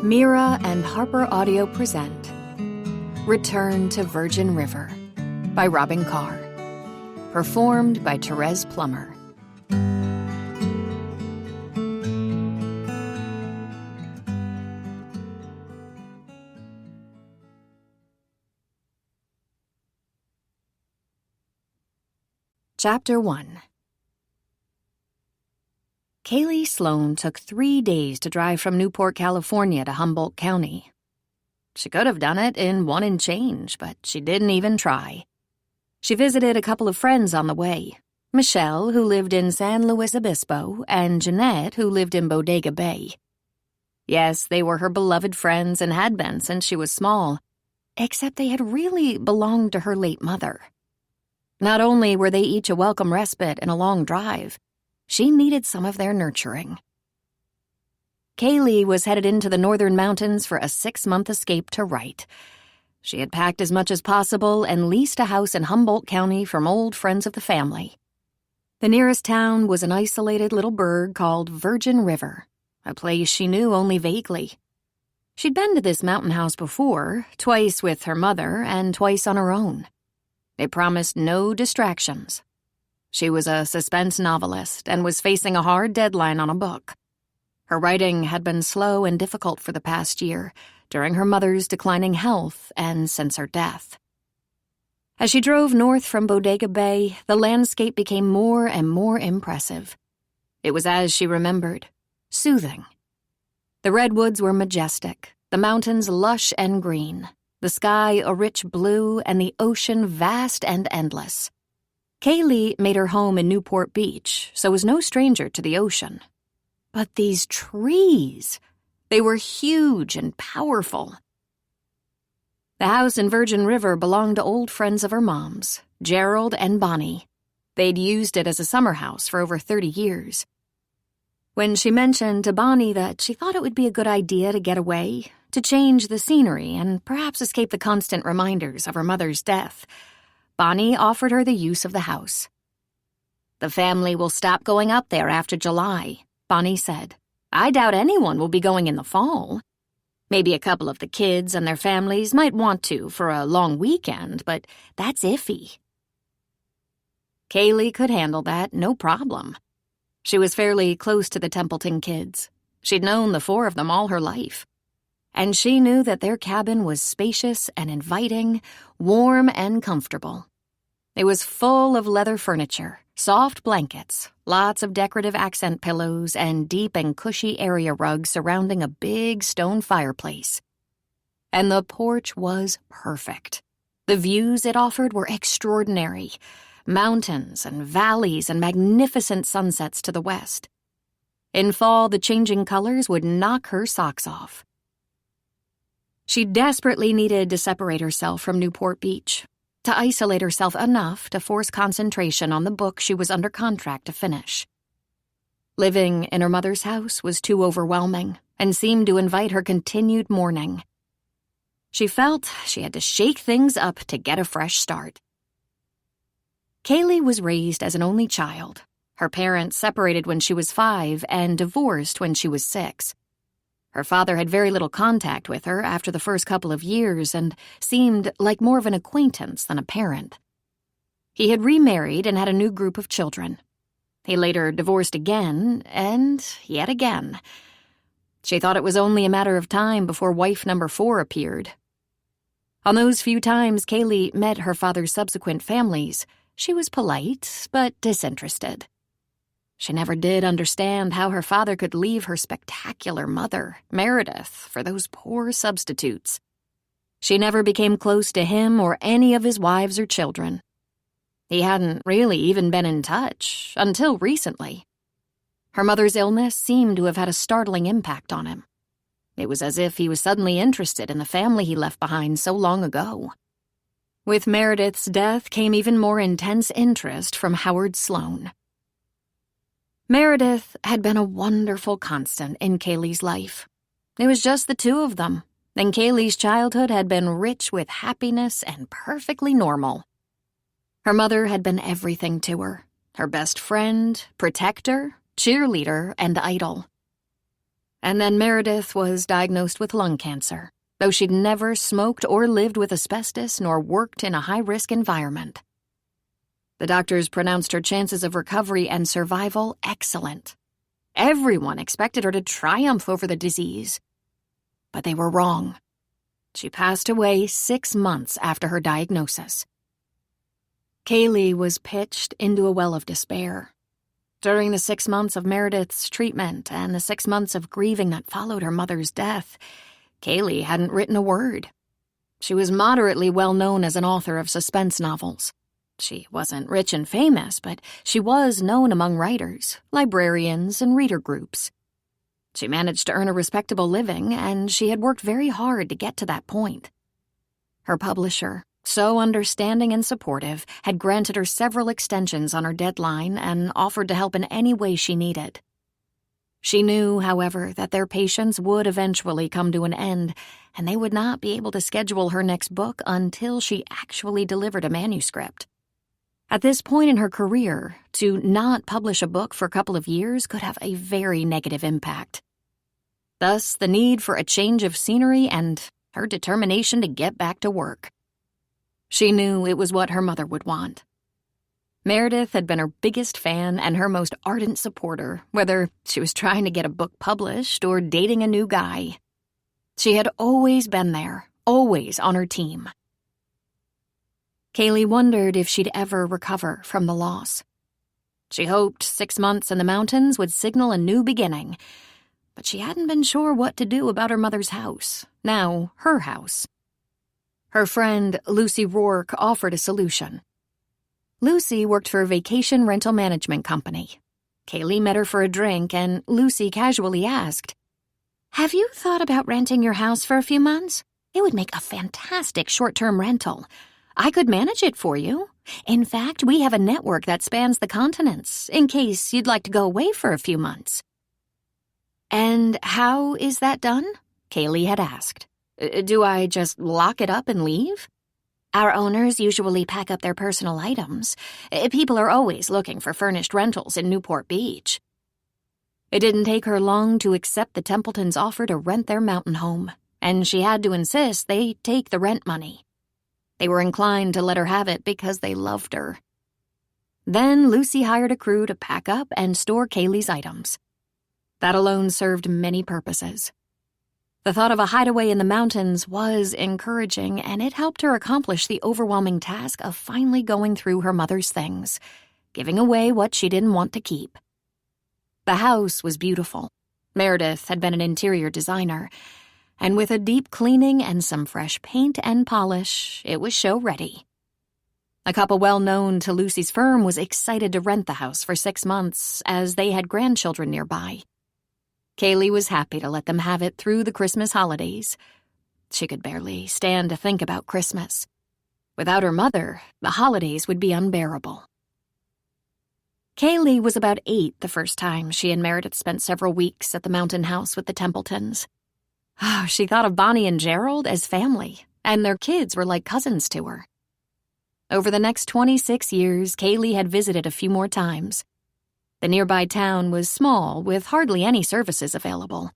Mira and Harper Audio present Return to Virgin River by Robyn Carr. Performed by Therese Plummer. Chapter 1. Kaylee Sloan took 3 days to drive from Newport, California to Humboldt County. She could have done it in 1 and change, but she didn't even try. She visited a couple of friends on the way, Michelle, who lived in San Luis Obispo, and Jeanette, who lived in Bodega Bay. Yes, they were her beloved friends and had been since she was small, except they had really belonged to her late mother. Not only were they each a welcome respite in a long drive, she needed some of their nurturing. Kaylee was headed into the northern mountains for a 6-month escape to write. She had packed as much as possible and leased a house in Humboldt County from old friends of the family. The nearest town was an isolated little burg called Virgin River, a place she knew only vaguely. She'd been to this mountain house before, twice with her mother and twice on her own. It promised no distractions. She was a suspense novelist and was facing a hard deadline on a book. Her writing had been slow and difficult for the past year, during her mother's declining health and since her death. As she drove north from Bodega Bay, the landscape became more and more impressive. It was as she remembered, soothing. The redwoods were majestic, the mountains lush and green, the sky a rich blue, and the ocean vast and endless. Kaylee made her home in Newport Beach, so was no stranger to the ocean. But these trees, they were huge and powerful. The house in Virgin River belonged to old friends of her mom's, Gerald and Bonnie. They'd used it as a summer house for over 30 years. When she mentioned to Bonnie that she thought it would be a good idea to get away, to change the scenery and perhaps escape the constant reminders of her mother's death, Bonnie offered her the use of the house. "The family will stop going up there after July," Bonnie said. "I doubt anyone will be going in the fall. Maybe a couple of the kids and their families might want to for a long weekend, but that's iffy." Kaylee could handle that, no problem. She was fairly close to the Templeton kids. She'd known the 4 of them all her life. And she knew that their cabin was spacious and inviting, warm and comfortable. It was full of leather furniture, soft blankets, lots of decorative accent pillows, and deep and cushy area rugs surrounding a big stone fireplace. And the porch was perfect. The views it offered were extraordinary. Mountains and valleys and magnificent sunsets to the west. In fall, the changing colors would knock her socks off. She desperately needed to separate herself from Newport Beach, to isolate herself enough to force concentration on the book she was under contract to finish. Living in her mother's house was too overwhelming and seemed to invite her continued mourning. She felt she had to shake things up to get a fresh start. Kaylee was raised as an only child. Her parents separated when she was 5 and divorced when she was 6. Her father had very little contact with her after the first couple of years and seemed like more of an acquaintance than a parent. He had remarried and had a new group of children. He later divorced again, and yet again. She thought it was only a matter of time before wife number 4 appeared. On those few times Kaylee met her father's subsequent families, she was polite but disinterested. She never did understand how her father could leave her spectacular mother, Meredith, for those poor substitutes. She never became close to him or any of his wives or children. He hadn't really even been in touch, until recently. Her mother's illness seemed to have had a startling impact on him. It was as if he was suddenly interested in the family he left behind so long ago. With Meredith's death came even more intense interest from Howard Sloan. Meredith had been a wonderful constant in Kaylee's life. It was just the 2 of them, and Kaylee's childhood had been rich with happiness and perfectly normal. Her mother had been everything to her best friend, protector, cheerleader, and idol. And then Meredith was diagnosed with lung cancer, though she'd never smoked or lived with asbestos nor worked in a high-risk environment. The doctors pronounced her chances of recovery and survival excellent. Everyone expected her to triumph over the disease. But they were wrong. She passed away 6 months after her diagnosis. Kaylee was pitched into a well of despair. During the 6 months of Meredith's treatment and the 6 months of grieving that followed her mother's death, Kaylee hadn't written a word. She was moderately well known as an author of suspense novels. She wasn't rich and famous, but she was known among writers, librarians, and reader groups. She managed to earn a respectable living, and she had worked very hard to get to that point. Her publisher, so understanding and supportive, had granted her several extensions on her deadline and offered to help in any way she needed. She knew, however, that their patience would eventually come to an end, and they would not be able to schedule her next book until she actually delivered a manuscript. At this point in her career, to not publish a book for a couple of years could have a very negative impact. Thus, the need for a change of scenery and her determination to get back to work. She knew it was what her mother would want. Meredith had been her biggest fan and her most ardent supporter, whether she was trying to get a book published or dating a new guy. She had always been there, always on her team. Kaylee wondered if she'd ever recover from the loss. She hoped 6 months in the mountains would signal a new beginning, but she hadn't been sure what to do about her mother's house, now her house. Her friend, Lucy Rourke, offered a solution. Lucy worked for a vacation rental management company. Kaylee met her for a drink, and Lucy casually asked, "Have you thought about renting your house for a few months? It would make a fantastic short-term rental. I could manage it for you. In fact, we have a network that spans the continents, in case you'd like to go away for a few months." "And how is that done?" Kaylee had asked. "Do I just lock it up and leave?" "Our owners usually pack up their personal items. People are always looking for furnished rentals in Newport Beach." It didn't take her long to accept the Templetons' offer to rent their mountain home, and she had to insist they take the rent money. They were inclined to let her have it because they loved her. Then Lucy hired a crew to pack up and store Kaylee's items. That alone served many purposes. The thought of a hideaway in the mountains was encouraging, and it helped her accomplish the overwhelming task of finally going through her mother's things, giving away what she didn't want to keep. The house was beautiful. Meredith had been an interior designer, and with a deep cleaning and some fresh paint and polish, it was show-ready. A couple well-known to Lucy's firm was excited to rent the house for 6 months, as they had grandchildren nearby. Kaylee was happy to let them have it through the Christmas holidays. She could barely stand to think about Christmas. Without her mother, the holidays would be unbearable. Kaylee was about 8 the first time she and Meredith spent several weeks at the mountain house with the Templetons. She thought of Bonnie and Gerald as family, and their kids were like cousins to her. Over the next 26 years, Kaylee had visited a few more times. The nearby town was small, with hardly any services available.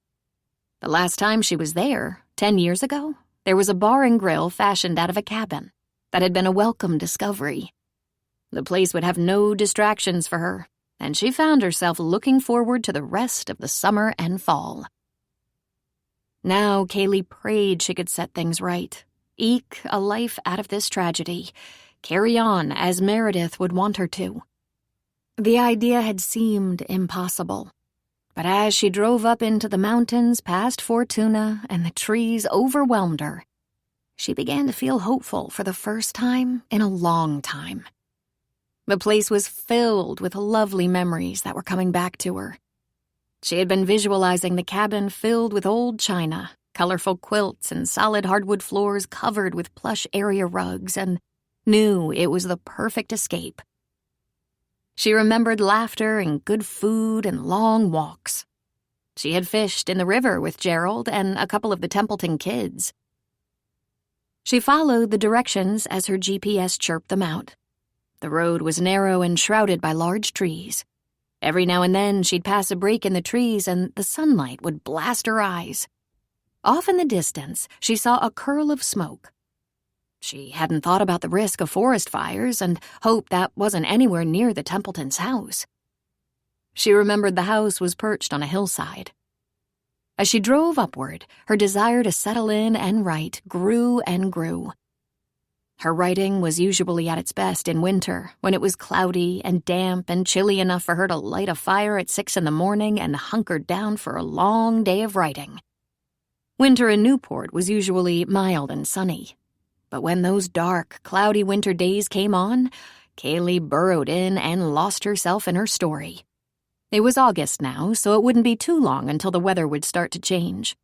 The last time she was there, 10 years ago, there was a bar and grill fashioned out of a cabin that had been a welcome discovery. The place would have no distractions for her, and she found herself looking forward to the rest of the summer and fall. Now Kaylee prayed she could set things right, eke a life out of this tragedy, carry on as Meredith would want her to. The idea had seemed impossible, but as she drove up into the mountains past Fortuna and the trees overwhelmed her, she began to feel hopeful for the first time in a long time. The place was filled with lovely memories that were coming back to her. She had been visualizing the cabin filled with old china, colorful quilts, and solid hardwood floors covered with plush area rugs, and knew it was the perfect escape. She remembered laughter and good food and long walks. She had fished in the river with Gerald and a couple of the Templeton kids. She followed the directions as her GPS chirped them out. The road was narrow and shrouded by large trees. Every now and then she'd pass a break in the trees and the sunlight would blast her eyes. Off in the distance, she saw a curl of smoke. She hadn't thought about the risk of forest fires and hoped that wasn't anywhere near the Templetons' house. She remembered the house was perched on a hillside. As she drove upward, her desire to settle in and write grew and grew. Her writing was usually at its best in winter, when it was cloudy and damp and chilly enough for her to light a fire at 6 a.m. and hunker down for a long day of writing. Winter in Newport was usually mild and sunny. But when those dark, cloudy winter days came on, Kaylee burrowed in and lost herself in her story. It was August now, so it wouldn't be too long until the weather would start to change.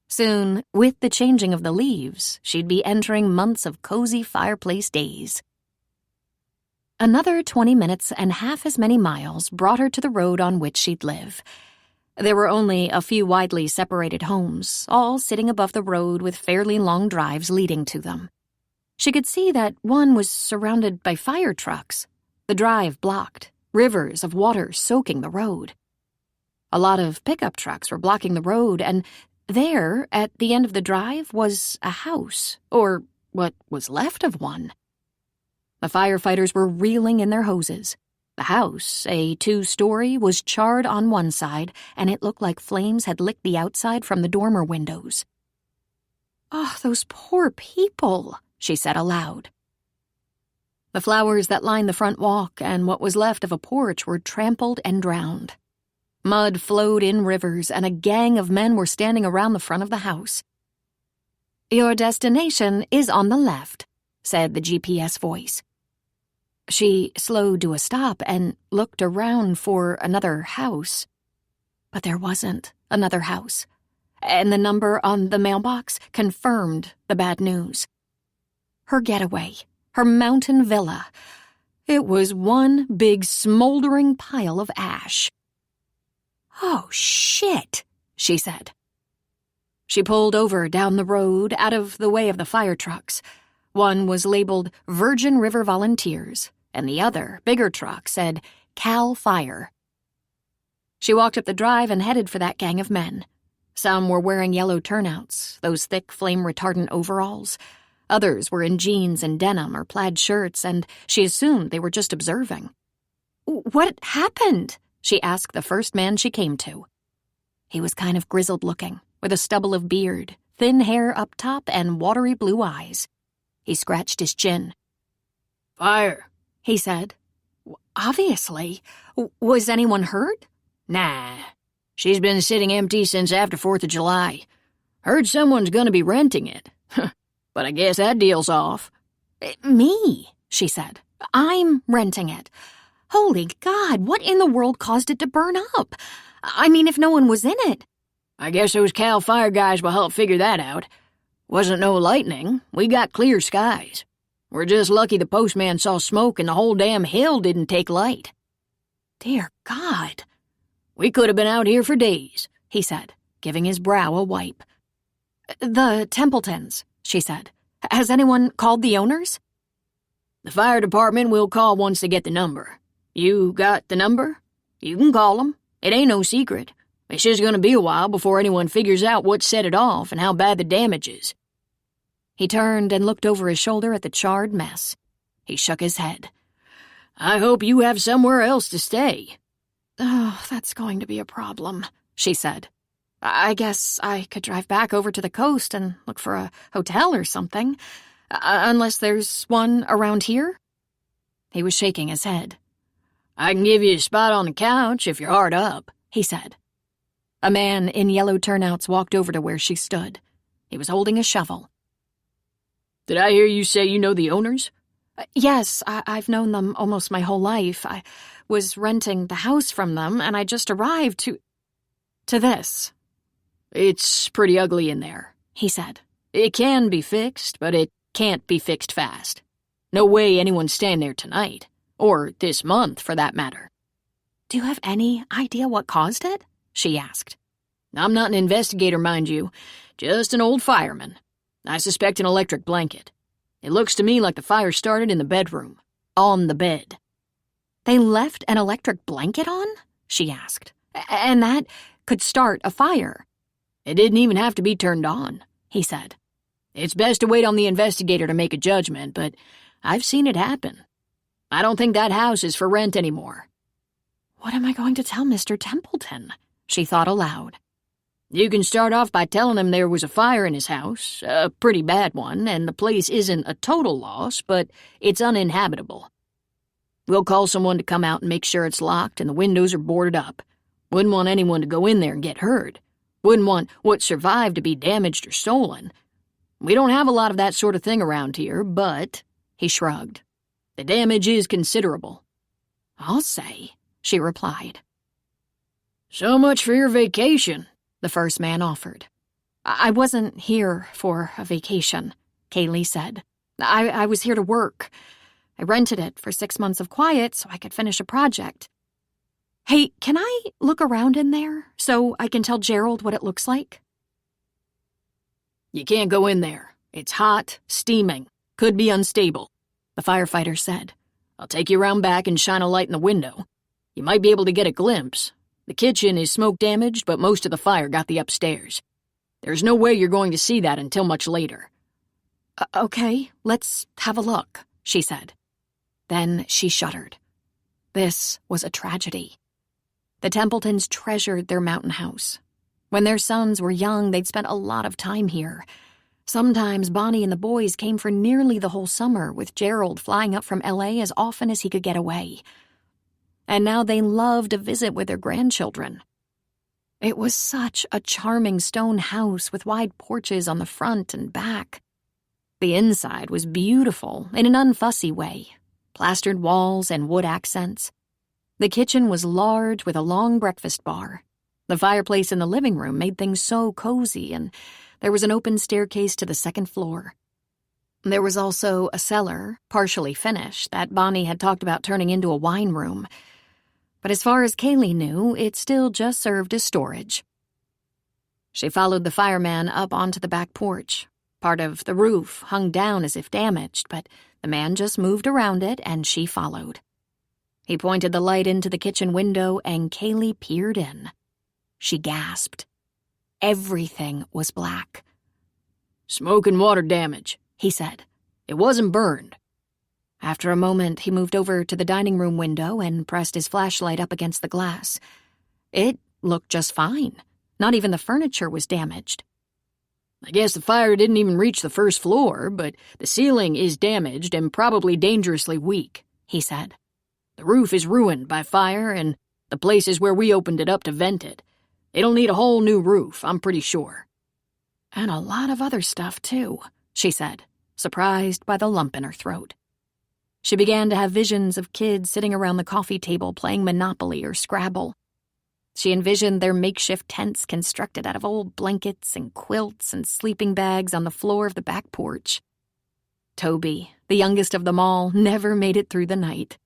Soon, with the changing of the leaves, she'd be entering months of cozy fireplace days. Another 20 minutes and half as many miles brought her to the road on which she'd live. There were only a few widely separated homes, all sitting above the road with fairly long drives leading to them. She could see that one was surrounded by fire trucks, the drive blocked, rivers of water soaking the road. A lot of pickup trucks were blocking the road, and there, at the end of the drive, was a house, or what was left of one. The firefighters were reeling in their hoses. The house, a 2-story, was charred on one side, and it looked like flames had licked the outside from the dormer windows. "Oh, those poor people," she said aloud. The flowers that lined the front walk and what was left of a porch were trampled and drowned. Mud flowed in rivers, and a gang of men were standing around the front of the house. "Your destination is on the left," said the GPS voice. She slowed to a stop and looked around for another house. But there wasn't another house, and the number on the mailbox confirmed the bad news. Her getaway, her mountain villa, it was one big smoldering pile of ash. "Oh, shit," she said. She pulled over down the road out of the way of the fire trucks. One was labeled Virgin River Volunteers, and the other, bigger truck, said Cal Fire. She walked up the drive and headed for that gang of men. Some were wearing yellow turnouts, those thick flame-retardant overalls. Others were in jeans and denim or plaid shirts, and she assumed they were just observing. "What happened?" she asked the first man she came to. He was kind of grizzled-looking, with a stubble of beard, thin hair up top, and watery blue eyes. He scratched his chin. "Fire," he said. "Obviously. Was anyone hurt?" "Nah. She's been sitting empty since after 4th of July. Heard someone's gonna be renting it. But I guess that deal's off." "Me," she said. "I'm renting it. Holy God, what in the world caused it to burn up? I mean, if no one was in it." "I guess those Cal Fire guys will help figure that out. Wasn't no lightning. We got clear skies. We're just lucky the postman saw smoke and the whole damn hill didn't take light." "Dear God." "We could have been out here for days," he said, giving his brow a wipe. "The Templetons," she said. "Has anyone called the owners?" "The fire department will call once they get the number. You got the number? You can call them. It ain't no secret. It's just gonna be a while before anyone figures out what set it off and how bad the damage is." He turned and looked over his shoulder at the charred mess. He shook his head. "I hope you have somewhere else to stay." "Oh, that's going to be a problem," she said. "I guess I could drive back over to the coast and look for a hotel or something. Unless there's one around here?" He was shaking his head. "I can give you a spot on the couch if you're hard up," he said. A man in yellow turnouts walked over to where she stood. He was holding a shovel. "Did I hear you say you know the owners?" "Yes, I've known them almost my whole life. I was renting the house from them, and I just arrived to this." "It's pretty ugly in there," he said. "It can be fixed, but it can't be fixed fast. No way anyone's staying there tonight. Or this month, for that matter." "Do you have any idea what caused it?" she asked. "I'm not an investigator, mind you. Just an old fireman. I suspect an electric blanket. It looks to me like the fire started in the bedroom. On the bed." They left an electric blanket on? She asked. And that could start a fire. It didn't even have to be turned on, he said. It's best to wait on the investigator to make a judgment, but I've seen it happen. I don't think that house is for rent anymore. What am I going to tell Mr. Templeton? She thought aloud. You can start off by telling him there was a fire in his house, a pretty bad one, and the place isn't a total loss, but it's uninhabitable. We'll call someone to come out and make sure it's locked and the windows are boarded up. Wouldn't want anyone to go in there and get hurt. Wouldn't want what survived to be damaged or stolen. We don't have a lot of that sort of thing around here, but, he shrugged, the damage is considerable. I'll say, she replied. So much for your vacation, the first man offered. I wasn't here for a vacation, Kaylee said. I was here to work. I rented it for 6 months of quiet so I could finish a project. Hey, can I look around in there so I can tell Gerald what it looks like? You can't go in there. It's hot, steaming, could be unstable, the firefighter said. I'll take you around back and shine a light in the window. You might be able to get a glimpse. The kitchen is smoke damaged, but most of the fire got the upstairs. There's no way you're going to see that until much later. Okay, let's have a look, she said. Then she shuddered. This was a tragedy. The Templetons treasured their mountain house. When their sons were young, they'd spent a lot of time here. Sometimes Bonnie and the boys came for nearly the whole summer, with Gerald flying up from L.A. as often as he could get away. And now they loved to visit with their grandchildren. It was such a charming stone house with wide porches on the front and back. The inside was beautiful in an unfussy way, plastered walls and wood accents. The kitchen was large with a long breakfast bar. The fireplace in the living room made things so cozy, and there was an open staircase to the second floor. There was also a cellar, partially finished, that Bonnie had talked about turning into a wine room. But as far as Kaylee knew, it still just served as storage. She followed the fireman up onto the back porch. Part of the roof hung down as if damaged, but the man just moved around it, and she followed. He pointed the light into the kitchen window, and Kaylee peered in. She gasped. Everything was black. Smoke and water damage, he said. It wasn't burned. After a moment, he moved over to the dining room window and pressed his flashlight up against the glass. It looked just fine. Not even the furniture was damaged. I guess the fire didn't even reach the first floor, but the ceiling is damaged and probably dangerously weak, he said. The roof is ruined by fire, and the place is where we opened it up to vent it. It'll need a whole new roof, I'm pretty sure. And a lot of other stuff, too, she said, surprised by the lump in her throat. She began to have visions of kids sitting around the coffee table playing Monopoly or Scrabble. She envisioned their makeshift tents constructed out of old blankets and quilts and sleeping bags on the floor of the back porch. Toby, the youngest of them all, never made it through the night.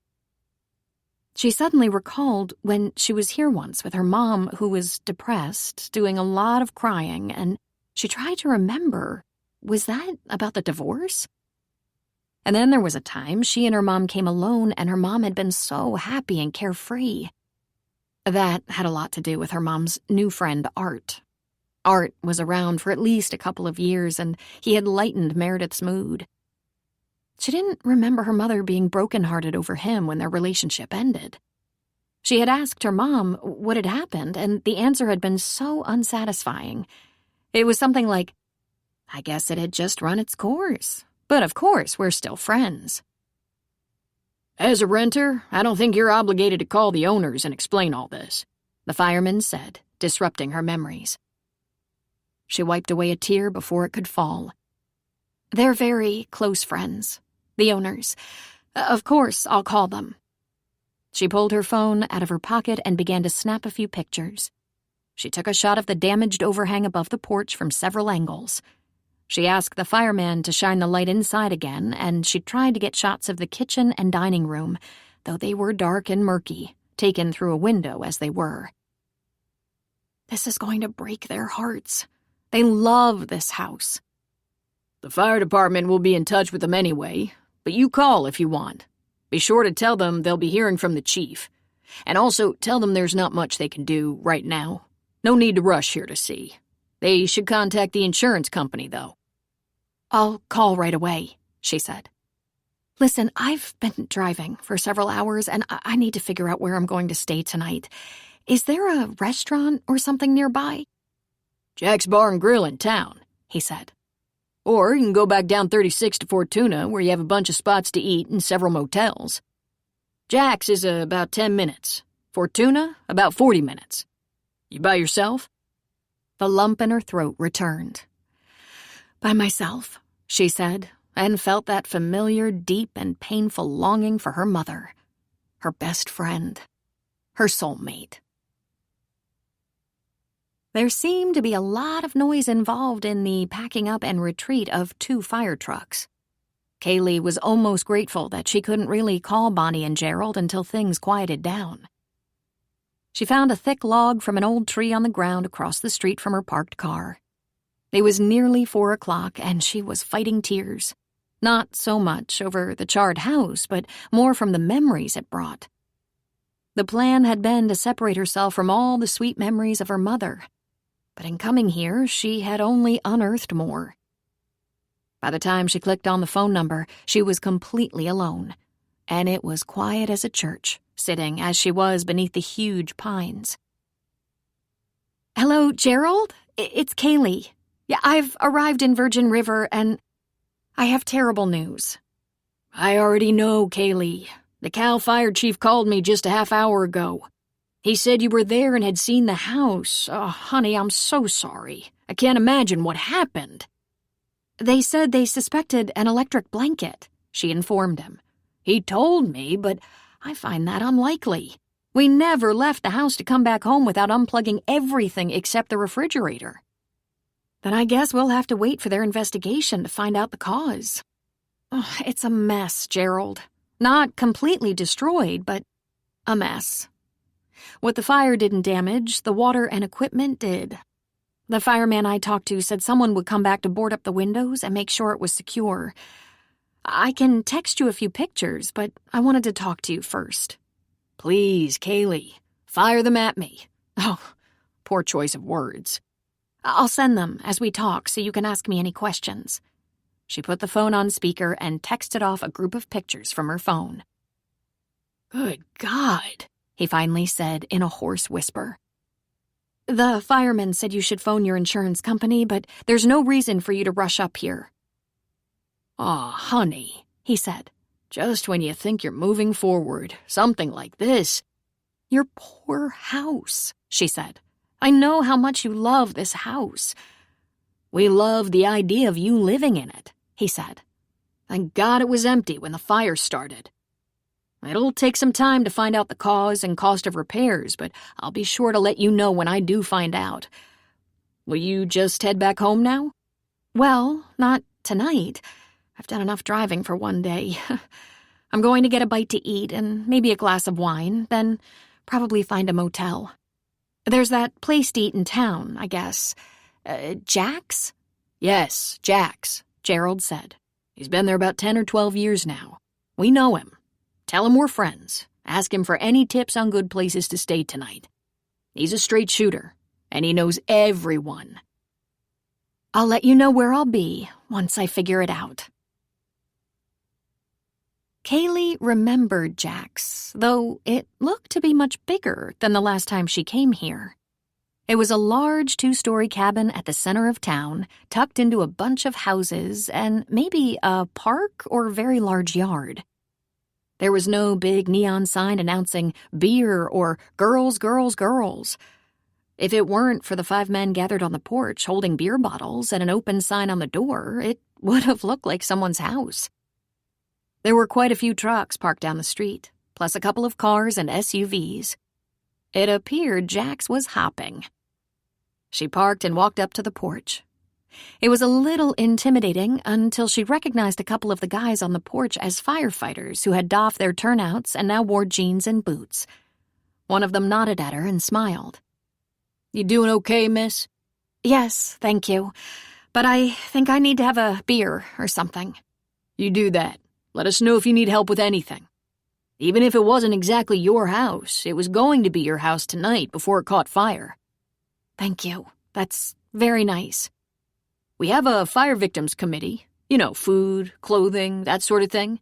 She suddenly recalled when she was here once with her mom, who was depressed, doing a lot of crying, and she tried to remember, was that about the divorce? And then there was a time she and her mom came alone, and her mom had been so happy and carefree. That had a lot to do with her mom's new friend, Art. Art was around for at least a couple of years, and he had lightened Meredith's mood. She didn't remember her mother being brokenhearted over him when their relationship ended. She had asked her mom what had happened, and the answer had been so unsatisfying. It was something like, I guess it had just run its course. But of course, we're still friends. As a renter, I don't think you're obligated to call the owners and explain all this, the fireman said, disrupting her memories. She wiped away a tear before it could fall. They're very close friends, the owners. Of course, I'll call them. She pulled her phone out of her pocket and began to snap a few pictures. She took a shot of the damaged overhang above the porch from several angles. She asked the fireman to shine the light inside again, and she tried to get shots of the kitchen and dining room, though they were dark and murky, taken through a window as they were. This is going to break their hearts. They love this house. The fire department will be in touch with them anyway, but you call if you want. Be sure to tell them they'll be hearing from the chief. And also tell them there's not much they can do right now. No need to rush here to see. They should contact the insurance company, though. I'll call right away, she said. Listen, I've been driving for several hours, and I need to figure out where I'm going to stay tonight. Is there a restaurant or something nearby? Jack's Bar and Grill in town, he said. Or you can go back down 36 to Fortuna, where you have a bunch of spots to eat and several motels. Jack's is about 10 minutes. Fortuna, about 40 minutes. You by yourself? The lump in her throat returned. By myself, she said, and felt that familiar, deep, and painful longing for her mother, her best friend, her soulmate. There seemed to be a lot of noise involved in the packing up and retreat of 2 fire trucks. Kaylee was almost grateful that she couldn't really call Bonnie and Gerald until things quieted down. She found a thick log from an old tree on the ground across the street from her parked car. It was nearly 4 o'clock, and she was fighting tears. Not so much over the charred house, but more from the memories it brought. The plan had been to separate herself from all the sweet memories of her mother. But in coming here, she had only unearthed more. By the time she clicked on the phone number, she was completely alone, and it was quiet as a church, sitting as she was beneath the huge pines. Hello, Gerald? It's Kaylee. Yeah, I've arrived in Virgin River, and I have terrible news. I already know, Kaylee. The Cal Fire Chief called me just a half hour ago. He said you were there and had seen the house. Oh, honey, I'm so sorry. I can't imagine what happened. They said they suspected an electric blanket, she informed him. He told me, but I find that unlikely. We never left the house to come back home without unplugging everything except the refrigerator. Then I guess we'll have to wait for their investigation to find out the cause. Oh, it's a mess, Gerald. Not completely destroyed, but a mess. What the fire didn't damage, the water and equipment did. The fireman I talked to said someone would come back to board up the windows and make sure it was secure. I can text you a few pictures, but I wanted to talk to you first. Please, Kaylee, fire them at me. Oh, poor choice of words. I'll send them as we talk so you can ask me any questions. She put the phone on speaker and texted off a group of pictures from her phone. Good God, he finally said in a hoarse whisper. The fireman said you should phone your insurance company, but there's no reason for you to rush up here. Aw, honey, he said, just when you think you're moving forward, something like this. Your poor house, she said. I know how much you love this house. We love the idea of you living in it, he said. Thank God it was empty when the fire started. It'll take some time to find out the cause and cost of repairs, but I'll be sure to let you know when I do find out. Will you just head back home now? Well, not tonight. I've done enough driving for one day. I'm going to get a bite to eat and maybe a glass of wine, then probably find a motel. There's that place to eat in town, I guess. Jack's? Yes, Jack's, Gerald said. He's been there about 10 or 12 years now. We know him. Tell him we're friends. Ask him for any tips on good places to stay tonight. He's a straight shooter, and he knows everyone. I'll let you know where I'll be once I figure it out. Kaylee remembered Jack's, though it looked to be much bigger than the last time she came here. It was a large 2-story cabin at the center of town, tucked into a bunch of houses and maybe a park or very large yard. There was no big neon sign announcing beer or girls, girls, girls. If it weren't for the 5 men gathered on the porch holding beer bottles and an open sign on the door, it would have looked like someone's house. There were quite a few trucks parked down the street, plus a couple of cars and SUVs. It appeared Jack's was hopping. She parked and walked up to the porch. It was a little intimidating until she recognized a couple of the guys on the porch as firefighters who had doffed their turnouts and now wore jeans and boots. One of them nodded at her and smiled. You doing okay, miss? Yes, thank you. But I think I need to have a beer or something. You do that. Let us know if you need help with anything. Even if it wasn't exactly your house, it was going to be your house tonight before it caught fire. Thank you. That's very nice. We have a fire victims committee. You know, food, clothing, that sort of thing.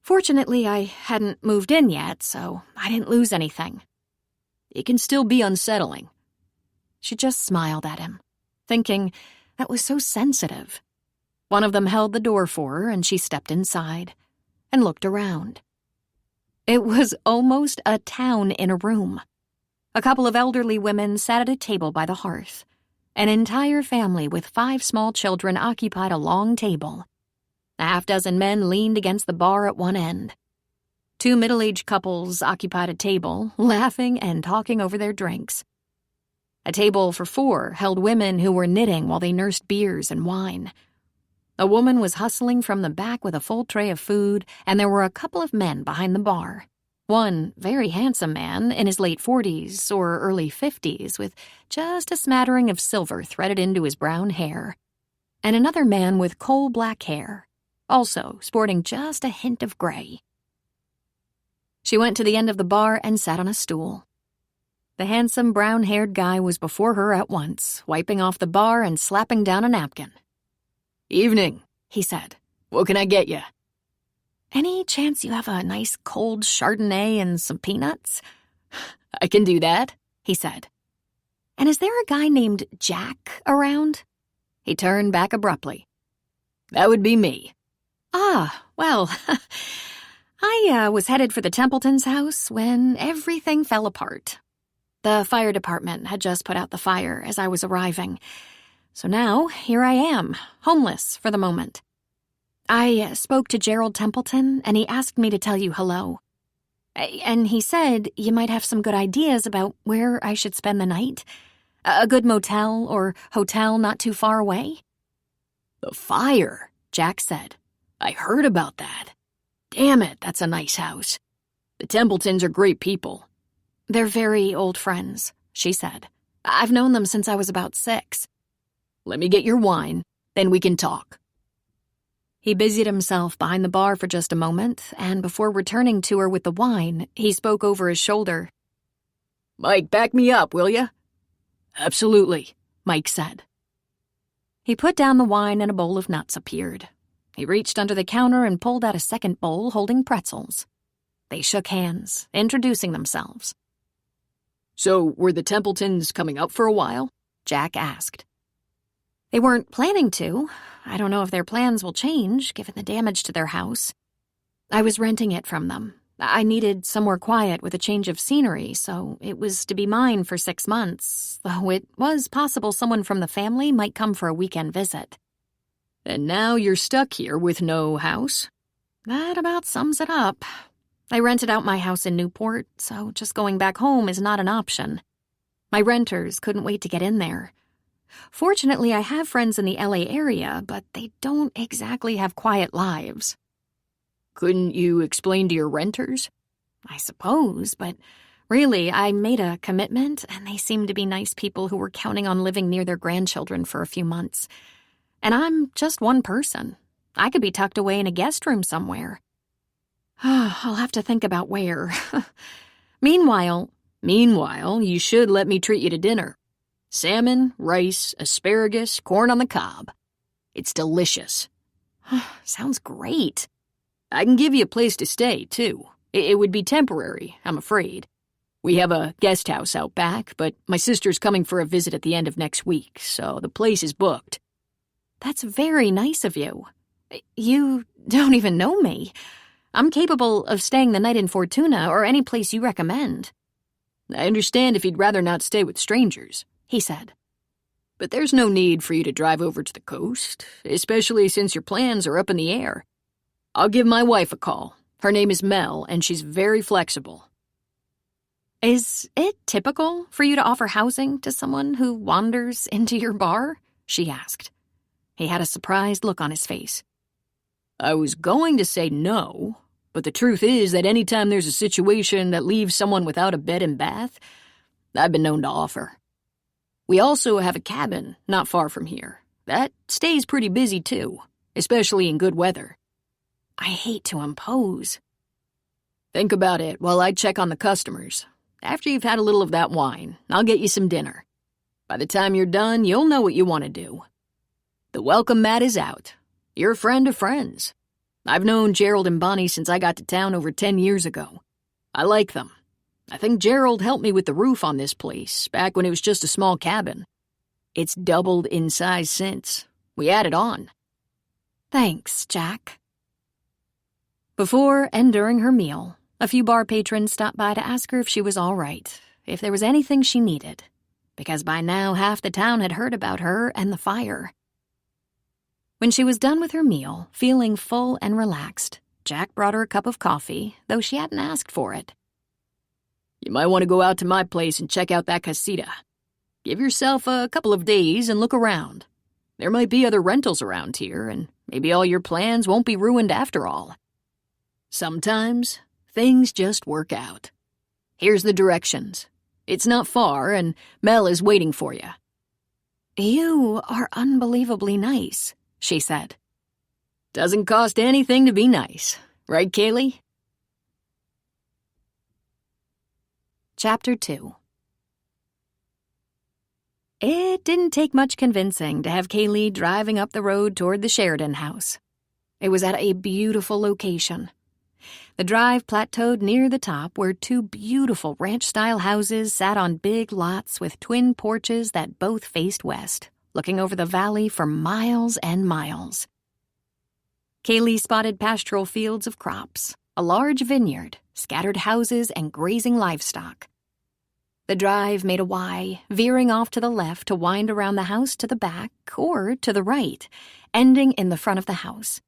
Fortunately, I hadn't moved in yet, so I didn't lose anything. It can still be unsettling. She just smiled at him, thinking that was so sensitive. One of them held the door for her, and she stepped inside and looked around. It was almost a town in a room. A couple of elderly women sat at a table by the hearth. An entire family with 5 small children occupied a long table. A half-dozen men leaned against the bar at one end. 2 middle-aged couples occupied a table, laughing and talking over their drinks. A table for 4 held women who were knitting while they nursed beers and wine. A woman was hustling from the back with a full tray of food, and there were a couple of men behind the bar. One very handsome man in his late 40s or early 50s with just a smattering of silver threaded into his brown hair. And another man with coal-black hair, also sporting just a hint of gray. She went to the end of the bar and sat on a stool. The handsome brown-haired guy was before her at once, wiping off the bar and slapping down a napkin. "Evening," he said. "What can I get you?" "Any chance you have a nice cold Chardonnay and some peanuts?" "I can do that," he said. "And is there a guy named Jack around?" He turned back abruptly. "That would be me." "Ah, well, I was headed for the Templetons' house when everything fell apart. The fire department had just put out the fire as I was arriving. So now, here I am, homeless for the moment. I spoke to Gerald Templeton, and he asked me to tell you hello. And he said you might have some good ideas about where I should spend the night. A good motel or hotel not too far away." "The fire," Jack said. "I heard about that. Damn it, that's a nice house. The Templetons are great people." "They're very old friends," she said. "I've known them since I was about 6. "Let me get your wine, then we can talk." He busied himself behind the bar for just a moment, and before returning to her with the wine, he spoke over his shoulder. "Mike, back me up, will ya?" "Absolutely," Mike said. He put down the wine and a bowl of nuts appeared. He reached under the counter and pulled out a second bowl holding pretzels. They shook hands, introducing themselves. "So, were the Templetons coming up for a while?" Jack asked. "They weren't planning to. I don't know if their plans will change, given the damage to their house. I was renting it from them. I needed somewhere quiet with a change of scenery, so it was to be mine for 6 months, though it was possible someone from the family might come for a weekend visit." "And now you're stuck here with no house?" "That about sums it up. I rented out my house in Newport, so just going back home is not an option. My renters couldn't wait to get in there. Fortunately, I have friends in the LA area, but they don't exactly have quiet lives." "Couldn't you explain to your renters?" "I suppose, but really, I made a commitment, and they seemed to be nice people who were counting on living near their grandchildren for a few months. And I'm just one person. I could be tucked away in a guest room somewhere. I'll have to think about where. Meanwhile, you should let me treat you to dinner. Salmon, rice, asparagus, corn on the cob. It's delicious." Sounds great. "I can give you a place to stay, too. It would be temporary, I'm afraid. We have a guest house out back, but my sister's coming for a visit at the end of next week, so the place is booked." "That's very nice of you. You don't even know me. I'm capable of staying the night in Fortuna or any place you recommend." "I understand if you'd rather not stay with strangers," he said. "But there's no need for you to drive over to the coast, especially since your plans are up in the air. I'll give my wife a call. Her name is Mel, and she's very flexible." "Is it typical for you to offer housing to someone who wanders into your bar?" she asked. He had a surprised look on his face. "I was going to say no, but the truth is that anytime there's a situation that leaves someone without a bed and bath, I've been known to offer. We also have a cabin not far from here. That stays pretty busy, too, especially in good weather." "I hate to impose." Think about it while I check on the customers. After you've had a little of that wine, I'll get you some dinner. By the time you're done, you'll know what you want to do. The welcome mat is out. You're a friend of friends. I've known Gerald and Bonnie since I got to town over 10 years ago. I like them. I think Gerald helped me with the roof on this place, back when it was just a small cabin. It's doubled in size since. We added on. Thanks, Jack. Before and during her meal, a few bar patrons stopped by to ask her if she was all right, if there was anything she needed, because by now half the town had heard about her and the fire. When she was done with her meal, feeling full and relaxed, Jack brought her a cup of coffee, though she hadn't asked for it. You might want to go out to my place and check out that casita. Give yourself a couple of days and look around. There might be other rentals around here, and maybe all your plans won't be ruined after all. Sometimes, things just work out. Here's the directions. It's not far, and Mel is waiting for you. You are unbelievably nice, she said. Doesn't cost anything to be nice, right, Kaylee? Chapter 2. It didn't take much convincing to have Kaylee driving up the road toward the Sheridan house. It was at a beautiful location. The drive plateaued near the top where two beautiful ranch-style houses sat on big lots with twin porches that both faced west, looking over the valley for miles and miles. Kaylee spotted pastoral fields of crops, a large vineyard, scattered houses, and grazing livestock. The drive made a Y, veering off to the left to wind around the house to the back or to the right, ending in the front of the house.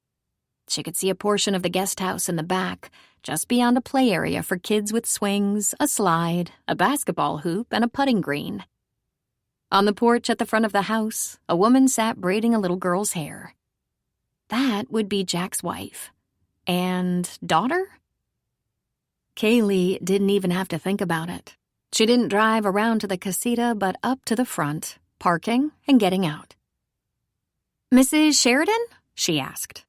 She could see a portion of the guest house in the back, just beyond a play area for kids with swings, a slide, a basketball hoop, and a putting green. On the porch at the front of the house, a woman sat braiding a little girl's hair. That would be Jack's wife. And daughter? Kaylee didn't even have to think about it. She didn't drive around to the casita, but up to the front, parking and getting out. "Mrs. Sheridan?" she asked.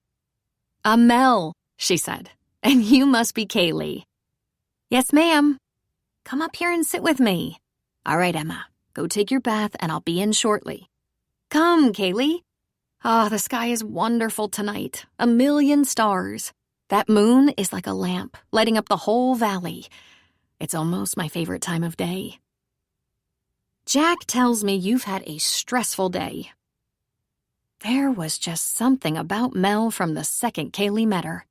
"Mel," she said. "And you must be Kaylee." "Yes, ma'am." "Come up here and sit with me." "All right, Emma. Go take your bath, and I'll be in shortly." "Come, Kaylee." "Ah, the sky is wonderful tonight. 1,000,000 stars. That moon is like a lamp, lighting up the whole valley. It's almost my favorite time of day." "Jack tells me you've had a stressful day." There was just something about Mel from the second Kaylee met her.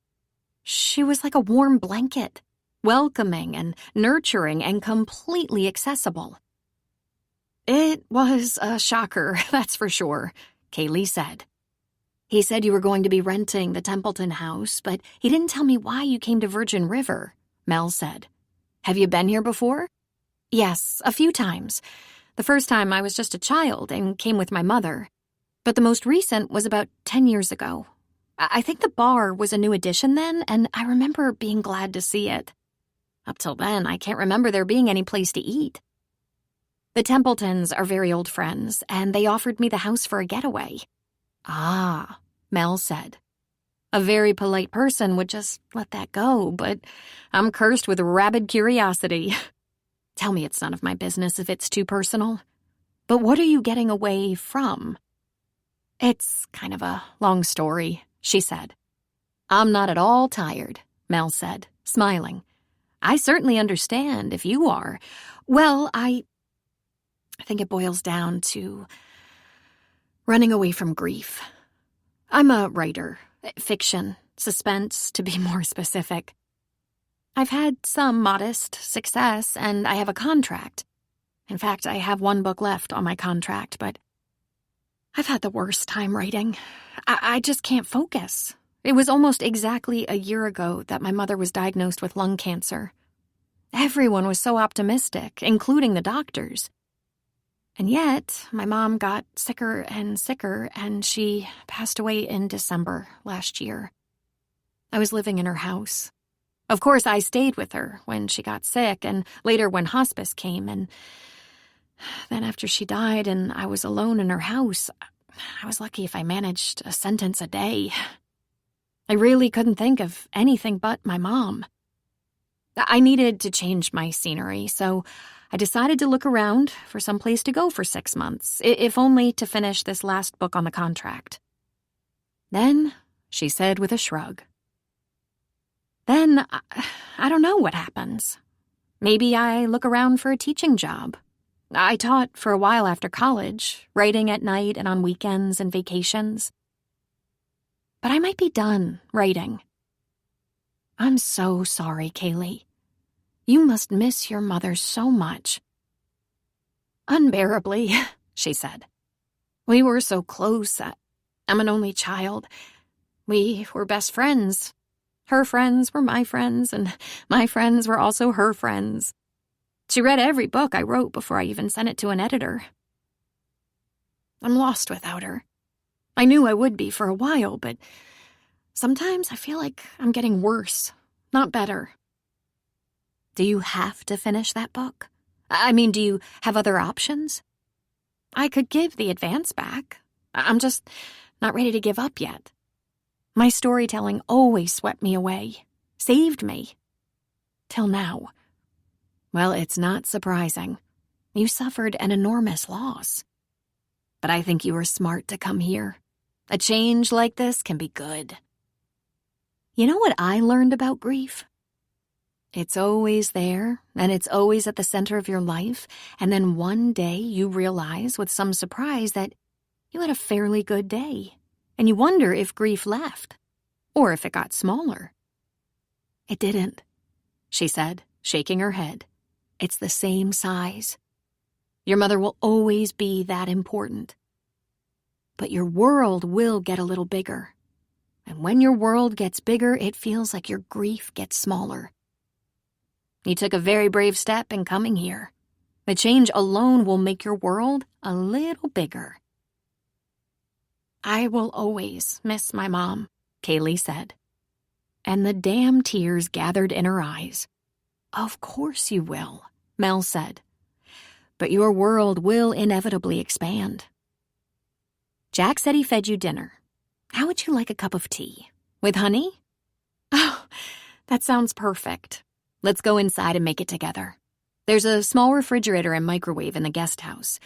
She was like a warm blanket, welcoming and nurturing and completely accessible. "It was a shocker, that's for sure," Kaylee said. "He said you were going to be renting the Templeton house, but he didn't tell me why you came to Virgin River," Mel said. "Have you been here before?" "Yes, a few times. The first time I was just a child and came with my mother. But the most recent was about 10 years ago. I think the bar was a new addition then, and I remember being glad to see it. Up till then, I can't remember there being any place to eat. The Templetons are very old friends, and they offered me the house for a getaway." "Ah," Mel said. "A very polite person would just let that go, but I'm cursed with rabid curiosity. Tell me it's none of my business if it's too personal. But what are you getting away from?" "It's kind of a long story," she said. "I'm not at all tired," Mel said, smiling. "I certainly understand if you are. Well, I think it boils down to running away from grief. I'm a writer, fiction, suspense, to be more specific. I've had some modest success, and I have a contract. In fact, I have one book left on my contract, but I've had the worst time writing. I just can't focus. It was almost exactly a year ago that my mother was diagnosed with lung cancer. Everyone was so optimistic, including the doctors. And yet, my mom got sicker and sicker, and she passed away in December last year. I was living in her house. Of course, I stayed with her when she got sick, and later when hospice came, and then after she died and I was alone in her house, I was lucky if I managed a sentence a day. I really couldn't think of anything but my mom. I needed to change my scenery, so I decided to look around for some place to go for 6 months, if only to finish this last book on the contract. Then, she said with a shrug. Then, I don't know what happens. Maybe I look around for a teaching job. I taught for a while after college, writing at night and on weekends and vacations. But I might be done writing. I'm so sorry, Kaylee. You must miss your mother so much. Unbearably, she said. We were so close. I'm an only child. We were best friends. Her friends were my friends, and my friends were also her friends. She read every book I wrote before I even sent it to an editor. I'm lost without her. I knew I would be for a while, but sometimes I feel like I'm getting worse, not better. Do you have to finish that book? I mean, do you have other options? I could give the advance back. I'm just not ready to give up yet. My storytelling always swept me away, saved me. Till now. Well, it's not surprising. You suffered an enormous loss. But I think you were smart to come here. A change like this can be good. You know what I learned about grief? It's always there, and it's always at the center of your life, and then one day you realize with some surprise that you had a fairly good day, and you wonder if grief left, or if it got smaller. It didn't, she said, shaking her head. It's the same size. Your mother will always be that important. But your world will get a little bigger. And when your world gets bigger, it feels like your grief gets smaller. You took a very brave step in coming here. The change alone will make your world a little bigger. I will always miss my mom, Kaylee said. And the damn tears gathered in her eyes. Of course you will, Mel said. But your world will inevitably expand. Jack said he fed you dinner. How would you like a cup of tea? With honey? Oh, that sounds perfect. Let's go inside and make it together. There's a small refrigerator and microwave in the guest house.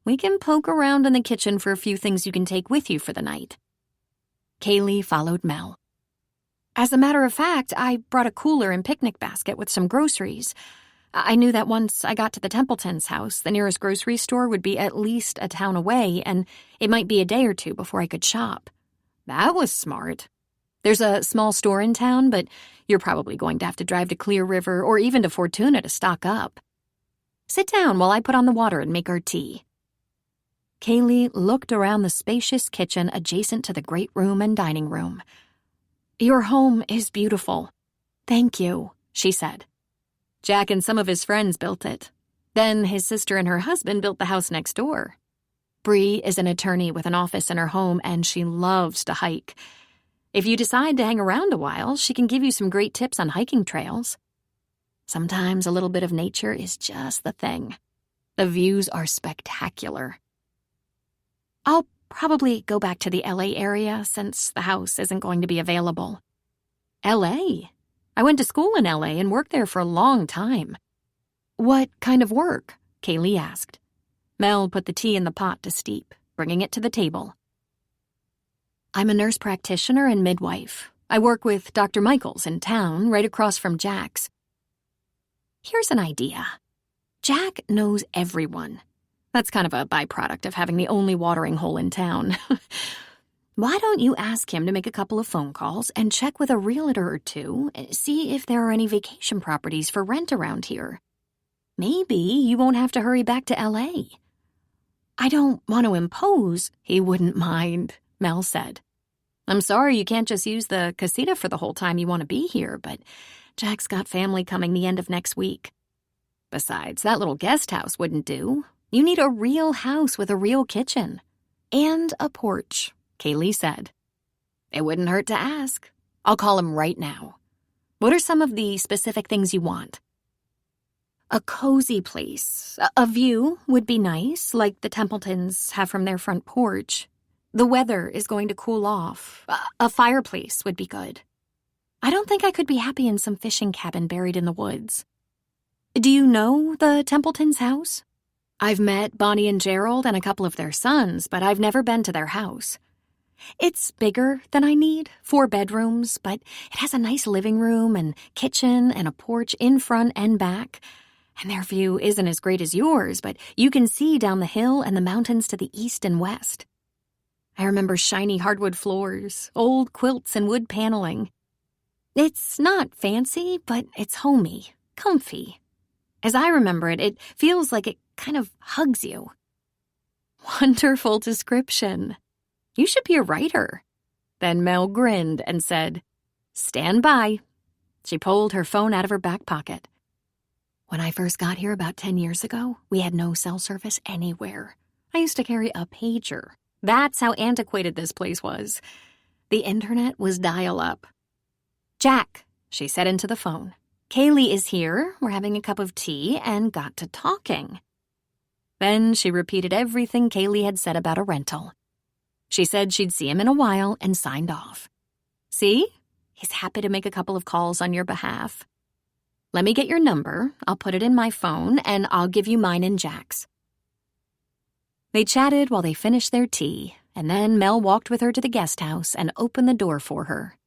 We can poke around in the kitchen for a few things you can take with you for the night. Kaylee followed Mel. As a matter of fact, I brought a cooler and picnic basket with some groceries. I knew that once I got to the Templetons' house, the nearest grocery store would be at least a town away, and it might be a day or two before I could shop. That was smart. There's a small store in town, but you're probably going to have to drive to Clear River or even to Fortuna to stock up. Sit down while I put on the water and make our tea. Kaylee looked around the spacious kitchen adjacent to the great room and dining room. Your home is beautiful. Thank you, she said. Jack and some of his friends built it. Then his sister and her husband built the house next door. Bree is an attorney with an office in her home, and she loves to hike. If you decide to hang around a while, she can give you some great tips on hiking trails. Sometimes a little bit of nature is just the thing. The views are spectacular. I'll probably go back to the LA area since the house isn't going to be available. LA? I went to school in LA and worked there for a long time. What kind of work? Kaylee asked. Mel put the tea in the pot to steep, bringing it to the table. I'm a nurse practitioner and midwife. I work with Dr. Michaels in town, right across from Jack's. Here's an idea. Jack knows everyone. That's kind of a byproduct of having the only watering hole in town. Why don't you ask him to make a couple of phone calls and check with a realtor or two, see if there are any vacation properties for rent around here? Maybe you won't have to hurry back to LA. I don't want to impose. He wouldn't mind, Mel said. I'm sorry you can't just use the casita for the whole time you want to be here, but Jack's got family coming the end of next week. Besides, that little guest house wouldn't do. You need a real house with a real kitchen. And a porch, Kaylee said. It wouldn't hurt to ask. I'll call him right now. What are some of the specific things you want? A cozy place. A view would be nice, like the Templetons have from their front porch. The weather is going to cool off. A fireplace would be good. I don't think I could be happy in some fishing cabin buried in the woods. Do you know the Templetons' house? I've met Bonnie and Gerald and a couple of their sons, but I've never been to their house. It's bigger than I need, 4 bedrooms, but it has a nice living room and kitchen and a porch in front and back. And their view isn't as great as yours, but you can see down the hill and the mountains to the east and west. I remember shiny hardwood floors, old quilts and wood paneling. It's not fancy, but it's homey, comfy. As I remember it, it feels like it kind of hugs you. Wonderful description. You should be a writer. Then Mel grinned and said, "Stand by." She pulled her phone out of her back pocket. When I first got here about 10 years ago, we had no cell service anywhere. I used to carry a pager. That's how antiquated this place was. The internet was dial-up. "Jack," she said into the phone. "Kaylee is here. We're having a cup of tea and got to talking." Then she repeated everything Kaylee had said about a rental. She said she'd see him in a while and signed off. "See? He's happy to make a couple of calls on your behalf. Let me get your number. I'll put it in my phone, and I'll give you mine and Jack's." They chatted while they finished their tea, and then Mel walked with her to the guest house and opened the door for her.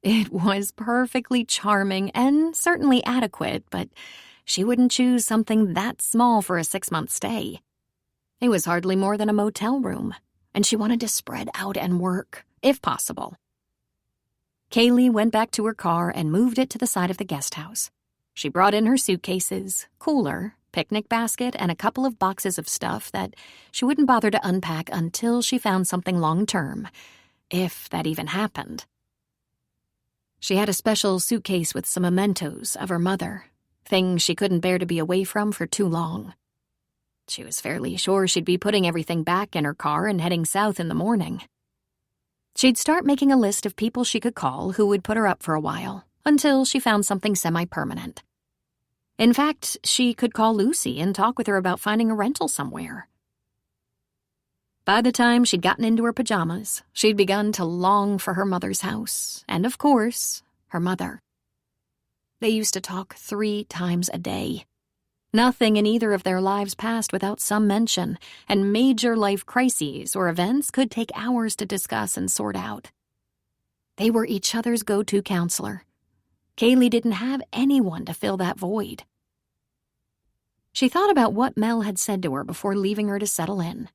It was perfectly charming and certainly adequate, but she wouldn't choose something that small for a 6-month stay. It was hardly more than a motel room, and she wanted to spread out and work, if possible. Kaylee went back to her car and moved it to the side of the guest house. She brought in her suitcases, cooler, picnic basket, and a couple of boxes of stuff that she wouldn't bother to unpack until she found something long-term, if that even happened. She had a special suitcase with some mementos of her mother, things she couldn't bear to be away from for too long. She was fairly sure she'd be putting everything back in her car and heading south in the morning. She'd start making a list of people she could call who would put her up for a while, until she found something semi-permanent. In fact, she could call Lucy and talk with her about finding a rental somewhere. By the time she'd gotten into her pajamas, she'd begun to long for her mother's house, and of course, her mother. They used to talk 3 times a day. Nothing in either of their lives passed without some mention, and major life crises or events could take hours to discuss and sort out. They were each other's go-to counselor. Kaylee didn't have anyone to fill that void. She thought about what Mel had said to her before leaving her to settle in.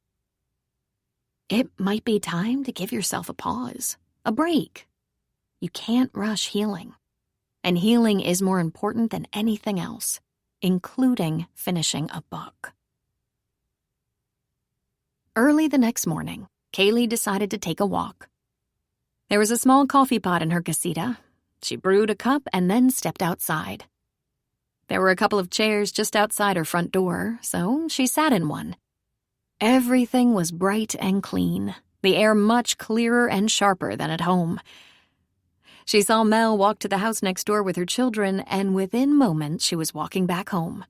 It might be time to give yourself a pause, a break. You can't rush healing. And healing is more important than anything else, including finishing a book. Early the next morning, Kaylee decided to take a walk. There was a small coffee pot in her casita. She brewed a cup and then stepped outside. There were a couple of chairs just outside her front door, so she sat in one. Everything was bright and clean, the air much clearer and sharper than at home. She saw Mel walk to the house next door with her children, and within moments she was walking back home.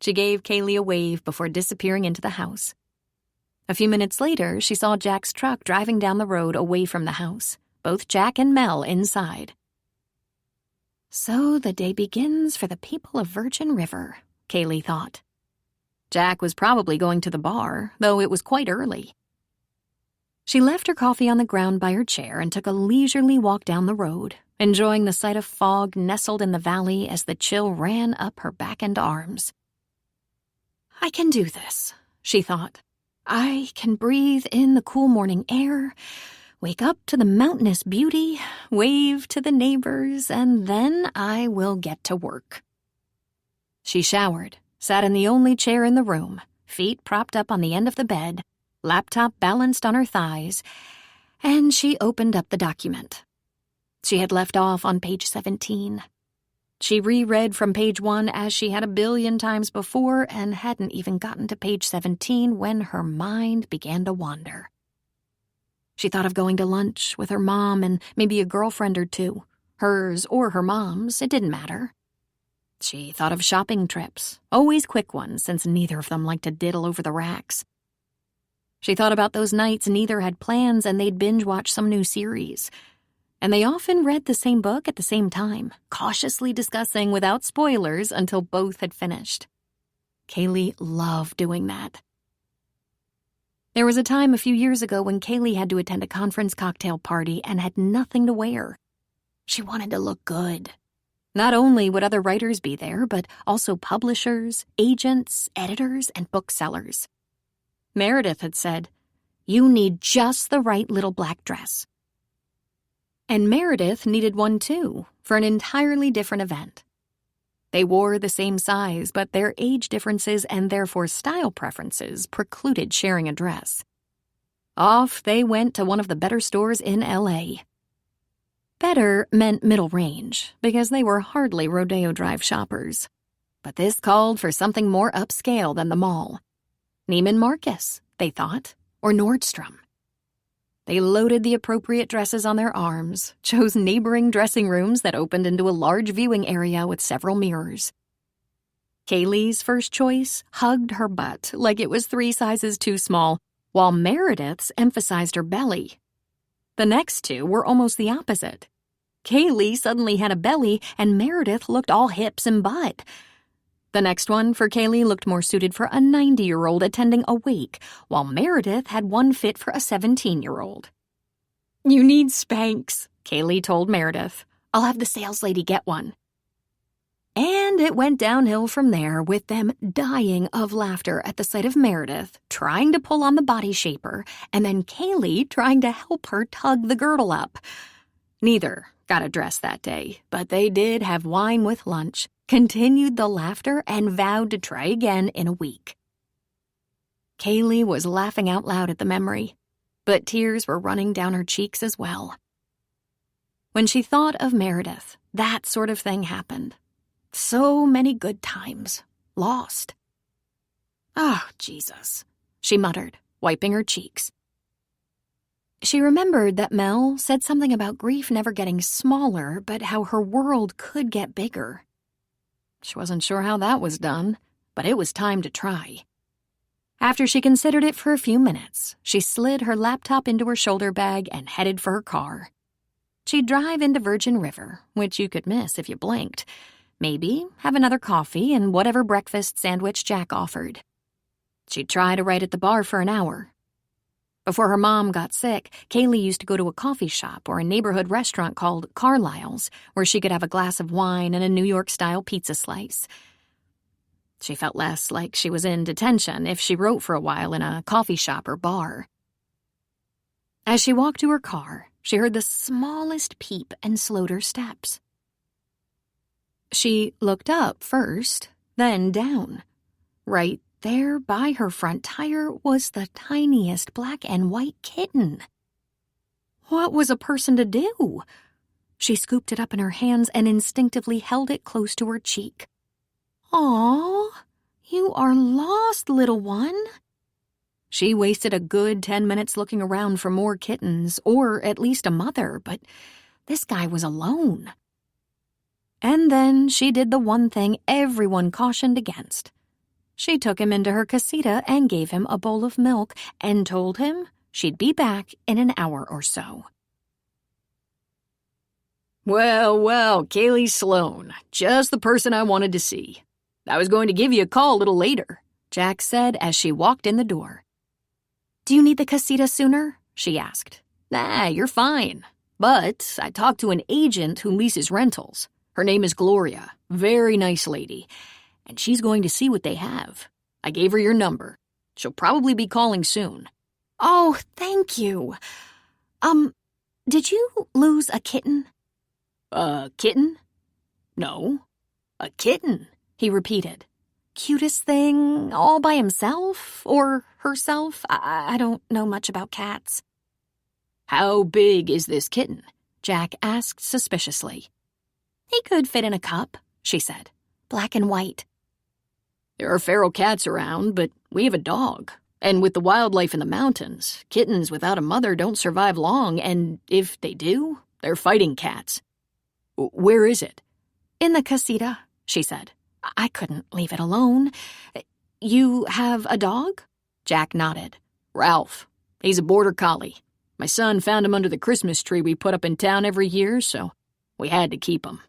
She gave Kaylee a wave before disappearing into the house. A few minutes later, she saw Jack's truck driving down the road away from the house, both Jack and Mel inside. So the day begins for the people of Virgin River, Kaylee thought. Jack was probably going to the bar, though it was quite early. She left her coffee on the ground by her chair and took a leisurely walk down the road, enjoying the sight of fog nestled in the valley as the chill ran up her back and arms. I can do this, she thought. I can breathe in the cool morning air, wake up to the mountainous beauty, wave to the neighbors, and then I will get to work. She showered, sat in the only chair in the room, feet propped up on the end of the bed, laptop balanced on her thighs, and she opened up the document. She had left off on page 17. She reread from page 1 as she had a billion times before and hadn't even gotten to page 17 when her mind began to wander. She thought of going to lunch with her mom and maybe a girlfriend or two, hers or her mom's, it didn't matter. She thought of shopping trips, always quick ones since neither of them liked to diddle over the racks. She thought about those nights neither had plans and they'd binge watch some new series. and they often read the same book at the same time, cautiously discussing without spoilers until both had finished. Kaylee loved doing that. There was a time a few years ago when Kaylee had to attend a conference cocktail party and had nothing to wear. She wanted to look good. Not only would other writers be there, but also publishers, agents, editors, and booksellers. Meredith had said, "You need just the right little black dress." And Meredith needed one too, for an entirely different event. They wore the same size, but their age differences and therefore style preferences precluded sharing a dress. Off they went to one of the better stores in L.A. Better meant middle range, because they were hardly Rodeo Drive shoppers. But this called for something more upscale than the mall. Neiman Marcus, they thought, or Nordstrom. They loaded the appropriate dresses on their arms, chose neighboring dressing rooms that opened into a large viewing area with several mirrors. Kaylee's first choice hugged her butt like it was 3 sizes too small, while Meredith's emphasized her belly. The next two were almost the opposite. Kaylee suddenly had a belly, and Meredith looked all hips and butt. The next one for Kaylee looked more suited for a 90-year-old attending a wake, while Meredith had one fit for a 17-year-old. "You need Spanx," Kaylee told Meredith. "I'll have the sales lady get one." And it went downhill from there, with them dying of laughter at the sight of Meredith trying to pull on the body shaper, and then Kaylee trying to help her tug the girdle up. Neither got a dress that day, but they did have wine with lunch, continued the laughter, and vowed to try again in a week. Kaylee was laughing out loud at the memory, but tears were running down her cheeks as well. When she thought of Meredith, that sort of thing happened. So many good times lost. "Oh, Jesus," she muttered, wiping her cheeks. She remembered that Mel said something about grief never getting smaller, but how her world could get bigger. She wasn't sure how that was done, but it was time to try. After she considered it for a few minutes, she slid her laptop into her shoulder bag and headed for her car. She'd drive into Virgin River, which you could miss if you blinked. Maybe have another coffee and whatever breakfast sandwich Jack offered. She'd try to write at the bar for an hour. Before her mom got sick, Kaylee used to go to a coffee shop or a neighborhood restaurant called Carlisle's, where she could have a glass of wine and a New York-style pizza slice. She felt less like she was in detention if she wrote for a while in a coffee shop or bar. As she walked to her car, she heard the smallest peep and slowed her steps. She looked up first, then down. Right there by her front tire was the tiniest black and white kitten. What was a person to do? She scooped it up in her hands and instinctively held it close to her cheek. "Aw, you are lost, little one." She wasted a good 10 minutes looking around for more kittens, or at least a mother, but this guy was alone. And then she did the one thing everyone cautioned against. She took him into her casita and gave him a bowl of milk and told him she'd be back in an hour or so. Well, Kaylee Sloan, just the person I wanted to see. I was going to give you a call a little later," Jack said as she walked in the door. "Do you need the casita sooner?" she asked. "Nah, you're fine. But I talked to an agent who leases rentals. Her name is Gloria, very nice lady, and she's going to see what they have. I gave her your number. She'll probably be calling soon." "Oh, thank you. Did you lose a kitten?" "A kitten? No, a kitten," he repeated. "Cutest thing all by himself or herself? I don't know much about cats." "How big is this kitten?" Jack asked suspiciously. "He could fit in a cup," she said. "Black and white." "There are feral cats around, but we have a dog. And with the wildlife in the mountains, kittens without a mother don't survive long, and if they do, they're fighting cats. Where is it?" "In the casita," she said. "I couldn't leave it alone. You have a dog?" Jack nodded. "Ralph. He's a border collie. My son found him under the Christmas tree we put up in town every year, so we had to keep him.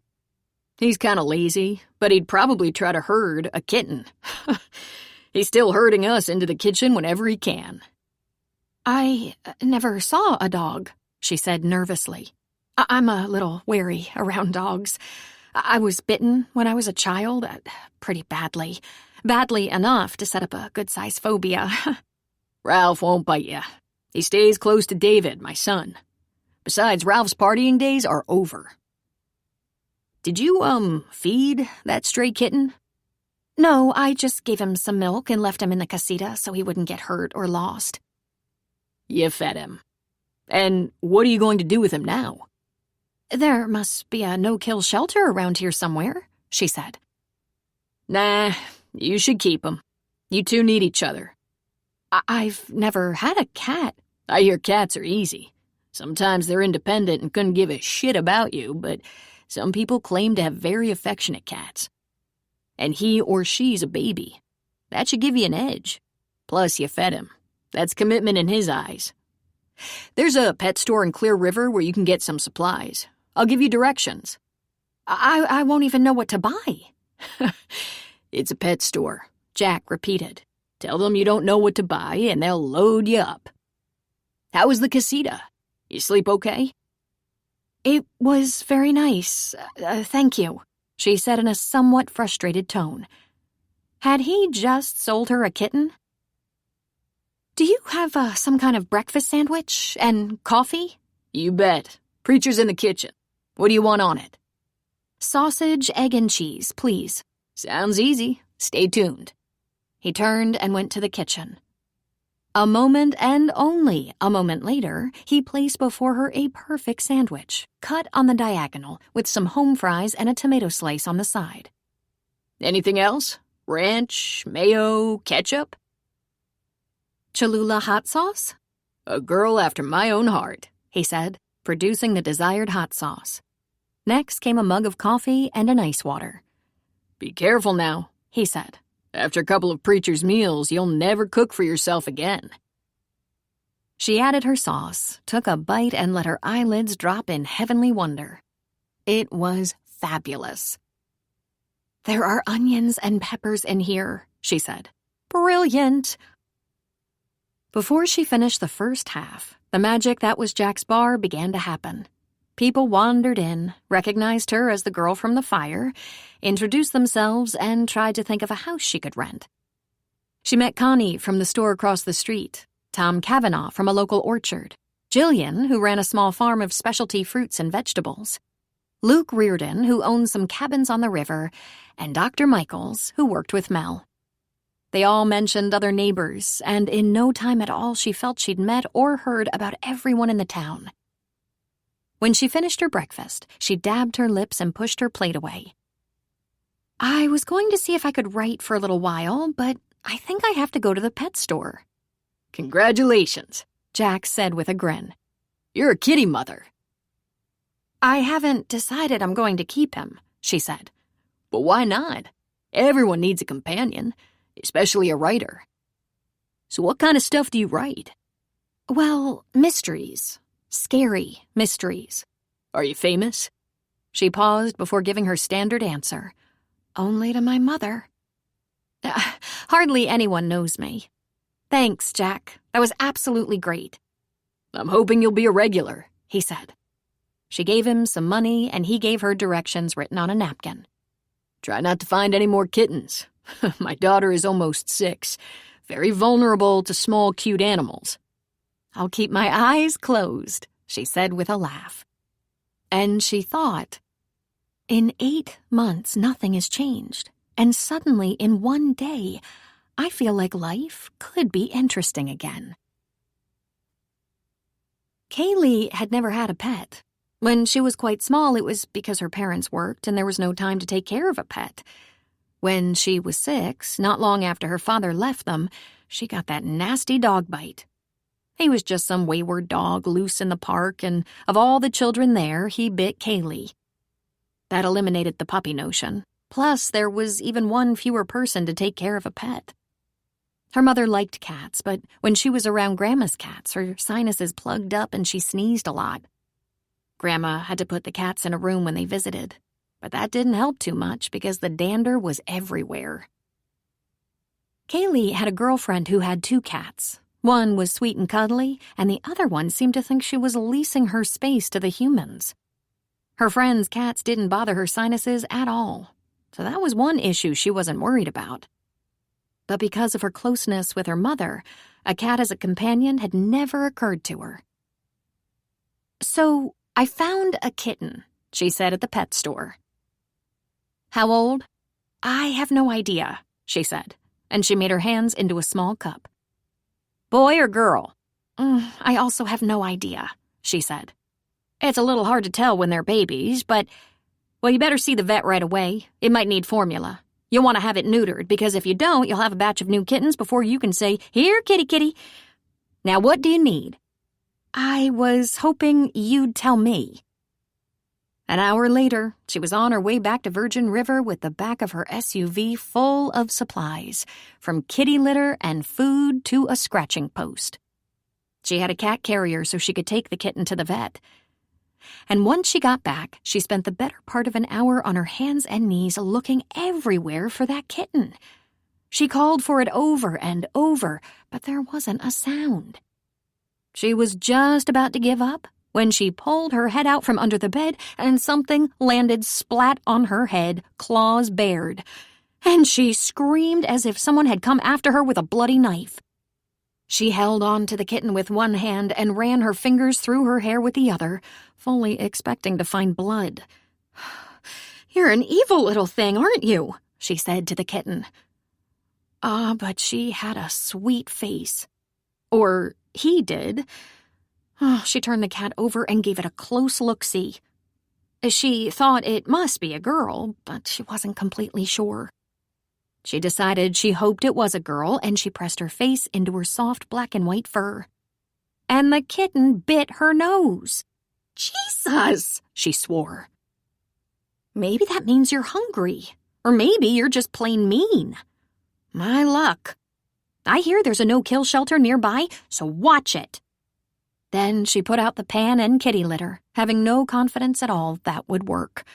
He's kind of lazy, but he'd probably try to herd a kitten. He's still herding us into the kitchen whenever he can. I never saw a dog, she said nervously. I'm a little wary around dogs. I was bitten when I was a child, pretty badly. Badly enough to set up a good-sized phobia. Ralph won't bite you. He stays close to David, my son. Besides, Ralph's partying days are over. Did you, feed that stray kitten? No, I just gave him some milk and left him in the casita so he wouldn't get hurt or lost. You fed him. And what are you going to do with him now? There must be a no-kill shelter around here somewhere, she said. Nah, you should keep him. You two need each other. I've never had a cat. I hear cats are easy. Sometimes they're independent and couldn't give a shit about you, but some people claim to have very affectionate cats. And he or she's a baby. That should give you an edge. Plus, you fed him. That's commitment in his eyes. There's a pet store in Clear River where you can get some supplies. I'll give you directions. I won't even know what to buy. It's a pet store, Jack repeated. Tell them you don't know what to buy and they'll load you up. How was the casita? You sleep okay? It was very nice. Thank you, she said in a somewhat frustrated tone. Had he just sold her a kitten? Do you have some kind of breakfast sandwich and coffee? You bet. Preacher's in the kitchen. What do you want on it? Sausage, egg, and cheese, please. Sounds easy. Stay tuned. He turned and went to the kitchen. A moment and only a moment later, he placed before her a perfect sandwich, cut on the diagonal, with some home fries and a tomato slice on the side. Anything else? Ranch, mayo, ketchup? Cholula hot sauce? A girl after my own heart, he said, producing the desired hot sauce. Next came a mug of coffee and an ice water. Be careful now, he said. After a couple of Preacher's meals, you'll never cook for yourself again. She added her sauce, took a bite, and let her eyelids drop in heavenly wonder. It was fabulous. There are onions and peppers in here, she said. Brilliant! Before she finished the first half, the magic that was Jack's bar began to happen. People wandered in, recognized her as the girl from the fire, introduced themselves, and tried to think of a house she could rent. She met Connie from the store across the street, Tom Cavanaugh from a local orchard, Jillian, who ran a small farm of specialty fruits and vegetables, Luke Reardon, who owned some cabins on the river, and Dr. Michaels, who worked with Mel. They all mentioned other neighbors, and in no time at all she felt she'd met or heard about everyone in the town. When she finished her breakfast, she dabbed her lips and pushed her plate away. I was going to see if I could write for a little while, but I think I have to go to the pet store. Congratulations, Jack said with a grin. You're a kitty mother. I haven't decided I'm going to keep him, she said. But why not? Everyone needs a companion, especially a writer. So what kind of stuff do you write? Well, mysteries. Scary mysteries. Are you famous? She paused before giving her standard answer. Only to my mother. Hardly anyone knows me. Thanks, Jack. That was absolutely great. I'm hoping you'll be a regular, he said. She gave him some money, and he gave her directions written on a napkin. Try not to find any more kittens. My daughter is almost 6. Very vulnerable to small, cute animals. I'll keep my eyes closed, she said with a laugh. And she thought, in 8 months, nothing has changed. And suddenly, in one day, I feel like life could be interesting again. Kaylee had never had a pet. When she was quite small, it was because her parents worked and there was no time to take care of a pet. When she was 6, not long after her father left them, she got that nasty dog bite. He was just some wayward dog loose in the park, and of all the children there, he bit Kaylee. That eliminated the puppy notion. Plus, there was even one fewer person to take care of a pet. Her mother liked cats, but when she was around Grandma's cats, her sinuses plugged up and she sneezed a lot. Grandma had to put the cats in a room when they visited, but that didn't help too much because the dander was everywhere. Kaylee had a girlfriend who had 2 cats. One was sweet and cuddly, and the other one seemed to think she was leasing her space to the humans. Her friend's cats didn't bother her sinuses at all, so that was one issue she wasn't worried about. But because of her closeness with her mother, a cat as a companion had never occurred to her. "So, I found a kitten," she said at the pet store. "How old?" "I have no idea," she said, and she made her hands into a small cup. "Boy or girl?" "I also have no idea," she said. "It's a little hard to tell when they're babies, but, well, you better see the vet right away. It might need formula. You'll want to have it neutered, because if you don't, you'll have a batch of new kittens before you can say, 'Here, kitty, kitty.' Now, what do you need?" "I was hoping you'd tell me." An hour later, she was on her way back to Virgin River with the back of her SUV full of supplies, from kitty litter and food to a scratching post. She had a cat carrier so she could take the kitten to the vet. And once she got back, she spent the better part of an hour on her hands and knees looking everywhere for that kitten. She called for it over and over, but there wasn't a sound. She was just about to give up when she pulled her head out from under the bed and something landed splat on her head, claws bared. And she screamed as if someone had come after her with a bloody knife. She held on to the kitten with one hand and ran her fingers through her hair with the other, fully expecting to find blood. "You're an evil little thing, aren't you?" she said to the kitten. But she had a sweet face. Or he did. She turned the cat over and gave it a close look-see. She thought it must be a girl, but she wasn't completely sure. She decided she hoped it was a girl, and she pressed her face into her soft black and white fur. And the kitten bit her nose. "Jesus!" she swore. "Maybe that means you're hungry, or maybe you're just plain mean. My luck. I hear there's a no-kill shelter nearby, so watch it." Then she put out the pan and kitty litter, having no confidence at all that would work.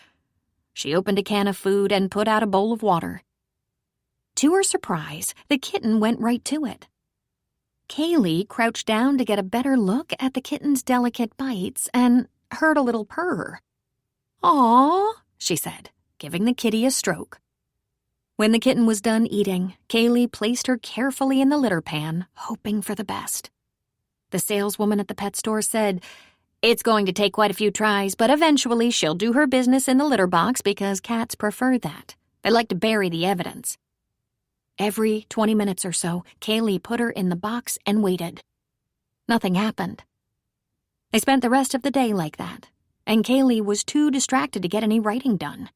She opened a can of food and put out a bowl of water. To her surprise, the kitten went right to it. Kaylee crouched down to get a better look at the kitten's delicate bites and heard a little purr. "Aw," she said, giving the kitty a stroke. When the kitten was done eating, Kaylee placed her carefully in the litter pan, hoping for the best. The saleswoman at the pet store said, "It's going to take quite a few tries, but eventually she'll do her business in the litter box because cats prefer that. They like to bury the evidence." Every 20 minutes or so, Kaylee put her in the box and waited. Nothing happened. They spent the rest of the day like that, and Kaylee was too distracted to get any writing done.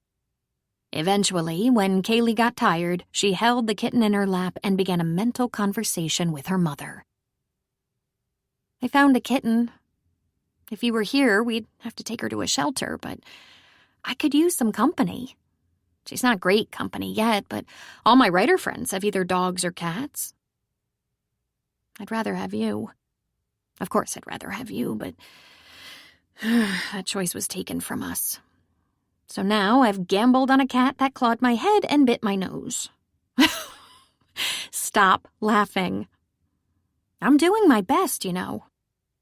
Eventually, when Kaylee got tired, she held the kitten in her lap and began a mental conversation with her mother. "I found a kitten. If you were here, we'd have to take her to a shelter, but I could use some company. She's not great company yet, but all my writer friends have either dogs or cats. I'd rather have you. Of course I'd rather have you, but that choice was taken from us. So now I've gambled on a cat that clawed my head and bit my nose." Stop laughing. "I'm doing my best, you know.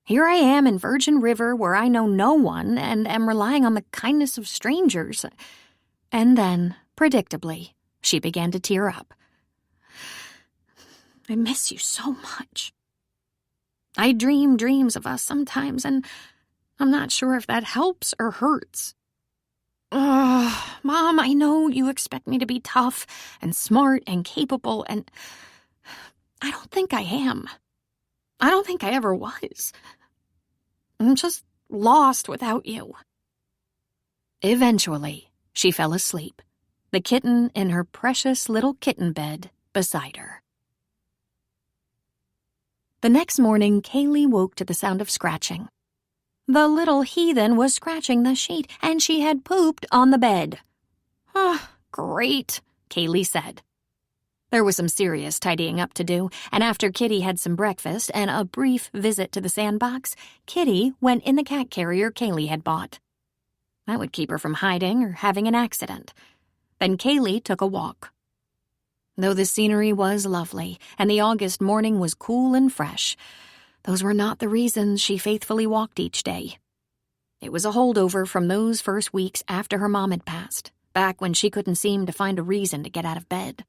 Here I am in Virgin River where I know no one and am relying on the kindness of strangers." And then, predictably, she began to tear up. "I miss you so much. I dream dreams of us sometimes, and I'm not sure if that helps or hurts. Mom, I know you expect me to be tough and smart and capable, and I don't think I am. I don't think I ever was. I'm just lost without you." Eventually, she fell asleep, the kitten in her precious little kitten bed beside her. The next morning, Kaylee woke to the sound of scratching. The little heathen was scratching the sheet, and she had pooped on the bed. "Great," Kaylee said. There was some serious tidying up to do, and after Kitty had some breakfast and a brief visit to the sandbox, Kitty went in the cat carrier Kaylee had bought. That would keep her from hiding or having an accident. Then Kaylee took a walk. Though the scenery was lovely and the August morning was cool and fresh, those were not the reasons she faithfully walked each day. It was a holdover from those first weeks after her mom had passed, back when she couldn't seem to find a reason to get out of bed.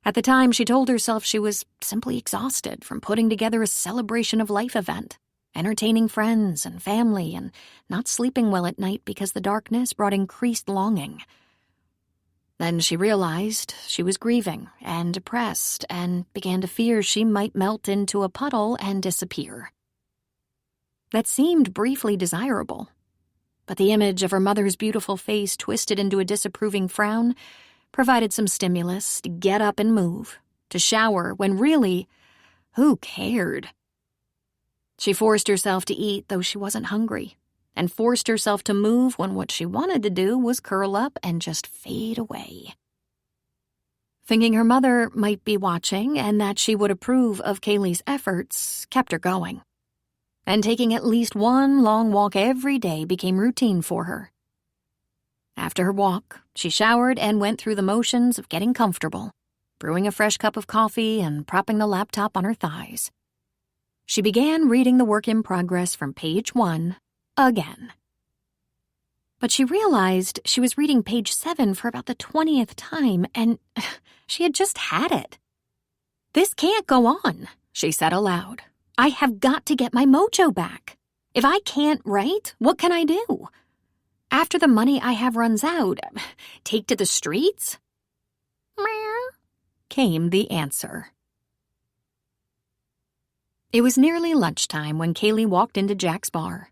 At the time, she told herself she was simply exhausted from putting together a celebration of life event, entertaining friends and family, and not sleeping well at night because the darkness brought increased longing. Then she realized she was grieving and depressed and began to fear she might melt into a puddle and disappear. That seemed briefly desirable, but the image of her mother's beautiful face twisted into a disapproving frown provided some stimulus to get up and move, to shower when really, who cared? She forced herself to eat though she wasn't hungry, and forced herself to move when what she wanted to do was curl up and just fade away. Thinking her mother might be watching and that she would approve of Kaylee's efforts kept her going. And taking at least one long walk every day became routine for her. After her walk, she showered and went through the motions of getting comfortable, brewing a fresh cup of coffee and propping the laptop on her thighs. She began reading the work in progress from page 1 again. But she realized she was reading page 7 for about the 20th time, and she had just had it. "This can't go on," she said aloud. "I have got to get my mojo back. If I can't write, what can I do? After the money I have runs out, take to the streets?" "Meow," came the answer. It was nearly lunchtime when Kaylee walked into Jack's bar.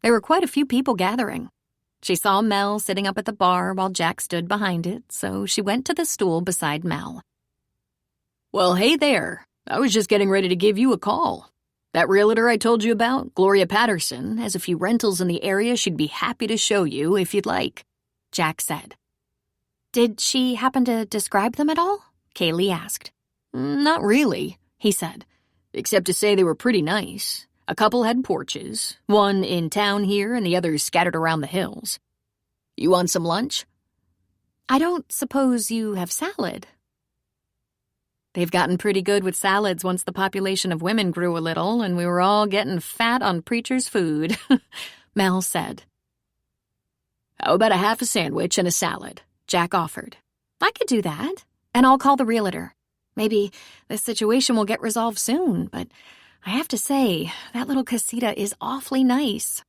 There were quite a few people gathering. She saw Mel sitting up at the bar while Jack stood behind it, so she went to the stool beside Mel. "Well, hey there. I was just getting ready to give you a call. That realtor I told you about, Gloria Patterson, has a few rentals in the area she'd be happy to show you if you'd like," Jack said. "Did she happen to describe them at all?" Kaylee asked. "Not really," he said, "except to say they were pretty nice. A couple had porches, one in town here and the others scattered around the hills. You want some lunch?" "I don't suppose you have salad?" "They've gotten pretty good with salads once the population of women grew a little and we were all getting fat on preacher's food," Mel said. "How about a half a sandwich and a salad?" Jack offered. "I could do that, and I'll call the realtor. Maybe this situation will get resolved soon, but I have to say, that little casita is awfully nice.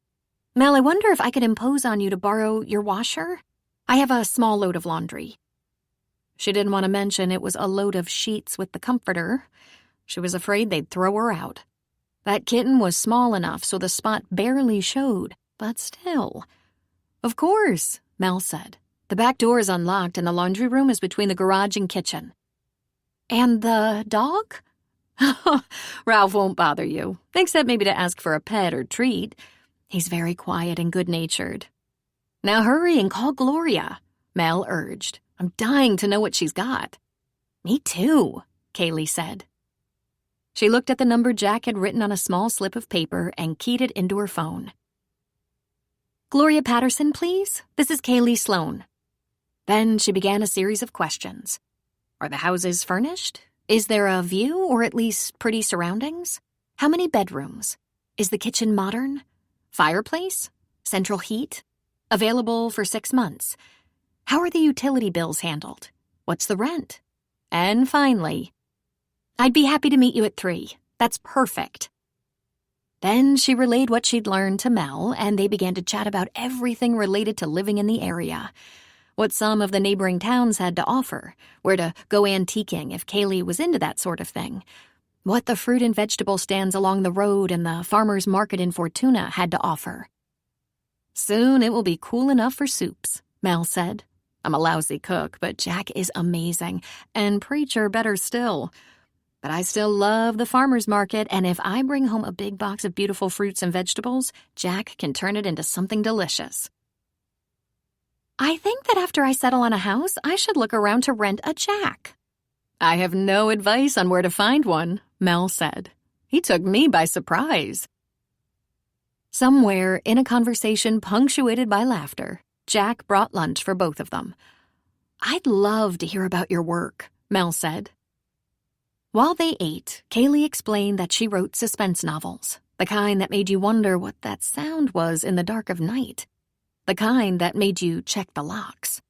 Mel, I wonder if I could impose on you to borrow your washer? I have a small load of laundry." She didn't want to mention it was a load of sheets with the comforter. She was afraid they'd throw her out. That kitten was small enough so the spot barely showed, but still. "Of course," Mel said. "The back door is unlocked and the laundry room is between the garage and kitchen." "And the dog?" "Ralph won't bother you, except maybe to ask for a pet or treat. He's very quiet and good-natured." "Now hurry and call Gloria," Mel urged. "I'm dying to know what she's got." "Me too," Kaylee said. She looked at the number Jack had written on a small slip of paper and keyed it into her phone. "Gloria Patterson, please. This is Kaylee Sloan." Then she began a series of questions. Are the houses furnished? Is there a view, or at least pretty surroundings? How many bedrooms? Is the kitchen modern? Fireplace? Central heat? Available for 6 months? How are the utility bills handled? What's the rent? And finally, "I'd be happy to meet you at 3. That's perfect." Then she relayed what she'd learned to Mel, and they began to chat about everything related to living in the area. What some of the neighboring towns had to offer, where to go antiquing if Kaylee was into that sort of thing, what the fruit and vegetable stands along the road and the farmer's market in Fortuna had to offer. "Soon it will be cool enough for soups," Mel said. "I'm a lousy cook, but Jack is amazing, and Preacher better still. But I still love the farmer's market, and if I bring home a big box of beautiful fruits and vegetables, Jack can turn it into something delicious." "I think that after I settle on a house, I should look around to rent a Jack," I have no advice on where to find one, Mel said. He took me by surprise. Somewhere in a conversation punctuated by laughter, Jack brought lunch for both of them. I'd love to hear about your work, Mel said. While they ate, Kaylee explained that she wrote suspense novels, the kind that made you wonder what that sound was in the dark of night, the kind that made you check the locks.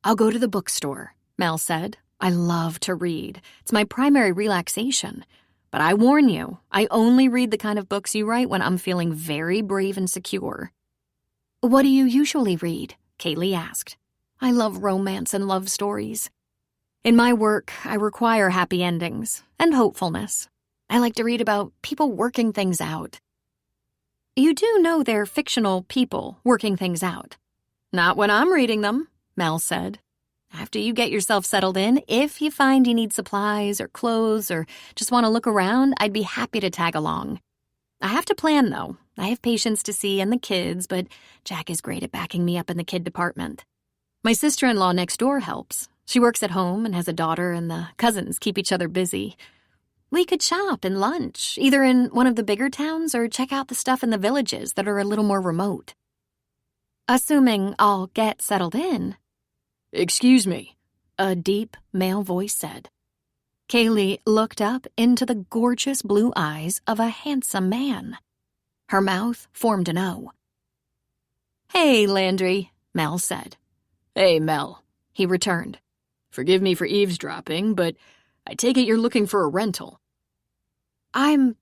I'll go to the bookstore, Mel said. I love to read. It's my primary relaxation. But I warn you, I only read the kind of books you write when I'm feeling very brave and secure. What do you usually read? Kaylee asked. I love romance and love stories. In my work, I require happy endings and hopefulness. I like to read about people working things out. You do know they're fictional people working things out. Not when I'm reading them, Mel said. After you get yourself settled in, if you find you need supplies or clothes or just want to look around, I'd be happy to tag along. I have to plan, though. I have patients to see and the kids, but Jack is great at backing me up in the kid department. My sister-in-law next door helps. She works at home and has a daughter, and the cousins keep each other busy. We could shop and lunch, either in one of the bigger towns or check out the stuff in the villages that are a little more remote. Assuming I'll get settled in. Excuse me, A deep male voice said. Kaylee looked up into the gorgeous blue eyes of a handsome man. Her mouth formed an O. Hey, Landry, Mel said. Hey, Mel, He returned. forgive me for eavesdropping, but I take it you're looking for a rental. I'm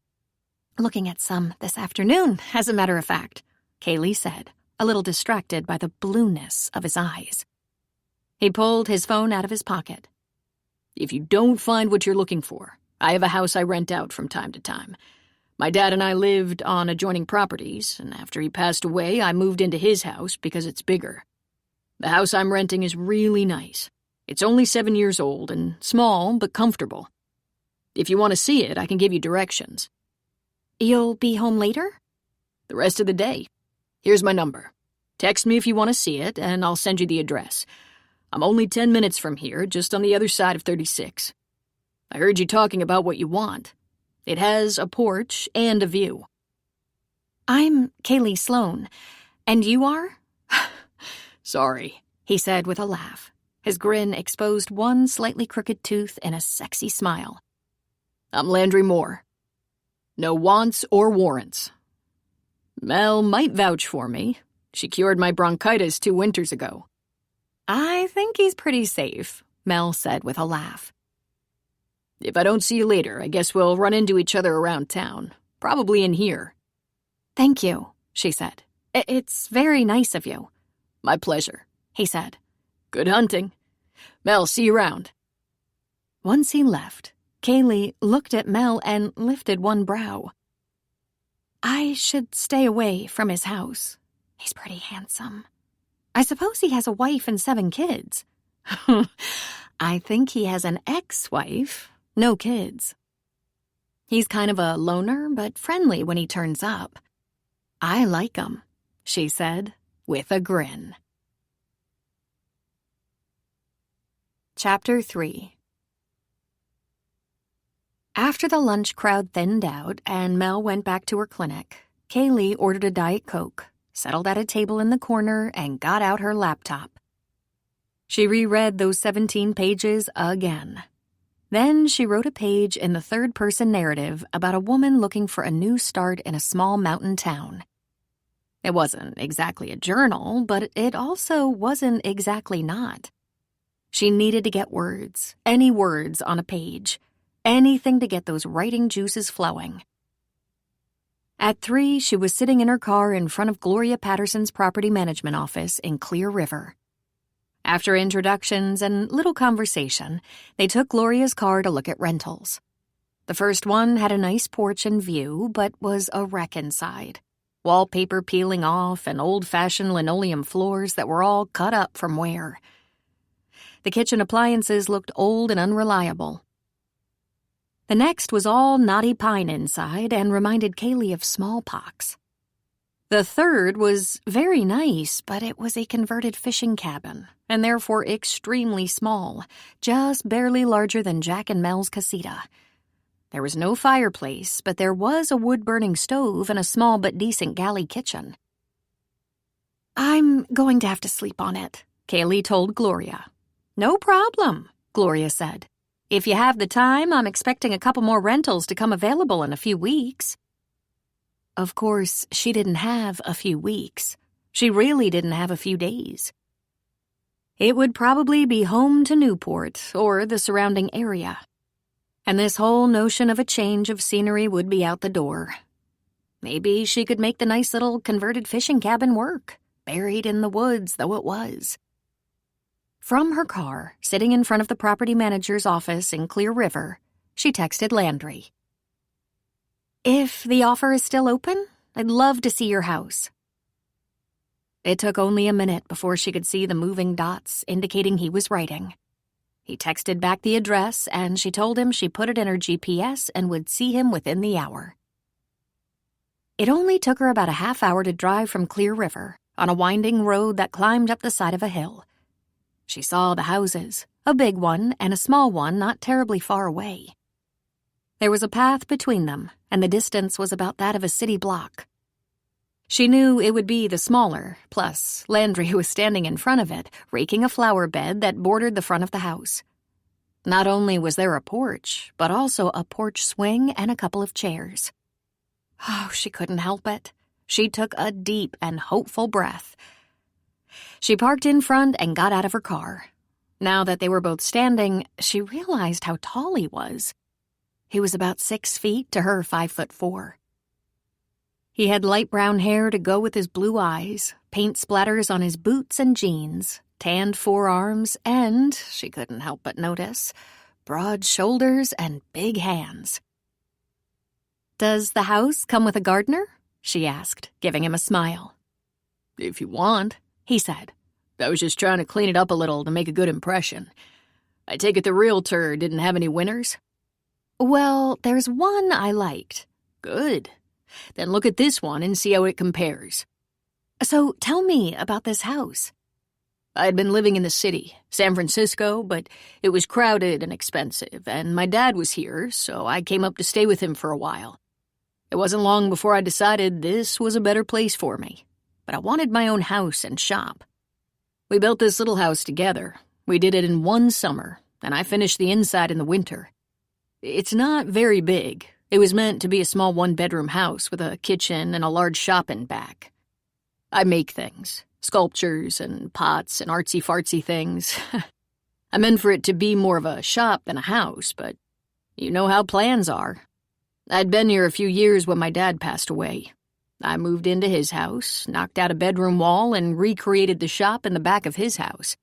looking at some this afternoon, as a matter of fact, Kaylee said, a little distracted by the blueness of his eyes. He pulled his phone out of his pocket. If you don't find what you're looking for, I have a house I rent out from time to time. My dad and I lived on adjoining properties, and after he passed away, I moved into his house because it's bigger. The house I'm renting is really nice. It's only 7 years old and small but comfortable. If you want to see it, I can give you directions. You'll be home later? The rest of the day. Here's my number. Text me if you want to see it, and I'll send you the address. I'm only 10 minutes from here, just on the other side of 36. I heard you talking about what you want. It has a porch and a view. I'm Kaylee Sloan. And you are? Sorry, He said with a laugh. His grin exposed one slightly crooked tooth in a sexy smile. I'm Landry Moore. No wants or warrants. Mel might vouch for me. She cured my bronchitis 2 winters ago. I think he's pretty safe, Mel said with a laugh. If I don't see you later, I guess we'll run into each other around town. Probably in here. Thank you, she said. It's very nice of you. My pleasure, He said. Good hunting. Mel, see you around. Once he left, Kaylee looked at Mel and lifted one brow. I should stay away from his house. He's pretty handsome. I suppose he has a wife and 7 kids. I think he has an ex-wife, no kids. He's kind of a loner, but friendly when he turns up. I like him, she said, with a grin. Chapter 3. After the lunch crowd thinned out and Mel went back to her clinic, Kaylee ordered a Diet Coke, settled at a table in the corner, and got out her laptop. She reread those 17 pages again. Then she wrote a page in the third-person narrative about a woman looking for a new start in a small mountain town. It wasn't exactly a journal, but it also wasn't exactly not. She needed to get words, any words on a page, anything to get those writing juices flowing. At 3, she was sitting in her car in front of Gloria Patterson's property management office in Clear River. After introductions and little conversation, they took Gloria's car to look at rentals. The first one had a nice porch and view, but was a wreck inside. Wallpaper peeling off and old-fashioned linoleum floors that were all cut up from wear. The kitchen appliances looked old and unreliable. The next was all knotty pine inside and reminded Kaylee of smallpox. The third was very nice, but it was a converted fishing cabin, and therefore extremely small, just barely larger than Jack and Mel's casita. There was no fireplace, but there was a wood-burning stove and a small but decent galley kitchen. "I'm going to have to sleep on it," Kaylee told Gloria. "No problem," Gloria said. "If you have the time, I'm expecting a couple more rentals to come available in a few weeks." Of course, she didn't have a few weeks. She really didn't have a few days. It would probably be home to Newport or the surrounding area. And this whole notion of a change of scenery would be out the door. Maybe she could make the nice little converted fishing cabin work, buried in the woods though it was. From her car, sitting in front of the property manager's office in Clear River, she texted Landry. "If the offer is still open, I'd love to see your house." It took only a minute before she could see the moving dots indicating he was writing. He texted back the address, and she told him she put it in her GPS and would see him within the hour. It only took her about a half hour to drive from Clear River on a winding road that climbed up the side of a hill. She saw the houses, a big one and a small one not terribly far away. There was a path between them, and the distance was about that of a city block. She knew it would be the smaller, plus Landry was standing in front of it, raking a flower bed that bordered the front of the house. Not only was there a porch, but also a porch swing and a couple of chairs. Oh, she couldn't help it. She took a deep and hopeful breath. She parked in front and got out of her car. Now that they were both standing, she realized how tall he was. He was about 6 feet to her 5'4". He had light brown hair to go with his blue eyes, paint splatters on his boots and jeans, tanned forearms, and, she couldn't help but notice, broad shoulders and big hands. "Does the house come with a gardener?" she asked, giving him a smile. "If you want," he said. "I was just trying to clean it up a little to make a good impression. I take it the realtor didn't have any winners?" "Well, there's one I liked." "Good. Then look at this one and see how it compares." "So tell me about this house." "I had been living in the city, San Francisco, but it was crowded and expensive, and my dad was here, so I came up to stay with him for a while. It wasn't long before I decided this was a better place for me, but I wanted my own house and shop. We built this little house together. We did it in one summer, and I finished the inside in the winter. It's not very big. It was meant to be a small one-bedroom house with a kitchen and a large shop in back. I make things, sculptures and pots and artsy-fartsy things. I meant for it to be more of a shop than a house, but you know how plans are. I'd been here a few years when my dad passed away. I moved into his house, knocked out a bedroom wall, and recreated the shop in the back of his house.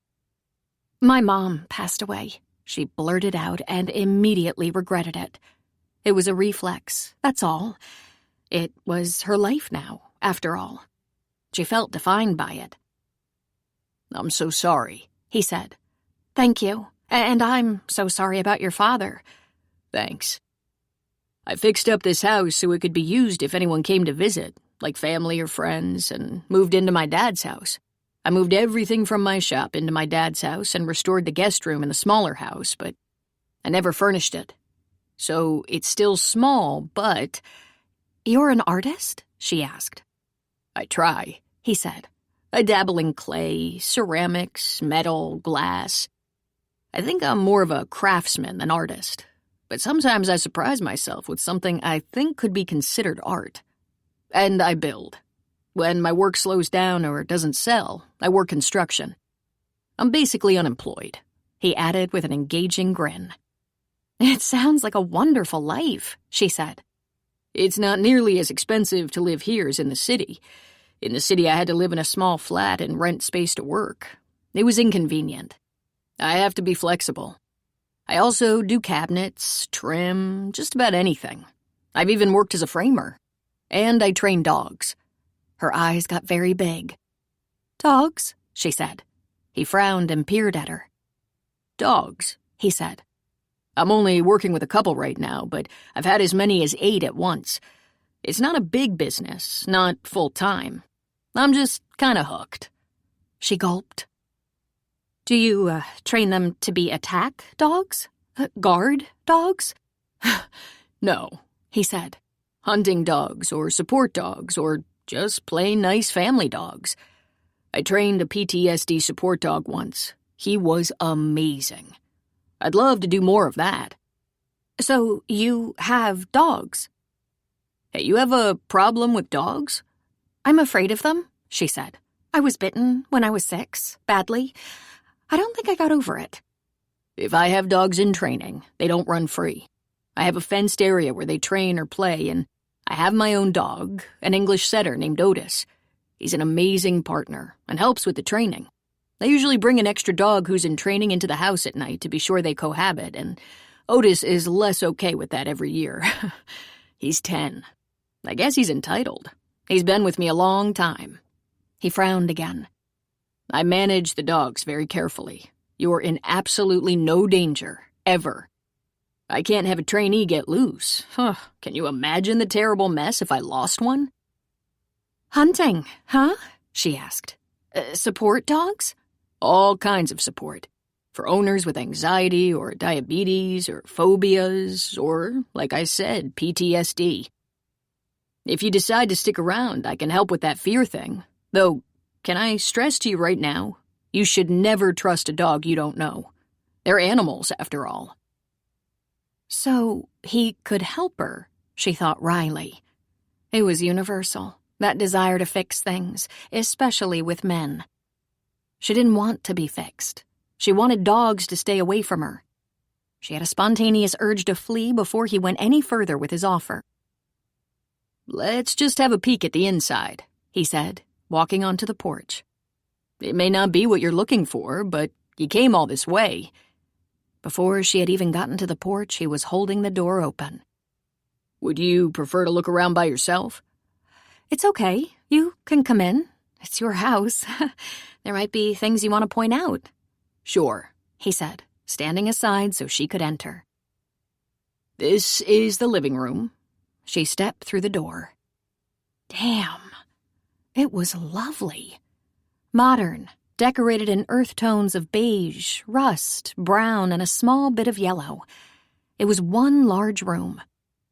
My mom passed away," she blurted out and immediately regretted it. It was a reflex, that's all. It was her life now, after all. She felt defined by it. "I'm so sorry," he said. "Thank you. And I'm so sorry about your father." "Thanks. I fixed up this house so it could be used if anyone came to visit, like family or friends, and moved into my dad's house. I moved everything from my shop into my dad's house and restored the guest room in the smaller house, but I never furnished it. So it's still small, but—" "You're an artist?" she asked. "I try," he said. "I dabble in clay, ceramics, metal, glass. I think I'm more of a craftsman than artist, but sometimes I surprise myself with something I think could be considered art. And I build. When my work slows down or doesn't sell, I work construction. I'm basically unemployed," he added with an engaging grin. "It sounds like a wonderful life," she said. "It's not nearly as expensive to live here as in the city. In the city, I had to live in a small flat and rent space to work. It was inconvenient. I have to be flexible. I also do cabinets, trim, just about anything. I've even worked as a framer. And I train dogs." Her eyes got very big. "Dogs?" she said. He frowned and peered at her. "Dogs," he said. "I'm only working with a couple right now, but I've had as many as 8 at once. It's not a big business, not full-time. I'm just kinda hooked." She gulped. "Do you train them to be attack dogs? Guard dogs?" "No," he said. "Hunting dogs or support dogs or just plain nice family dogs. I trained a PTSD support dog once. He was amazing. I'd love to do more of that." "So you have dogs?" "Hey, you have a problem with dogs?" "I'm afraid of them," she said. "I was bitten when I was 6, badly. I don't think I got over it." "If I have dogs in training, they don't run free. I have a fenced area where they train or play, and I have my own dog, an English setter named Otis. He's an amazing partner and helps with the training. I usually bring an extra dog who's in training into the house at night to be sure they cohabit, and Otis is less okay with that every year. He's 10. I guess he's entitled. He's been with me a long time." He frowned again. "I manage the dogs very carefully. You're in absolutely no danger, ever. I can't have a trainee get loose. Can you imagine the terrible mess if I lost one?" "Hunting, huh?" she asked. "Support dogs?" "All kinds of support. For owners with anxiety or diabetes or phobias or, like I said, PTSD. If you decide to stick around, I can help with that fear thing. Though, can I stress to you right now, you should never trust a dog you don't know. They're animals, after all." So he could help her, she thought wryly. It was universal, that desire to fix things, especially with men. She didn't want to be fixed. She wanted dogs to stay away from her. She had a spontaneous urge to flee before he went any further with his offer. "Let's just have a peek at the inside," he said, walking onto the porch. "It may not be what you're looking for, but you came all this way." Before she had even gotten to the porch, he was holding the door open. "Would you prefer to look around by yourself?" "It's okay. You can come in. It's your house. There might be things you want to point out." "Sure," he said, standing aside so she could enter. "This is the living room." She stepped through the door. Damn. It was lovely. Modern, decorated in earth tones of beige, rust, brown, and a small bit of yellow. It was one large room.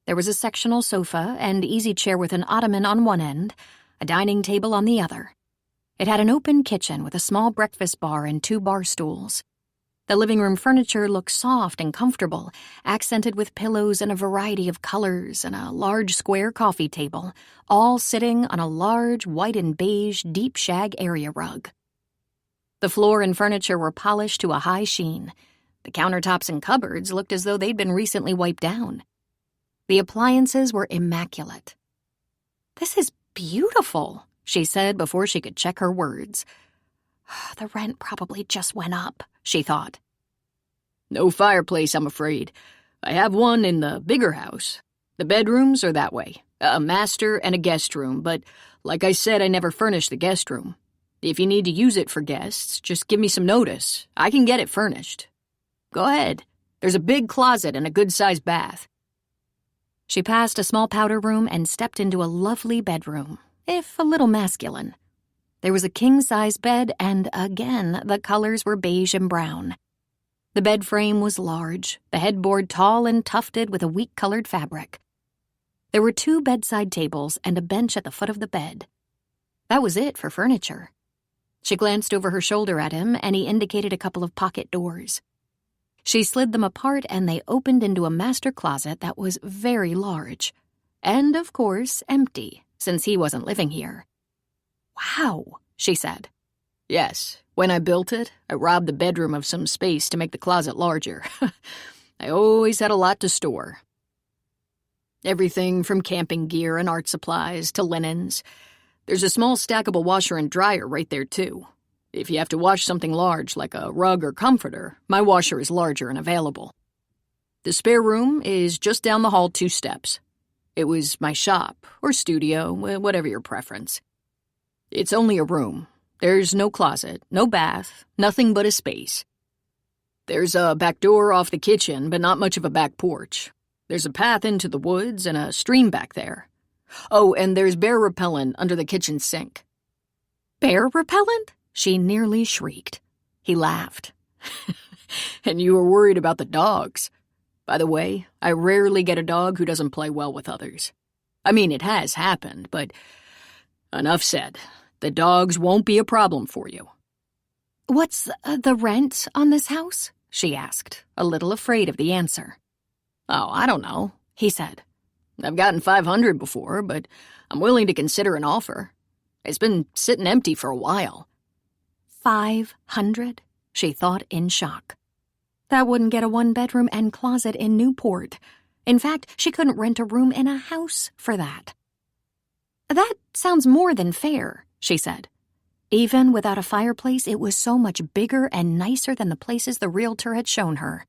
There was a sectional sofa and easy chair with an ottoman on one end, a dining table on the other. It had an open kitchen with a small breakfast bar and 2 bar stools. The living room furniture looked soft and comfortable, accented with pillows in a variety of colors and a large square coffee table, all sitting on a large white and beige deep shag area rug. The floor and furniture were polished to a high sheen. The countertops and cupboards looked as though they'd been recently wiped down. The appliances were immaculate. "This is beautiful," she said before she could check her words. The rent probably just went up, she thought. "No fireplace, I'm afraid. I have one in the bigger house. The bedrooms are that way, a master and a guest room, but like I said, I never furnished the guest room. If you need to use it for guests, just give me some notice. I can get it furnished. Go ahead. There's a big closet and a good-sized bath." She passed a small powder room and stepped into a lovely bedroom, if a little masculine. There was a king-size bed, and again the colors were beige and brown. The bed frame was large, the headboard tall and tufted with a weak-colored fabric. There were 2 bedside tables and a bench at the foot of the bed. That was it for furniture. She glanced over her shoulder at him, and he indicated a couple of pocket doors. She slid them apart, and they opened into a master closet that was very large. And, of course, empty, since he wasn't living here. "Wow," she said. "Yes, when I built it, I robbed the bedroom of some space to make the closet larger. I always had a lot to store. Everything from camping gear and art supplies to linens. There's a small stackable washer and dryer right there, too. If you have to wash something large like a rug or comforter, my washer is larger and available. The spare room is just down the hall 2 steps. It was my shop or studio, whatever your preference. It's only a room. There's no closet, no bath, nothing but a space. There's a back door off the kitchen, but not much of a back porch. There's a path into the woods and a stream back there. Oh, and there's bear repellent under the kitchen sink. Bear repellent? She nearly shrieked. He laughed. And you were worried about the dogs. By the way, I rarely get a dog who doesn't play well with others. I mean, it has happened, but enough said. The dogs won't be a problem for you. What's the rent on this house? She asked, a little afraid of the answer. Oh, I don't know, he said. I've gotten $500 before, but I'm willing to consider an offer. It's been sitting empty for a while. $500? She thought in shock. That wouldn't get a one-bedroom and closet in Newport. In fact, she couldn't rent a room in a house for that. That sounds more than fair, she said. Even without a fireplace, it was so much bigger and nicer than the places the realtor had shown her.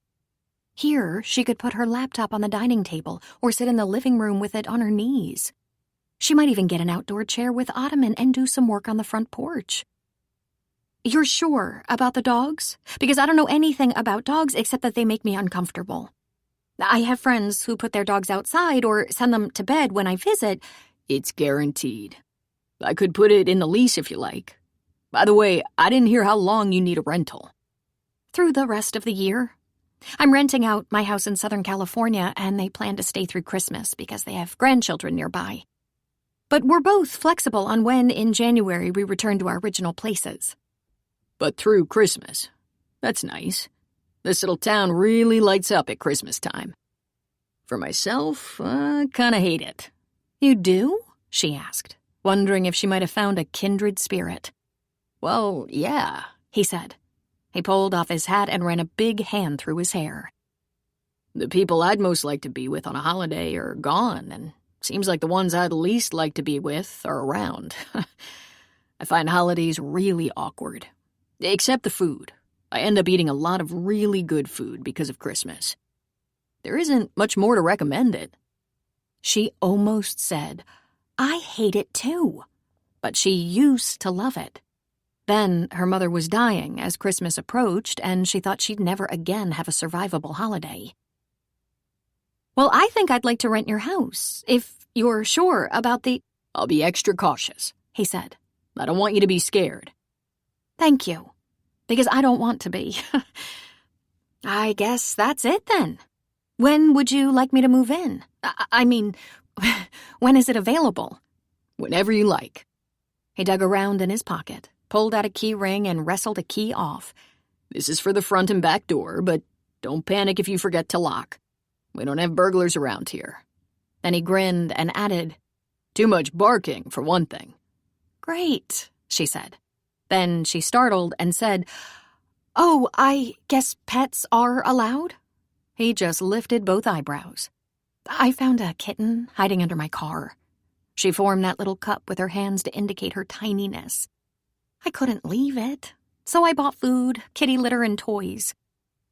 Here, she could put her laptop on the dining table or sit in the living room with it on her knees. She might even get an outdoor chair with ottoman and do some work on the front porch. You're sure about the dogs? Because I don't know anything about dogs except that they make me uncomfortable. I have friends who put their dogs outside or send them to bed when I visit. It's guaranteed. I could put it in the lease if you like. By the way, I didn't hear how long you need a rental. Through the rest of the year. I'm renting out my house in Southern California, and they plan to stay through Christmas because they have grandchildren nearby. But we're both flexible on when in January we return to our original places. But through Christmas. That's nice. This little town really lights up at Christmas time. For myself, I kinda hate it. You do? She asked, wondering if she might have found a kindred spirit. Well, yeah, he said. He pulled off his hat and ran a big hand through his hair. The people I'd most like to be with on a holiday are gone, and seems like the ones I'd least like to be with are around. I find holidays really awkward. Except the food. I end up eating a lot of really good food because of Christmas. There isn't much more to recommend it. She almost said, I hate it too. But she used to love it. Then her mother was dying as Christmas approached, and she thought she'd never again have a survivable holiday. Well, I think I'd like to rent your house, if you're sure about the— I'll be extra cautious, he said. I don't want you to be scared. Thank you, because I don't want to be. I guess that's it then. When would you like me to move in? I mean, when is it available? Whenever you like. He dug around in his pocket, pulled out a key ring, and wrestled a key off. This is for the front and back door, but don't panic if you forget to lock. We don't have burglars around here. Then he grinned and added, Too much barking, for one thing. Great, she said. Then she startled and said, Oh, I guess pets are allowed? He just lifted both eyebrows. I found a kitten hiding under my car. She formed that little cup with her hands to indicate her tininess. I couldn't leave it, so I bought food, kitty litter, and toys.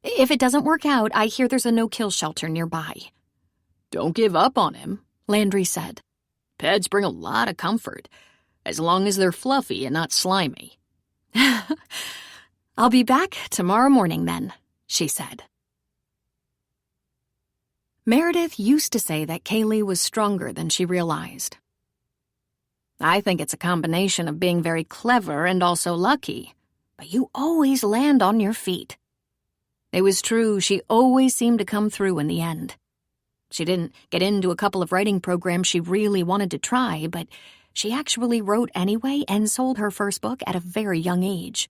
If it doesn't work out, I hear there's a no-kill shelter nearby. Don't give up on him, Landry said. Pets bring a lot of comfort, as long as they're fluffy and not slimy. I'll be back tomorrow morning then, she said. Meredith used to say that Kaylee was stronger than she realized. I think it's a combination of being very clever and also lucky, but you always land on your feet. It was true, she always seemed to come through in the end. She didn't get into a couple of writing programs she really wanted to try, but she actually wrote anyway and sold her first book at a very young age.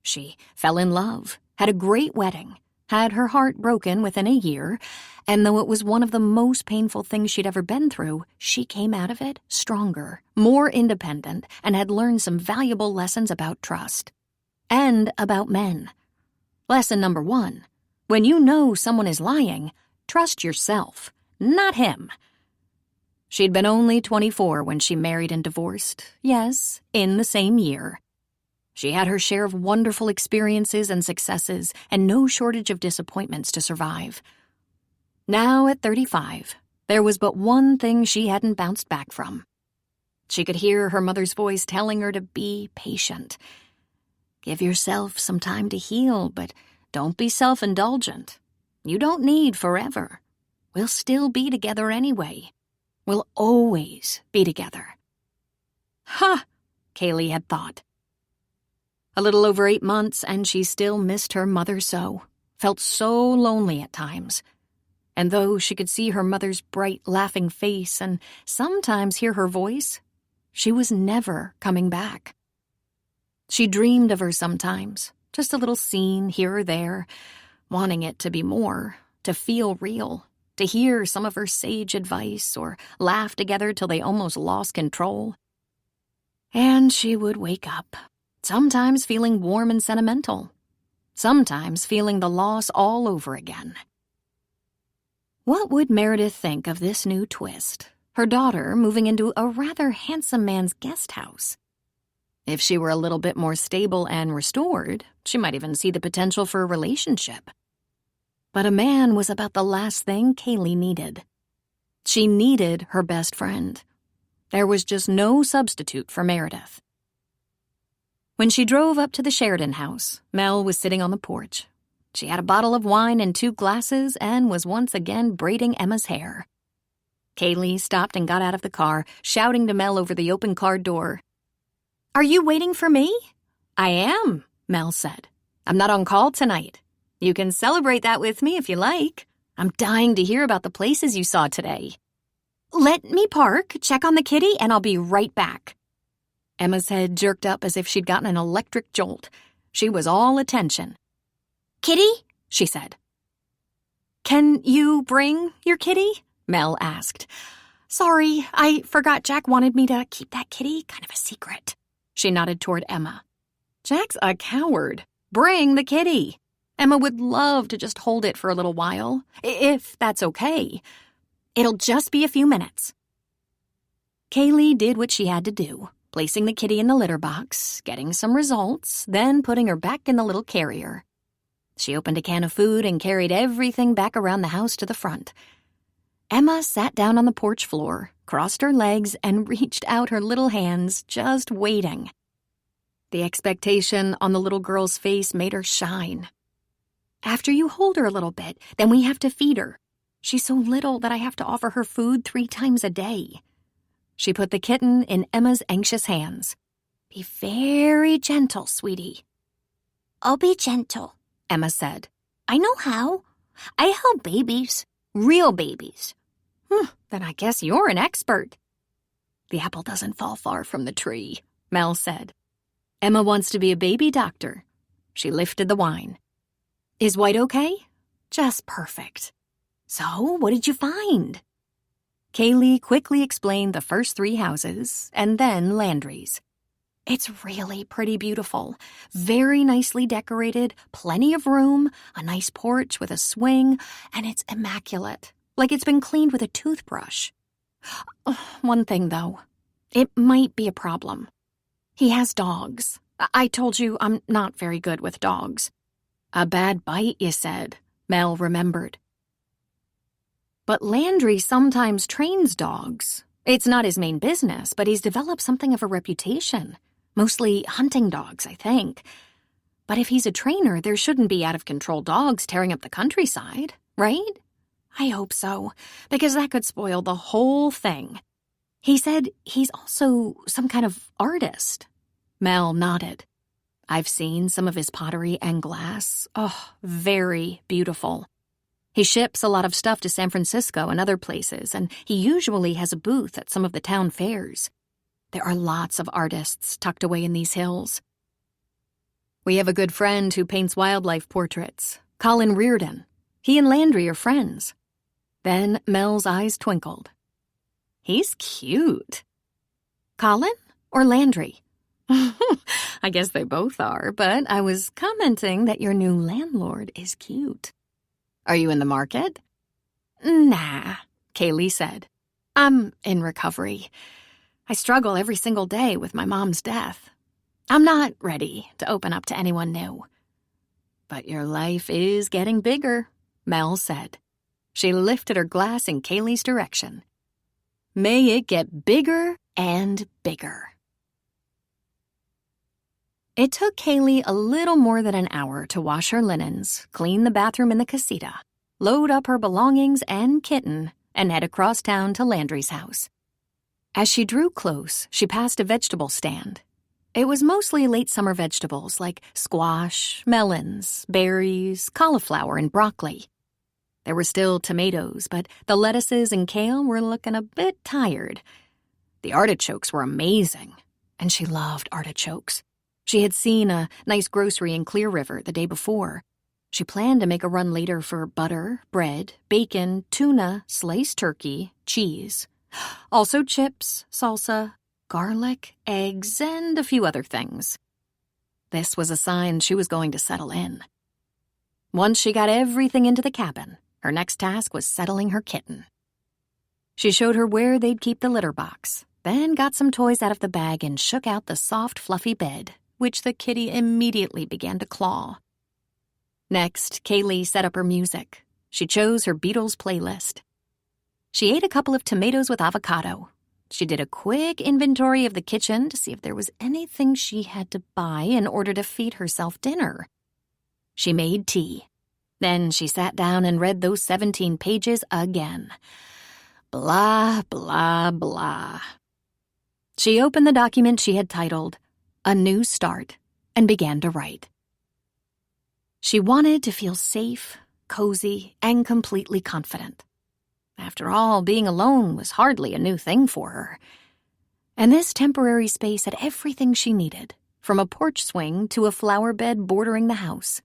She fell in love, had a great wedding, had her heart broken within a year, and though it was one of the most painful things she'd ever been through, she came out of it stronger, more independent, and had learned some valuable lessons about trust. And about men. Lesson number 1, when you know someone is lying, trust yourself, not him. She'd been only 24 when she married and divorced, yes, in the same year. She had her share of wonderful experiences and successes and no shortage of disappointments to survive. Now at 35, there was but one thing she hadn't bounced back from. She could hear her mother's voice telling her to be patient. Give yourself some time to heal, but don't be self-indulgent. You don't need forever. We'll still be together anyway. We'll always be together. Ha! Kaylee had thought. A little over 8 months, and she still missed her mother so, felt so lonely at times. And though she could see her mother's bright, laughing face and sometimes hear her voice, she was never coming back. She dreamed of her sometimes, just a little scene here or there, wanting it to be more, to feel real, to hear some of her sage advice or laugh together till they almost lost control. And she would wake up, sometimes feeling warm and sentimental, sometimes feeling the loss all over again. What would Meredith think of this new twist, her daughter moving into a rather handsome man's guest house? If she were a little bit more stable and restored, she might even see the potential for a relationship. But a man was about the last thing Kaylee needed. She needed her best friend. There was just no substitute for Meredith. When she drove up to the Sheridan house, Mel was sitting on the porch. She had a bottle of wine and 2 glasses and was once again braiding Emma's hair. Kaylee stopped and got out of the car, shouting to Mel over the open car door. "Are you waiting for me?" "I am," Mel said. "I'm not on call tonight. You can celebrate that with me if you like. I'm dying to hear about the places you saw today." "Let me park, check on the kitty, and I'll be right back." Emma's head jerked up as if she'd gotten an electric jolt. She was all attention. "Kitty?" she said. "Can you bring your kitty?" Mel asked. "Sorry, I forgot Jack wanted me to keep that kitty kind of a secret." She nodded toward Emma. "Jack's a coward. Bring the kitty. Emma would love to just hold it for a little while, if that's okay. It'll just be a few minutes." Kaylee did what she had to do, placing the kitty in the litter box, getting some results, then putting her back in the little carrier. She opened a can of food and carried everything back around the house to the front. Emma sat down on the porch floor, crossed her legs, and reached out her little hands, just waiting. The expectation on the little girl's face made her shine. "After you hold her a little bit, then we have to feed her. She's so little that I have to offer her food 3 times a day." She put the kitten in Emma's anxious hands. "Be very gentle, sweetie." "I'll be gentle," Emma said. "I know how. I help babies. Real babies." Then I guess you're an expert." "The apple doesn't fall far from the tree," Mel said. "Emma wants to be a baby doctor." She lifted the wine. "Is White okay?" "Just perfect." "So, what did you find?" Kaylee quickly explained the first 3 houses, and then Landry's. "It's really pretty beautiful. Very nicely decorated, plenty of room, a nice porch with a swing, and it's immaculate, like it's been cleaned with a toothbrush. One thing, though. It might be a problem. He has dogs. I told you I'm not very good with dogs." "A bad bite, you said," Mel remembered. "But Landry sometimes trains dogs. It's not his main business, but he's developed something of a reputation. Mostly hunting dogs, I think. But if he's a trainer, there shouldn't be out-of-control dogs tearing up the countryside, right? I hope so, because that could spoil the whole thing." He said he's also some kind of artist. Mel nodded. "I've seen some of his pottery and glass. Oh, very beautiful. He ships a lot of stuff to San Francisco and other places, and he usually has a booth at some of the town fairs. There are lots of artists tucked away in these hills. We have a good friend who paints wildlife portraits, Colin Reardon. He and Landry are friends." Then Mel's eyes twinkled. "He's cute." "Colin or Landry?" "I guess they both are, but I was commenting that your new landlord is cute." "Are you in the market?" "Nah," Kaylee said. "I'm in recovery. I struggle every single day with my mom's death. I'm not ready to open up to anyone new." "But your life is getting bigger," Mel said. She lifted her glass in Kaylee's direction. "May it get bigger and bigger." It took Kaylee a little more than an hour to wash her linens, clean the bathroom in the casita, load up her belongings and kitten, and head across town to Landry's house. As she drew close, she passed a vegetable stand. It was mostly late summer vegetables like squash, melons, berries, cauliflower, and broccoli. There were still tomatoes, but the lettuces and kale were looking a bit tired. The artichokes were amazing, and she loved artichokes. She had seen a nice grocery in Clear River the day before. She planned to make a run later for butter, bread, bacon, tuna, sliced turkey, cheese. Also chips, salsa, garlic, eggs, and a few other things. This was a sign she was going to settle in. Once she got everything into the cabin, her next task was settling her kitten. She showed her where they'd keep the litter box, then got some toys out of the bag and shook out the soft, fluffy bed, which the kitty immediately began to claw. Next, Kaylee set up her music. She chose her Beatles playlist. She ate a couple of tomatoes with avocado. She did a quick inventory of the kitchen to see if there was anything she had to buy in order to feed herself dinner. She made tea. Then she sat down and read those 17 pages again. Blah, blah, blah. She opened the document she had titled, A New Start, and began to write. She wanted to feel safe, cozy, and completely confident. After all, being alone was hardly a new thing for her. And this temporary space had everything she needed, from a porch swing to a flower bed bordering the house.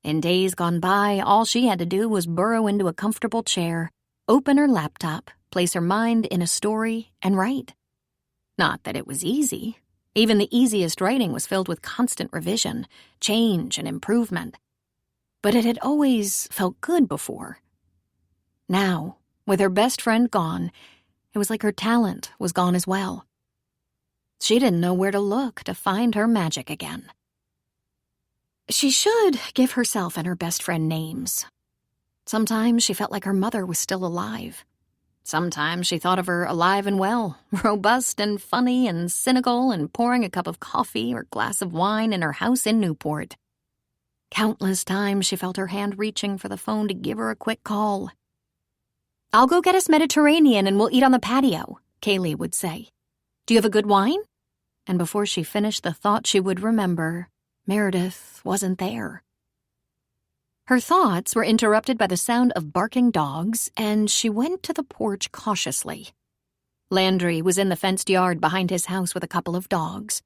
In days gone by, all she had to do was burrow into a comfortable chair, open her laptop, place her mind in a story, and write. Not that it was easy. Even the easiest writing was filled with constant revision, change, and improvement. But it had always felt good before. Now, with her best friend gone, it was like her talent was gone as well. She didn't know where to look to find her magic again. She should give herself and her best friend names. Sometimes she felt like her mother was still alive. Sometimes she thought of her alive and well, robust and funny and cynical and pouring a cup of coffee or glass of wine in her house in Newport. Countless times she felt her hand reaching for the phone to give her a quick call. "I'll go get us Mediterranean and we'll eat on the patio," Kaylee would say. "Do you have a good wine?" And before she finished the thought, she would remember Meredith wasn't there. Her thoughts were interrupted by the sound of barking dogs, and she went to the porch cautiously. Landry was in the fenced yard behind his house with a couple of dogs.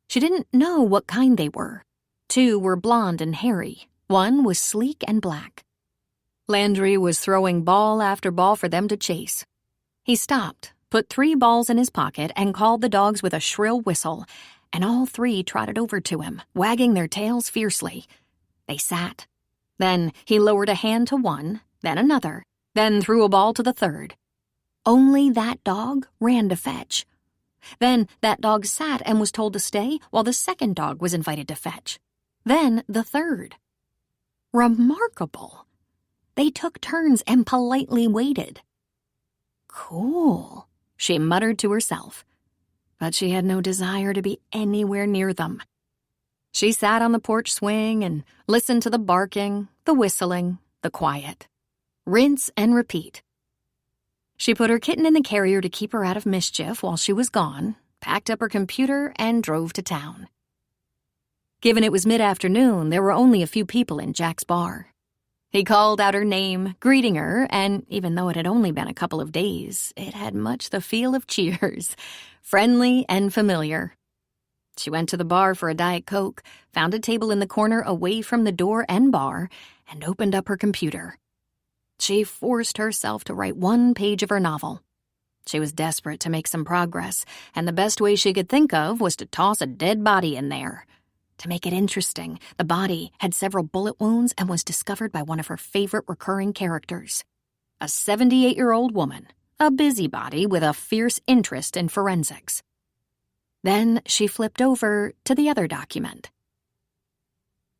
She didn't know what kind they were. 2 were blonde and hairy. 1 was sleek and black. Landry was throwing ball after ball for them to chase. He stopped, put 3 balls in his pocket, and called the dogs with a shrill whistle, and all 3 trotted over to him, wagging their tails fiercely. They sat. Then he lowered a hand to 1, then another, then threw a ball to the 3rd. Only that dog ran to fetch. Then that dog sat and was told to stay while the 2nd dog was invited to fetch. Then the 3rd. Remarkable. They took turns and politely waited. Cool, she muttered to herself. But she had no desire to be anywhere near them. She sat on the porch swing and listened to the barking, the whistling, the quiet. Rinse and repeat. She put her kitten in the carrier to keep her out of mischief while she was gone, packed up her computer, and drove to town. Given it was mid-afternoon, there were only a few people in Jack's bar. He called out her name, greeting her, and even though it had only been a couple of days, it had much the feel of Cheers, friendly and familiar. She went to the bar for a Diet Coke, found a table in the corner away from the door and bar, and opened up her computer. She forced herself to write 1 page of her novel. She was desperate to make some progress, and the best way she could think of was to toss a dead body in there. To make it interesting, the body had several bullet wounds and was discovered by one of her favorite recurring characters. A 78-year-old woman, a busybody with a fierce interest in forensics. Then she flipped over to the other document.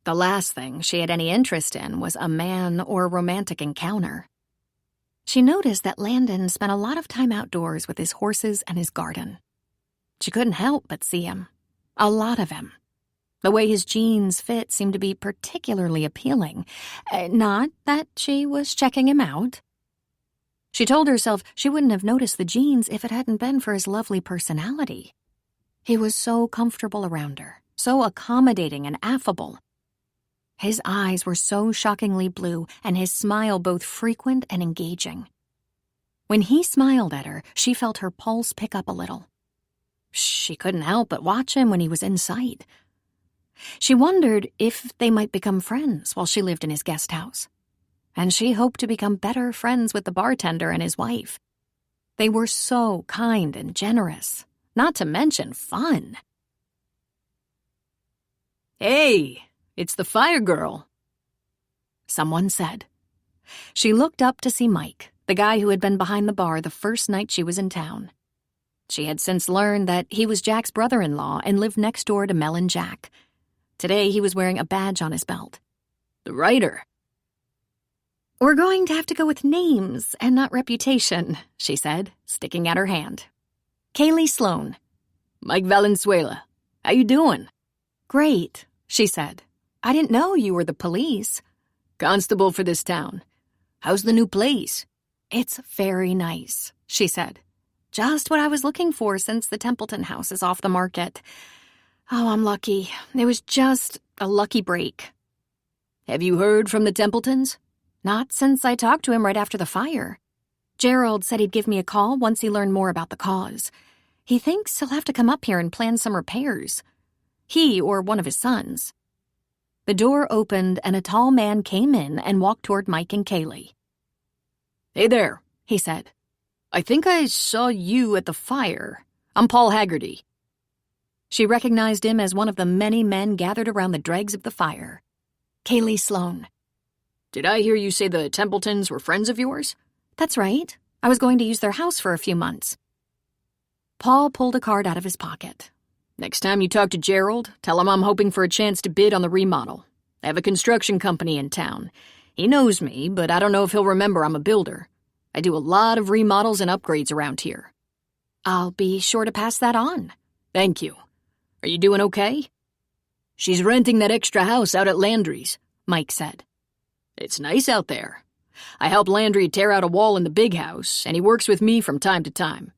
The last thing she had any interest in was a man or romantic encounter. She noticed that Landon spent a lot of time outdoors with his horses and his garden. She couldn't help but see him. A lot of him. The way his jeans fit seemed to be particularly appealing. Not that she was checking him out. She told herself she wouldn't have noticed the jeans if it hadn't been for his lovely personality. He was so comfortable around her, so accommodating and affable. His eyes were so shockingly blue, and his smile both frequent and engaging. When he smiled at her, she felt her pulse pick up a little. She couldn't help but watch him when he was in sight. She wondered if they might become friends while she lived in his guest house. And she hoped to become better friends with the bartender and his wife. They were so kind and generous, not to mention fun. "Hey, it's the fire girl," someone said. She looked up to see Mike, the guy who had been behind the bar the first night she was in town. She had since learned that he was Jack's brother-in-law and lived next door to Mel and Jack. Today he was wearing a badge on his belt. "The writer." "We're going to have to go with names and not reputation," she said, sticking out her hand. "Kaylee Sloan." "Mike Valenzuela. How you doing?" "Great," she said. "I didn't know you were the police." "Constable for this town. How's the new place?" "It's very nice," she said. "Just what I was looking for since the Templeton house is off the market. Oh, I'm lucky. It was just a lucky break." "Have you heard from the Templetons?" "Not since I talked to him right after the fire. Gerald said he'd give me a call once he learned more about the cause. He thinks he'll have to come up here and plan some repairs. He or one of his sons." The door opened and a tall man came in and walked toward Mike and Kaylee. "Hey there," he said. "I think I saw you at the fire. I'm Paul Haggerty." She recognized him as one of the many men gathered around the dregs of the fire. Kaylee Sloan. "Did I hear you say the Templetons were friends of yours?" "That's right. I was going to use their house for a few months." Paul pulled a card out of his pocket. "Next time you talk to Gerald, tell him I'm hoping for a chance to bid on the remodel. I have a construction company in town. He knows me, but I don't know if he'll remember I'm a builder. I do a lot of remodels and upgrades around here." "I'll be sure to pass that on." "Thank you. Are you doing okay?" "She's renting that extra house out at Landry's," Mike said. "It's nice out there. I help Landry tear out a wall in the big house, and he works with me from time to time."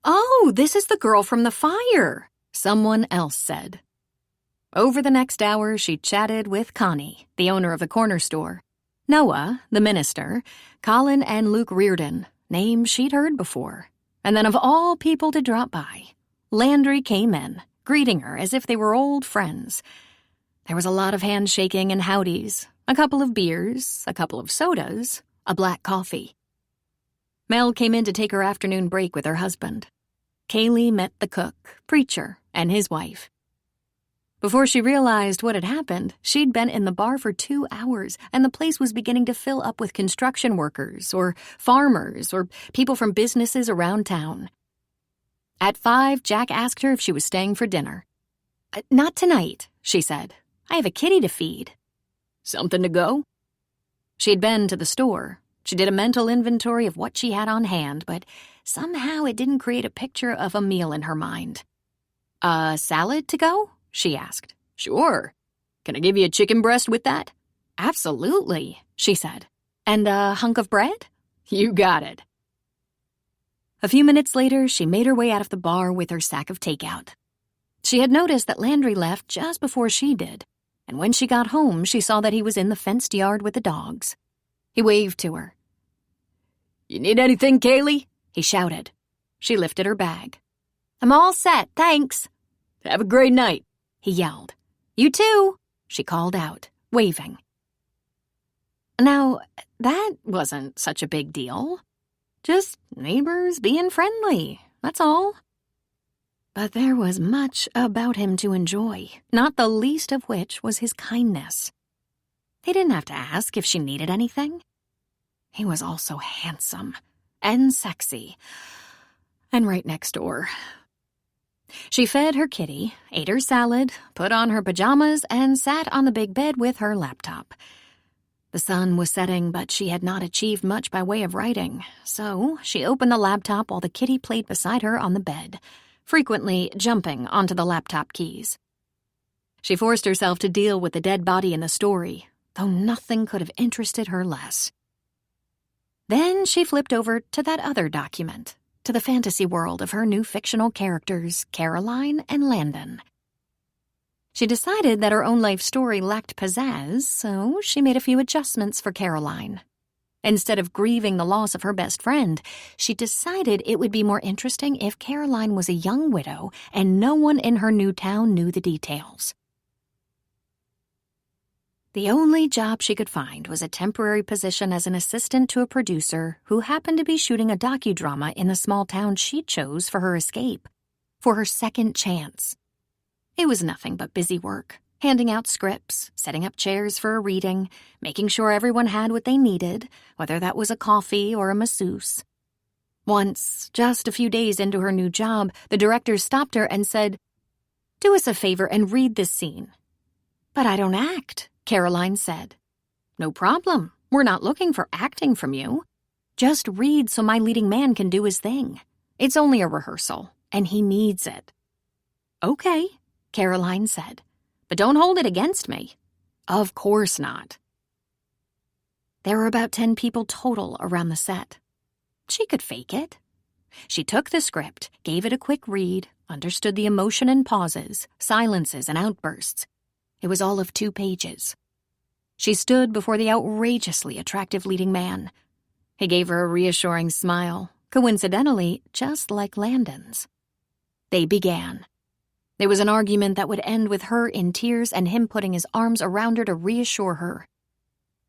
"Oh, this is the girl from the fire," someone else said. Over the next hour, she chatted with Connie, the owner of the corner store, Noah, the minister, Colin and Luke Reardon, names she'd heard before. And then of all people to drop by, Landry came in, greeting her as if they were old friends. There was a lot of handshaking and howdies, a couple of beers, a couple of sodas, a black coffee. Mel came in to take her afternoon break with her husband. Kaylee met the cook, preacher, and his wife. Before she realized what had happened, she'd been in the bar for 2 hours, and the place was beginning to fill up with construction workers, or farmers, or people from businesses around town. At 5, Jack asked her if she was staying for dinner. "Not tonight," she said. "I have a kitty to feed." "Something to go?" She'd been to the store. She did a mental inventory of what she had on hand, but somehow it didn't create a picture of a meal in her mind. "A salad to go?" she asked. "Sure. Can I give you a chicken breast with that?" "Absolutely," she said. "And a hunk of bread?" "You got it." A few minutes later, she made her way out of the bar with her sack of takeout. She had noticed that Landry left just before she did, and when she got home, she saw that he was in the fenced yard with the dogs. He waved to her. "You need anything, Kaylee?" he shouted. She lifted her bag. "I'm all set, thanks." "Have a great night," he yelled. "You too," she called out, waving. Now, that wasn't such a big deal. Just neighbors being friendly, that's all. But there was much about him to enjoy, not the least of which was his kindness. He didn't have to ask if she needed anything. He was also handsome and sexy, and right next door. She fed her kitty, ate her salad, put on her pajamas, and sat on the big bed with her laptop. The sun was setting, but she had not achieved much by way of writing, so she opened the laptop while the kitty played beside her on the bed, frequently jumping onto the laptop keys. She forced herself to deal with the dead body in the story, though nothing could have interested her less. Then she flipped over to that other document, to the fantasy world of her new fictional characters, Caroline and Landon. She decided that her own life story lacked pizzazz, so she made a few adjustments for Caroline. Instead of grieving the loss of her best friend, she decided it would be more interesting if Caroline was a young widow and no one in her new town knew the details. The only job she could find was a temporary position as an assistant to a producer who happened to be shooting a docudrama in the small town she chose for her escape, for her second chance. It was nothing but busy work, handing out scripts, setting up chairs for a reading, making sure everyone had what they needed, whether that was a coffee or a masseuse. Once, just a few days into her new job, the director stopped her and said, "Do us a favor and read this scene." "But I don't act," Caroline said. "No problem. We're not looking for acting from you. Just read so my leading man can do his thing. It's only a rehearsal, and he needs it." "Okay," Caroline said. "But don't hold it against me." "Of course not." There were about 10 people total around the set. She could fake it. She took the script, gave it a quick read, understood the emotion and pauses, silences and outbursts. It was all of 2 pages. She stood before the outrageously attractive leading man. He gave her a reassuring smile, coincidentally just like Landon's. They began. There was an argument that would end with her in tears and him putting his arms around her to reassure her.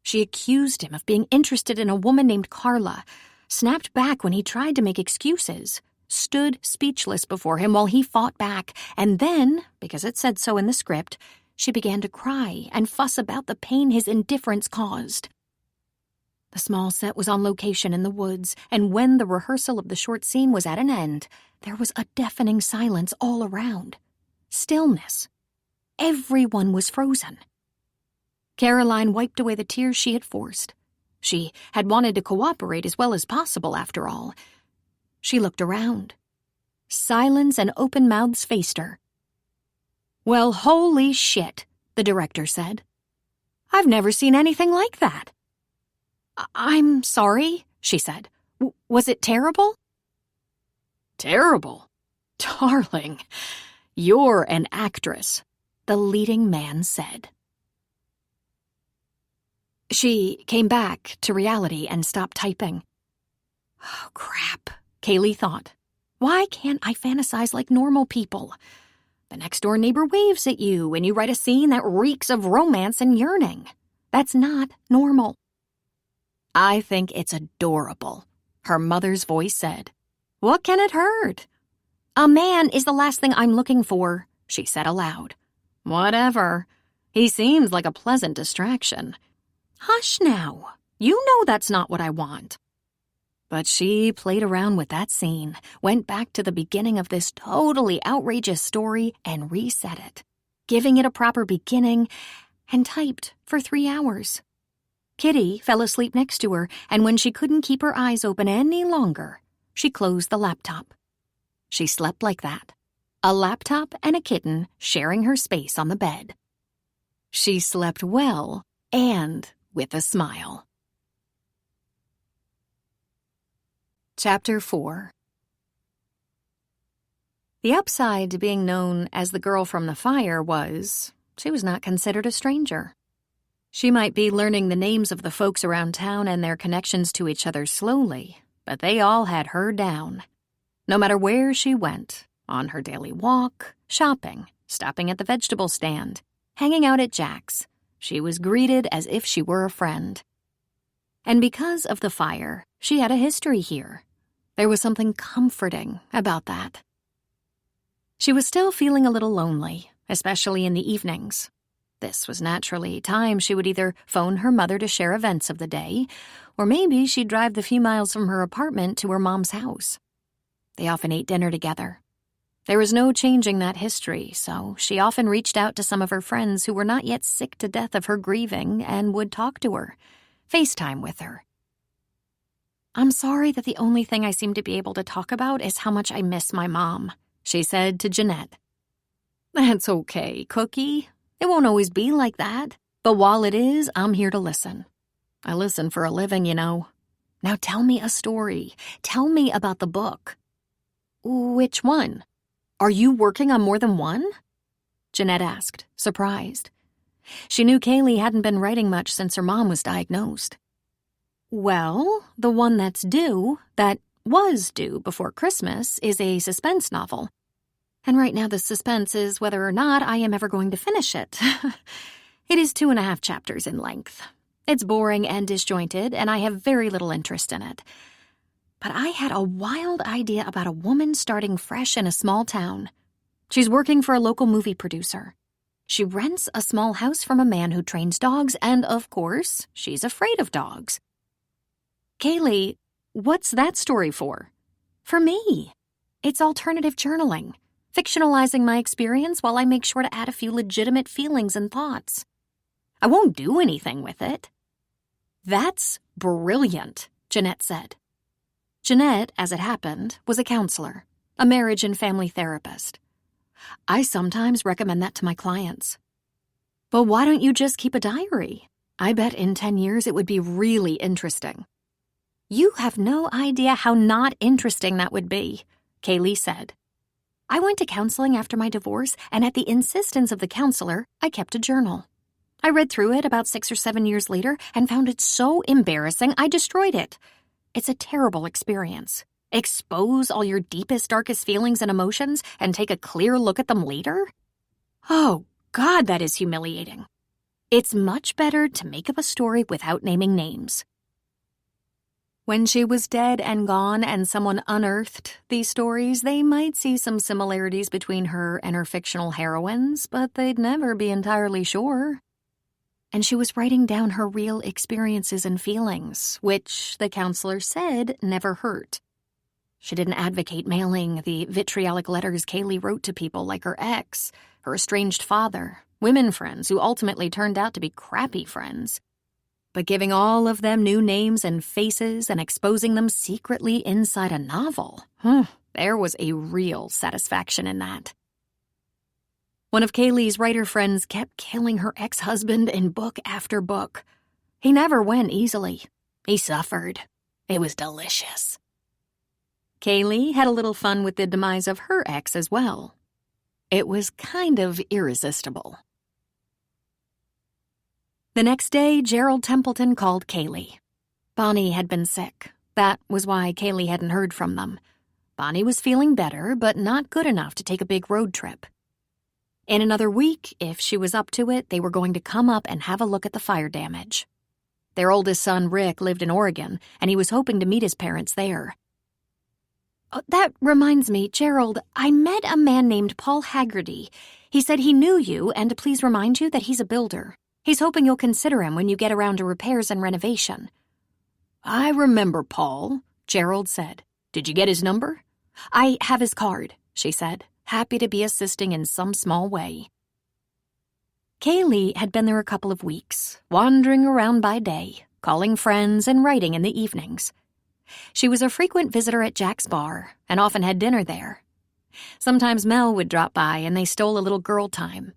She accused him of being interested in a woman named Carla, snapped back when he tried to make excuses, stood speechless before him while he fought back, and then, because it said so in the script, she began to cry and fuss about the pain his indifference caused. The small set was on location in the woods, and when the rehearsal of the short scene was at an end, there was a deafening silence all around. Stillness. Everyone was frozen. Caroline wiped away the tears she had forced. She had wanted to cooperate as well as possible, after all. She looked around. Silence and open mouths faced her. "Well, holy shit," the director said. "I've never seen anything like that." "I'm sorry," she said. Was it terrible?" "Terrible? Darling, you're an actress," the leading man said. She came back to reality and stopped typing. Oh, crap, Kaylee thought. Why can't I fantasize like normal people? The next-door neighbor waves at you and you write a scene that reeks of romance and yearning. That's not normal. "I think it's adorable," her mother's voice said. "What can it hurt?" "A man is the last thing I'm looking for," she said aloud. "Whatever. He seems like a pleasant distraction." "Hush now. You know that's not what I want." But she played around with that scene, went back to the beginning of this totally outrageous story and reset it, giving it a proper beginning, and typed for 3 hours. Kitty fell asleep next to her, and when she couldn't keep her eyes open any longer, she closed the laptop. She slept like that, a laptop and a kitten sharing her space on the bed. She slept well and with a smile. Chapter 4. The upside to being known as the girl from the fire was she was not considered a stranger. She might be learning the names of the folks around town and their connections to each other slowly, but they all had her down. No matter where she went, on her daily walk, shopping, stopping at the vegetable stand, hanging out at Jack's, she was greeted as if she were a friend. And because of the fire, she had a history here. There was something comforting about that. She was still feeling a little lonely, especially in the evenings. This was naturally time she would either phone her mother to share events of the day, or maybe she'd drive the few miles from her apartment to her mom's house. They often ate dinner together. There was no changing that history, so she often reached out to some of her friends who were not yet sick to death of her grieving and would talk to her, FaceTime with her. "I'm sorry that the only thing I seem to be able to talk about is how much I miss my mom," she said to Jeanette. "That's okay, Cookie. It won't always be like that. But while it is, I'm here to listen. I listen for a living, you know. Now tell me a story. Tell me about the book." "Which one? Are you working on more than one?" Jeanette asked, surprised. She knew Kaylee hadn't been writing much since her mom was diagnosed. "Well, the one that was due before Christmas, is a suspense novel. And right now the suspense is whether or not I am ever going to finish it. It is 2.5 chapters in length. It's boring and disjointed, and I have very little interest in it. But I had a wild idea about a woman starting fresh in a small town. She's working for a local movie producer. She rents a small house from a man who trains dogs, and of course, she's afraid of dogs." "Kaylee, what's that story for?" "For me. It's alternative journaling, fictionalizing my experience while I make sure to add a few legitimate feelings and thoughts. I won't do anything with it." "That's brilliant," Jeanette said. Jeanette, as it happened, was a counselor, a marriage and family therapist. I sometimes recommend that to my clients. "But why don't you just keep a diary? I bet in 10 years it would be really interesting." "You have no idea how not interesting that would be," Kaylee said. "I went to counseling after my divorce, and at the insistence of the counselor, I kept a journal. I read through it about 6 or 7 years later and found it so embarrassing I destroyed it. It's a terrible experience. Expose all your deepest, darkest feelings and emotions and take a clear look at them later? Oh, God, that is humiliating. It's much better to make up a story without naming names." When she was dead and gone and someone unearthed these stories, they might see some similarities between her and her fictional heroines, but they'd never be entirely sure. And she was writing down her real experiences and feelings, which, the counselor said, never hurt. She didn't advocate mailing the vitriolic letters Kaylee wrote to people like her ex, her estranged father, women friends who ultimately turned out to be crappy friends. But giving all of them new names and faces and exposing them secretly inside a novel, there was a real satisfaction in that. One of Kaylee's writer friends kept killing her ex-husband in book after book. He never went easily. He suffered. It was delicious. Kaylee had a little fun with the demise of her ex as well. It was kind of irresistible. The next day, Gerald Templeton called Kaylee. Bonnie had been sick. That was why Kaylee hadn't heard from them. Bonnie was feeling better, but not good enough to take a big road trip. In another week, if she was up to it, they were going to come up and have a look at the fire damage. Their oldest son, Rick, lived in Oregon, and he was hoping to meet his parents there. "Oh, that reminds me, Gerald, I met a man named Paul Haggerty. He said he knew you, and to please remind you that he's a builder. He's hoping you'll consider him when you get around to repairs and renovation." "I remember Paul," Gerald said. "Did you get his number?" "I have his card," she said, happy to be assisting in some small way. Kaylee had been there a couple of weeks, wandering around by day, calling friends and writing in the evenings. She was a frequent visitor at Jack's bar and often had dinner there. Sometimes Mel would drop by and they stole a little girl time.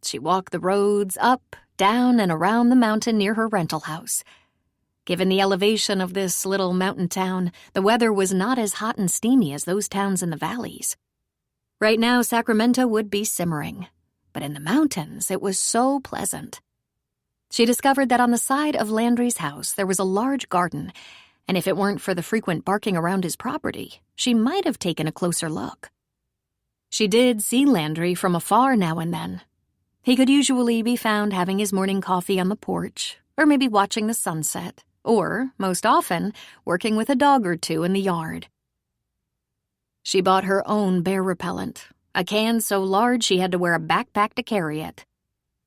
She walked the roads up, down, and around the mountain near her rental house. Given the elevation of this little mountain town, the weather was not as hot and steamy as those towns in the valleys. Right now, Sacramento would be simmering, but in the mountains, it was so pleasant. She discovered that on the side of Landry's house, there was a large garden, and if it weren't for the frequent barking around his property, she might have taken a closer look. She did see Landry from afar now and then. He could usually be found having his morning coffee on the porch, or maybe watching the sunset, or, most often, working with a dog or two in the yard. She bought her own bear repellent, a can so large she had to wear a backpack to carry it.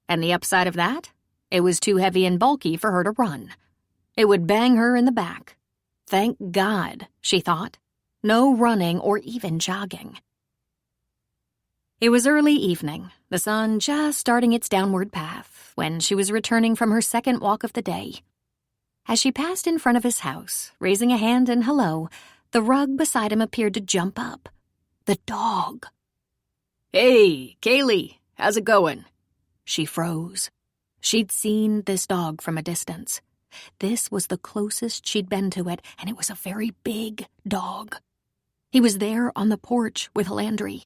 And the upside of that? It was too heavy and bulky for her to run. It would bang her in the back. Thank God, she thought. No running or even jogging. It was early evening, the sun just starting its downward path, when she was returning from her second walk of the day. As she passed in front of his house, raising a hand in hello, the rug beside him appeared to jump up. The dog. "Hey, Kaylee, how's it going?" She froze. She'd seen this dog from a distance. This was the closest she'd been to it, and it was a very big dog. He was there on the porch with Landry.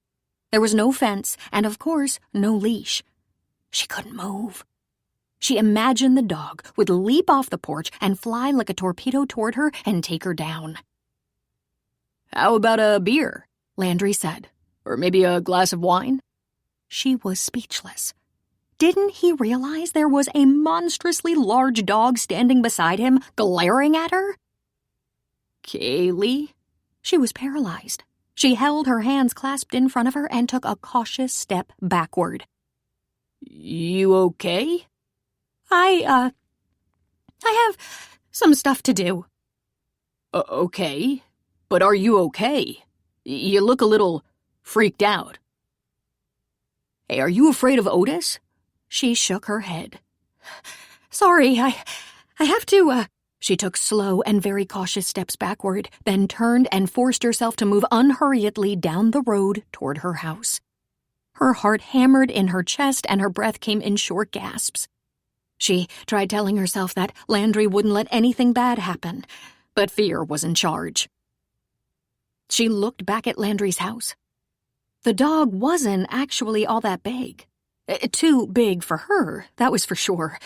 There was no fence, and of course, no leash. She couldn't move. She imagined the dog would leap off the porch and fly like a torpedo toward her and take her down. "How about a beer?" Landry said. "Or maybe a glass of wine?" She was speechless. Didn't he realize there was a monstrously large dog standing beside him, glaring at her? "Kaylee?" She was paralyzed. She held her hands clasped in front of her and took a cautious step backward. "You okay?" I have some stuff to do." Okay. But are you okay? You look a little freaked out. Hey, are you afraid of Otis? She shook her head. "Sorry, I have to, She took slow and very cautious steps backward, then turned and forced herself to move unhurriedly down the road toward her house. Her heart hammered in her chest and her breath came in short gasps. She tried telling herself that Landry wouldn't let anything bad happen, but fear was in charge. She looked back at Landry's house. The dog wasn't actually all that big. Too big for her, that was for sure.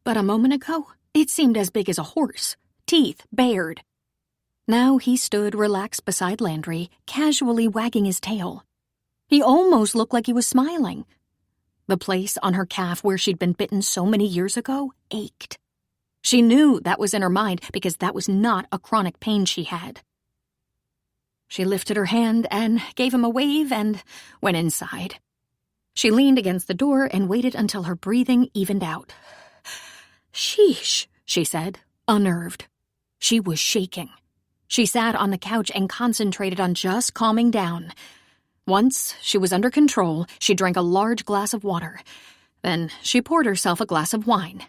But a moment ago, it seemed as big as a horse, teeth bared. Now he stood relaxed beside Landry, casually wagging his tail. He almost looked like he was smiling. The place on her calf where she'd been bitten so many years ago ached. She knew that was in her mind because that was not a chronic pain she had. She lifted her hand and gave him a wave and went inside. She leaned against the door and waited until her breathing evened out. "Sheesh," she said, unnerved. She was shaking. She sat on the couch and concentrated on just calming down. Once she was under control, she drank a large glass of water. Then she poured herself a glass of wine.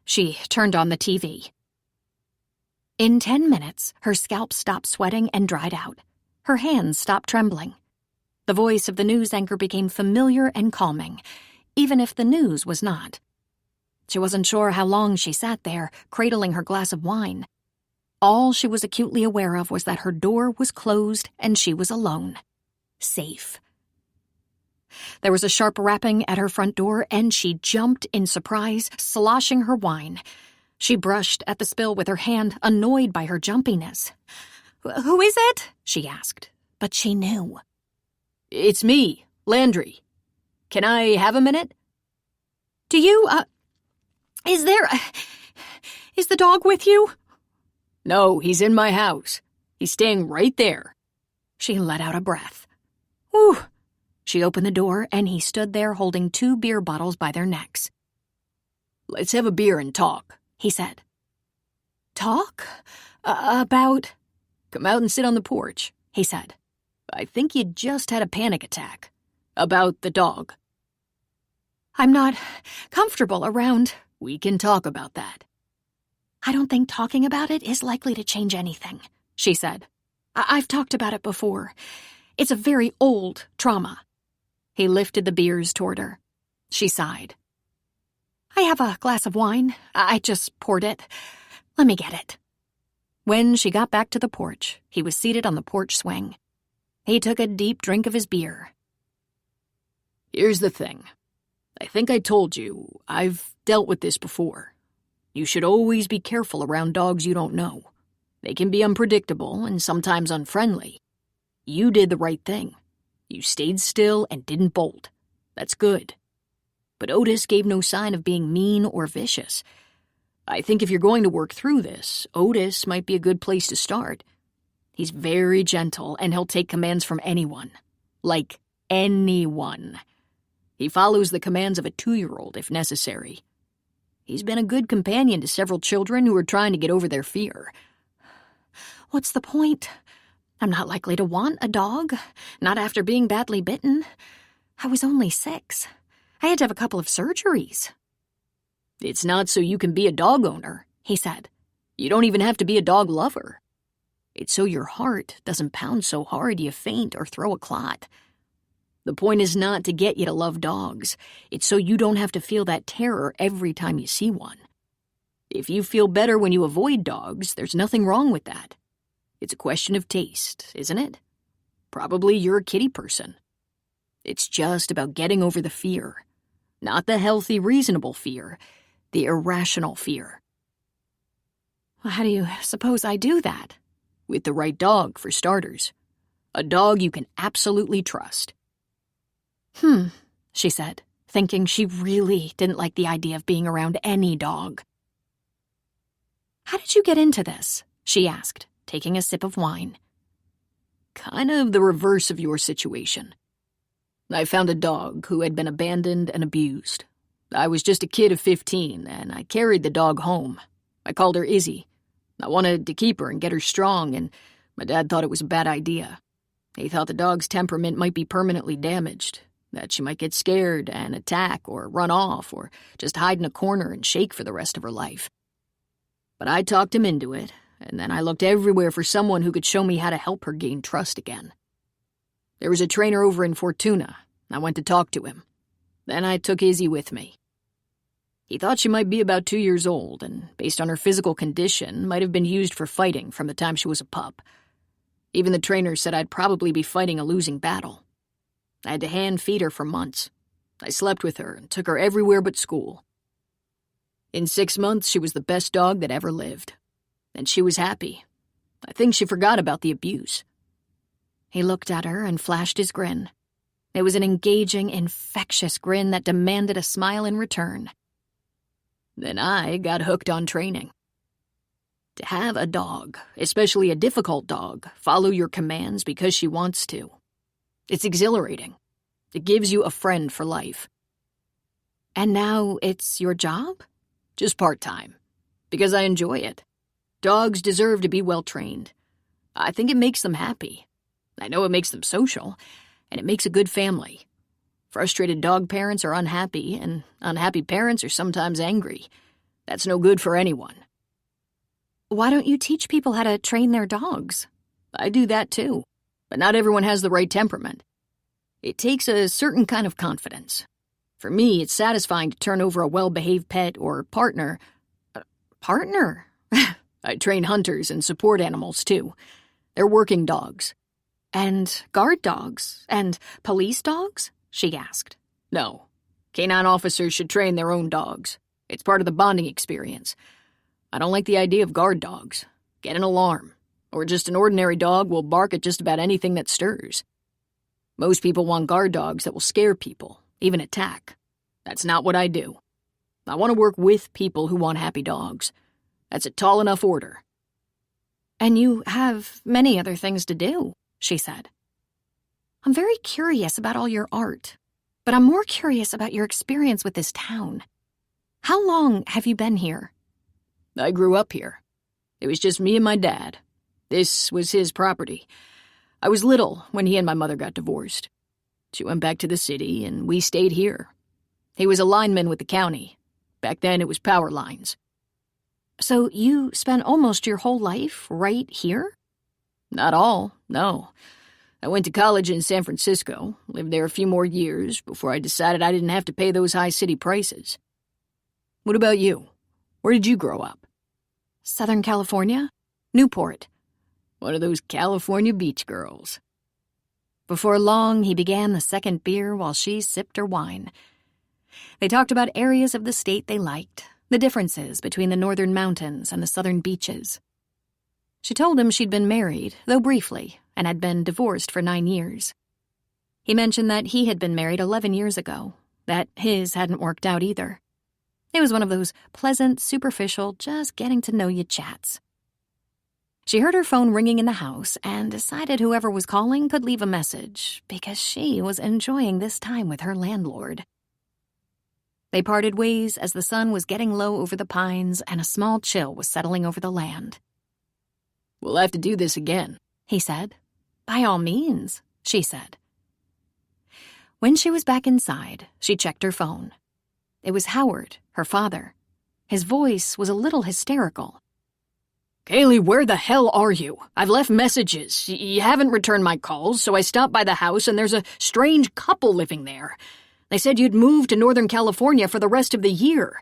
She turned on the TV. In 10 minutes, her scalp stopped sweating and dried out. Her hands stopped trembling. The voice of the news anchor became familiar and calming, even if the news was not. She wasn't sure how long she sat there, cradling her glass of wine. All she was acutely aware of was that her door was closed and she was alone. Safe. There was a sharp rapping at her front door, and she jumped in surprise, sloshing her wine. She brushed at the spill with her hand, annoyed by her jumpiness. "Who is it?" she asked, but she knew. "It's me, Landry. Can I have a minute?" "Do you, is the dog with you?" "No, he's in my house. He's staying right there." She let out a breath. "Whew." She opened the door, and he stood there holding 2 beer bottles by their necks. "Let's have a beer and talk," he said. "Talk? About?" "Come out and sit on the porch," he said. "I think you just had a panic attack. About the dog." "I'm not comfortable around." "We can talk about that." "I don't think talking about it is likely to change anything," she said. I've talked about it before. It's a very old trauma." He lifted the beers toward her. She sighed. "I have a glass of wine. I just poured it. Let me get it." When she got back to the porch, he was seated on the porch swing. He took a deep drink of his beer. "Here's the thing. I think I told you, I've dealt with this before. You should always be careful around dogs you don't know. They can be unpredictable and sometimes unfriendly. You did the right thing. You stayed still and didn't bolt. That's good. But Otis gave no sign of being mean or vicious. I think if you're going to work through this, Otis might be a good place to start. He's very gentle and he'll take commands from anyone. Like anyone. He follows the commands of a 2-year-old if necessary. He's been a good companion to several children who are trying to get over their fear. What's the point? I'm not likely to want a dog, not after being badly bitten. I was only 6. I had to have a couple of surgeries. It's not so you can be a dog owner, he said. You don't even have to be a dog lover. It's so your heart doesn't pound so hard you faint or throw a clot. The point is not to get you to love dogs. It's so you don't have to feel that terror every time you see one. If you feel better when you avoid dogs, there's nothing wrong with that. It's a question of taste, isn't it? Probably you're a kitty person. It's just about getting over the fear. Not the healthy, reasonable fear, the irrational fear. Well, how do you suppose I do that? With the right dog, for starters. A dog you can absolutely trust. She said, thinking she really didn't like the idea of being around any dog. How did you get into this? She asked, taking a sip of wine. Kind of the reverse of your situation. I found a dog who had been abandoned and abused. I was just a kid of 15, and I carried the dog home. I called her Izzy. I wanted to keep her and get her strong, and my dad thought it was a bad idea. He thought the dog's temperament might be permanently damaged, that she might get scared and attack or run off or just hide in a corner and shake for the rest of her life. But I talked him into it, and then I looked everywhere for someone who could show me how to help her gain trust again. There was a trainer over in Fortuna. I went to talk to him. Then I took Izzy with me. He thought she might be about 2 years old, and based on her physical condition, might have been used for fighting from the time she was a pup. Even the trainer said I'd probably be fighting a losing battle. I had to hand-feed her for months. I slept with her and took her everywhere but school. In 6 months, she was the best dog that ever lived. And she was happy. I think she forgot about the abuse. He looked at her and flashed his grin. It was an engaging, infectious grin that demanded a smile in return. Then I got hooked on training. To have a dog, especially a difficult dog, follow your commands because she wants to. It's exhilarating. It gives you a friend for life. And now it's your job? Just part-time. Because I enjoy it. Dogs deserve to be well-trained. I think it makes them happy. I know it makes them social, and it makes a good family. Frustrated dog parents are unhappy, and unhappy parents are sometimes angry. That's no good for anyone. Why don't you teach people how to train their dogs? I do that too, but not everyone has the right temperament. It takes a certain kind of confidence. For me, it's satisfying to turn over a well-behaved pet or partner. Partner? I train hunters and support animals too. They're working dogs. And guard dogs? And police dogs? She asked. No. Canine officers should train their own dogs. It's part of the bonding experience. I don't like the idea of guard dogs. Get an alarm. Or just an ordinary dog will bark at just about anything that stirs. Most people want guard dogs that will scare people, even attack. That's not what I do. I want to work with people who want happy dogs. That's a tall enough order. And you have many other things to do, she said. I'm very curious about all your art, but I'm more curious about your experience with this town. How long have you been here? I grew up here. It was just me and my dad. This was his property. I was little when he and my mother got divorced. She went back to the city, and we stayed here. He was a lineman with the county. Back then, it was power lines. So you spent almost your whole life right here? Not all, no. I went to college in San Francisco, lived there a few more years before I decided I didn't have to pay those high city prices. What about you? Where did you grow up? Southern California? Newport. One of those California beach girls. Before long, he began the second beer while she sipped her wine. They talked about areas of the state they liked, the differences between the northern mountains and the southern beaches. She told him she'd been married, though briefly, and had been divorced for 9 years. He mentioned that he had been married 11 years ago, that his hadn't worked out either. It was one of those pleasant, superficial, just-getting-to-know-you chats. She heard her phone ringing in the house and decided whoever was calling could leave a message because she was enjoying this time with her landlord. They parted ways as the sun was getting low over the pines and a small chill was settling over the land. We'll have to do this again, he said. By all means, she said. When she was back inside, she checked her phone. It was Howard, her father. His voice was a little hysterical. Kaylee, where the hell are you? I've left messages. You haven't returned my calls, so I stopped by the house and there's a strange couple living there. They said you'd moved to Northern California for the rest of the year.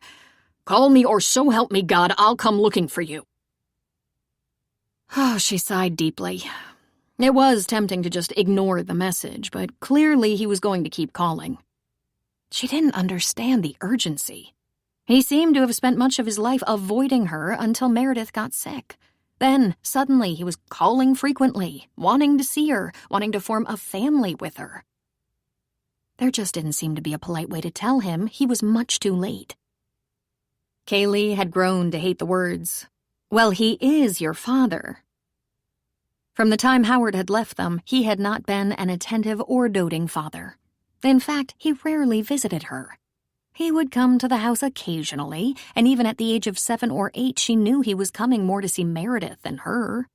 Call me or so help me God, I'll come looking for you." Oh, she sighed deeply. It was tempting to just ignore the message, but clearly he was going to keep calling. She didn't understand the urgency. He seemed to have spent much of his life avoiding her until Meredith got sick. Then, suddenly, he was calling frequently, wanting to see her, wanting to form a family with her. There just didn't seem to be a polite way to tell him he was much too late. Kaylee had grown to hate the words, "Well, he is your father." From the time Howard had left them, he had not been an attentive or doting father. In fact, he rarely visited her. He would come to the house occasionally, and even at the age of 7 or 8, she knew he was coming more to see Meredith than her.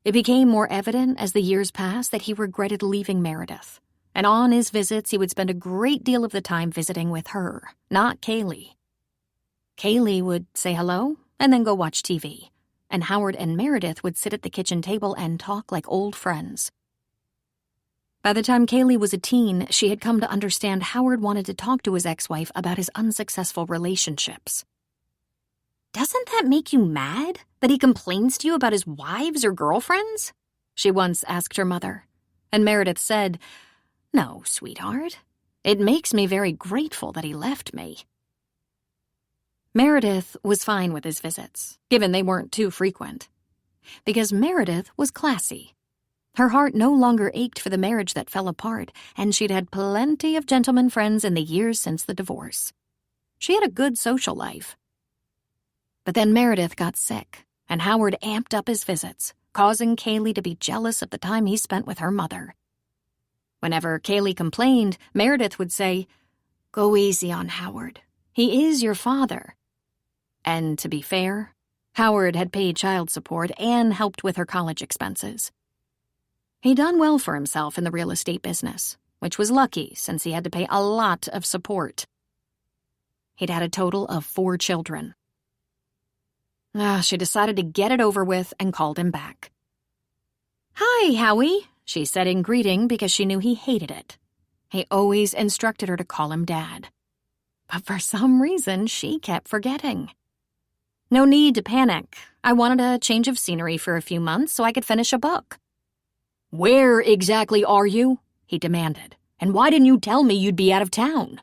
It became more evident as the years passed that he regretted leaving Meredith, and on his visits he would spend a great deal of the time visiting with her, not Kaylee. Kaylee would say hello and then go watch TV, and Howard and Meredith would sit at the kitchen table and talk like old friends. By the time Kaylee was a teen, she had come to understand Howard wanted to talk to his ex-wife about his unsuccessful relationships. "Doesn't that make you mad, that he complains to you about his wives or girlfriends?" she once asked her mother. And Meredith said, "No, sweetheart. It makes me very grateful that he left me." Meredith was fine with his visits, given they weren't too frequent. Because Meredith was classy. Her heart no longer ached for the marriage that fell apart, and she'd had plenty of gentleman friends in the years since the divorce. She had a good social life. But then Meredith got sick, and Howard amped up his visits, causing Kaylee to be jealous of the time he spent with her mother. Whenever Kaylee complained, Meredith would say, "Go easy on Howard. He is your father." And to be fair, Howard had paid child support and helped with her college expenses. He'd done well for himself in the real estate business, which was lucky since he had to pay a lot of support. He'd had a total of 4 children. She decided to get it over with and called him back. "Hi, Howie," she said in greeting because she knew he hated it. He always instructed her to call him Dad. But for some reason, she kept forgetting. "No need to panic. I wanted a change of scenery for a few months so I could finish a book." "Where exactly are you?" he demanded. "And why didn't you tell me you'd be out of town?"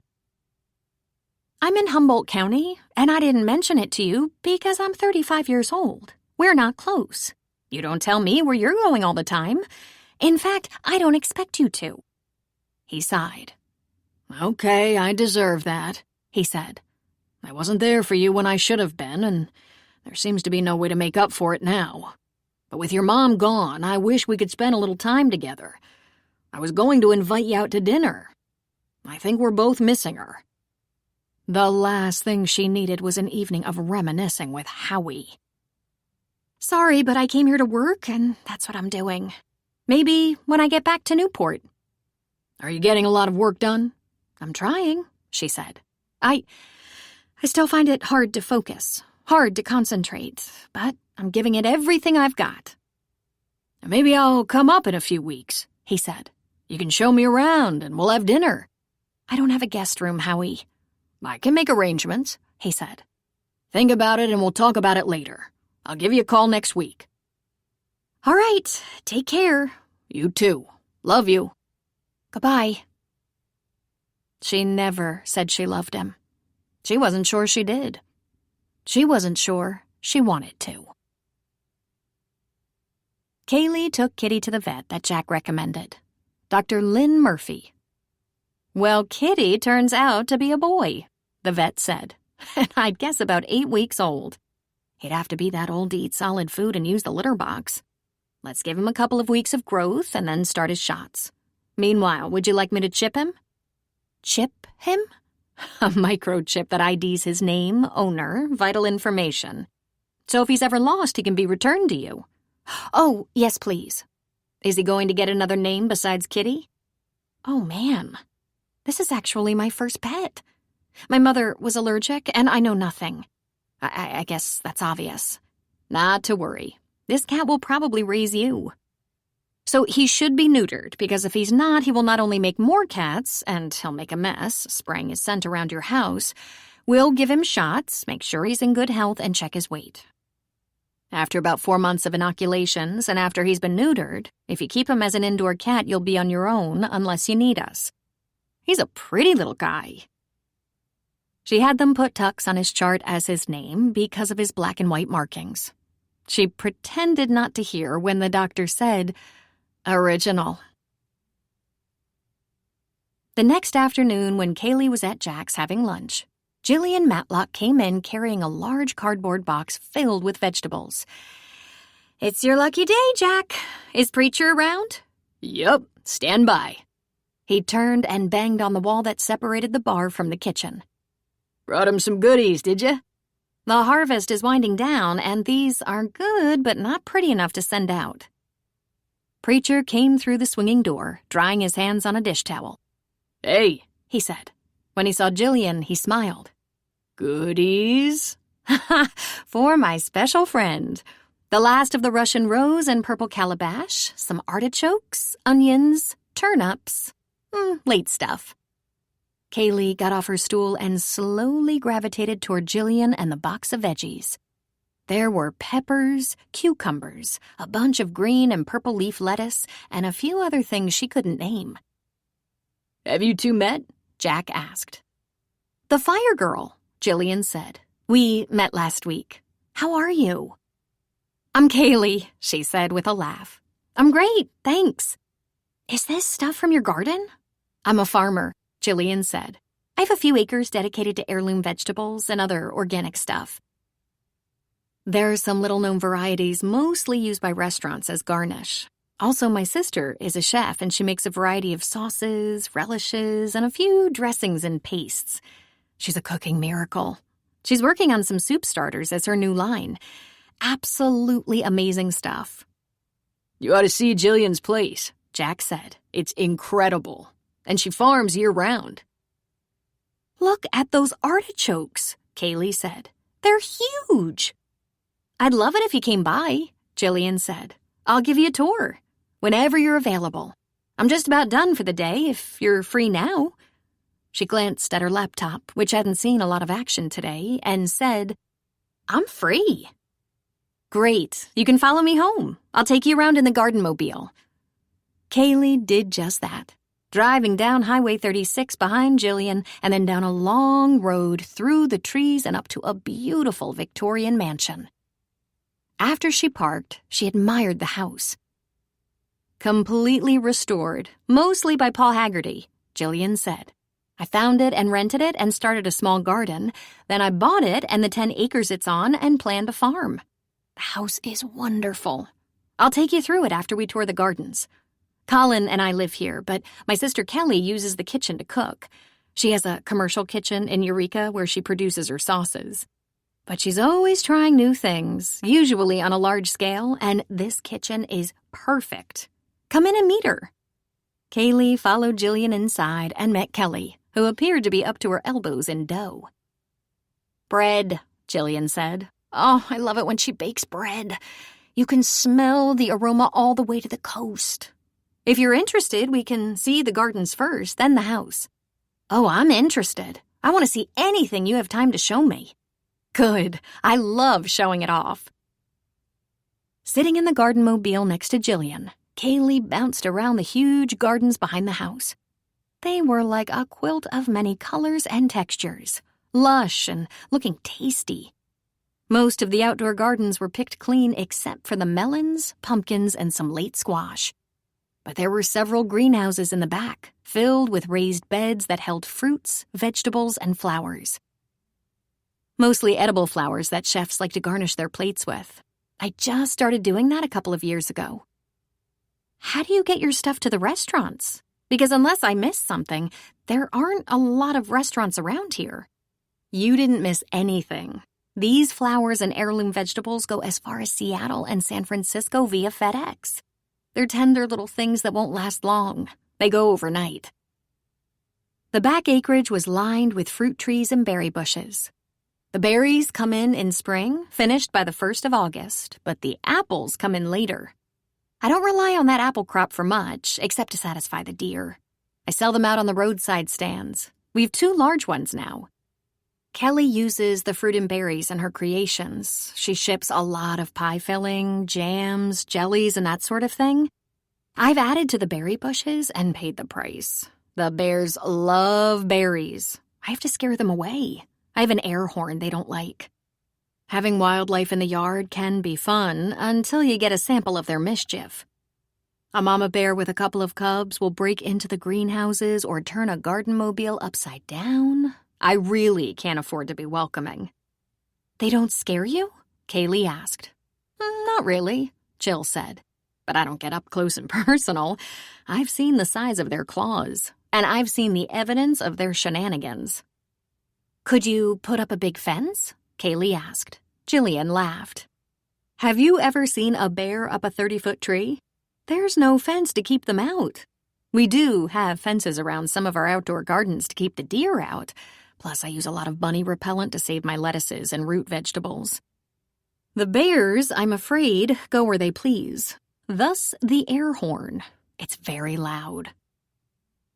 "I'm in Humboldt County, and I didn't mention it to you because I'm 35 years old. We're not close. You don't tell me where you're going all the time. In fact, I don't expect you to." He sighed. "Okay, I deserve that," he said. "I wasn't there for you when I should have been, and there seems to be no way to make up for it now. But with your mom gone, I wish we could spend a little time together. I was going to invite you out to dinner. I think we're both missing her." The last thing she needed was an evening of reminiscing with Howie. "Sorry, but I came here to work, and that's what I'm doing. Maybe when I get back to Newport." "Are you getting a lot of work done?" "I'm trying," she said. I still find it hard to focus, hard to concentrate, but I'm giving it everything I've got." "Maybe I'll come up in a few weeks," he said. "You can show me around, and we'll have dinner." "I don't have a guest room, Howie." "I can make arrangements," he said. "Think about it, and we'll talk about it later. I'll give you a call next week." "All right, take care." "You too. Love you." "Goodbye." She never said she loved him. She wasn't sure she did. She wasn't sure she wanted to. Kaylee took Kitty to the vet that Jack recommended, Dr. Lynn Murphy. "Well, Kitty turns out to be a boy," the vet said, "and I'd guess about 8 weeks old. He'd have to be that old to eat solid food and use the litter box. Let's give him a couple of weeks of growth and then start his shots. Meanwhile, would you like me to chip him?" "Chip him?" "A microchip that IDs his name, owner, vital information. So if he's ever lost, he can be returned to you." "Oh, yes, please." "Is he going to get another name besides Kitty?" "Oh, man. This is actually my first pet. My mother was allergic, and I know nothing. I guess that's obvious. Not to worry. This cat will probably raise you. So he should be neutered, because if he's not, he will not only make more cats, and he'll make a mess, spraying his scent around your house, We'll give him shots, make sure he's in good health, and check his weight. After about 4 months of inoculations and after he's been neutered, if you keep him as an indoor cat, you'll be on your own unless you need us. He's a pretty little guy." She had them put Tux on his chart as his name because of his black and white markings. She pretended not to hear when the doctor said, "Original." The next afternoon, when Kaylee was at Jack's having lunch, Jillian Matlock came in carrying a large cardboard box filled with vegetables. "It's your lucky day, Jack. Is Preacher around?" "Yup, stand by." He turned and banged on the wall that separated the bar from the kitchen. "Brought him some goodies, did ya?" "The harvest is winding down, and these are good but not pretty enough to send out." Preacher came through the swinging door, drying his hands on a dish towel. "Hey," he said. When he saw Jillian, he smiled. "Goodies?" "For my special friend. The last of the Russian rose and purple calabash, some artichokes, onions, turnips. Late stuff." Kaylee got off her stool and slowly gravitated toward Jillian and the box of veggies. There were peppers, cucumbers, a bunch of green and purple leaf lettuce, and a few other things she couldn't name. "Have you two met?" Jack asked. "The fire girl," Jillian said. "We met last week. How are you?" "I'm Kaylee," she said with a laugh. "I'm great, thanks." "Is this stuff from your garden?" "I'm a farmer," Jillian said. "I have a few acres dedicated to heirloom vegetables and other organic stuff. There are some little-known varieties mostly used by restaurants as garnish. Also, my sister is a chef, and she makes a variety of sauces, relishes, and a few dressings and pastes. She's a cooking miracle. She's working on some soup starters as her new line. Absolutely amazing stuff." "You ought to see Jillian's place," Jack said. "It's incredible. And she farms year-round." "Look at those artichokes," Kaylee said. "They're huge." "I'd love it if you came by," Jillian said. "I'll give you a tour. Whenever you're available. I'm just about done for the day, if you're free now." She glanced at her laptop, which hadn't seen a lot of action today, and said, "I'm free." "Great. You can follow me home. I'll take you around in the garden mobile." Kaylee did just that, driving down Highway 36 behind Jillian and then down a long road through the trees and up to a beautiful Victorian mansion. After she parked, she admired the house. "Completely restored, mostly by Paul Haggerty," Jillian said. "I found it and rented it and started a small garden. Then I bought it and the 10 acres it's on and planned a farm. The house is wonderful. I'll take you through it after we tour the gardens. Colin and I live here, but my sister Kelly uses the kitchen to cook. She has a commercial kitchen in Eureka where she produces her sauces. But she's always trying new things, usually on a large scale, and this kitchen is perfect. Come in and meet her." Kaylee followed Jillian inside and met Kelly, who appeared to be up to her elbows in dough. "Bread," Jillian said. "Oh, I love it when she bakes bread. You can smell the aroma all the way to the coast. If you're interested, we can see the gardens first, then the house." "Oh, I'm interested. I want to see anything you have time to show me." "Good. I love showing it off." Sitting in the garden mobile next to Jillian, Kaylee bounced around the huge gardens behind the house. They were like a quilt of many colors and textures, lush and looking tasty. Most of the outdoor gardens were picked clean except for the melons, pumpkins, and some late squash. But there were several greenhouses in the back, filled with raised beds that held fruits, vegetables, and flowers. Mostly edible flowers that chefs like to garnish their plates with. I just started doing that a couple of years ago. "How do you get your stuff to the restaurants? Because unless I missed something, there aren't a lot of restaurants around here." "You didn't miss anything. These flowers and heirloom vegetables go as far as Seattle and San Francisco via FedEx. They're tender little things that won't last long. They go overnight." The back acreage was lined with fruit trees and berry bushes. The berries come in spring, finished by the 1st of August, but the apples come in later. I don't rely on that apple crop for much, except to satisfy the deer. I sell them out on the roadside stands. We have 2 large ones now. Kelly uses the fruit and berries in her creations. She ships a lot of pie filling, jams, jellies, and that sort of thing. I've added to the berry bushes and paid the price. The bears love berries. I have to scare them away. I have an air horn they don't like. Having wildlife in the yard can be fun until you get a sample of their mischief. A mama bear with a couple of cubs will break into the greenhouses or turn a garden mobile upside down. I really can't afford to be welcoming. They don't scare you? Kaylee asked. Not really, Jill said. But I don't get up close and personal. I've seen the size of their claws, and I've seen the evidence of their shenanigans. Could you put up a big fence? Kaylee asked. Jillian laughed. Have you ever seen a bear up a 30-foot tree? There's no fence to keep them out. We do have fences around some of our outdoor gardens to keep the deer out. Plus, I use a lot of bunny repellent to save my lettuces and root vegetables. The bears, I'm afraid, go where they please. Thus, the air horn. It's very loud.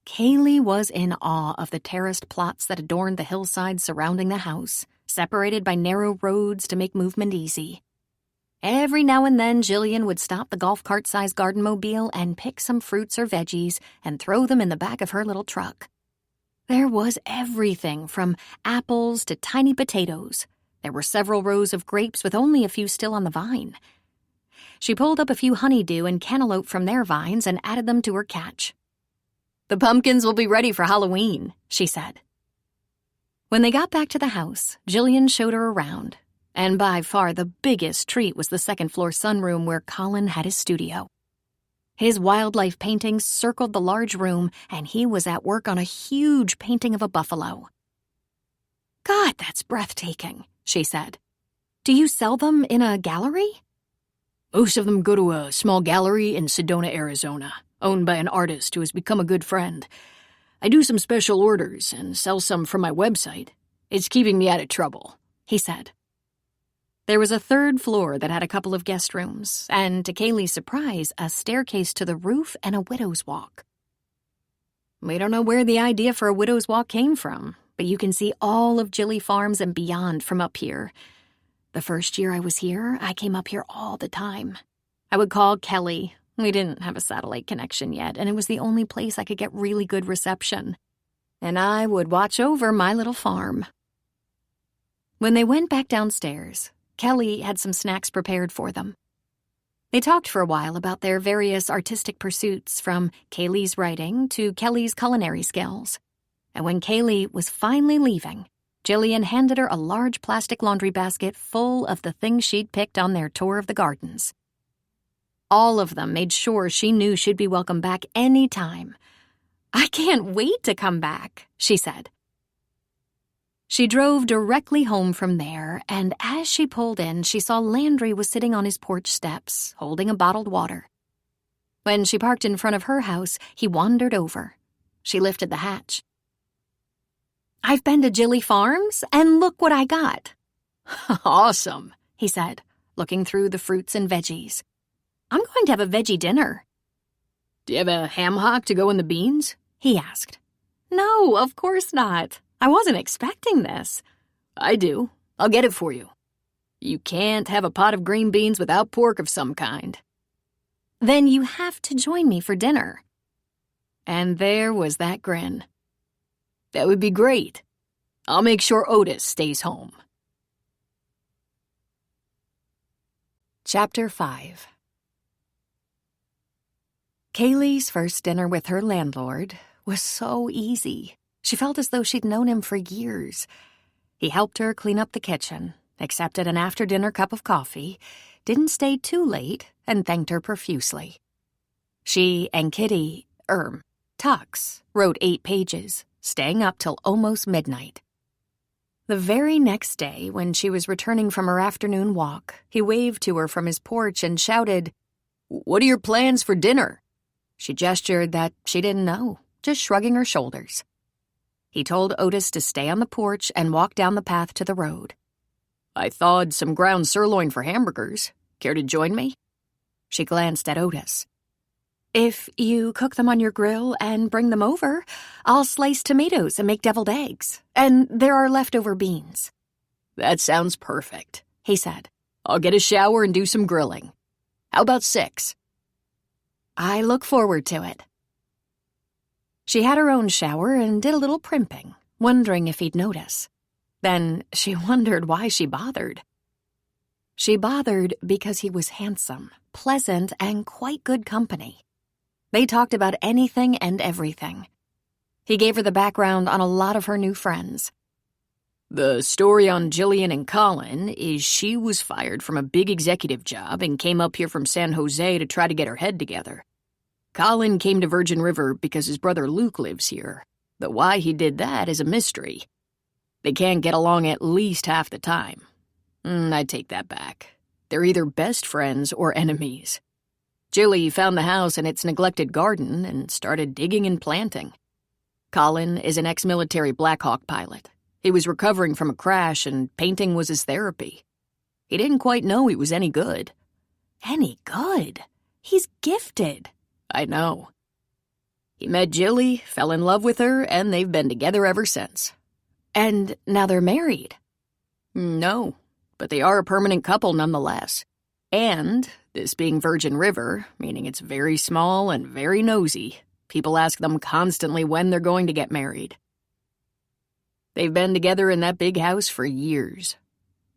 Kaylee was in awe of the terraced plots that adorned the hillside surrounding the house, separated by narrow roads to make movement easy. Every now and then, Jillian would stop the golf cart-sized garden mobile and pick some fruits or veggies and throw them in the back of her little truck. There was everything from apples to tiny potatoes. There were several rows of grapes with only a few still on the vine. She pulled up a few honeydew and cantaloupe from their vines and added them to her catch. The pumpkins will be ready for Halloween, she said. When they got back to the house, Jillian showed her around, and by far the biggest treat was the second-floor sunroom where Colin had his studio. His wildlife paintings circled the large room, and he was at work on a huge painting of a buffalo. God, that's breathtaking, she said. Do you sell them in a gallery? Most of them go to a small gallery in Sedona, Arizona, owned by an artist who has become a good friend. I do some special orders and sell some from my website. It's keeping me out of trouble, he said. There was a third floor that had a couple of guest rooms, and to Kaylee's surprise, a staircase to the roof and a widow's walk. We don't know where the idea for a widow's walk came from, but you can see all of Jilly Farms and beyond from up here. The first year I was here, I came up here all the time. I would call Kelly. We didn't have a satellite connection yet, and it was the only place I could get really good reception. And I would watch over my little farm. When they went back downstairs, Kelly had some snacks prepared for them. They talked for a while about their various artistic pursuits, from Kaylee's writing to Kelly's culinary skills. And when Kaylee was finally leaving, Jillian handed her a large plastic laundry basket full of the things she'd picked on their tour of the gardens. All of them made sure she knew she'd be welcome back any time. I can't wait to come back, she said. She drove directly home from there, and as she pulled in, she saw Landry was sitting on his porch steps, holding a bottled water. When she parked in front of her house, he wandered over. She lifted the hatch. I've been to Jilly Farms, and look what I got. Awesome, he said, looking through the fruits and veggies. I'm going to have a veggie dinner. Do you have a ham hock to go in the beans? He asked. No, of course not. I wasn't expecting this. I do. I'll get it for you. You can't have a pot of green beans without pork of some kind. Then you have to join me for dinner. And there was that grin. That would be great. I'll make sure Otis stays home. Chapter 5. Kaylee's first dinner with her landlord was so easy. She felt as though she'd known him for years. He helped her clean up the kitchen, accepted an after-dinner cup of coffee, didn't stay too late, and thanked her profusely. She and Kitty, Tux, wrote 8 pages, staying up till almost midnight. The very next day, when she was returning from her afternoon walk, he waved to her from his porch and shouted, "What are your plans for dinner?" She gestured that she didn't know, just shrugging her shoulders. He told Otis to stay on the porch and walk down the path to the road. I thawed some ground sirloin for hamburgers. Care to join me? She glanced at Otis. If you cook them on your grill and bring them over, I'll slice tomatoes and make deviled eggs. And there are leftover beans. That sounds perfect, he said. I'll get a shower and do some grilling. How about 6? I look forward to it. She had her own shower and did a little primping, wondering if he'd notice. Then she wondered why she bothered. She bothered because he was handsome, pleasant, and quite good company. They talked about anything and everything. He gave her the background on a lot of her new friends. The story on Jillian and Colin is she was fired from a big executive job and came up here from San Jose to try to get her head together. Colin came to Virgin River because his brother Luke lives here, but why he did that is a mystery. They can't get along at least half the time. I take that back. They're either best friends or enemies. Jilly found the house in its neglected garden and started digging and planting. Colin is an ex-military Black Hawk pilot. He was recovering from a crash and painting was his therapy. He didn't quite know he was any good. Any good? He's gifted. I know. He met Jilly, fell in love with her, and they've been together ever since. And now they're married? No, but they are a permanent couple nonetheless. And, this being Virgin River, meaning it's very small and very nosy, people ask them constantly when they're going to get married. They've been together in that big house for years.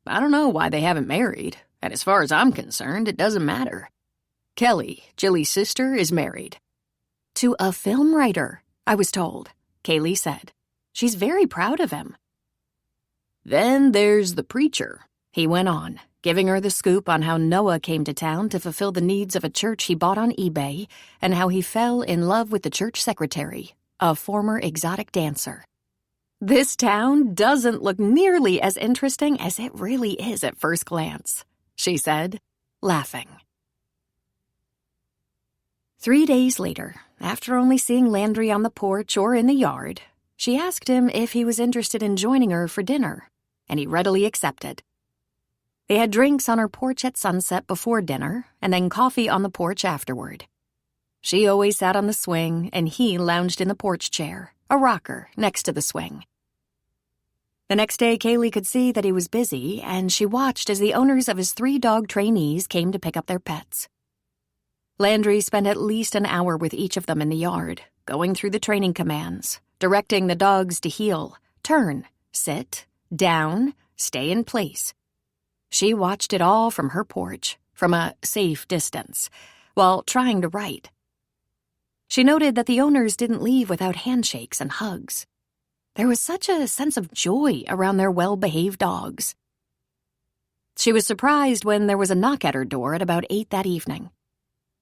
I don't know why they haven't married, and as far as I'm concerned, it doesn't matter. Kelly, Jilly's sister, is married. To a film writer, I was told, Kaylee said. She's very proud of him. Then there's the preacher, he went on, giving her the scoop on how Noah came to town to fulfill the needs of a church he bought on eBay and how he fell in love with the church secretary, a former exotic dancer. This town doesn't look nearly as interesting as it really is at first glance, she said, laughing. 3 days later, after only seeing Landry on the porch or in the yard, she asked him if he was interested in joining her for dinner, and he readily accepted. They had drinks on her porch at sunset before dinner, and then coffee on the porch afterward. She always sat on the swing, and he lounged in the porch chair, a rocker, next to the swing. The next day, Kaylee could see that he was busy, and she watched as the owners of his 3 dog trainees came to pick up their pets. Landry spent at least an hour with each of them in the yard, going through the training commands, directing the dogs to heel, turn, sit, down, stay in place. She watched it all from her porch, from a safe distance, while trying to write. She noted that the owners didn't leave without handshakes and hugs. There was such a sense of joy around their well-behaved dogs. She was surprised when there was a knock at her door at about 8 that evening.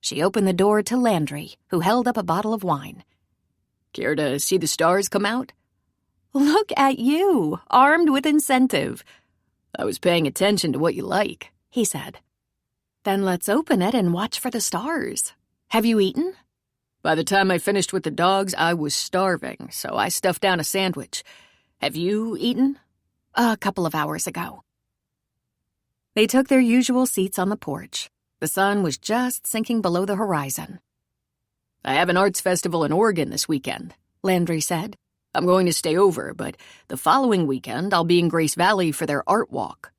She opened the door to Landry, who held up a bottle of wine. Care to see the stars come out? Look at you, armed with incentive. I was paying attention to what you like, he said. Then let's open it and watch for the stars. Have you eaten? By the time I finished with the dogs, I was starving, so I stuffed down a sandwich. Have you eaten? A couple of hours ago. They took their usual seats on the porch. The sun was just sinking below the horizon. I have an arts festival in Oregon this weekend, Landry said. I'm going to stay over, but the following weekend I'll be in Grace Valley for their art walk.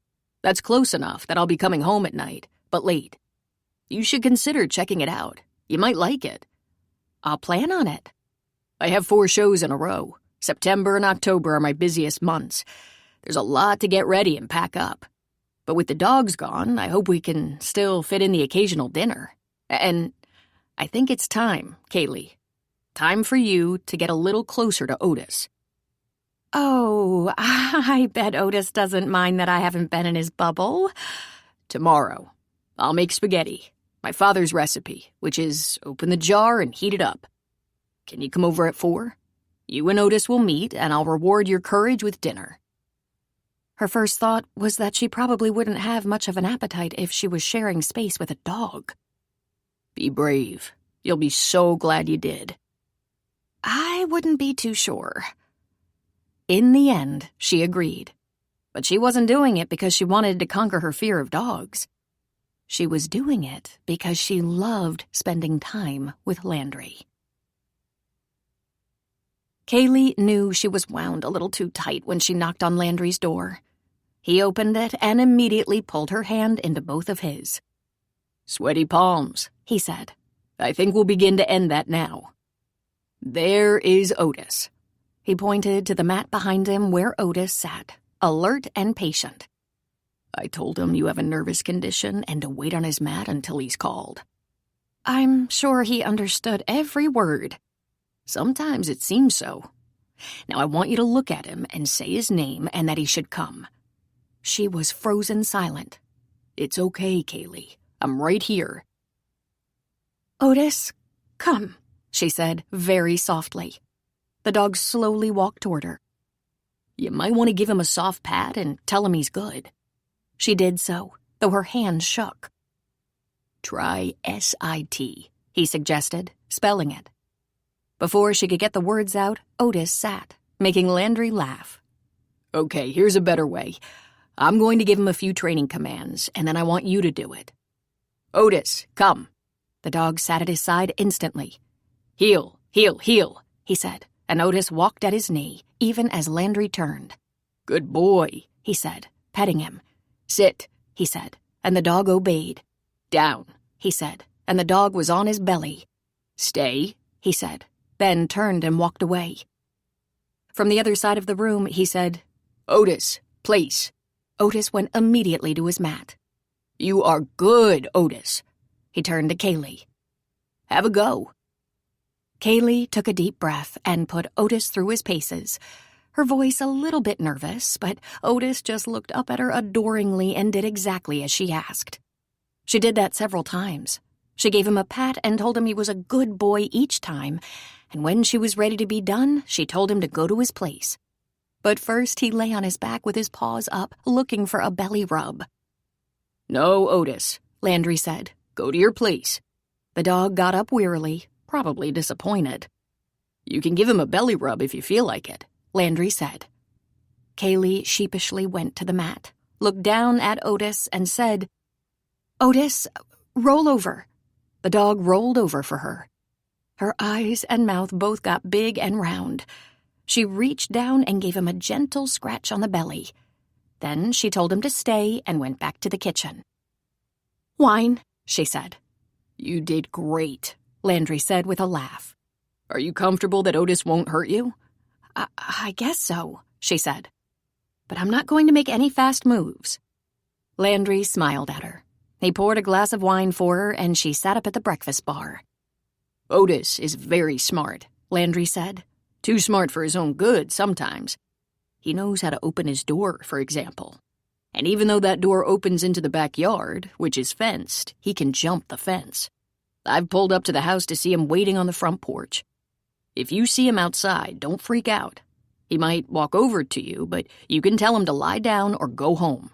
That's close enough that I'll be coming home at night, but late. You should consider checking it out. You might like it. I'll plan on it. I have 4 shows in a row. September and October are my busiest months. There's a lot to get ready and pack up. But with the dogs gone, I hope we can still fit in the occasional dinner. And I think it's time, Kaylee. Time for you to get a little closer to Otis. Oh, I bet Otis doesn't mind that I haven't been in his bubble. Tomorrow, I'll make spaghetti, my father's recipe, which is open the jar and heat it up. Can you come over at 4? You and Otis will meet, and I'll reward your courage with dinner. Her first thought was that she probably wouldn't have much of an appetite if she was sharing space with a dog. Be brave. You'll be so glad you did. I wouldn't be too sure. In the end, she agreed. But she wasn't doing it because she wanted to conquer her fear of dogs. She was doing it because she loved spending time with Landry. Kaylee knew she was wound a little too tight when she knocked on Landry's door. He opened it and immediately pulled her hand into both of his. "Sweaty palms," he said. "I think we'll begin to end that now. There is Otis." He pointed to the mat behind him where Otis sat, alert and patient. "I told him you have a nervous condition and to wait on his mat until he's called." I'm sure he understood every word. Sometimes it seems so. Now I want you to look at him and say his name and that he should come. She was frozen silent. "It's okay, Kaylee. I'm right here." "Otis, come," she said very softly. The dog slowly walked toward her. "You might want to give him a soft pat and tell him he's good." She did so, though her hand shook. "Try S-I-T, he suggested, spelling it. Before she could get the words out, Otis sat, making Landry laugh. "Okay, here's a better way. I'm going to give him a few training commands, and then I want you to do it. Otis, come." The dog sat at his side instantly. "Heel, heel, heel," he said, and Otis walked at his knee, even as Landry turned. "Good boy," he said, petting him. "Sit," he said, and the dog obeyed. "Down," he said, and the dog was on his belly. "Stay," he said, then turned and walked away. From the other side of the room, he said, "Otis, place." Otis went immediately to his mat. "You are good, Otis." He turned to Kaylee. "Have a go." Kaylee took a deep breath and put Otis through his paces, her voice a little bit nervous, but Otis just looked up at her adoringly and did exactly as she asked. She did that several times. She gave him a pat and told him he was a good boy each time, and when she was ready to be done, she told him to go to his place. But first he lay on his back with his paws up, looking for a belly rub. "No, Otis," Landry said. "Go to your place." The dog got up wearily, probably disappointed. "You can give him a belly rub if you feel like it," Landry said. Kaylee sheepishly went to the mat, looked down at Otis, and said, "Otis, roll over." The dog rolled over for her. Her eyes and mouth both got big and round. She reached down and gave him a gentle scratch on the belly. Then she told him to stay and went back to the kitchen. "Whine," she said. "You did great," Landry said with a laugh. "Are you comfortable that Otis won't hurt you?" I guess so," she said. "But I'm not going to make any fast moves." Landry smiled at her. He poured a glass of wine for her, and she sat up at the breakfast bar. "Otis is very smart," Landry said. "Too smart for his own good sometimes. He knows how to open his door, for example. And even though that door opens into the backyard, which is fenced, he can jump the fence. I've pulled up to the house to see him waiting on the front porch. If you see him outside, don't freak out. He might walk over to you, but you can tell him to lie down or go home."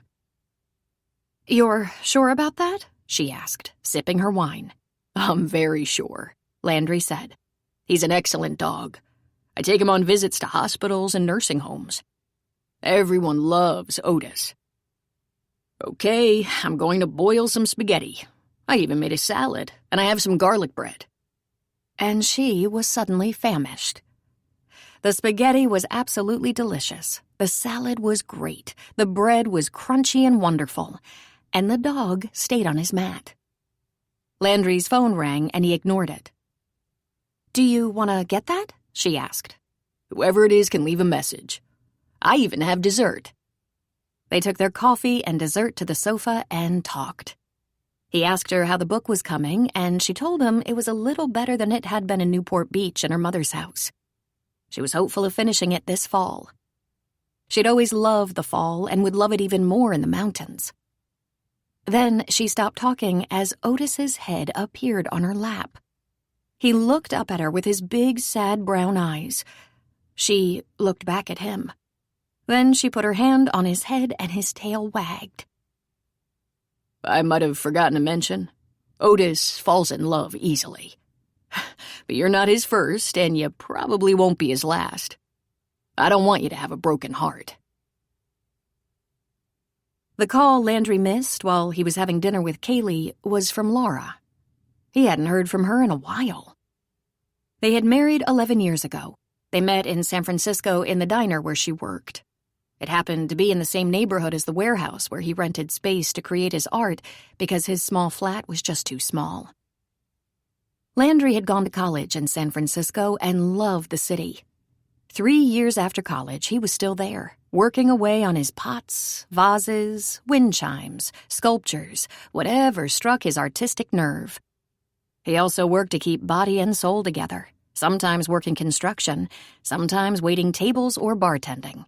"You're sure about that?" she asked, sipping her wine. "I'm very sure," Landry said. "He's an excellent dog. I take him on visits to hospitals and nursing homes. Everyone loves Otis. Okay, I'm going to boil some spaghetti. I even made a salad, and I have some garlic bread." And she was suddenly famished. The spaghetti was absolutely delicious. The salad was great. The bread was crunchy and wonderful. And the dog stayed on his mat. Landry's phone rang, and he ignored it. "Do you want to get that?" she asked. "Whoever it is can leave a message. I even have dessert." They took their coffee and dessert to the sofa and talked. He asked her how the book was coming, and she told him it was a little better than it had been in Newport Beach in her mother's house. She was hopeful of finishing it this fall. She'd always loved the fall and would love it even more in the mountains. Then she stopped talking as Otis's head appeared on her lap. He looked up at her with his big, sad brown eyes. She looked back at him. Then she put her hand on his head and his tail wagged. "I might have forgotten to mention, Otis falls in love easily. But you're not his first, and you probably won't be his last. I don't want you to have a broken heart." The call Landry missed while he was having dinner with Kaylee was from Laura. He hadn't heard from her in a while. They had married 11 years ago. They met in San Francisco in the diner where she worked. It happened to be in the same neighborhood as the warehouse where he rented space to create his art because his small flat was just too small. Landry had gone to college in San Francisco and loved the city. 3 years after college, he was still there, working away on his pots, vases, wind chimes, sculptures, whatever struck his artistic nerve. He also worked to keep body and soul together, sometimes working construction, sometimes waiting tables or bartending.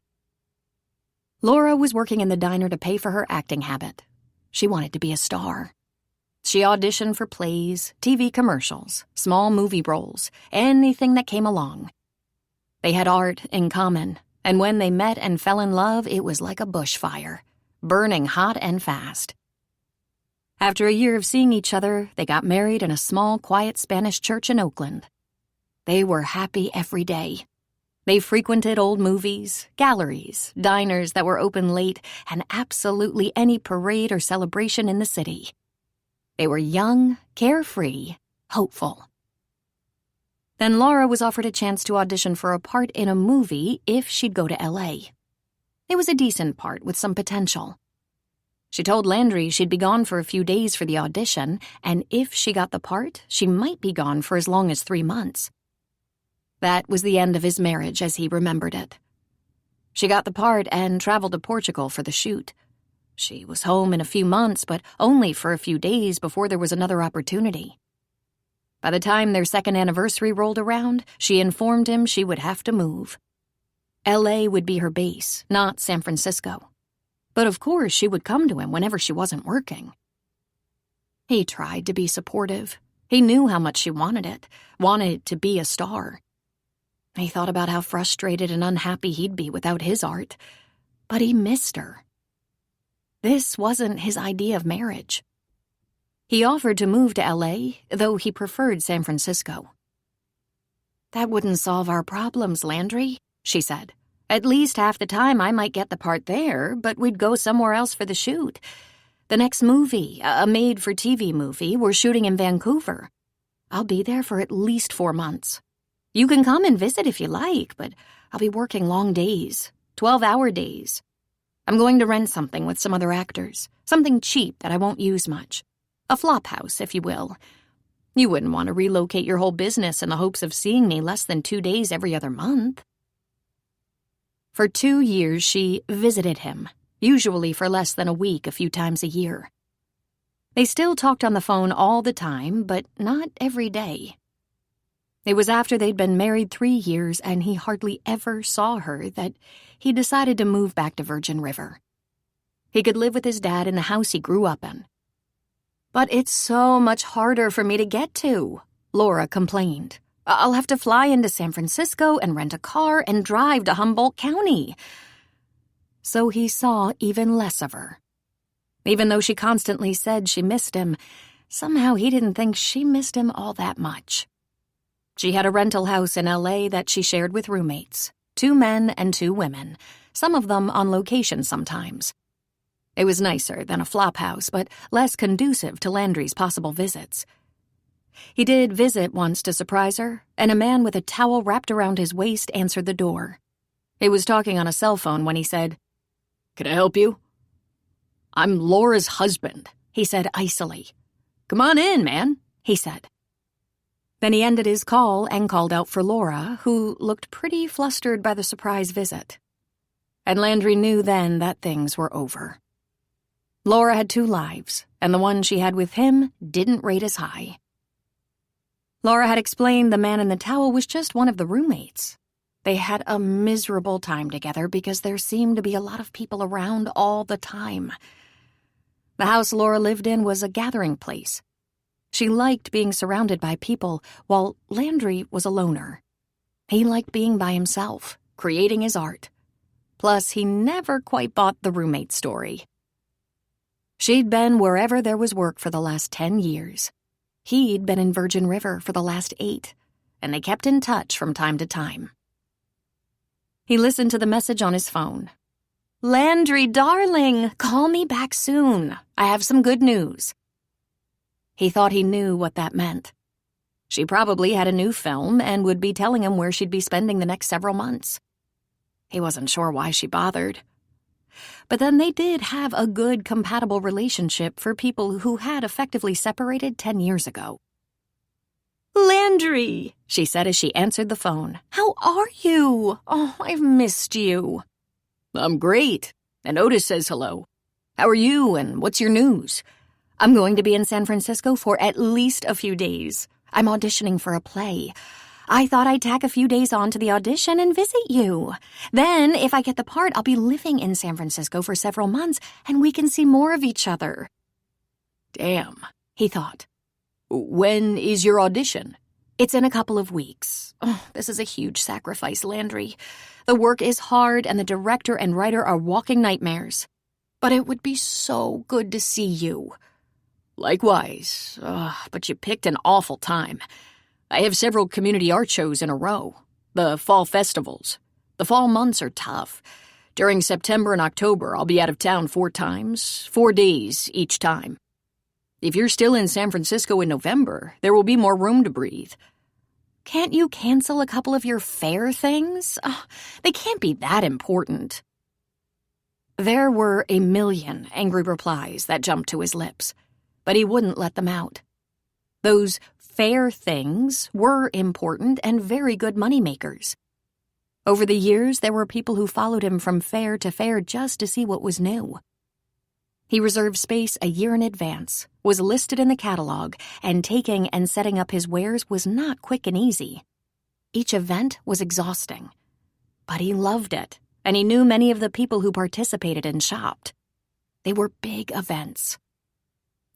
Laura was working in the diner to pay for her acting habit. She wanted to be a star. She auditioned for plays, TV commercials, small movie roles, anything that came along. They had art in common, and when they met and fell in love, it was like a bushfire, burning hot and fast. After a year of seeing each other, they got married in a small, quiet Spanish church in Oakland. They were happy every day. They frequented old movies, galleries, diners that were open late, and absolutely any parade or celebration in the city. They were young, carefree, hopeful. Then Laura was offered a chance to audition for a part in a movie if she'd go to L.A. It was a decent part with some potential. She told Landry she'd be gone for a few days for the audition, and if she got the part, she might be gone for as long as 3 months. That was the end of his marriage as he remembered it. She got the part and traveled to Portugal for the shoot. She was home in a few months, but only for a few days before there was another opportunity. By the time their second anniversary rolled around, she informed him she would have to move. L.A. would be her base, not San Francisco. But of course she would come to him whenever she wasn't working. He tried to be supportive. He knew how much she wanted to be a star. He thought about how frustrated and unhappy he'd be without his art, but he missed her. This wasn't his idea of marriage. He offered to move to L.A., though he preferred San Francisco. "That wouldn't solve our problems, Landry," she said. "At least half the time I might get the part there, but we'd go somewhere else for the shoot. The next movie, a made-for-TV movie, we're shooting in Vancouver. I'll be there for at least 4 months. You can come and visit if you like, but I'll be working long days, 12-hour days. I'm going to rent something with some other actors, something cheap that I won't use much. A flop house, if you will. You wouldn't want to relocate your whole business in the hopes of seeing me less than 2 days every other month." For 2 years, she visited him, usually for less than a week a few times a year. They still talked on the phone all the time, but not every day. It was after they'd been married 3 years and he hardly ever saw her that he decided to move back to Virgin River. He could live with his dad in the house he grew up in. "But it's so much harder for me to get to," Laura complained. "I'll have to fly into San Francisco and rent a car and drive to Humboldt County." So he saw even less of her. Even though she constantly said she missed him, somehow he didn't think she missed him all that much. She had a rental house in L.A. that she shared with roommates, 2 men and 2 women, some of them on location sometimes. It was nicer than a flop house, but less conducive to Landry's possible visits. He did visit once to surprise her, and a man with a towel wrapped around his waist answered the door. He was talking on a cell phone when he said, "Can I help you?" "I'm Laura's husband," he said icily. "Come on in, man," he said. Then he ended his call and called out for Laura, who looked pretty flustered by the surprise visit. And Landry knew then that things were over. Laura had 2 lives, and the one she had with him didn't rate as high. Laura had explained the man in the towel was just one of the roommates. They had a miserable time together because there seemed to be a lot of people around all the time. The house Laura lived in was a gathering place. She liked being surrounded by people, while Landry was a loner. He liked being by himself, creating his art. Plus, he never quite bought the roommate story. She'd been wherever there was work for the last 10 years. He'd been in Virgin River for the last 8, and they kept in touch from time to time. He listened to the message on his phone. Landry, darling, call me back soon. I have some good news. He thought he knew what that meant. She probably had a new film and would be telling him where she'd be spending the next several months. He wasn't sure why she bothered. But then they did have a good, compatible relationship for people who had effectively separated 10 years ago. Landry, she said as she answered the phone. How are you? Oh, I've missed you. I'm great, and Otis says hello. How are you, and what's your news? I'm going to be in San Francisco for at least a few days. I'm auditioning for a play. I thought I'd tack a few days on to the audition and visit you. Then, if I get the part, I'll be living in San Francisco for several months, and we can see more of each other. Damn, he thought. When is your audition? It's in a couple of weeks. Oh, this is a huge sacrifice, Landry. The work is hard, and the director and writer are walking nightmares. But it would be so good to see you. Likewise, but you picked an awful time. I have several community art shows in a row. The fall festivals. The fall months are tough. During September and October, I'll be out of town 4 times, 4 days each time. If you're still in San Francisco in November, there will be more room to breathe. Can't you cancel a couple of your fair things? They can't be that important. There were a million angry replies that jumped to his lips, but he wouldn't let them out. Those fair things were important and very good moneymakers. Over the years, there were people who followed him from fair to fair just to see what was new. He reserved space a year in advance, was listed in the catalog, and taking and setting up his wares was not quick and easy. Each event was exhausting. But he loved it, and he knew many of the people who participated and shopped. They were big events.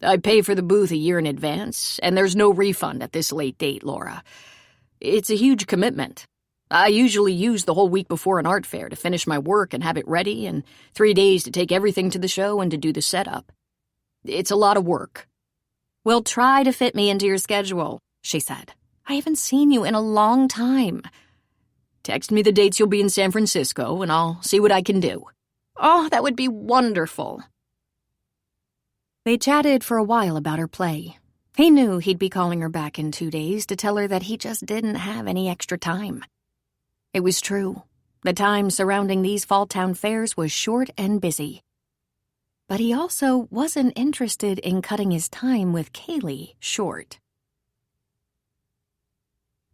I pay for the booth a year in advance, and there's no refund at this late date, Laura. It's a huge commitment. I usually use the whole week before an art fair to finish my work and have it ready, and 3 days to take everything to the show and to do the setup. It's a lot of work. Well, try to fit me into your schedule, she said. I haven't seen you in a long time. Text me the dates you'll be in San Francisco, and I'll see what I can do. Oh, that would be wonderful. They chatted for a while about her play. He knew he'd be calling her back in 2 days to tell her that he just didn't have any extra time. It was true. The time surrounding these fall town fairs was short and busy. But he also wasn't interested in cutting his time with Kaylee short.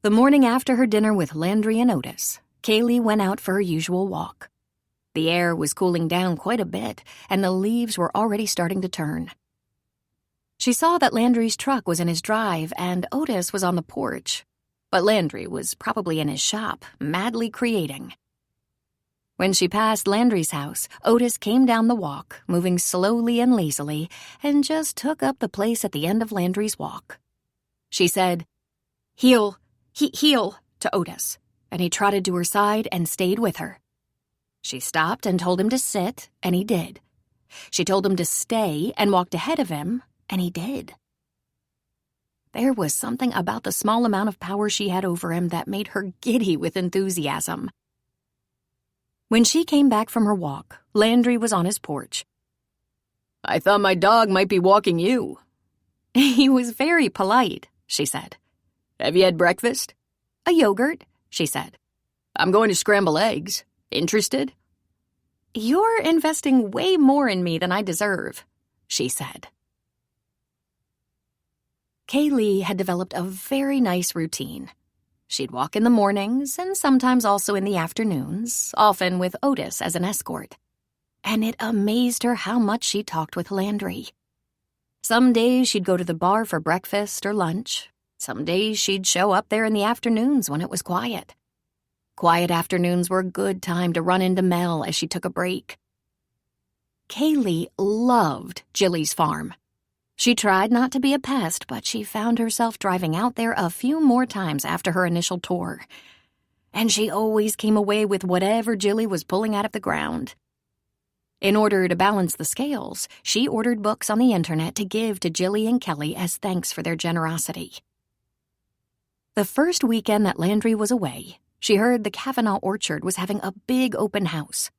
The morning after her dinner with Landry and Otis, Kaylee went out for her usual walk. The air was cooling down quite a bit, and the leaves were already starting to turn. She saw that Landry's truck was in his drive and Otis was on the porch, but Landry was probably in his shop, madly creating. When she passed Landry's house, Otis came down the walk, moving slowly and lazily, and just took up the place at the end of Landry's walk. She said, Heel, to Otis, and he trotted to her side and stayed with her. She stopped and told him to sit, and he did. She told him to stay and walked ahead of him, and he did. There was something about the small amount of power she had over him that made her giddy with enthusiasm. When she came back from her walk, Landry was on his porch. I thought my dog might be walking you. He was very polite, she said. Have you had breakfast? A yogurt, she said. I'm going to scramble eggs. Interested? You're investing way more in me than I deserve, she said. Kaylee had developed a very nice routine. She'd walk in the mornings and sometimes also in the afternoons, often with Otis as an escort. And it amazed her how much she talked with Landry. Some days she'd go to the bar for breakfast or lunch. Some days she'd show up there in the afternoons when it was quiet. Quiet afternoons were a good time to run into Mel as she took a break. Kaylee loved Jilly's farm. She tried not to be a pest, but she found herself driving out there a few more times after her initial tour. And she always came away with whatever Jilly was pulling out of the ground. In order to balance the scales, she ordered books on the internet to give to Jilly and Kelly as thanks for their generosity. The first weekend that Landry was away, she heard the Kavanaugh Orchard was having a big open house.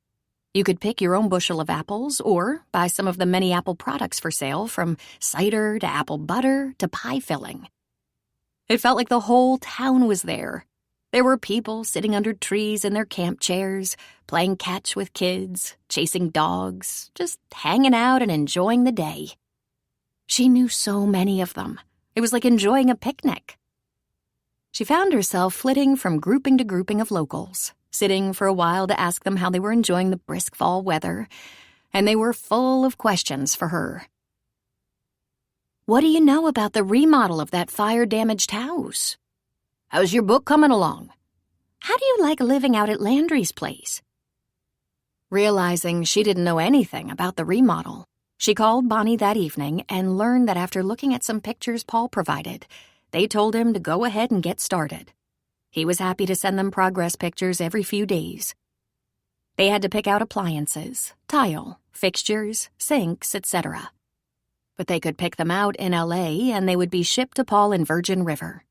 You could pick your own bushel of apples or buy some of the many apple products for sale, from cider to apple butter to pie filling. It felt like the whole town was there. There were people sitting under trees in their camp chairs, playing catch with kids, chasing dogs, just hanging out and enjoying the day. She knew so many of them. It was like enjoying a picnic. She found herself flitting from grouping to grouping of locals, sitting for a while to ask them how they were enjoying the brisk fall weather, and they were full of questions for her. "What do you know about the remodel of that fire-damaged house? How's your book coming along? How do you like living out at Landry's place?" Realizing she didn't know anything about the remodel, she called Bonnie that evening and learned that after looking at some pictures Paul provided, they told him to go ahead and get started. He was happy to send them progress pictures every few days. They had to pick out appliances, tile, fixtures, sinks, etc. But they could pick them out in LA and they would be shipped to Paul in Virgin River.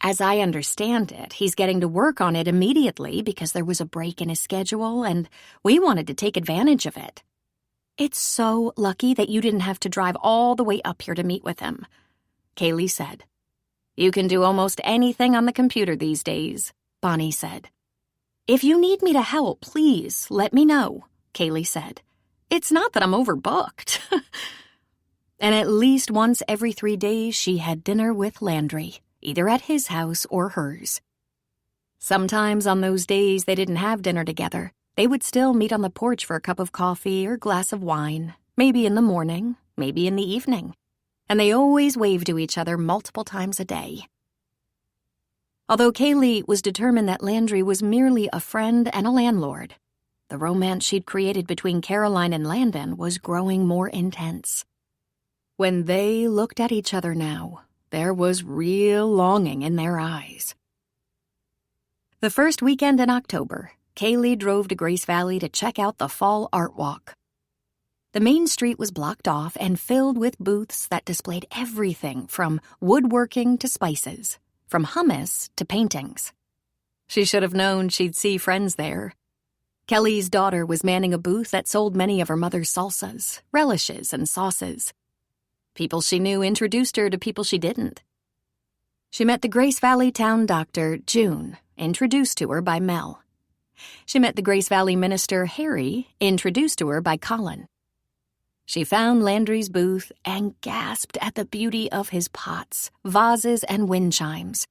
As I understand it, he's getting to work on it immediately because there was a break in his schedule and we wanted to take advantage of it. "It's so lucky that you didn't have to drive all the way up here to meet with him," Kaylee said. "You can do almost anything on the computer these days," Bonnie said. "If you need me to help, please let me know," Kaylee said. "It's not that I'm overbooked." And at least once every 3 days, she had dinner with Landry, either at his house or hers. Sometimes on those days they didn't have dinner together, they would still meet on the porch for a cup of coffee or glass of wine, maybe in the morning, maybe in the evening. And they always waved to each other multiple times a day. Although Kaylee was determined that Landry was merely a friend and a landlord, the romance she'd created between Caroline and Landon was growing more intense. When they looked at each other now, there was real longing in their eyes. The first weekend in October, Kaylee drove to Grace Valley to check out the Fall Art Walk. The main street was blocked off and filled with booths that displayed everything from woodworking to spices, from hummus to paintings. She should have known she'd see friends there. Kelly's daughter was manning a booth that sold many of her mother's salsas, relishes, and sauces. People she knew introduced her to people she didn't. She met the Grace Valley town doctor, June, introduced to her by Mel. She met the Grace Valley minister, Harry, introduced to her by Colin. She found Landry's booth and gasped at the beauty of his pots, vases, and wind chimes.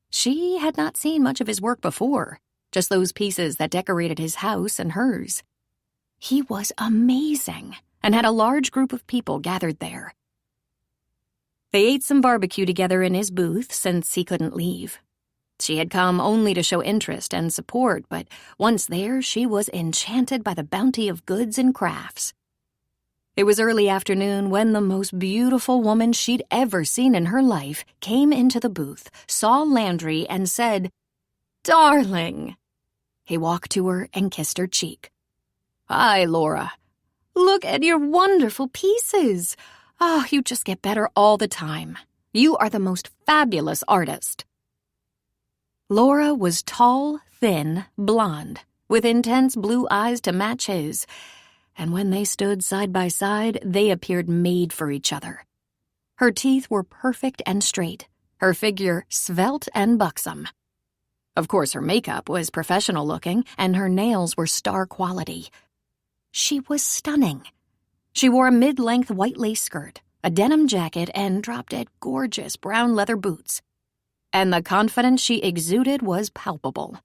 She had not seen much of his work before, just those pieces that decorated his house and hers. He was amazing and had a large group of people gathered there. They ate some barbecue together in his booth since he couldn't leave. She had come only to show interest and support, but once there, she was enchanted by the bounty of goods and crafts. It was early afternoon when the most beautiful woman she'd ever seen in her life came into the booth, saw Landry, and said, "Darling." He walked to her and kissed her cheek. "Hi, Laura. Look at your wonderful pieces. Oh, you just get better all the time. You are the most fabulous artist." Laura was tall, thin, blonde, with intense blue eyes to match his, and when they stood side by side, they appeared made for each other. Her teeth were perfect and straight, her figure svelte and buxom. Of course, her makeup was professional-looking, and her nails were star quality. She was stunning. She wore a mid-length white lace skirt, a denim jacket, and drop-dead gorgeous brown leather boots. And the confidence she exuded was palpable.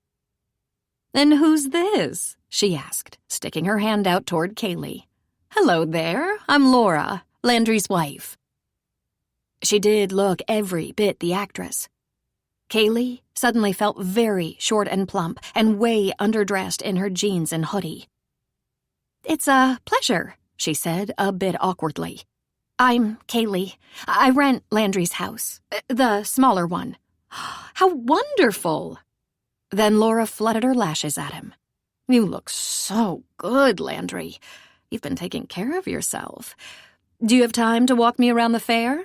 "And who's this?" she asked, sticking her hand out toward Kaylee. "Hello there, I'm Laura, Landry's wife." She did look every bit the actress. Kaylee suddenly felt very short and plump and way underdressed in her jeans and hoodie. "It's a pleasure," she said, a bit awkwardly. "I'm Kaylee. I rent Landry's house, the smaller one." "How wonderful!" Then Laura fluttered her lashes at him. "You look so good, Landry. You've been taking care of yourself. Do you have time to walk me around the fair?"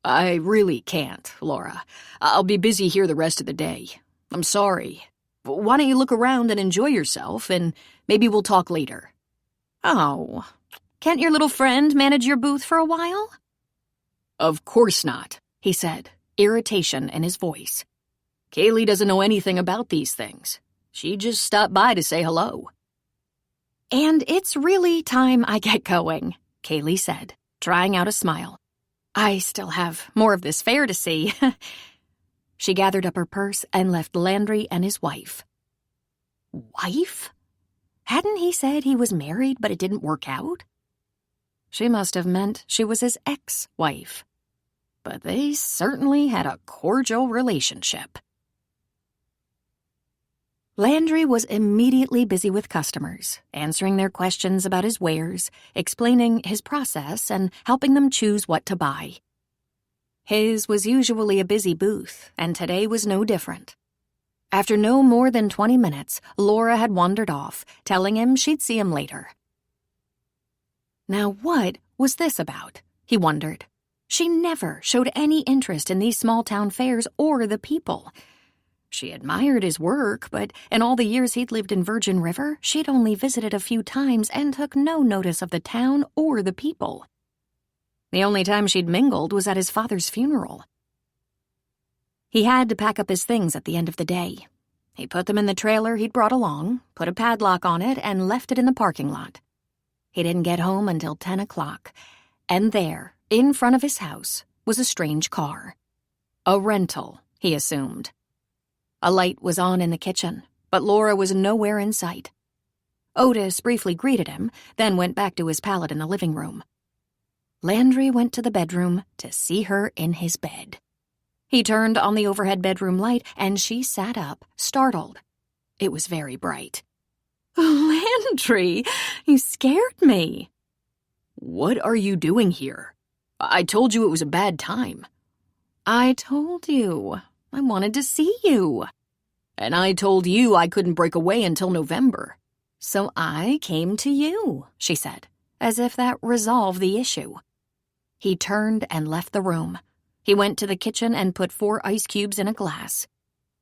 "I really can't, Laura. I'll be busy here the rest of the day. I'm sorry. Why don't you look around and enjoy yourself, and maybe we'll talk later." "Oh, can't your little friend manage your booth for a while?" "Of course not," he said, irritation in his voice. "Kaylee doesn't know anything about these things. She just stopped by to say hello." "And it's really time I get going," Kaylee said, trying out a smile. "I still have more of this fair to see." She gathered up her purse and left Landry and his wife. Wife? Hadn't he said he was married but it didn't work out? She must have meant she was his ex-wife. But they certainly had a cordial relationship. Landry was immediately busy with customers, answering their questions about his wares, explaining his process, and helping them choose what to buy. His was usually a busy booth, and today was no different. After no more than 20 minutes, Laura had wandered off, telling him she'd see him later. Now what was this about? He wondered. She never showed any interest in these small-town fairs or the people. She admired his work, but in all the years he'd lived in Virgin River, she'd only visited a few times and took no notice of the town or the people. The only time she'd mingled was at his father's funeral. He had to pack up his things at the end of the day. He put them in the trailer he'd brought along, put a padlock on it, and left it in the parking lot. He didn't get home until 10 o'clock, and there, in front of his house, was a strange car. A rental, he assumed. A light was on in the kitchen, but Laura was nowhere in sight. Otis briefly greeted him, then went back to his pallet in the living room. Landry went to the bedroom to see her in his bed. He turned on the overhead bedroom light, and she sat up, startled. It was very bright. "Landry, you scared me." "What are you doing here? I told you it was a bad time." "I told you. I wanted to see you." "And I told you I couldn't break away until November." "So I came to you," she said, as if that resolved the issue. He turned and left the room. He went to the kitchen and put 4 ice cubes in a glass.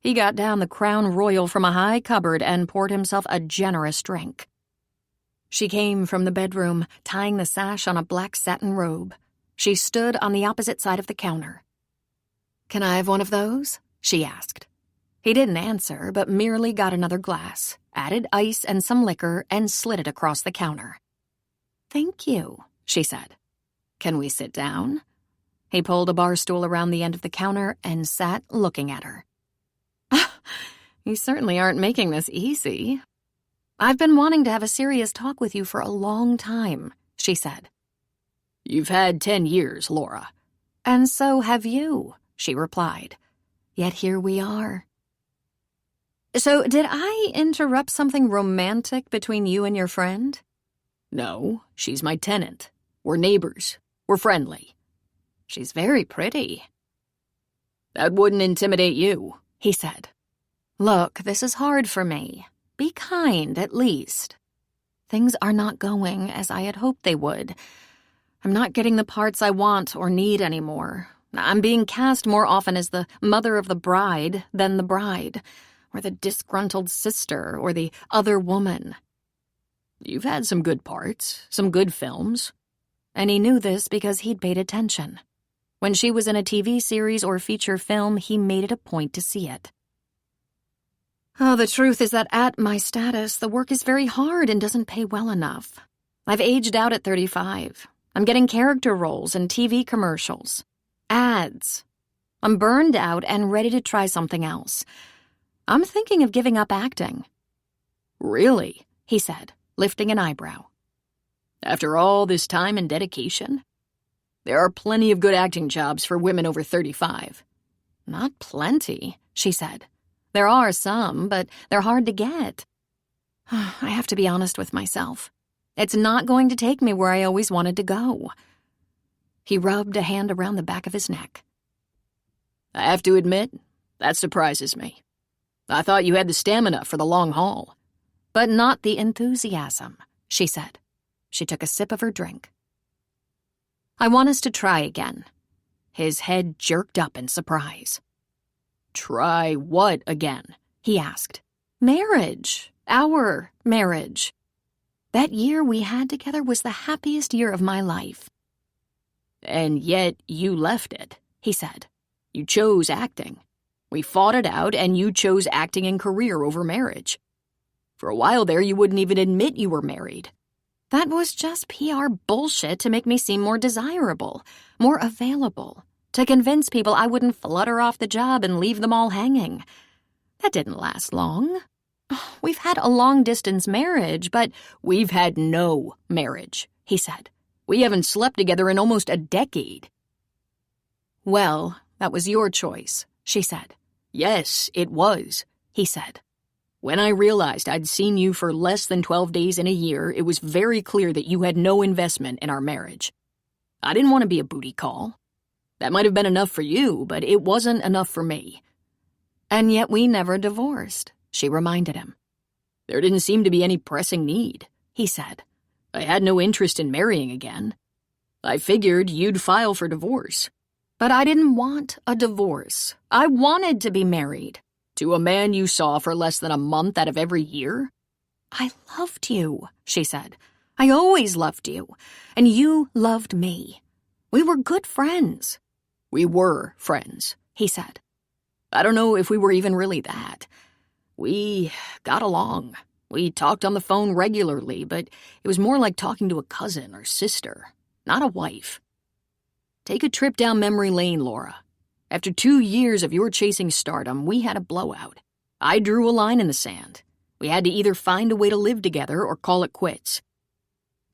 He got down the Crown Royal from a high cupboard and poured himself a generous drink. She came from the bedroom, tying the sash on a black satin robe. She stood on the opposite side of the counter. "Can I have one of those?" she asked. He didn't answer, but merely got another glass, added ice and some liquor, and slid it across the counter. "Thank you," she said. "Can we sit down?" He pulled a bar stool around the end of the counter and sat looking at her. "You certainly aren't making this easy." "I've been wanting to have a serious talk with you for a long time," she said. "You've had 10 years, Laura." "And so have you," she replied. "Yet here we are." "So did I interrupt something romantic between you and your friend?" "No, she's my tenant. We're neighbors. We're friendly." "She's very pretty." "That wouldn't intimidate you," he said. "Look, this is hard for me. Be kind, at least. Things are not going as I had hoped they would. I'm not getting the parts I want or need anymore. I'm being cast more often as the mother of the bride than the bride, or the disgruntled sister, or the other woman." "You've had some good parts, some good films." And he knew this because he'd paid attention. When she was in a TV series or feature film, he made it a point to see it. "Oh, the truth is that at my status, the work is very hard and doesn't pay well enough. I've aged out at 35. I'm getting character roles in TV commercials. Ads. I'm burned out and ready to try something else. I'm thinking of giving up acting." "Really?" he said, lifting an eyebrow. "After all this time and dedication? There are plenty of good acting jobs for women over 35. "Not plenty," she said. "There are some, but they're hard to get. I have to be honest with myself. It's not going to take me where I always wanted to go." He rubbed a hand around the back of his neck. "I have to admit, that surprises me. I thought you had the stamina for the long haul." "But not the enthusiasm," she said. She took a sip of her drink. "I want us to try again." His head jerked up in surprise. "Try what again?" he asked. Marriage. Our marriage. That year we had together was the happiest year of my life. And yet you left it, he said. You chose acting. We fought it out, and you chose acting and career over marriage. For a while there, you wouldn't even admit you were married. That was just PR bullshit to make me seem more desirable, more available, to convince people I wouldn't flutter off the job and leave them all hanging. That didn't last long. We've had a long-distance marriage, but we've had no marriage, he said. We haven't slept together in almost a decade. Well, that was your choice, she said. Yes, it was, he said. When I realized I'd seen you for less than 12 days in a year, it was very clear that you had no investment in our marriage. I didn't want to be a booty call. That might have been enough for you, but it wasn't enough for me. And yet we never divorced, she reminded him. There didn't seem to be any pressing need, he said. I had no interest in marrying again. I figured you'd file for divorce. But I didn't want a divorce. I wanted to be married. To a man you saw for less than a month out of every year? I loved you, she said. I always loved you. And you loved me. We were good friends. We were friends, he said. I don't know if we were even really that. We got along. We talked on the phone regularly, but it was more like talking to a cousin or sister, not a wife. Take a trip down memory lane, Laura. After 2 years of your chasing stardom, we had a blowout. I drew a line in the sand. We had to either find a way to live together or call it quits.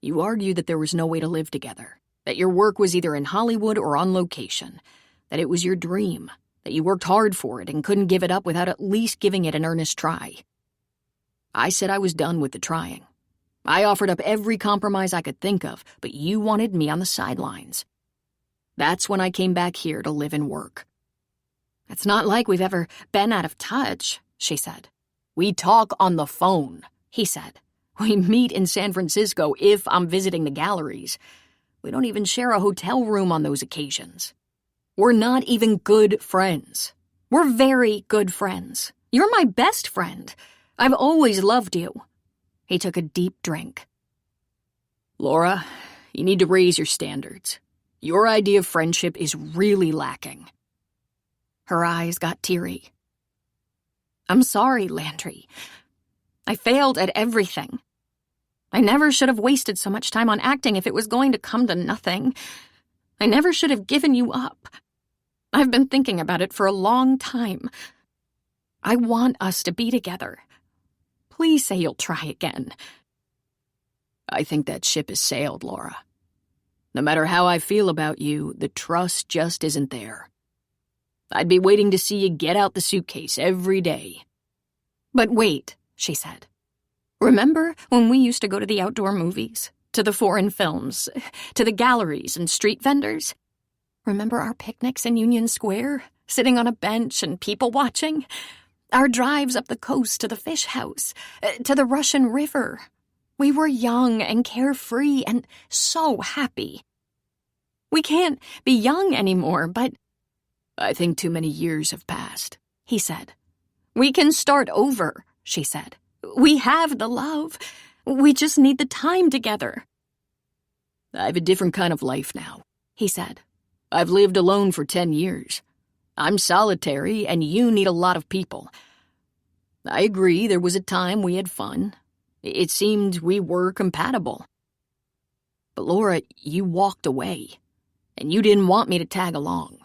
You argued that there was no way to live together, that your work was either in Hollywood or on location, that it was your dream, that you worked hard for it and couldn't give it up without at least giving it an earnest try. I said I was done with the trying. I offered up every compromise I could think of, but you wanted me on the sidelines. That's when I came back here to live and work. It's not like we've ever been out of touch, she said. We talk on the phone, he said. We meet in San Francisco if I'm visiting the galleries. We don't even share a hotel room on those occasions. We're not even good friends. We're very good friends. You're my best friend. I've always loved you. He took a deep drink. Laura, you need to raise your standards. Your idea of friendship is really lacking. Her eyes got teary. I'm sorry, Landry. I failed at everything. I never should have wasted so much time on acting if it was going to come to nothing. I never should have given you up. I've been thinking about it for a long time. I want us to be together. Please say you'll try again. I think that ship has sailed, Laura. No matter how I feel about you, the trust just isn't there. I'd be waiting to see you get out the suitcase every day. But wait, she said. Remember when we used to go to the outdoor movies, to the foreign films, to the galleries and street vendors? Remember our picnics in Union Square, sitting on a bench and people watching? Our drives up the coast to the fish house, to the Russian River. We were young and carefree and so happy. We can't be young anymore, but... I think too many years have passed, he said. We can start over, she said. We have the love. We just need the time together. I have a different kind of life now, he said. I've lived alone for 10 years. I'm solitary, and you need a lot of people. I agree there was a time we had fun. It seemed we were compatible. But Laura, you walked away, and you didn't want me to tag along.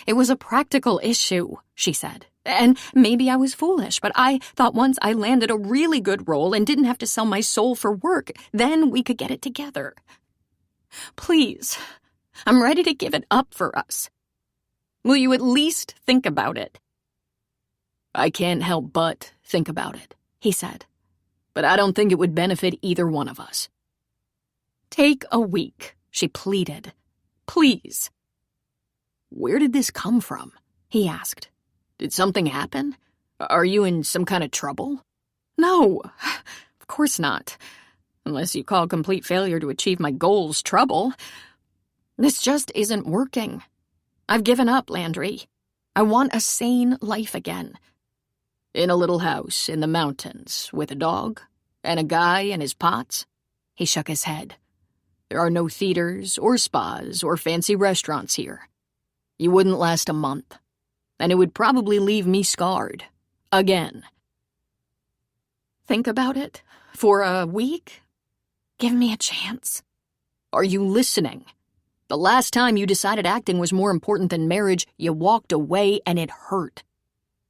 It was a practical issue, she said. And maybe I was foolish, but I thought once I landed a really good role and didn't have to sell my soul for work, then we could get it together. Please, I'm ready to give it up for us. Will you at least think about it? I can't help but think about it, he said. But I don't think it would benefit either one of us. Take a week, she pleaded. Please. Where did this come from? He asked. Did something happen? Are you in some kind of trouble? No, of course not. Unless you call complete failure to achieve my goals trouble. This just isn't working. I've given up, Landry. I want a sane life again. In a little house in the mountains with a dog and a guy and his pots. He shook his head. There are no theaters or spas or fancy restaurants here. You wouldn't last a month, and it would probably leave me scarred. Again. Think about it? For a week? Give me a chance. Are you listening? The last time you decided acting was more important than marriage, you walked away and it hurt.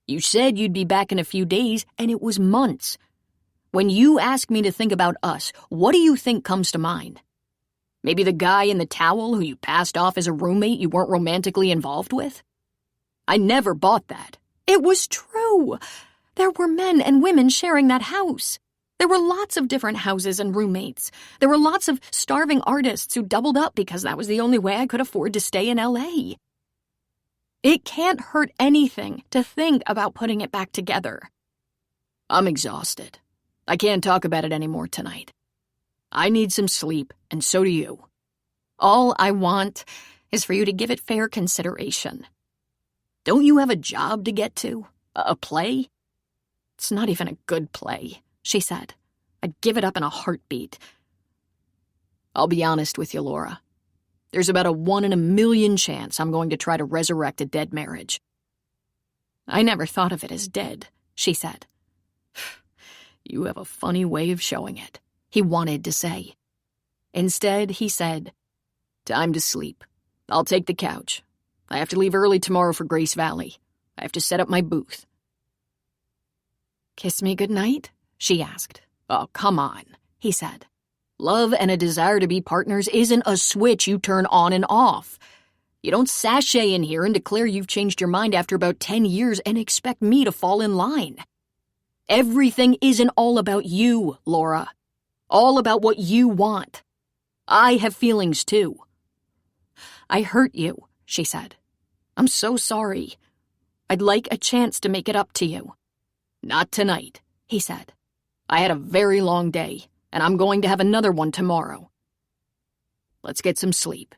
You said you'd be back in a few days, and it was months. When you ask me to think about us, what do you think comes to mind? Maybe the guy in the towel who you passed off as a roommate you weren't romantically involved with? I never bought that. It was true. There were men and women sharing that house. There were lots of different houses and roommates. There were lots of starving artists who doubled up because that was the only way I could afford to stay in L.A. It can't hurt anything to think about putting it back together. I'm exhausted. I can't talk about it anymore tonight. I need some sleep, and so do you. All I want is for you to give it fair consideration. Don't you have a job to get to? A play? It's not even a good play, she said. I'd give it up in a heartbeat. I'll be honest with you, Laura. There's about a 1 in a million chance I'm going to try to resurrect a dead marriage. I never thought of it as dead, she said. You have a funny way of showing it, he wanted to say. Instead, he said, Time to sleep. I'll take the couch. I have to leave early tomorrow for Grace Valley. I have to set up my booth. Kiss me goodnight? She asked. Oh, come on, he said. Love and a desire to be partners isn't a switch you turn on and off. You don't sashay in here and declare you've changed your mind after about 10 years and expect me to fall in line. Everything isn't all about you, Laura. All about what you want. I have feelings too. I hurt you, she said. I'm so sorry. I'd like a chance to make it up to you. Not tonight, he said. I had a very long day, and I'm going to have another one tomorrow. Let's get some sleep.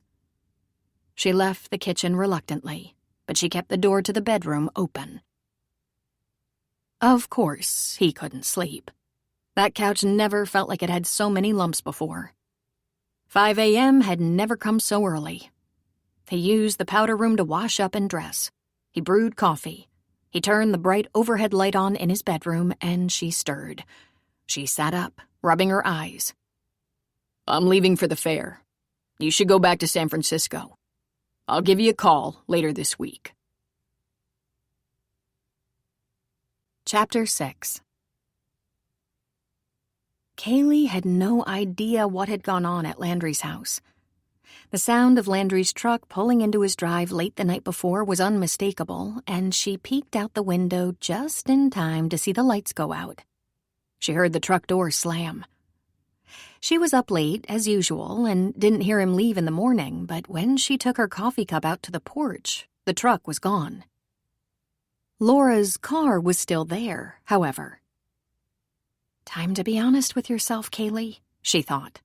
She left the kitchen reluctantly, but she kept the door to the bedroom open. Of course, he couldn't sleep. That couch never felt like it had so many lumps before. 5 a.m. had never come so early. He used the powder room to wash up and dress. He brewed coffee. He turned the bright overhead light on in his bedroom, and she stirred. She sat up, rubbing her eyes. I'm leaving for the fair. You should go back to San Francisco. I'll give you a call later this week. Chapter 6. Kaylee had no idea what had gone on at Landry's house. The sound of Landry's truck pulling into his drive late the night before was unmistakable, and she peeked out the window just in time to see the lights go out. She heard the truck door slam. She was up late, as usual, and didn't hear him leave in the morning, but when she took her coffee cup out to the porch, the truck was gone. Laura's car was still there, however. Time to be honest with yourself, Kaylee, she thought.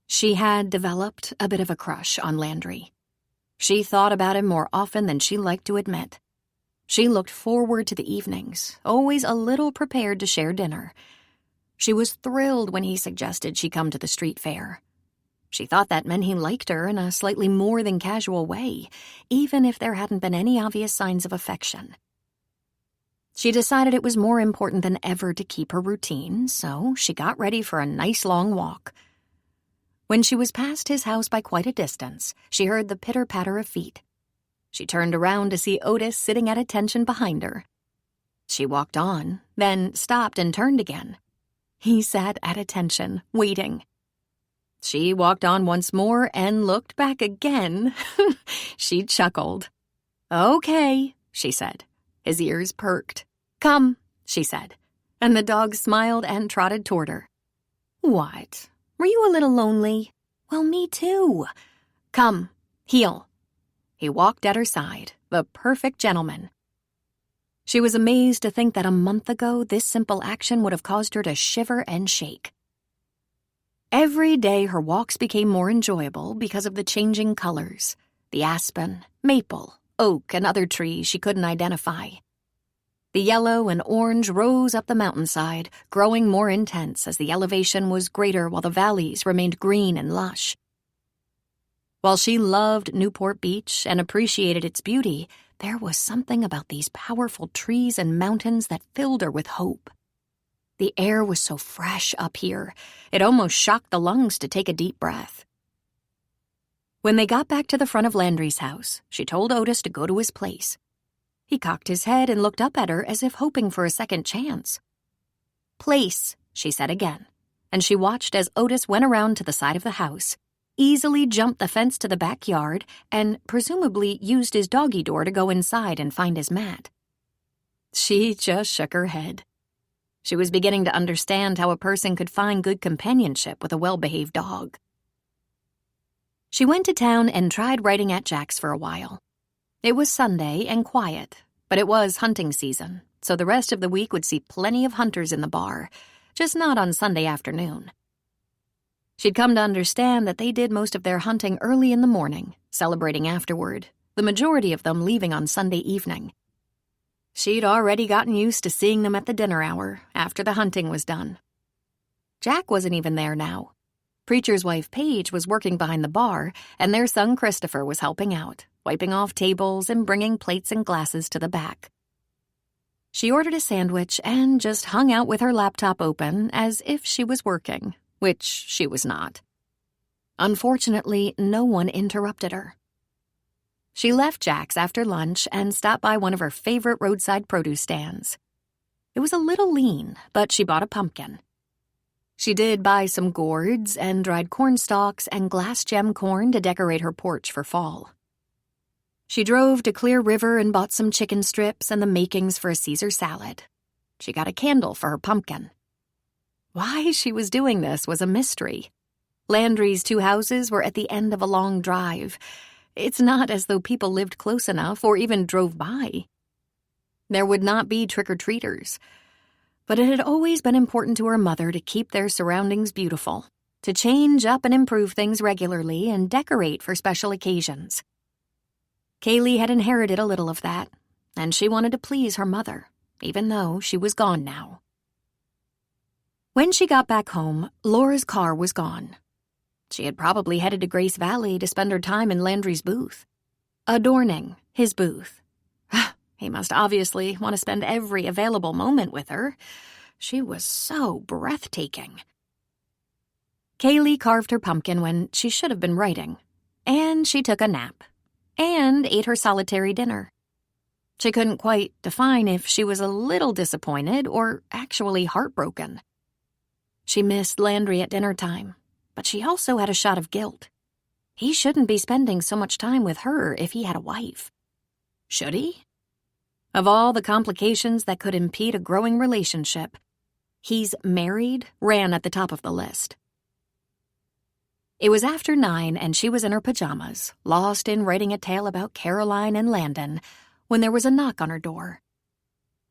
She had developed a bit of a crush on Landry. She thought about him more often than she liked to admit. She looked forward to the evenings, always a little prepared to share dinner. She was thrilled when he suggested she come to the street fair. She thought that meant he liked her in a slightly more than casual way, even if there hadn't been any obvious signs of affection. She decided it was more important than ever to keep her routine, so she got ready for a nice long walk. When she was past his house by quite a distance, she heard the pitter-patter of feet. She turned around to see Otis sitting at attention behind her. She walked on, then stopped and turned again. He sat at attention, waiting. She walked on once more and looked back again. She chuckled. "Okay," she said. His ears perked. "Come," she said, and the dog smiled and trotted toward her. "What? Were you a little lonely? Well, me too. Come, heel." He walked at her side, the perfect gentleman. She was amazed to think that a month ago this simple action would have caused her to shiver and shake. Every day her walks became more enjoyable because of the changing colors, the aspen, maple, oak, and other trees she couldn't identify. The yellow and orange rose up the mountainside, growing more intense as the elevation was greater while the valleys remained green and lush. While she loved Newport Beach and appreciated its beauty, there was something about these powerful trees and mountains that filled her with hope. The air was so fresh up here, it almost shocked the lungs to take a deep breath. When they got back to the front of Landry's house, she told Otis to go to his place. He cocked his head and looked up at her as if hoping for a second chance. "Place," she said again, and she watched as Otis went around to the side of the house, easily jumped the fence to the backyard, and presumably used his doggy door to go inside and find his mat. She just shook her head. She was beginning to understand how a person could find good companionship with a well-behaved dog. She went to town and tried writing at Jack's for a while. It was Sunday and quiet, but it was hunting season, so the rest of the week would see plenty of hunters in the bar, just not on Sunday afternoon. She'd come to understand that they did most of their hunting early in the morning, celebrating afterward, the majority of them leaving on Sunday evening. She'd already gotten used to seeing them at the dinner hour, after the hunting was done. Jack wasn't even there now. Preacher's wife Paige was working behind the bar, and their son Christopher was helping out, wiping off tables and bringing plates and glasses to the back. She ordered a sandwich and just hung out with her laptop open as if she was working, which she was not. Unfortunately, no one interrupted her. She left Jack's after lunch and stopped by one of her favorite roadside produce stands. It was a little lean, but she bought a pumpkin. She did buy some gourds and dried corn stalks and glass gem corn to decorate her porch for fall. She drove to Clear River and bought some chicken strips and the makings for a Caesar salad. She got a candle for her pumpkin. Why she was doing this was a mystery. Landry's 2 houses were at the end of a long drive. It's not as though people lived close enough or even drove by. There would not be trick-or-treaters. But it had always been important to her mother to keep their surroundings beautiful, to change up and improve things regularly and decorate for special occasions. Kaylee had inherited a little of that, and she wanted to please her mother, even though she was gone now. When she got back home, Laura's car was gone. She had probably headed to Grace Valley to spend her time in Landry's booth, adorning his booth. He must obviously want to spend every available moment with her. She was so breathtaking. Kaylee carved her pumpkin when she should have been writing, and she took a nap, and ate her solitary dinner. She couldn't quite define if she was a little disappointed or actually heartbroken. She missed Landry at dinner time, but she also had a shot of guilt. He shouldn't be spending so much time with her if he had a wife. Should he? Of all the complications that could impede a growing relationship, he's married ran at the top of the list. It was after 9 and she was in her pajamas, lost in writing a tale about Caroline and Landon, when there was a knock on her door.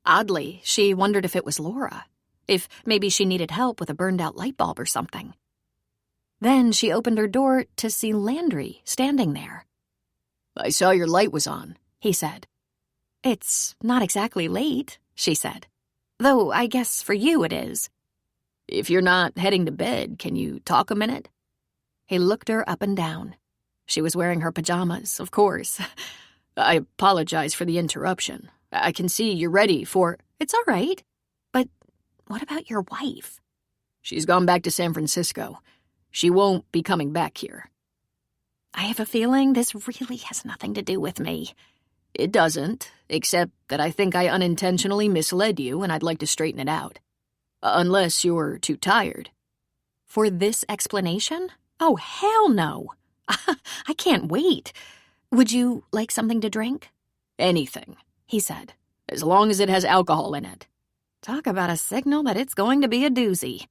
Oddly, she wondered if it was Laura, if maybe she needed help with a burned-out light bulb or something. Then she opened her door to see Landry standing there. "I saw your light was on," he said. "It's not exactly late," she said. "Though I guess for you it is." "If you're not heading to bed, can you talk a minute?" He looked her up and down. She was wearing her pajamas, of course. "I apologize for the interruption. I can see you're ready for—" "It's all right. But what about your wife?" "She's gone back to San Francisco. She won't be coming back here." "I have a feeling this really has nothing to do with me." "It doesn't, except that I think I unintentionally misled you and I'd like to straighten it out. Unless you're too tired." "For this explanation? Oh, hell no. I can't wait. Would you like something to drink?" "Anything," he said. "as long as it has alcohol in it." Talk about a signal that it's going to be a doozy.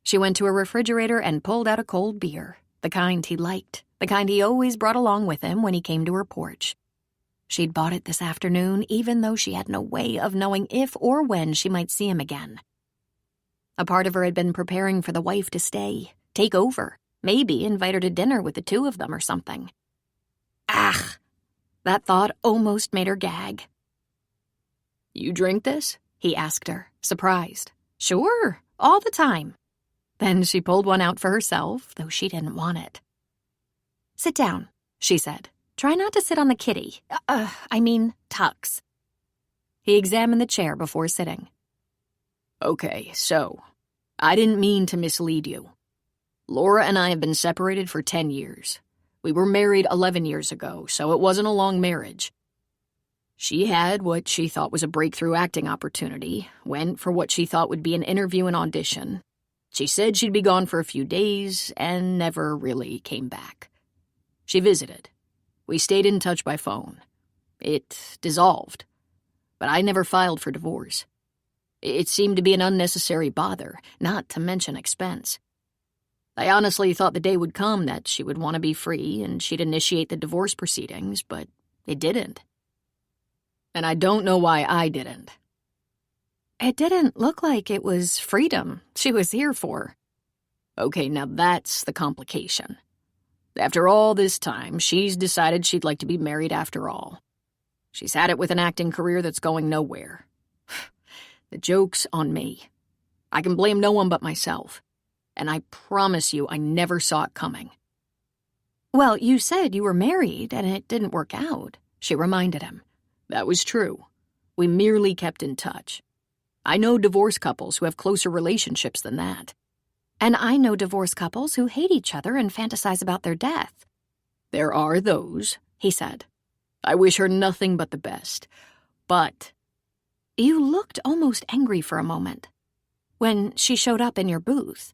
She went to her refrigerator and pulled out a cold beer, the kind he liked, the kind he always brought along with him when he came to her porch. She'd bought it this afternoon, even though she had no way of knowing if or when she might see him again. A part of her had been preparing for the wife to stay, take over, maybe invite her to dinner with the 2 of them or something. That thought almost made her gag. You drink this? He asked her, surprised. Sure, all the time. Then she pulled one out for herself, though she didn't want it. Sit down, she said. Try not to sit on the kitty. Tux. He examined the chair before sitting. Okay, so, I didn't mean to mislead you. Laura and I have been separated for 10 years. We were married 11 years ago, so it wasn't a long marriage. She had what she thought was a breakthrough acting opportunity, went for what she thought would be an interview and audition. She said she'd be gone for a few days and never really came back. She visited. We stayed in touch by phone. It dissolved. But I never filed for divorce. It seemed to be an unnecessary bother, not to mention expense. I honestly thought the day would come that she would want to be free and she'd initiate the divorce proceedings, but it didn't. And I don't know why I didn't. It didn't look like it was freedom she was here for. Okay, now that's the complication. After all this time, she's decided she'd like to be married after all. She's had it with an acting career that's going nowhere. The joke's on me. I can blame no one but myself. And I promise you I never saw it coming. Well, you said you were married and it didn't work out, she reminded him. That was true. We merely kept in touch. I know divorced couples who have closer relationships than that. And I know divorced couples who hate each other and fantasize about their death. There are those, he said. I wish her nothing but the best. But you looked almost angry for a moment. When she showed up in your booth.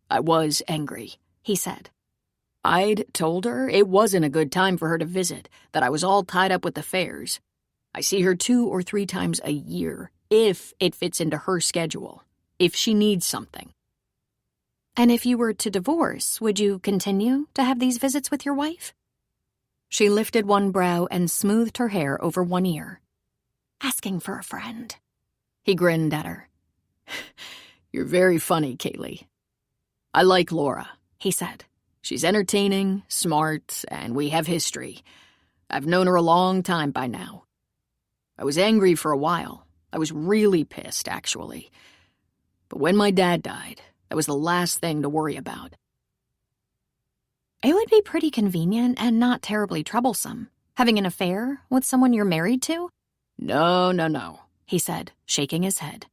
I was angry, he said. I'd told her it wasn't a good time for her to visit, that I was all tied up with the fairs. I see her 2 or 3 times a year, if it fits into her schedule, if she needs something. And if you were to divorce, would you continue to have these visits with your wife? She lifted one brow and smoothed her hair over one ear. Asking for a friend. He grinned at her. You're very funny, Kaylee. I like Laura, he said. She's entertaining, smart, and we have history. I've known her a long time by now. I was angry for a while. I was really pissed, actually. But when my dad died, that was the last thing to worry about. It would be pretty convenient and not terribly troublesome, having an affair with someone you're married to? No, he said, shaking his head.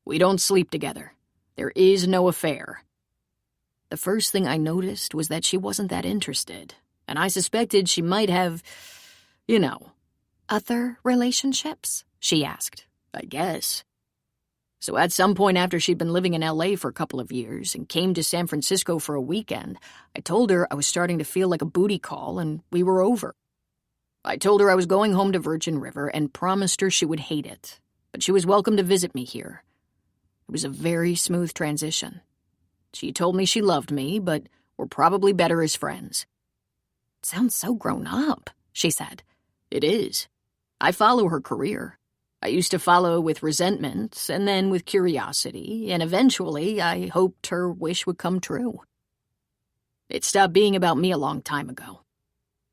We don't sleep together. There is no affair. The first thing I noticed was that she wasn't that interested, and I suspected she might have, Other relationships? She asked. I guess. So at some point after she'd been living in L.A. for a couple of years and came to San Francisco for a weekend, I told her I was starting to feel like a booty call and we were over. I told her I was going home to Virgin River and promised her she would hate it, but she was welcome to visit me here. It was a very smooth transition. She told me she loved me, but we're probably better as friends. Sounds so grown up, she said. It is. I follow her career. I used to follow with resentment, and then with curiosity, and eventually I hoped her wish would come true. It stopped being about me a long time ago.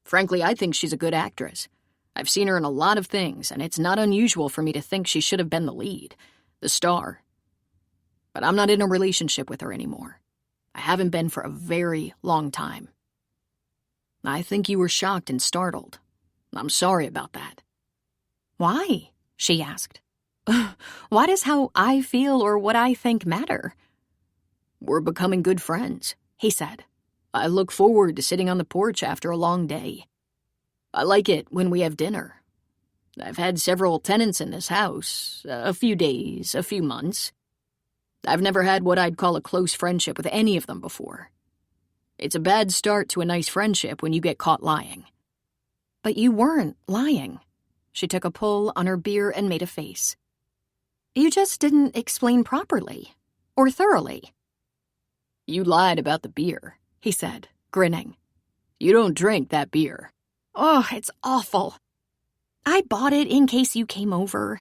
Frankly, I think she's a good actress. I've seen her in a lot of things, and it's not unusual for me to think she should have been the lead, the star. But I'm not in a relationship with her anymore. I haven't been for a very long time. I think you were shocked and startled. I'm sorry about that. Why? She asked. Why does how I feel or what I think matter? We're becoming good friends, he said. I look forward to sitting on the porch after a long day. I like it when we have dinner. I've had several tenants in this house, a few days, a few months. I've never had what I'd call a close friendship with any of them before. It's a bad start to a nice friendship when you get caught lying. But you weren't lying. She took a pull on her beer and made a face. You just didn't explain properly, or thoroughly. You lied about the beer, he said, grinning. You don't drink that beer. Oh, it's awful. I bought it in case you came over.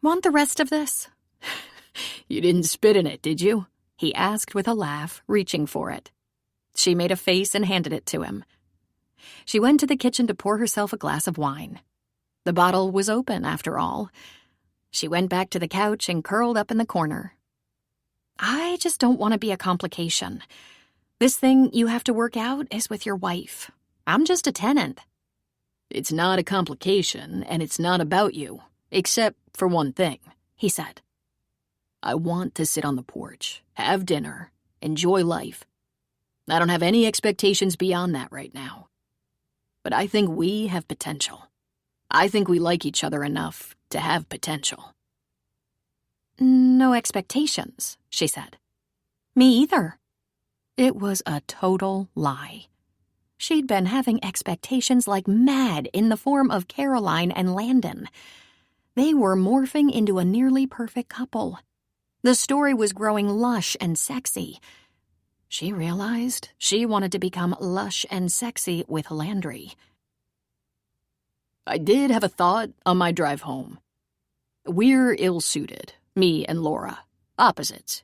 Want the rest of this? You didn't spit in it, did you? He asked with a laugh, reaching for it. She made a face and handed it to him. She went to the kitchen to pour herself a glass of wine. The bottle was open, after all. She went back to the couch and curled up in the corner. I just don't want to be a complication. This thing you have to work out is with your wife. I'm just a tenant. It's not a complication, and it's not about you, except for one thing, he said. I want to sit on the porch, have dinner, enjoy life. I don't have any expectations beyond that right now. But I think we have potential. I think we like each other enough to have potential. No expectations, she said. Me either. It was a total lie. She'd been having expectations like mad in the form of Caroline and Landon. They were morphing into a nearly perfect couple. The story was growing lush and sexy. She realized she wanted to become lush and sexy with Landry. I did have a thought on my drive home. We're ill-suited, me and Laura, opposites.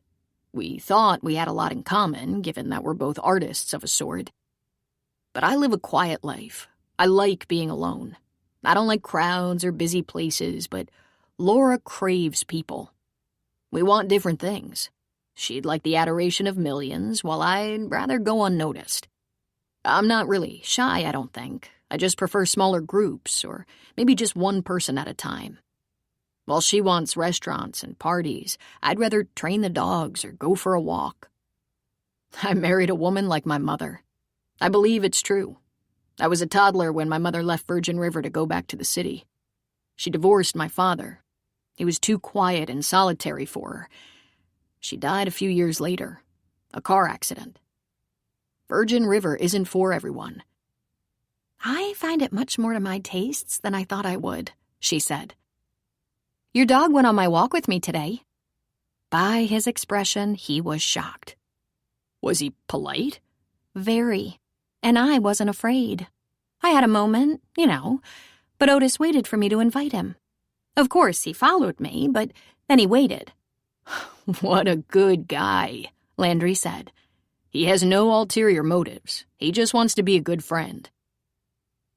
We thought we had a lot in common, given that we're both artists of a sort. But I live a quiet life. I like being alone. I don't like crowds or busy places, but Laura craves people. We want different things. She'd like the adoration of millions, while I'd rather go unnoticed. I'm not really shy, I don't think. I just prefer smaller groups, or maybe just one person at a time. While she wants restaurants and parties, I'd rather train the dogs or go for a walk. I married a woman like my mother. I believe it's true. I was a toddler when my mother left Virgin River to go back to the city. She divorced my father. He was too quiet and solitary for her. She died a few years later. A car accident. Virgin River isn't for everyone. I find it much more to my tastes than I thought I would, she said. Your dog went on my walk with me today. By his expression, he was shocked. Was he polite? Very. And I wasn't afraid. I had a moment, but Otis waited for me to invite him. Of course, he followed me, but then he waited. What a good guy, Landry said. He has no ulterior motives. He just wants to be a good friend.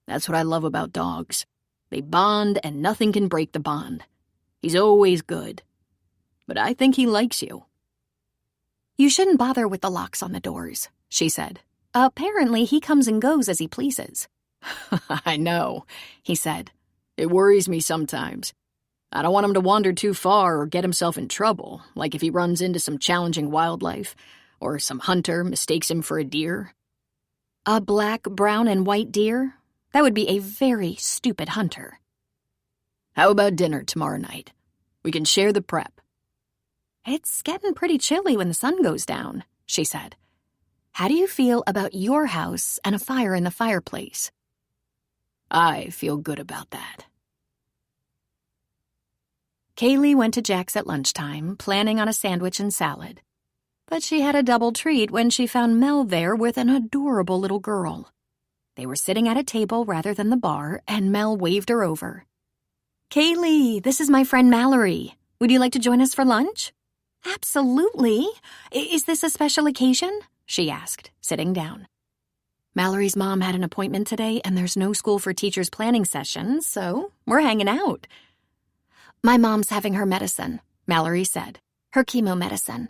That's what I love about dogs. They bond and nothing can break the bond. He's always good. But I think he likes you. You shouldn't bother with the locks on the doors, she said. Apparently he comes and goes as he pleases. I know, he said. It worries me sometimes. I don't want him to wander too far or get himself in trouble, like if he runs into some challenging wildlife, or some hunter mistakes him for a deer. A black, brown, and white deer? That would be a very stupid hunter. How about dinner tomorrow night? We can share the prep. It's getting pretty chilly when the sun goes down, she said. How do you feel about your house and a fire in the fireplace? I feel good about that. Kaylee went to Jack's at lunchtime, planning on a sandwich and salad. But she had a double treat when she found Mel there with an adorable little girl. They were sitting at a table rather than the bar, and Mel waved her over. Kaylee, this is my friend Mallory. Would you like to join us for lunch? Absolutely. Is this a special occasion? She asked, sitting down. Mallory's mom had an appointment today, and there's no school for teachers' planning sessions, so we're hanging out. My mom's having her medicine, Mallory said. Her chemo medicine.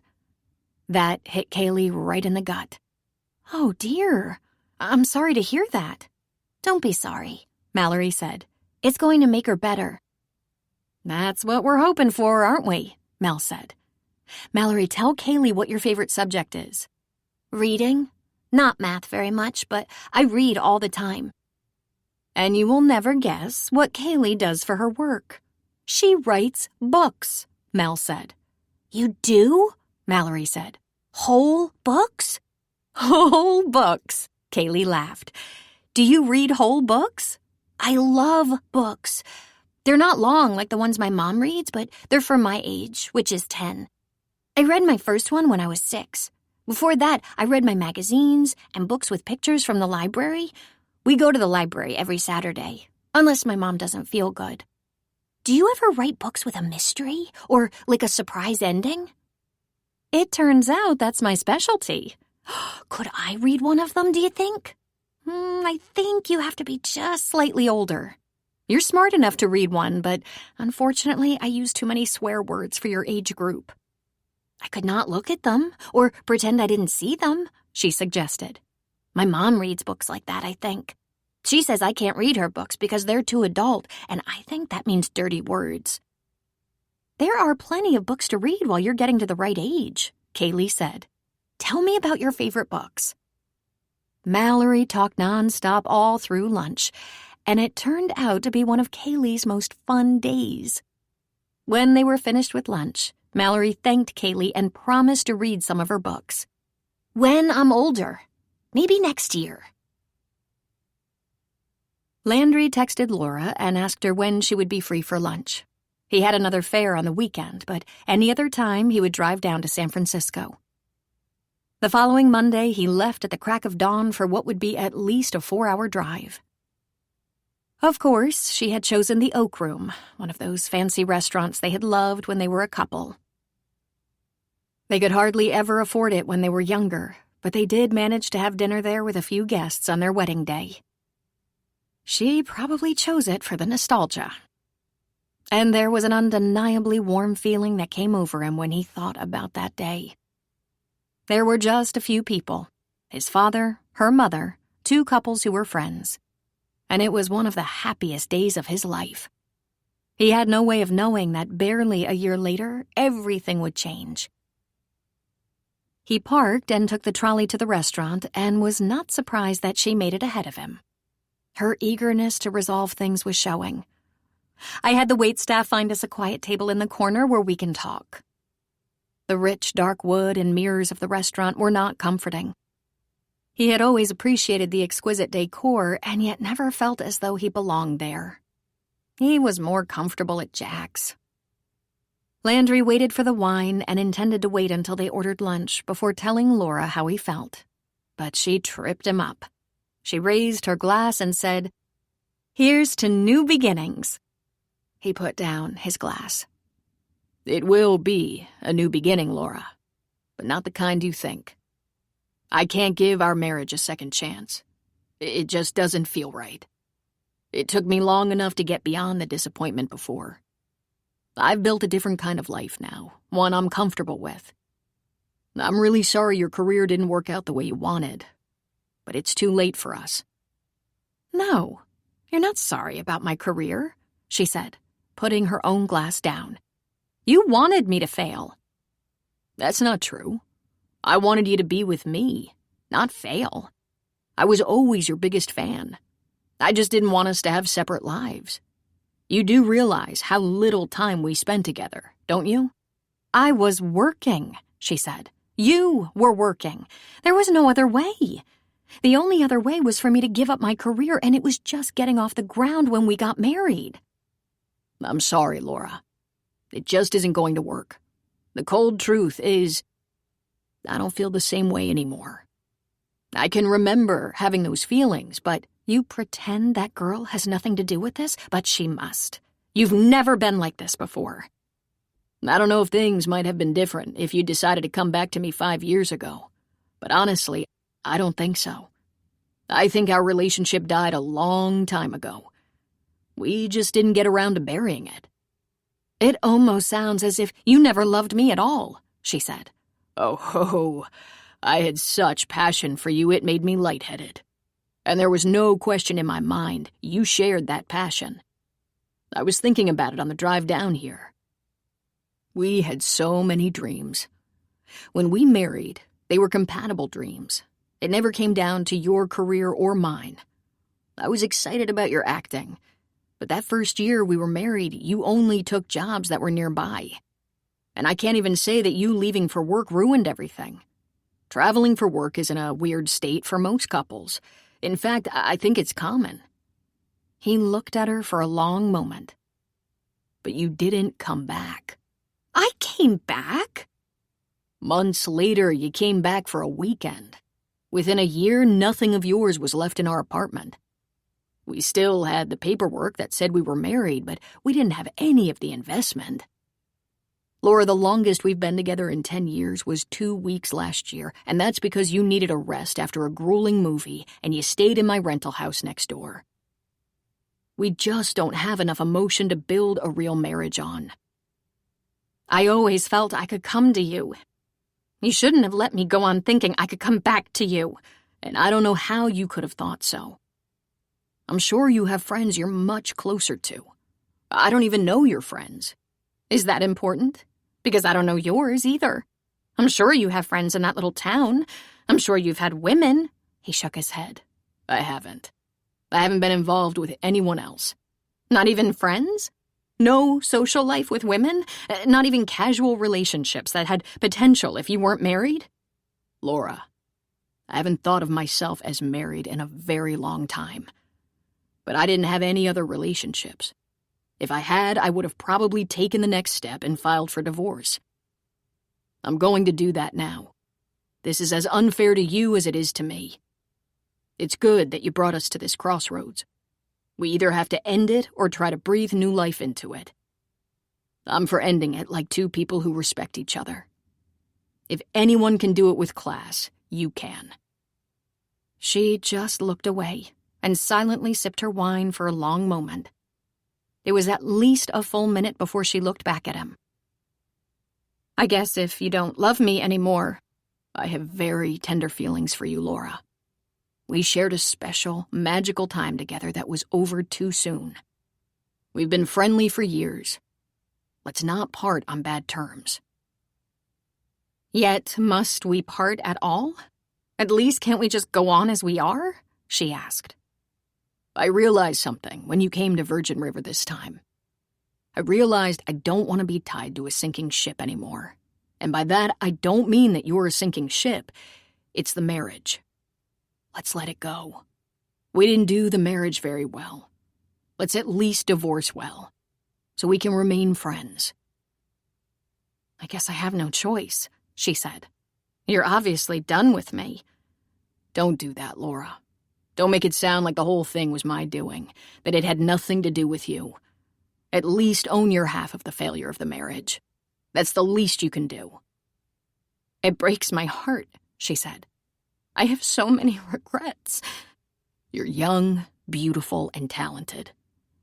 That hit Kaylee right in the gut. Oh, dear. I'm sorry to hear that. Don't be sorry, Mallory said. It's going to make her better. That's what we're hoping for, aren't we? Mel said. Mallory, tell Kaylee what your favorite subject is. Reading? Not math very much, but I read all the time. And you will never guess what Kaylee does for her work. She writes books, Mel said. You do? Mallory said. Whole books? Whole books, Kaylee laughed. Do you read whole books? I love books. They're not long like the ones my mom reads, but they're for my age, which is 10. I read my first one when I was 6. Before that, I read my magazines and books with pictures from the library. We go to the library every Saturday, unless my mom doesn't feel good. Do you ever write books with a mystery or like a surprise ending? It turns out that's my specialty. Could I read one of them, do you think? I think you have to be just slightly older. You're smart enough to read one, but unfortunately I use too many swear words for your age group." "I could not look at them, or pretend I didn't see them," she suggested. "My mom reads books like that, I think. She says I can't read her books because they're too adult, and I think that means dirty words." "There are plenty of books to read while you're getting to the right age," Kaylee said. "Tell me about your favorite books." Mallory talked nonstop all through lunch, and it turned out to be one of Kaylee's most fun days. When they were finished with lunch, Mallory thanked Kaylee and promised to read some of her books. "When I'm older. Maybe next year." Landry texted Laura and asked her when she would be free for lunch. He had another fare on the weekend, but any other time he would drive down to San Francisco. The following Monday, he left at the crack of dawn for what would be at least a 4-hour drive. Of course, she had chosen the Oak Room, one of those fancy restaurants they had loved when they were a couple. They could hardly ever afford it when they were younger, but they did manage to have dinner there with a few guests on their wedding day. She probably chose it for the nostalgia. And there was an undeniably warm feeling that came over him when he thought about that day. There were just a few people, his father, her mother, 2 couples who were friends. And it was one of the happiest days of his life. He had no way of knowing that barely a year later, everything would change. He parked and took the trolley to the restaurant and was not surprised that she made it ahead of him. Her eagerness to resolve things was showing. "I had the waitstaff find us a quiet table in the corner where we can talk." The rich, dark wood and mirrors of the restaurant were not comforting. He had always appreciated the exquisite decor and yet never felt as though he belonged there. He was more comfortable at Jack's. Landry waited for the wine and intended to wait until they ordered lunch before telling Laura how he felt. But she tripped him up. She raised her glass and said, "Here's to new beginnings." He put down his glass. "It will be a new beginning, Laura, but not the kind you think. I can't give our marriage a second chance. It just doesn't feel right. It took me long enough to get beyond the disappointment before. I've built a different kind of life now, one I'm comfortable with. I'm really sorry your career didn't work out the way you wanted, but it's too late for us." "No, you're not sorry about my career," she said, putting her own glass down. "You wanted me to fail." "That's not true. I wanted you to be with me, not fail. I was always your biggest fan. I just didn't want us to have separate lives. You do realize how little time we spend together, don't you?" "I was working," she said. "You were working. There was no other way. The only other way was for me to give up my career, and it was just getting off the ground when we got married." "I'm sorry, Laura. It just isn't going to work. The cold truth is, I don't feel the same way anymore. I can remember having those feelings, but..." "You pretend that girl has nothing to do with this, but she must. You've never been like this before." "I don't know if things might have been different if you decided to come back to me 5 years ago, but honestly, I don't think so. I think our relationship died a long time ago. We just didn't get around to burying it." "It almost sounds as if you never loved me at all," she said. "Oh, ho, I had such passion for you it made me lightheaded. And there was no question in my mind you shared that passion. I was thinking about it on the drive down here. We had so many dreams. When we married, they were compatible dreams. It never came down to your career or mine. I was excited about your acting, but that first year we were married, you only took jobs that were nearby. And I can't even say that you leaving for work ruined everything. Traveling for work is in a weird state for most couples. In fact, I think it's common." He looked at her for a long moment. "But you didn't come back." "I came back?" "Months later, you came back for a weekend. Within a year, nothing of yours was left in our apartment. We still had the paperwork that said we were married, but we didn't have any of the investment. Laura, the longest we've been together in 10 years was 2 weeks last year, and that's because you needed a rest after a grueling movie, and you stayed in my rental house next door." We just don't have enough emotion to build a real marriage on. I always felt I could come to you. You shouldn't have let me go on thinking I could come back to you. And I don't know how you could have thought so. I'm sure you have friends you're much closer to. I don't even know your friends. Is that important? Because I don't know yours either. I'm sure you have friends in that little town. I'm sure you've had women. He shook his head. I haven't. I haven't been involved with anyone else. Not even friends? No social life with women? Not even casual relationships that had potential if you weren't married? Laura, I haven't thought of myself as married in a very long time. But I didn't have any other relationships. If I had, I would have probably taken the next step and filed for divorce. I'm going to do that now. This is as unfair to you as it is to me. It's good that you brought us to this crossroads. We either have to end it or try to breathe new life into it. I'm for ending it like two people who respect each other. If anyone can do it with class, you can. She just looked away and silently sipped her wine for a long moment. It was at least a full minute before she looked back at him. I guess if you don't love me anymore, I have very tender feelings for you, Laura. We shared a special, magical time together that was over too soon. We've been friendly for years. Let's not part on bad terms. Yet, must we part at all? At least can't we just go on as we are? She asked. I realized something when you came to Virgin River this time. I realized I don't want to be tied to a sinking ship anymore. And by that, I don't mean that you're a sinking ship. It's the marriage. Let's let it go. We didn't do the marriage very well. Let's at least divorce well, so we can remain friends. I guess I have no choice, she said. You're obviously done with me. Don't do that, Laura. Don't make it sound like the whole thing was my doing, that it had nothing to do with you. At least own your half of the failure of the marriage. That's the least you can do. It breaks my heart, she said. I have so many regrets. You're young, beautiful, and talented.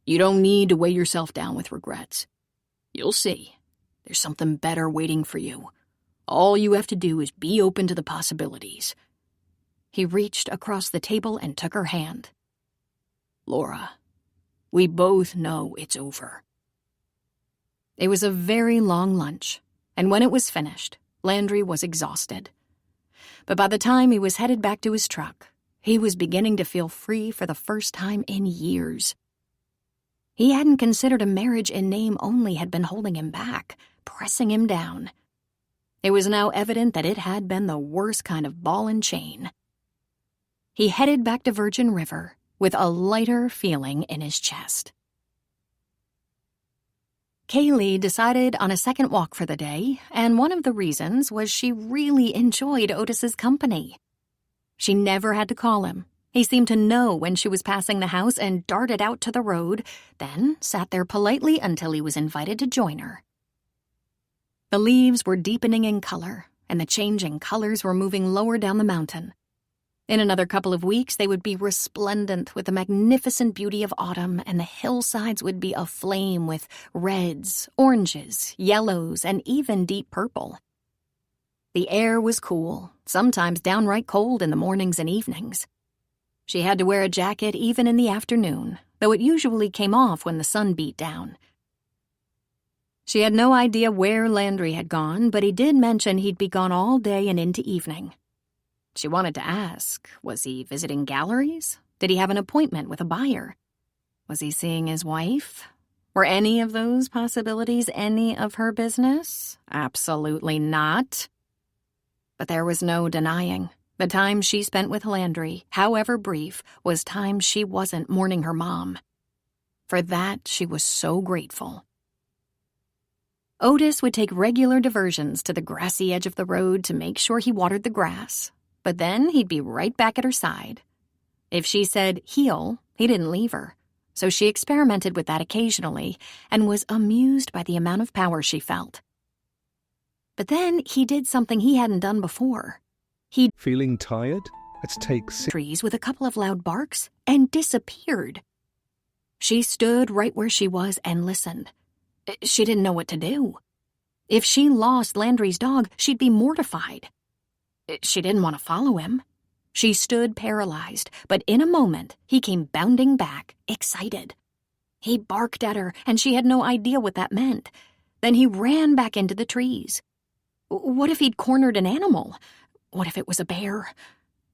You don't need to weigh yourself down with regrets. You'll see. There's something better waiting for you. All you have to do is be open to the possibilities. He reached across the table and took her hand. Laura, we both know it's over. It was a very long lunch, and when it was finished, Landry was exhausted. But by the time he was headed back to his truck, he was beginning to feel free for the first time in years. He hadn't considered a marriage in name only had been holding him back, pressing him down. It was now evident that it had been the worst kind of ball and chain. He headed back to Virgin River with a lighter feeling in his chest. Kaylee decided on a second walk for the day, and one of the reasons was she really enjoyed Otis's company. She never had to call him. He seemed to know when she was passing the house and darted out to the road, then sat there politely until he was invited to join her. The leaves were deepening in color, and the changing colors were moving lower down the mountain. In another couple of weeks, they would be resplendent with the magnificent beauty of autumn, and the hillsides would be aflame with reds, oranges, yellows, and even deep purple. The air was cool, sometimes downright cold in the mornings and evenings. She had to wear a jacket even in the afternoon, though it usually came off when the sun beat down. She had no idea where Landry had gone, but he did mention he'd be gone all day and into evening. She wanted to ask, was he visiting galleries? Did he have an appointment with a buyer? Was he seeing his wife? Were any of those possibilities any of her business? Absolutely not. But there was no denying. The time she spent with Landry, however brief, was time she wasn't mourning her mom. For that, she was so grateful. Otis would take regular diversions to the grassy edge of the road to make sure he watered the grass. But then he'd be right back at her side. If she said heel, he didn't leave her, so she experimented with that occasionally and was amused by the amount of power she felt. But then he did something he hadn't done before. He'd Feeling tired? Let's take trees with a couple of loud barks and disappeared. She stood right where she was and listened. She didn't know what to do. If she lost Landry's dog, she'd be mortified. She didn't want to follow him. She stood paralyzed, but in a moment, he came bounding back, excited. He barked at her, and she had no idea what that meant. Then he ran back into the trees. What if he'd cornered an animal? What if it was a bear?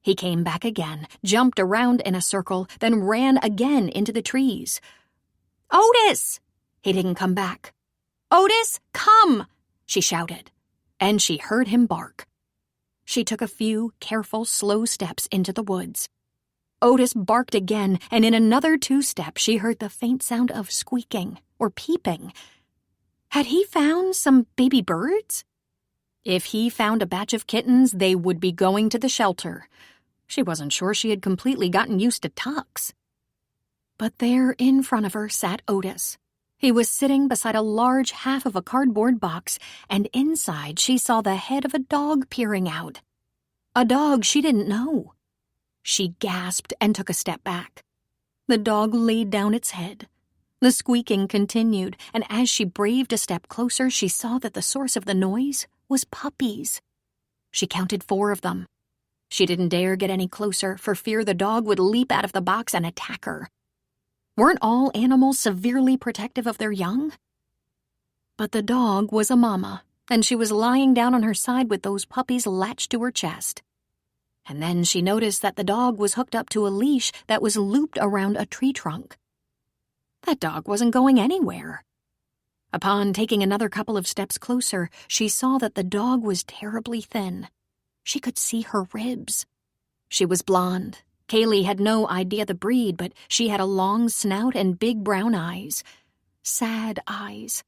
He came back again, jumped around in a circle, then ran again into the trees. "Otis!" He didn't come back. "Otis, come!" she shouted, and she heard him bark. She took a few careful, slow steps into the woods. Otis barked again, and in another 2 steps she heard the faint sound of squeaking or peeping. Had he found some baby birds? If he found a batch of kittens, they would be going to the shelter. She wasn't sure she had completely gotten used to tucks. But there in front of her sat Otis. He was sitting beside a large half of a cardboard box, and inside she saw the head of a dog peering out. A dog she didn't know. She gasped and took a step back. The dog laid down its head. The squeaking continued, and as she braved a step closer, she saw that the source of the noise was puppies. She counted 4 of them. She didn't dare get any closer for fear the dog would leap out of the box and attack her. Weren't all animals severely protective of their young? But the dog was a mama, and she was lying down on her side with those puppies latched to her chest. And then she noticed that the dog was hooked up to a leash that was looped around a tree trunk. That dog wasn't going anywhere. Upon taking another couple of steps closer, she saw that the dog was terribly thin. She could see her ribs. She was blonde. Kaylee had no idea the breed, but she had a long snout and big brown eyes. Sad eyes.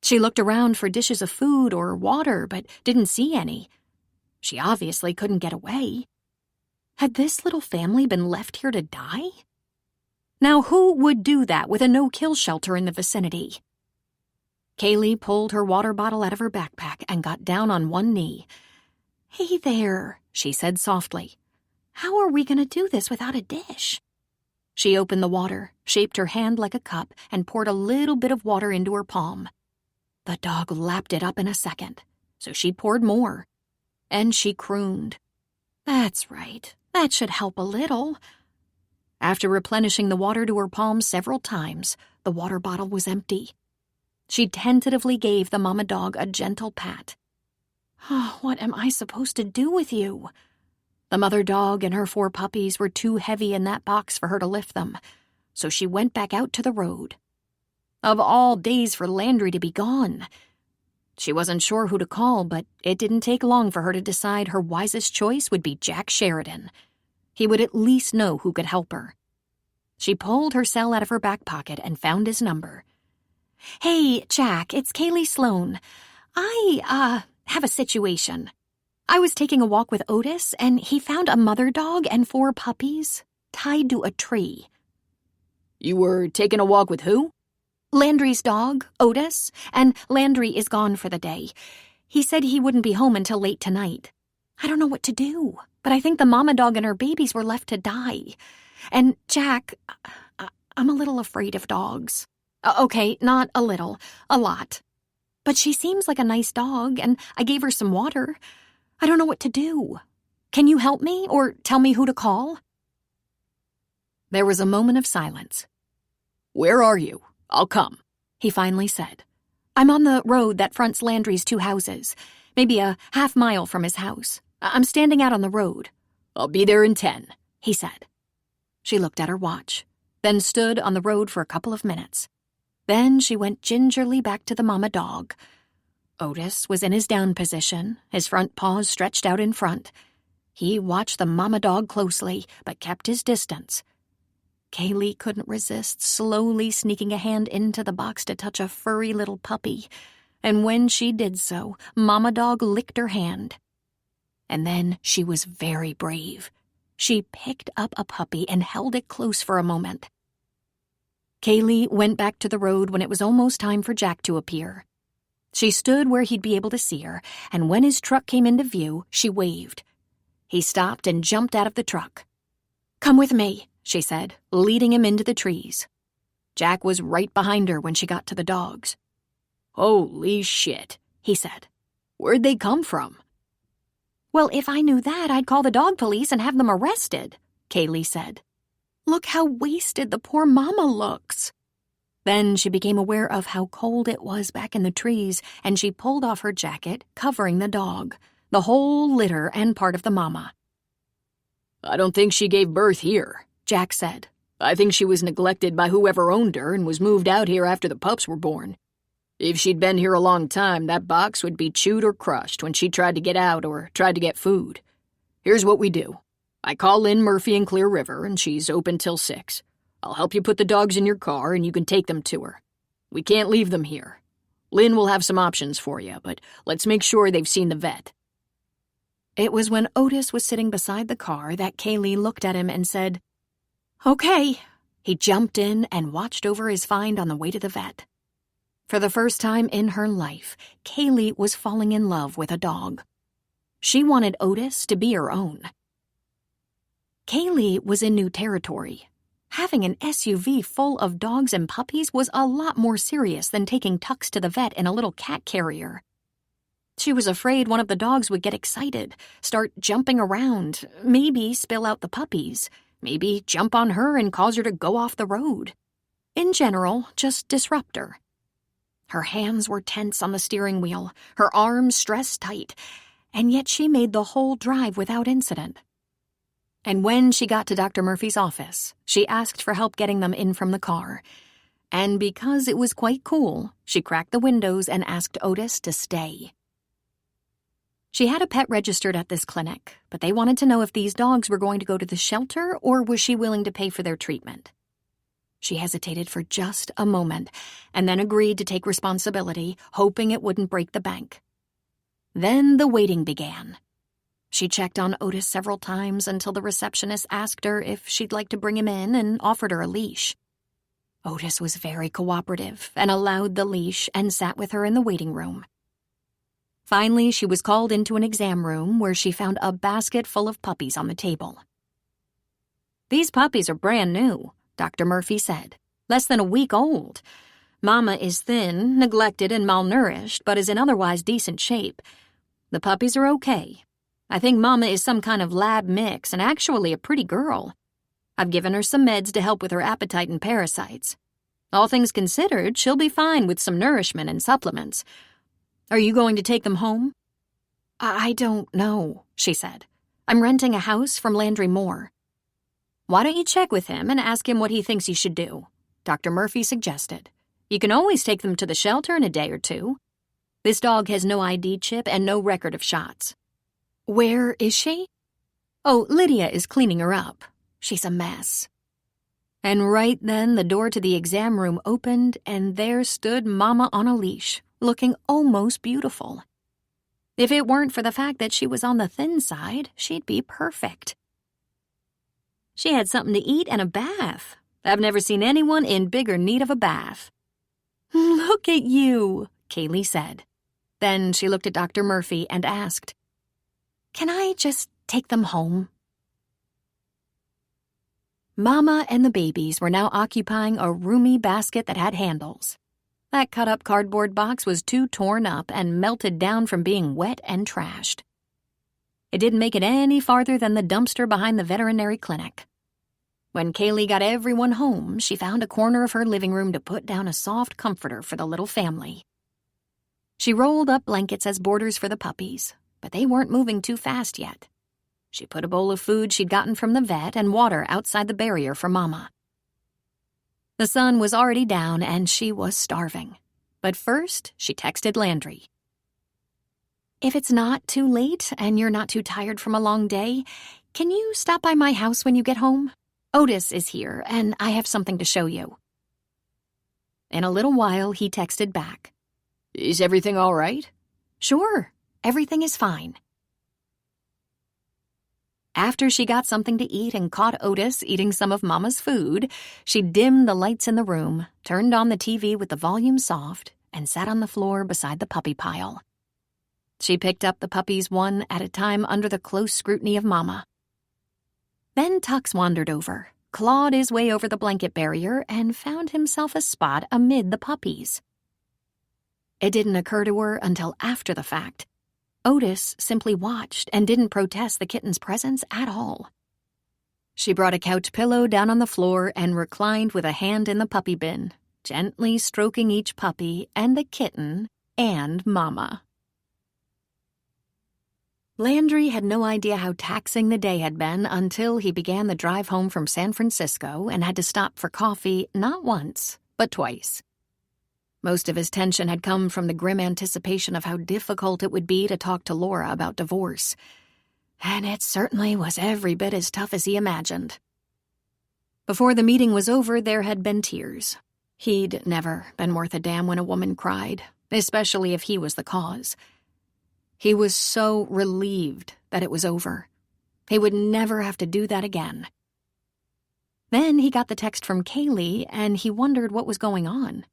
She looked around for dishes of food or water, but didn't see any. She obviously couldn't get away. Had this little family been left here to die? Now, who would do that with a no-kill shelter in the vicinity? Kaylee pulled her water bottle out of her backpack and got down on one knee. "Hey there," she said softly. "How are we going to do this without a dish?" She opened the water, shaped her hand like a cup, and poured a little bit of water into her palm. The dog lapped it up in a second, so she poured more. And she crooned. "That's right. That should help a little." After replenishing the water to her palm several times, the water bottle was empty. She tentatively gave the mama dog a gentle pat. "Oh, what am I supposed to do with you?" The mother dog and her 4 puppies were too heavy in that box for her to lift them, so she went back out to the road. Of all days for Landry to be gone. She wasn't sure who to call, but it didn't take long for her to decide her wisest choice would be Jack Sheridan. He would at least know who could help her. She pulled her cell out of her back pocket and found his number. "Hey, Jack, it's Kaylee Sloan. I have a situation. I was taking a walk with Otis, and he found a mother dog and 4 puppies tied to a tree." You were taking a walk with who? "Landry's dog, Otis, and Landry is gone for the day. He said he wouldn't be home until late tonight. I don't know what to do, but I think the mama dog and her babies were left to die. And, Jack, I'm a little afraid of dogs. Okay, not a little, a lot. But she seems like a nice dog, and I gave her some water. I don't know what to do. Can you help me, or tell me who to call?" There was a moment of silence. Where are you? I'll come, he finally said. "I'm on the road that fronts Landry's 2 houses, maybe a half-mile from his house. I'm standing out on the road." I'll be there in 10, he said. She looked at her watch, then stood on the road for a couple of minutes. Then she went gingerly back to the mama dog. Otis was in his down position, his front paws stretched out in front. He watched the mama dog closely, but kept his distance. Kaylee couldn't resist slowly sneaking a hand into the box to touch a furry little puppy, and when she did so, mama dog licked her hand. And then she was very brave. She picked up a puppy and held it close for a moment. Kaylee went back to the road when it was almost time for Jack to appear. She stood where he'd be able to see her, and when his truck came into view, she waved. He stopped and jumped out of the truck. "Come with me," she said, leading him into the trees. Jack was right behind her when she got to the dogs. "Holy shit," he said. "Where'd they come from?" "Well, if I knew that, I'd call the dog police and have them arrested," Kaylee said. "Look how wasted the poor mama looks." Then she became aware of how cold it was back in the trees, and she pulled off her jacket, covering the dog, the whole litter and part of the mama. "I don't think she gave birth here," Jack said. "I think she was neglected by whoever owned her and was moved out here after the pups were born. If she'd been here a long time, that box would be chewed or crushed when she tried to get out or tried to get food. Here's what we do. I call Lynn Murphy in Clear River, and she's open till 6. I'll help you put the dogs in your car, and you can take them to her. We can't leave them here. Lynn will have some options for you, but let's make sure they've seen the vet." It was when Otis was sitting beside the car that Kaylee looked at him and said, "Okay." He jumped in and watched over his find on the way to the vet. For the first time in her life, Kaylee was falling in love with a dog. She wanted Otis to be her own. Kaylee was in new territory. Having an SUV full of dogs and puppies was a lot more serious than taking Tux to the vet in a little cat carrier. She was afraid one of the dogs would get excited, start jumping around, maybe spill out the puppies, maybe jump on her and cause her to go off the road. In general, just disrupt her. Her hands were tense on the steering wheel, her arms stressed tight, and yet she made the whole drive without incident. And when she got to Dr. Murphy's office, she asked for help getting them in from the car. And because it was quite cool, she cracked the windows and asked Otis to stay. She had a pet registered at this clinic, but they wanted to know if these dogs were going to go to the shelter or was she willing to pay for their treatment. She hesitated for just a moment and then agreed to take responsibility, hoping it wouldn't break the bank. Then the waiting began. She checked on Otis several times until the receptionist asked her if she'd like to bring him in and offered her a leash. Otis was very cooperative and allowed the leash and sat with her in the waiting room. Finally, she was called into an exam room where she found a basket full of puppies on the table. "These puppies are brand new," Dr. Murphy said. "Less than a week old. Mama is thin, neglected, and malnourished, but is in otherwise decent shape. The puppies are okay. I think Mama is some kind of lab mix and actually a pretty girl. I've given her some meds to help with her appetite and parasites. All things considered, she'll be fine with some nourishment and supplements. Are you going to take them home?" I don't know," she said. "I'm renting a house from Landry Moore." "Why don't you check with him and ask him what he thinks you should do?" Dr. Murphy suggested. "You can always take them to the shelter in a day or two. This dog has no ID chip and no record of shots." "Where is she?" "Oh, Lydia is cleaning her up. She's a mess." And right then the door to the exam room opened and there stood Mama on a leash, looking almost beautiful. If it weren't for the fact that she was on the thin side, she'd be perfect. She had something to eat and a bath. I've never seen anyone in bigger need of a bath. "Look at you," Kaylee said. Then she looked at Dr. Murphy and asked, "Can I just take them home?" Mama and the babies were now occupying a roomy basket that had handles. That cut-up cardboard box was too torn up and melted down from being wet and trashed. It didn't make it any farther than the dumpster behind the veterinary clinic. When Kaylee got everyone home, she found a corner of her living room to put down a soft comforter for the little family. She rolled up blankets as borders for the puppies, but they weren't moving too fast yet. She put a bowl of food she'd gotten from the vet and water outside the barrier for Mama. The sun was already down and she was starving. But first, she texted Landry. "If it's not too late and you're not too tired from a long day, can you stop by my house when you get home? Otis is here and I have something to show you." In a little while, he texted back. "Is everything all right?" "Sure, everything is fine." After she got something to eat and caught Otis eating some of Mama's food, she dimmed the lights in the room, turned on the TV with the volume soft, and sat on the floor beside the puppy pile. She picked up the puppies one at a time under the close scrutiny of Mama. Then Tux wandered over, clawed his way over the blanket barrier and found himself a spot amid the puppies. It didn't occur to her until after the fact. Otis simply watched and didn't protest the kitten's presence at all. She brought a couch pillow down on the floor and reclined with a hand in the puppy bin, gently stroking each puppy and the kitten and Mama. Landry had no idea how taxing the day had been until he began the drive home from San Francisco and had to stop for coffee not once, but twice. Most of his tension had come from the grim anticipation of how difficult it would be to talk to Laura about divorce. And it certainly was every bit as tough as he imagined. Before the meeting was over, there had been tears. He'd never been worth a damn when a woman cried, especially if he was the cause. He was so relieved that it was over. He would never have to do that again. Then he got the text from Kaylee, and he wondered what was going on.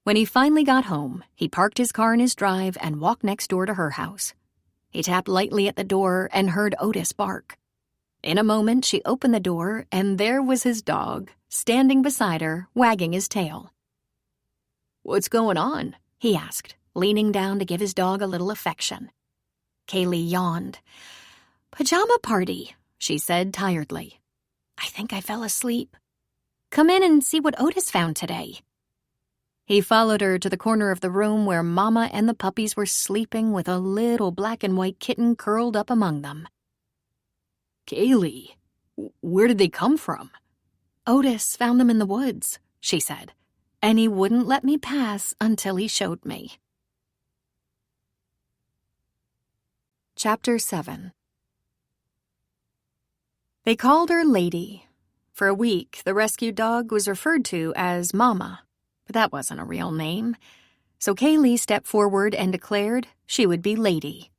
When he finally got home, he parked his car in his drive and walked next door to her house. He tapped lightly at the door and heard Otis bark. In a moment, she opened the door, and there was his dog, standing beside her, wagging his tail. "What's going on?" he asked, leaning down to give his dog a little affection. Kaylee yawned. "Pajama party," she said tiredly. "I think I fell asleep. Come in and see what Otis found today." He followed her to the corner of the room where Mama and the puppies were sleeping with a little black and white kitten curled up among them. "Kaylee, where did they come from?" "Otis found them in the woods," she said, "and he wouldn't let me pass until he showed me." Chapter 7. They called her Lady. For a week, the rescued dog was referred to as Mama, but that wasn't a real name. So Kaylee stepped forward and declared she would be Lady.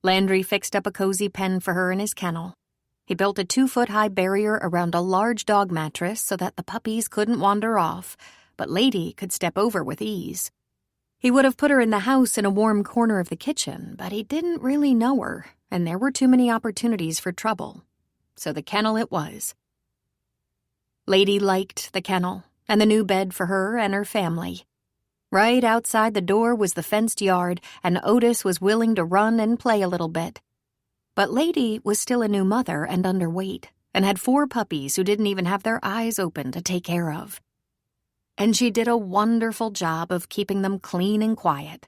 Landry fixed up a cozy pen for her in his kennel. He built a 2-foot-high barrier around a large dog mattress so that the puppies couldn't wander off, but Lady could step over with ease. He would have put her in the house in a warm corner of the kitchen, but he didn't really know her, and there were too many opportunities for trouble. So the kennel it was. Lady liked the kennel and the new bed for her and her family. Right outside the door was the fenced yard, and Otis was willing to run and play a little bit. But Lady was still a new mother and underweight, and had 4 puppies who didn't even have their eyes open to take care of. And she did a wonderful job of keeping them clean and quiet.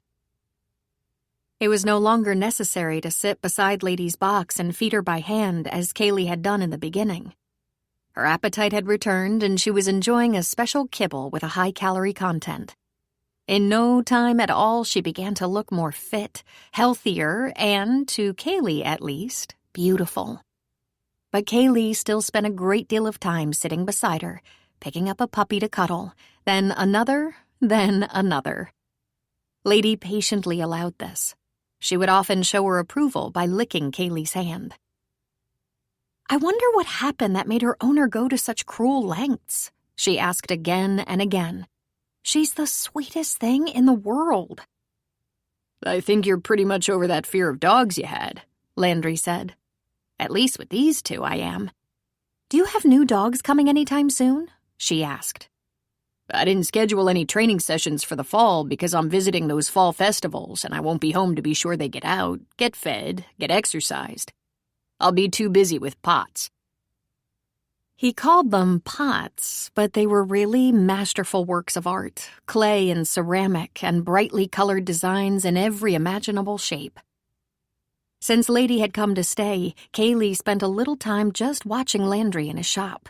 It was no longer necessary to sit beside Lady's box and feed her by hand as Kaylee had done in the beginning. Her appetite had returned, and she was enjoying a special kibble with a high-calorie content. In no time at all, she began to look more fit, healthier, and, to Kaylee at least, beautiful. But Kaylee still spent a great deal of time sitting beside her, picking up a puppy to cuddle, then another. Lady patiently allowed this. She would often show her approval by licking Kaylee's hand. "I wonder what happened that made her owner go to such cruel lengths," she asked again and again. "She's the sweetest thing in the world." "I think you're pretty much over that fear of dogs you had," Landry said. "At least with these 2 I am." "Do you have new dogs coming anytime soon?" she asked. "I didn't schedule any training sessions for the fall because I'm visiting those fall festivals and I won't be home to be sure they get out, get fed, get exercised. I'll be too busy with pots." He called them pots, but they were really masterful works of art, clay and ceramic, and brightly colored designs in every imaginable shape. Since Lady had come to stay, Kaylee spent a little time just watching Landry in his shop.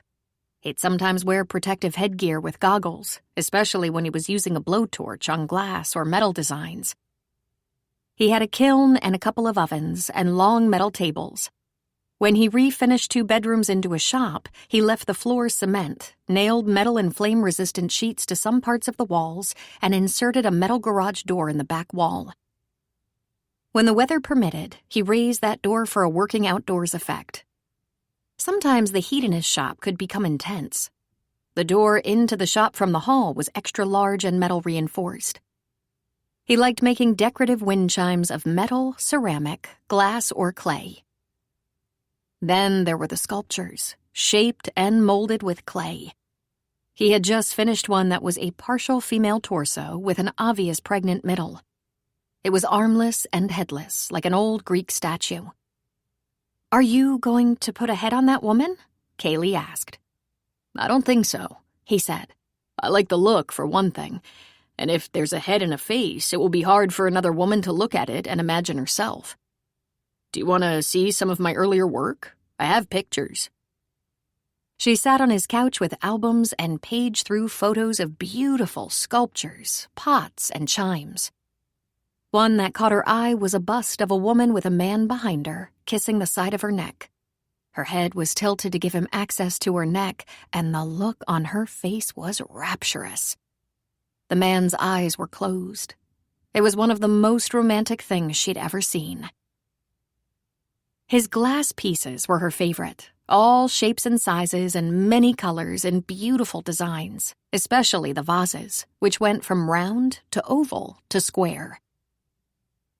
He'd sometimes wear protective headgear with goggles, especially when he was using a blowtorch on glass or metal designs. He had a kiln and a couple of ovens and long metal tables. When he refinished 2 bedrooms into a shop, he left the floor cement, nailed metal and flame-resistant sheets to some parts of the walls, and inserted a metal garage door in the back wall. When the weather permitted, he raised that door for a working outdoors effect. Sometimes the heat in his shop could become intense. The door into the shop from the hall was extra large and metal reinforced. He liked making decorative wind chimes of metal, ceramic, glass, or clay. Then there were the sculptures, shaped and molded with clay. He had just finished one that was a partial female torso with an obvious pregnant middle. It was armless and headless, like an old Greek statue. "Are you going to put a head on that woman?" Kaylee asked. "I don't think so," he said. "I like the look, for one thing, and if there's a head and a face, it will be hard for another woman to look at it and imagine herself. Do you want to see some of my earlier work? I have pictures." She sat on his couch with albums and paged through photos of beautiful sculptures, pots, and chimes. One that caught her eye was a bust of a woman with a man behind her, kissing the side of her neck. Her head was tilted to give him access to her neck, and the look on her face was rapturous. The man's eyes were closed. It was one of the most romantic things she'd ever seen. His glass pieces were her favorite, all shapes and sizes and many colors and beautiful designs, especially the vases, which went from round to oval to square.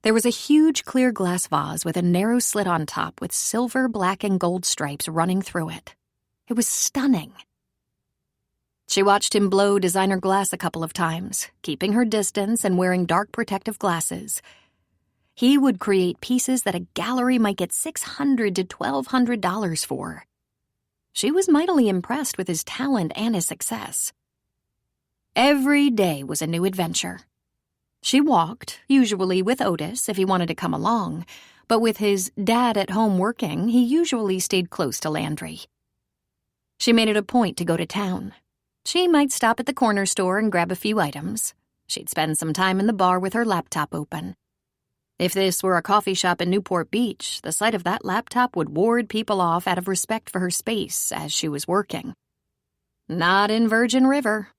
There was a huge clear glass vase with a narrow slit on top with silver, black, and gold stripes running through it. It was stunning. She watched him blow designer glass a couple of times, keeping her distance and wearing dark protective glasses. He would create pieces that a gallery might get $600 to $1,200 for. She was mightily impressed with his talent and his success. Every day was a new adventure. She walked, usually with Otis if he wanted to come along, but with his dad at home working, he usually stayed close to Landry. She made it a point to go to town. She might stop at the corner store and grab a few items. She'd spend some time in the bar with her laptop open. If this were a coffee shop in Newport Beach, the sight of that laptop would ward people off out of respect for her space as she was working. Not in Virgin River.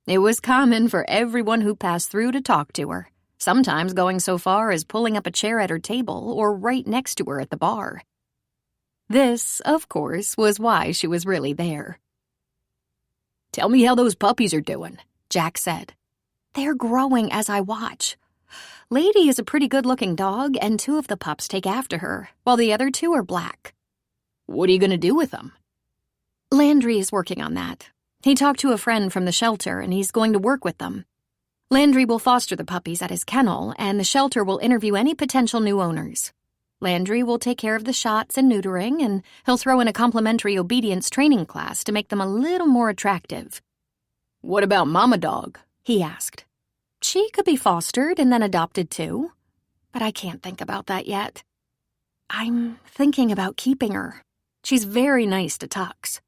It was common for everyone who passed through to talk to her, sometimes going so far as pulling up a chair at her table or right next to her at the bar. This, of course, was why she was really there. "Tell me how those puppies are doing," Jack said. "They're growing as I watch. Lady is a pretty good-looking dog, and 2 of the pups take after her, while the other 2 are black." "What are you going to do with them?" "Landry is working on that. He talked to a friend from the shelter, and he's going to work with them. Landry will foster the puppies at his kennel, and the shelter will interview any potential new owners. Landry will take care of the shots and neutering, and he'll throw in a complimentary obedience training class to make them a little more attractive." "What about Mama Dog?" he asked. "She could be fostered and then adopted too, but I can't think about that yet. I'm thinking about keeping her. She's very nice to Tux."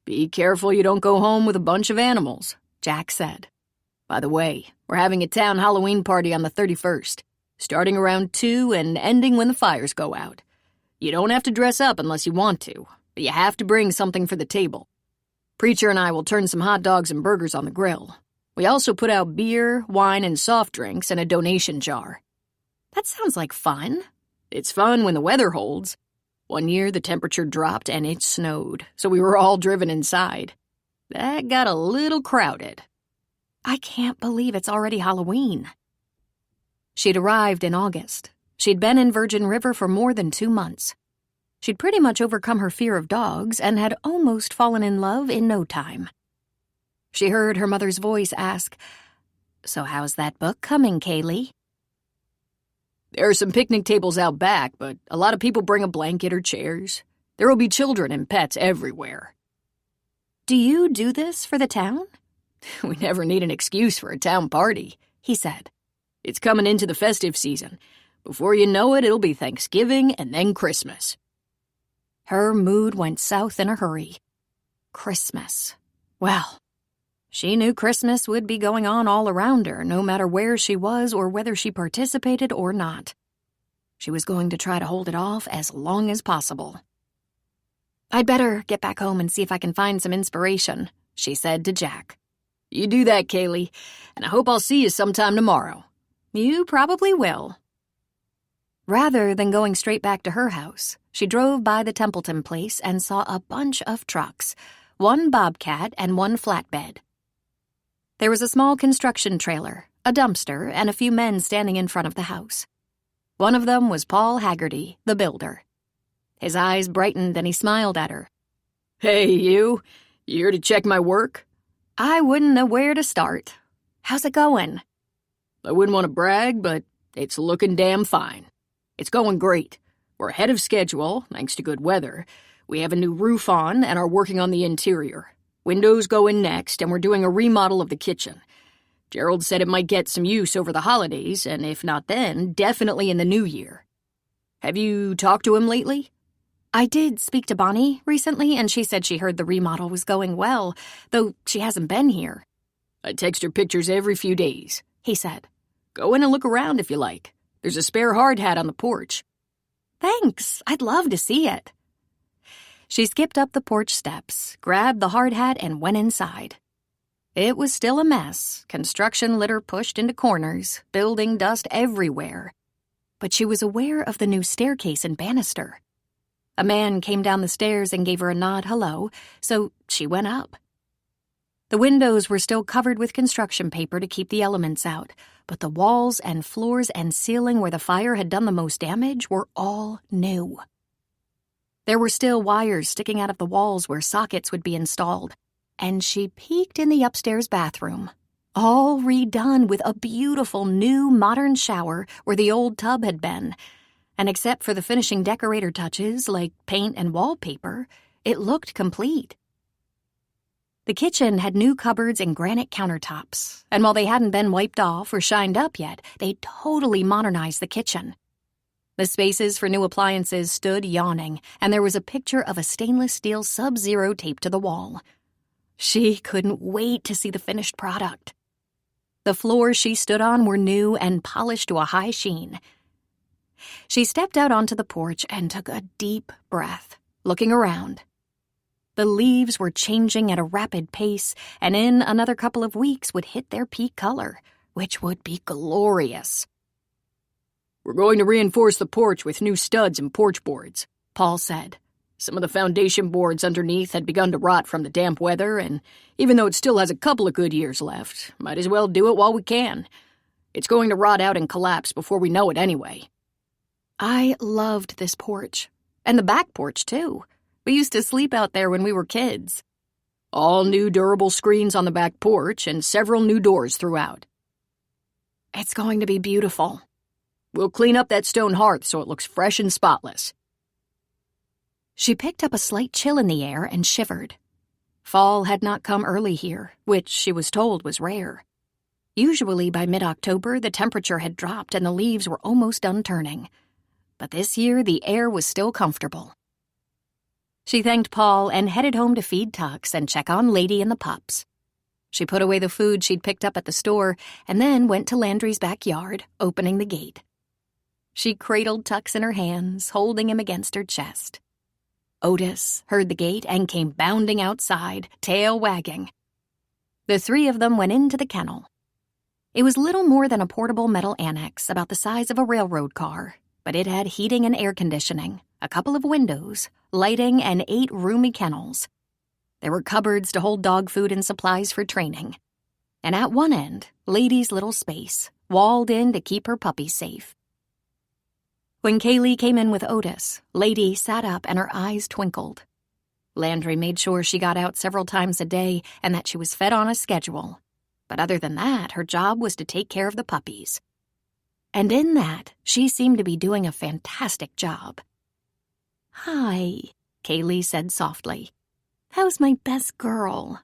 "Be careful you don't go home with a bunch of animals," Jack said. "By the way, we're having a town Halloween party on the 31st, starting around 2 and ending when the fires go out. You don't have to dress up unless you want to, but you have to bring something for the table. Preacher and I will turn some hot dogs and burgers on the grill. We also put out beer, wine, and soft drinks in a donation jar." "That sounds like fun." "It's fun when the weather holds. One year the temperature dropped and it snowed, so we were all driven inside. That got a little crowded." "I can't believe it's already Halloween." She'd arrived in August. She'd been in Virgin River for more than 2 months. She'd pretty much overcome her fear of dogs and had almost fallen in love in no time. She heard her mother's voice ask, "So how's that book coming, Kaylee?" "There are some picnic tables out back, but a lot of people bring a blanket or chairs. There will be children and pets everywhere." "Do you do this for the town?" "We never need an excuse for a town party," he said. "It's coming into the festive season. Before you know it, it'll be Thanksgiving and then Christmas." Her mood went south in a hurry. Christmas. Well, she knew Christmas would be going on all around her, no matter where she was or whether she participated or not. She was going to try to hold it off as long as possible. "I'd better get back home and see if I can find some inspiration," she said to Jack. "You do that, Kaylee, and I hope I'll see you sometime tomorrow." "You probably will." Rather than going straight back to her house, she drove by the Templeton place and saw a bunch of trucks, 1 bobcat and 1 flatbed. There was a small construction trailer, a dumpster, and a few men standing in front of the house. One of them was Paul Haggerty, the builder. His eyes brightened and he smiled at her. Hey, you. You here to check my work? I wouldn't know where to start. How's it going? I wouldn't want to brag, but it's looking damn fine. It's going great. We're ahead of schedule, thanks to good weather. We have a new roof on and are working on the interior. Windows go in next, and we're doing a remodel of the kitchen. Gerald said it might get some use over the holidays, and if not then, definitely in the new year. Have you talked to him lately? I did speak to Bonnie recently, and she said she heard the remodel was going well, though she hasn't been here. I text her pictures every few days, He said. Go in and look around if you like. There's a spare hard hat on the porch. Thanks, I'd love to see it. She skipped up the porch steps, grabbed the hard hat, and went inside. It was still a mess, construction litter pushed into corners, building dust everywhere. But she was aware of the new staircase and banister. A man came down the stairs and gave her a nod hello, so she went up. The windows were still covered with construction paper to keep the elements out, but the walls and floors and ceiling where the fire had done the most damage were all new. There were still wires sticking out of the walls where sockets would be installed, and she peeked in the upstairs bathroom, all redone with a beautiful new modern shower where the old tub had been, and except for the finishing decorator touches like paint and wallpaper, it looked complete. The kitchen had new cupboards and granite countertops, and while they hadn't been wiped off or shined up yet, they totally modernized the kitchen. The spaces for new appliances stood yawning, and there was a picture of a stainless steel Sub-Zero taped to the wall. She couldn't wait to see the finished product. The floors she stood on were new and polished to a high sheen. She stepped out onto the porch and took a deep breath, looking around. The leaves were changing at a rapid pace, and in another couple of weeks would hit their peak color, which would be glorious. We're going to reinforce the porch with new studs and porch boards, Paul said. Some of the foundation boards underneath had begun to rot from the damp weather, and even though it still has a couple of good years left, might as well do it while we can. It's going to rot out and collapse before we know it anyway. I loved this porch, and the back porch, too. We used to sleep out there when we were kids. All new durable screens on the back porch and several new doors throughout. It's going to be beautiful. We'll clean up that stone hearth so it looks fresh and spotless. She picked up a slight chill in the air and shivered. Fall had not come early here, which she was told was rare. Usually by mid-October, the temperature had dropped and the leaves were almost done turning. But this year, the air was still comfortable. She thanked Paul and headed home to feed Tux and check on Lady and the pups. She put away the food she'd picked up at the store and then went to Landry's backyard, opening the gate. She cradled Tux in her hands, holding him against her chest. Otis heard the gate and came bounding outside, tail wagging. The three of them went into the kennel. It was little more than a portable metal annex about the size of a railroad car, but it had heating and air conditioning, a couple of windows, lighting, and 8 roomy kennels. There were cupboards to hold dog food and supplies for training. And at one end, Lady's little space, walled in to keep her puppies safe. When Kaylee came in with Otis, Lady sat up and her eyes twinkled. Landry made sure she got out several times a day and that she was fed on a schedule. But other than that, her job was to take care of the puppies. And in that, she seemed to be doing a fantastic job. "Hi," Kaylee said softly. "How's my best girl?"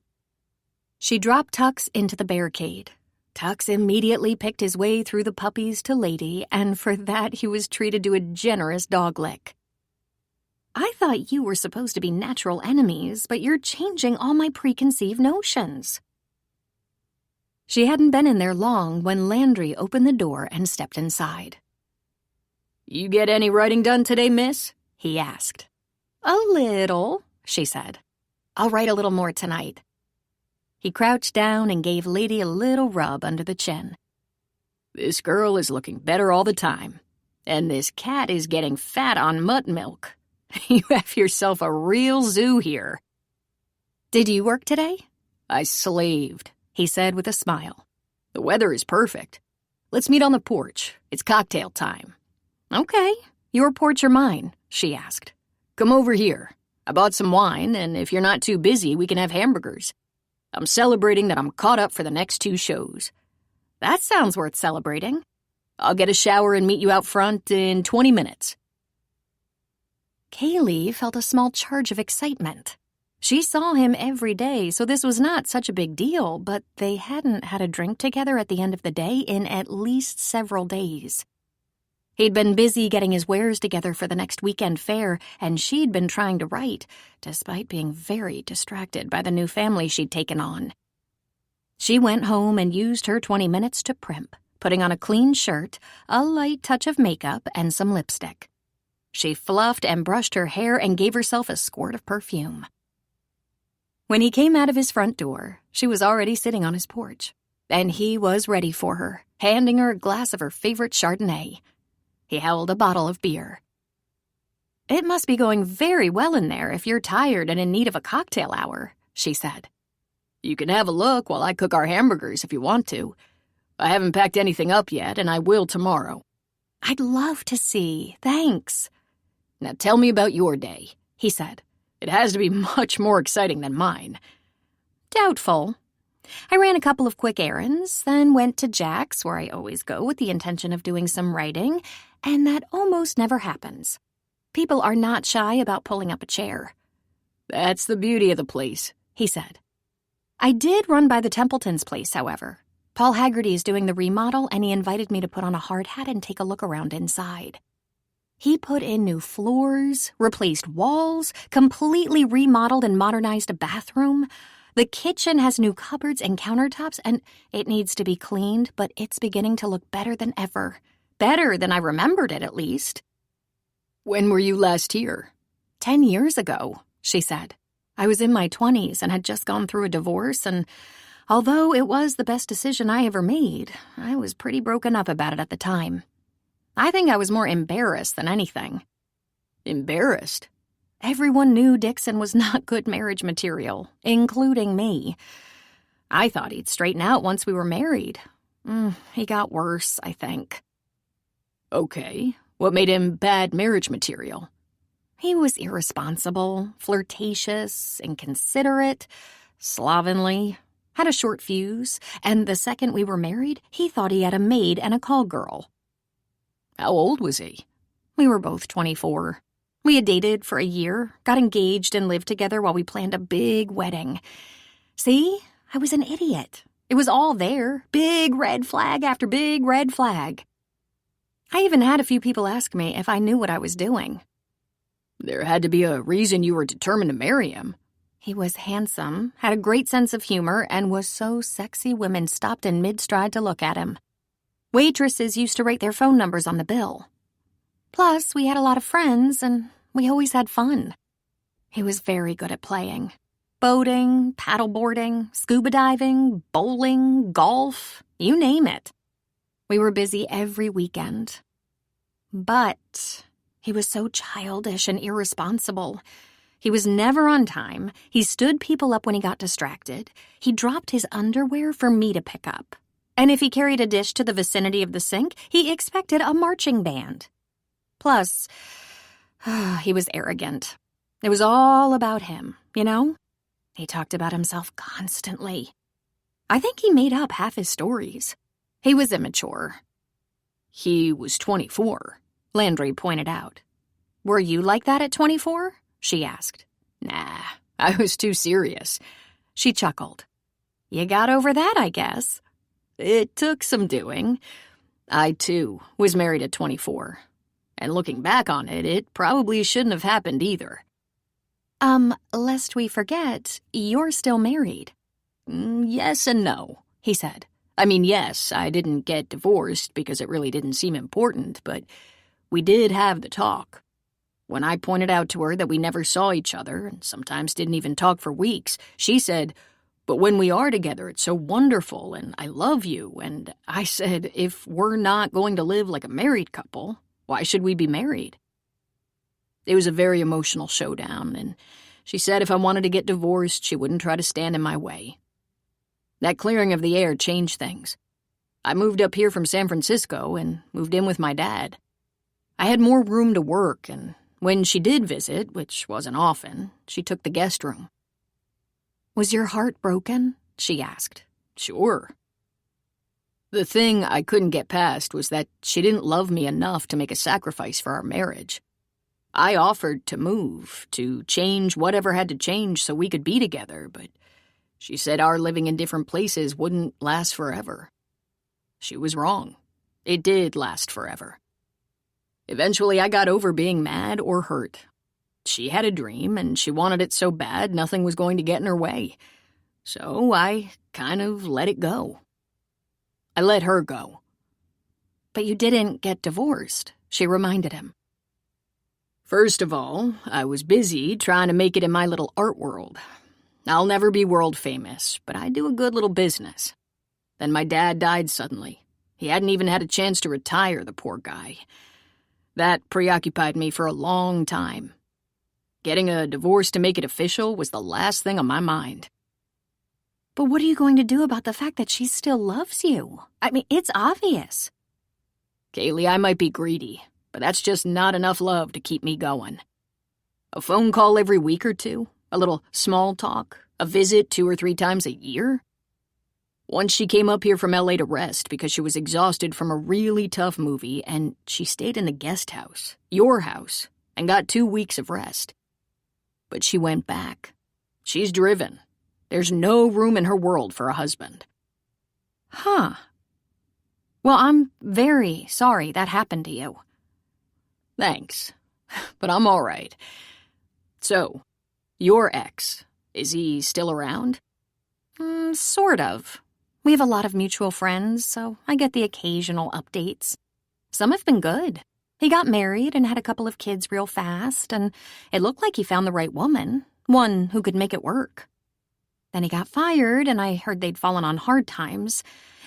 She dropped Tux into the barricade. Tux immediately picked his way through the puppies to Lady, and for that he was treated to a generous dog lick. "I thought you were supposed to be natural enemies, but you're changing all my preconceived notions." She hadn't been in there long when Landry opened the door and stepped inside. "You get any writing done today, miss?" he asked. "A little," she said. "I'll write a little more tonight." He crouched down and gave Lady a little rub under the chin. "This girl is looking better all the time, and this cat is getting fat on mutt milk. You have yourself a real zoo here." "Did you work today?" "I slaved," he said with a smile. "The weather is perfect. Let's meet on the porch. It's cocktail time." "Okay. Your porch or mine?" she asked. "Come over here. I bought some wine, and if you're not too busy, we can have hamburgers. I'm celebrating that I'm caught up for the next 2 shows. That sounds worth celebrating. I'll get a shower and meet you out front in 20 minutes. Kaylee felt a small charge of excitement. She saw him every day, so this was not such a big deal, but they hadn't had a drink together at the end of the day in at least several days. He'd been busy getting his wares together for the next weekend fair, and she'd been trying to write, despite being very distracted by the new family she'd taken on. She went home and used her 20 minutes to primp, putting on a clean shirt, a light touch of makeup, and some lipstick. She fluffed and brushed her hair and gave herself a squirt of perfume. When he came out of his front door, she was already sitting on his porch, and he was ready for her, handing her a glass of her favorite Chardonnay. He held a bottle of beer. "It must be going very well in there if you're tired and in need of a cocktail hour," she said. You can have a look while I cook our hamburgers if you want to. I haven't packed anything up yet, and I will tomorrow." "I'd love to see. Thanks." "Now tell me about your day," he said. "It has to be much more exciting than mine." "Doubtful. I ran a couple of quick errands, then went to Jack's, where I always go with the intention of doing some writing, and that almost never happens. People are not shy about pulling up a chair." "That's the beauty of the place," he said. "I did run by the Templetons' place, however. Paul Haggerty is doing the remodel, and he invited me to put on a hard hat and take a look around inside. He put in new floors, replaced walls, completely remodeled and modernized a bathroom. The kitchen has new cupboards and countertops, and it needs to be cleaned, but it's beginning to look better than ever. Better than I remembered it, at least." "When were you last here?" 10 years ago, she said. "I was in my 20s and had just gone through a divorce, and although it was the best decision I ever made, I was pretty broken up about it at the time. I think I was more embarrassed than anything." "Embarrassed?" Everyone knew Dixon was not good marriage material, including me. I thought he'd straighten out once we were married. He got worse, I think. "Okay, what made him bad marriage material?" "He was irresponsible, flirtatious, inconsiderate, slovenly, had a short fuse, and the second we were married, he thought he had a maid and a call girl." "How old was he?" "We were both 24. We had dated for a year, got engaged, and lived together while we planned a big wedding. See, I was an idiot. It was all there, big red flag after big red flag. I even had a few people ask me if I knew what I was doing." "There had to be a reason you were determined to marry him." "He was handsome, had a great sense of humor, and was so sexy women stopped in mid-stride to look at him. Waitresses used to write their phone numbers on the bill. Plus, we had a lot of friends, and we always had fun. He was very good at playing. Boating, paddleboarding, scuba diving, bowling, golf, you name it. We were busy every weekend. But he was so childish and irresponsible. He was never on time. He stood people up when he got distracted. He dropped his underwear for me to pick up. And if he carried a dish to the vicinity of the sink, he expected a marching band. Plus, he was arrogant. It was all about him, you know? He talked about himself constantly. I think he made up half his stories. He was immature." "He was 24, Landry pointed out. "Were you like that at 24? She asked. "Nah, I was too serious." She chuckled. "You got over that, I guess." "It took some doing. I, too, was married at 24. And looking back on it, it probably shouldn't have happened either." Lest we forget, you're still married." "Yes and no," he said. "I mean, yes, I didn't get divorced because it really didn't seem important, but we did have the talk. When I pointed out to her that we never saw each other and sometimes didn't even talk for weeks, she said, 'But when we are together, it's so wonderful, and I love you.' And I said, 'If we're not going to live like a married couple, why should we be married?' It was a very emotional showdown, and she said if I wanted to get divorced, she wouldn't try to stand in my way. That clearing of the air changed things. I moved up here from San Francisco and moved in with my dad. I had more room to work and When she did visit, which wasn't often, she took the guest room. Was your heart broken? She asked. Sure. The thing I couldn't get past was that she didn't love me enough to make a sacrifice for our marriage. I offered to move, to change whatever had to change so we could be together, but she said our living in different places wouldn't last forever. She was wrong. It did last forever. Eventually, I got over being mad or hurt. She had a dream, and she wanted it so bad nothing was going to get in her way. So I kind of let it go. I let her go. But you didn't get divorced, she reminded him. First of all, I was busy trying to make it in my little art world. I'll never be world famous, but I do a good little business. Then my dad died suddenly. He hadn't even had a chance to retire, the poor guy. That preoccupied me for a long time. Getting a divorce to make it official was the last thing on my mind. But what are you going to do about the fact that she still loves you? I mean, it's obvious. Kaylee, I might be greedy, but that's just not enough love to keep me going. A phone call every week or two, a little small talk, a visit 2 or 3 times a year. Once she came up here from LA to rest because she was exhausted from a really tough movie, and she stayed in the guest house, your house, and got 2 weeks of rest. But she went back. She's driven. There's no room in her world for a husband. Huh. Well, I'm very sorry that happened to you. Thanks, but I'm all right. So, your ex, is he still around? Sort of. We have a lot of mutual friends, so I get the occasional updates. Some have been good. He got married and had a couple of kids real fast, and it looked like he found the right woman, one who could make it work. Then he got fired, and I heard they'd fallen on hard times.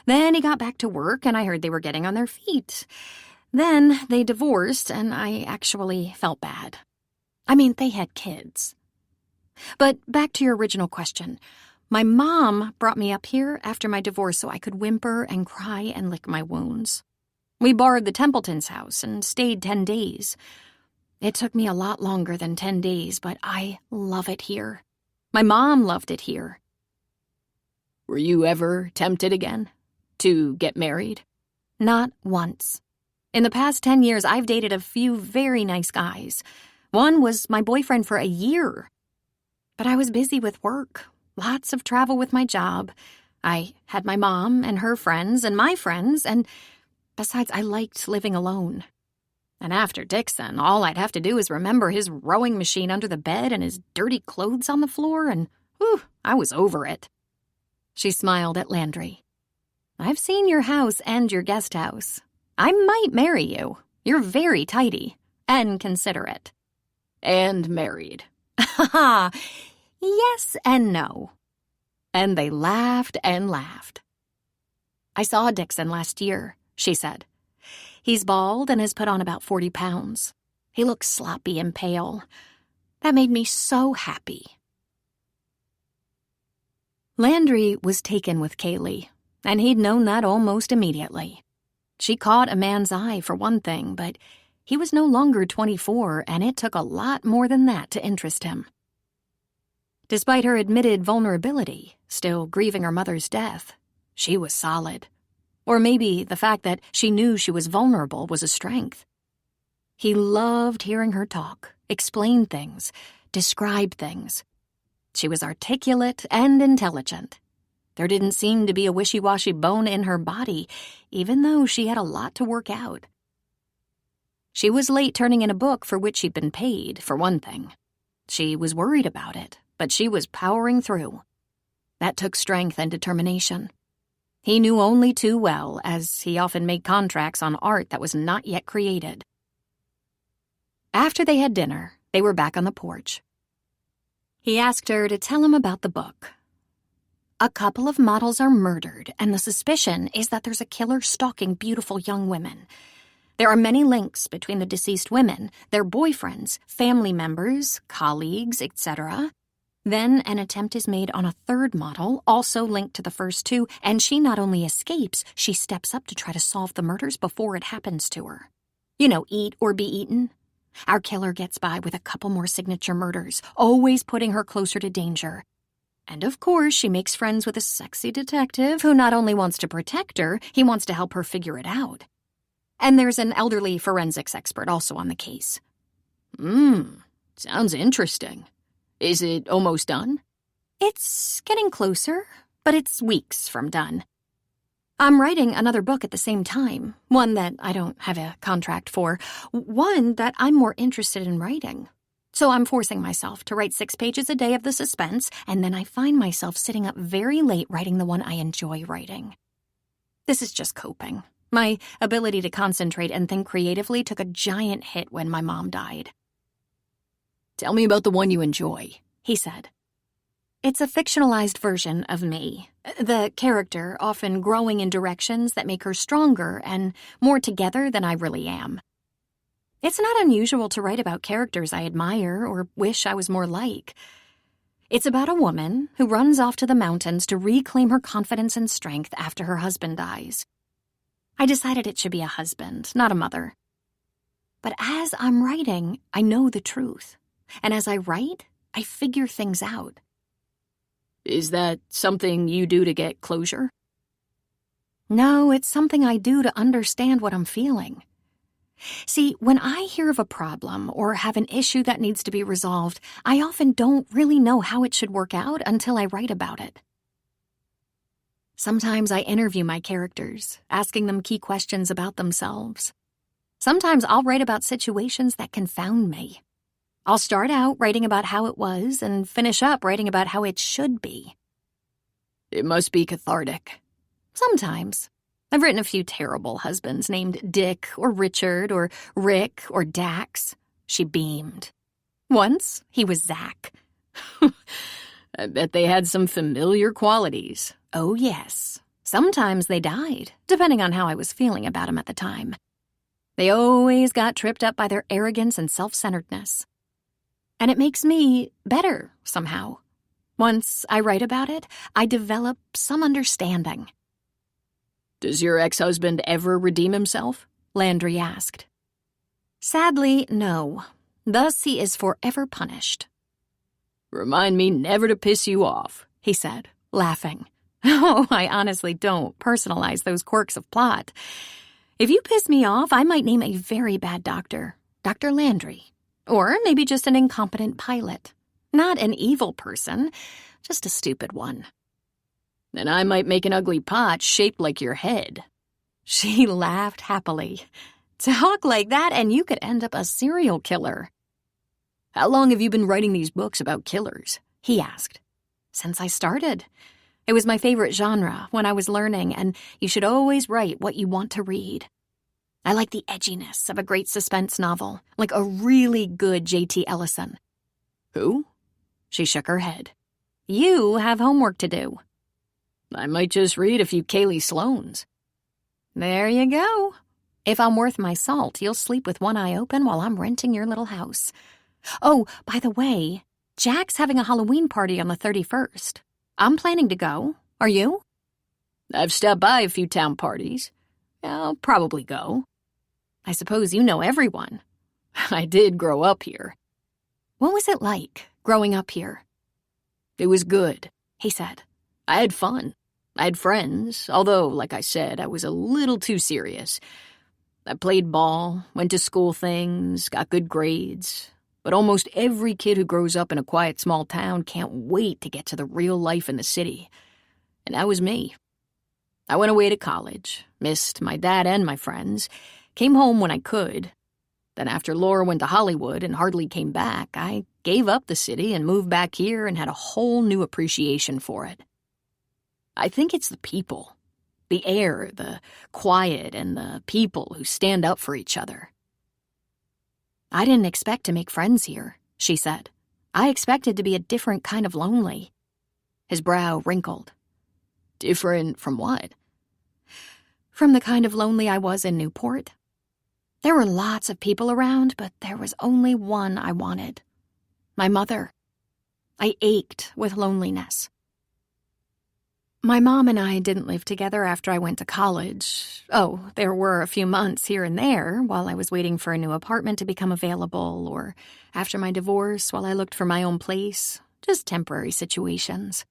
Then he got back to work, and I heard they were getting on their feet. Then they divorced, and I actually felt bad. I mean, they had kids. But back to your original question. My mom brought me up here after my divorce so I could whimper and cry and lick my wounds. We borrowed the Templetons' house and stayed 10 days. It took me a lot longer than 10 days, but I love it here. My mom loved it here. Were you ever tempted again to get married? Not once. In the past 10 years, I've dated a few very nice guys. One was my boyfriend for a year. But I was busy with work. Lots of travel with my job. I had my mom and her friends and my friends, and besides, I liked living alone. And after Dixon, all I'd have to do is remember his rowing machine under the bed and his dirty clothes on the floor, and whew, I was over it. She smiled at Landry. I've seen your house and your guest house. I might marry you. You're very tidy and considerate. And married. Ha ha! Yes and no. And they laughed and laughed. I saw Dixon last year, she said. He's bald and has put on about 40 pounds. He looks sloppy and pale. That made me so happy. Landry was taken with Kaylee, and he'd known that almost immediately. She caught a man's eye for one thing, but he was no longer 24, and it took a lot more than that to interest him. Despite her admitted vulnerability, still grieving her mother's death, she was solid. Or maybe the fact that she knew she was vulnerable was a strength. He loved hearing her talk, explain things, describe things. She was articulate and intelligent. There didn't seem to be a wishy-washy bone in her body, even though she had a lot to work out. She was late turning in a book for which she'd been paid, for one thing. She was worried about it, but she was powering through. That took strength and determination. He knew only too well, as he often made contracts on art that was not yet created. After they had dinner, they were back on the porch. He asked her to tell him about the book. A couple of models are murdered, and the suspicion is that there's a killer stalking beautiful young women. There are many links between the deceased women, their boyfriends, family members, colleagues, etc. Then an attempt is made on a third model, also linked to the first two, and she not only escapes, she steps up to try to solve the murders before it happens to her. You know, eat or be eaten. Our killer gets by with a couple more signature murders, always putting her closer to danger. And of course, she makes friends with a sexy detective who not only wants to protect her, he wants to help her figure it out. And there's an elderly forensics expert also on the case. Sounds interesting. Is it almost done? It's getting closer, but it's weeks from done. I'm writing another book at the same time, one that I don't have a contract for, one that I'm more interested in writing. So I'm forcing myself to write 6 pages a day of the suspense, and then I find myself sitting up very late writing the one I enjoy writing. This is just coping. My ability to concentrate and think creatively took a giant hit when my mom died. Tell me about the one you enjoy, he said. It's a fictionalized version of me, the character often growing in directions that make her stronger and more together than I really am. It's not unusual to write about characters I admire or wish I was more like. It's about a woman who runs off to the mountains to reclaim her confidence and strength after her husband dies. I decided it should be a husband, not a mother. But as I'm writing, I know the truth. And as I write, I figure things out. Is that something you do to get closure? No, it's something I do to understand what I'm feeling. See, when I hear of a problem or have an issue that needs to be resolved, I often don't really know how it should work out until I write about it. Sometimes I interview my characters, asking them key questions about themselves. Sometimes I'll write about situations that confound me. I'll start out writing about how it was and finish up writing about how it should be. It must be cathartic. Sometimes. I've written a few terrible husbands named Dick or Richard or Rick or Dax. She beamed. Once, he was Zach. I bet they had some familiar qualities. Oh, yes. Sometimes they died, depending on how I was feeling about him at the time. They always got tripped up by their arrogance and self-centeredness. And it makes me better, somehow. Once I write about it, I develop some understanding. Does your ex-husband ever redeem himself? Landry asked. Sadly, no. Thus he is forever punished. Remind me never to piss you off, he said, laughing. Oh, I honestly don't personalize those quirks of plot. If you piss me off, I might name a very bad doctor, Dr. Landry. Or maybe just an incompetent pilot. Not an evil person, just a stupid one. Then I might make an ugly pot shaped like your head. She laughed happily. Talk like that and you could end up a serial killer. How long have you been writing these books about killers? He asked. Since I started. It was my favorite genre when I was learning, and you should always write what you want to read. I like the edginess of a great suspense novel, like a really good J.T. Ellison. Who? She shook her head. You have homework to do. I might just read a few Kaylee Sloanes. There you go. If I'm worth my salt, you'll sleep with one eye open while I'm renting your little house. Oh, by the way, Jack's having a Halloween party on the 31st. I'm planning to go. Are you? I've stopped by a few town parties. I'll probably go. I suppose you know everyone. I did grow up here. What was it like, growing up here? It was good, he said. I had fun. I had friends, although, like I said, I was a little too serious. I played ball, went to school things, got good grades. But almost every kid who grows up in a quiet small town can't wait to get to the real life in the city. And that was me. I went away to college, missed my dad and my friends, came home when I could. Then after Laura went to Hollywood and hardly came back, I gave up the city and moved back here and had a whole new appreciation for it. I think it's the people. The air, the quiet, and the people who stand up for each other. I didn't expect to make friends here, she said. I expected to be a different kind of lonely. His brow wrinkled. Different from what? From the kind of lonely I was in Newport. There were lots of people around, but there was only one I wanted. My mother. I ached with loneliness. My mom and I didn't live together after I went to college. Oh, there were a few months here and there while I was waiting for a new apartment to become available, or after my divorce while I looked for my own place. Just temporary situations.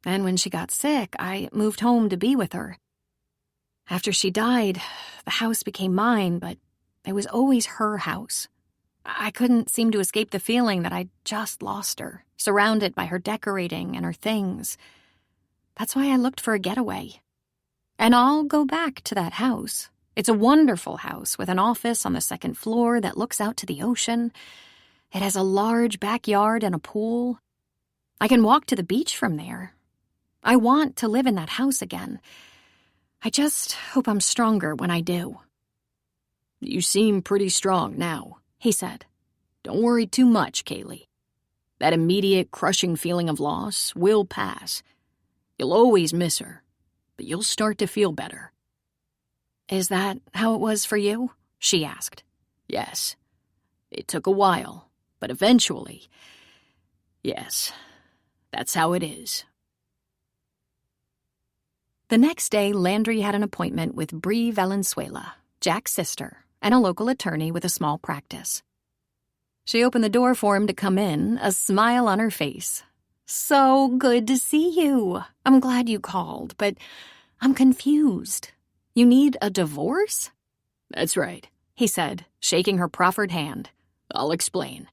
And when she got sick, I moved home to be with her. After she died, the house became mine, but it was always her house. I couldn't seem to escape the feeling that I'd just lost her, surrounded by her decorating and her things. That's why I looked for a getaway. And I'll go back to that house. It's a wonderful house with an office on the second floor that looks out to the ocean. It has a large backyard and a pool. I can walk to the beach from there. I want to live in that house again. I just hope I'm stronger when I do. You seem pretty strong now, he said. Don't worry too much, Kaylee. That immediate, crushing feeling of loss will pass. You'll always miss her, but you'll start to feel better. Is that how it was for you? She asked. Yes. It took a while, but eventually, yes, that's how it is. The next day, Landry had an appointment with Bree Valenzuela, Jack's sister, and a local attorney with a small practice. She opened the door for him to come in, a smile on her face. So good to see you. I'm glad you called, but I'm confused. You need a divorce? That's right, he said, shaking her proffered hand. I'll explain.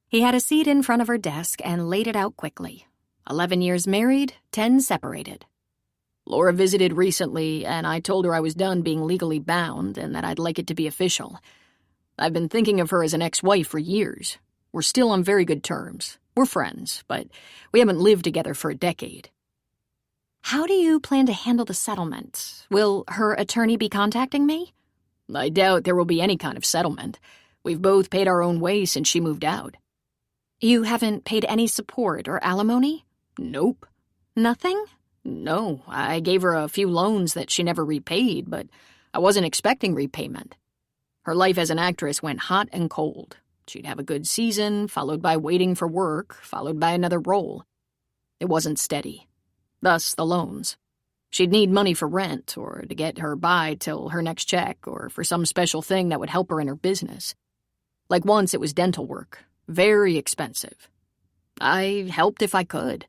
He had a seat in front of her desk and laid it out quickly. 11 years married, 10 separated. Laura visited recently, and I told her I was done being legally bound and that I'd like it to be official. I've been thinking of her as an ex-wife for years. We're still on very good terms. We're friends, but we haven't lived together for a decade. How do you plan to handle the settlement? Will her attorney be contacting me? I doubt there will be any kind of settlement. We've both paid our own way since she moved out. You haven't paid any support or alimony? Nope. Nothing? No, I gave her a few loans that she never repaid, but I wasn't expecting repayment. Her life as an actress went hot and cold. She'd have a good season, followed by waiting for work, followed by another role. It wasn't steady. Thus, the loans. She'd need money for rent, or to get her by till her next check, or for some special thing that would help her in her business. Like once it was dental work. Very expensive. I helped if I could.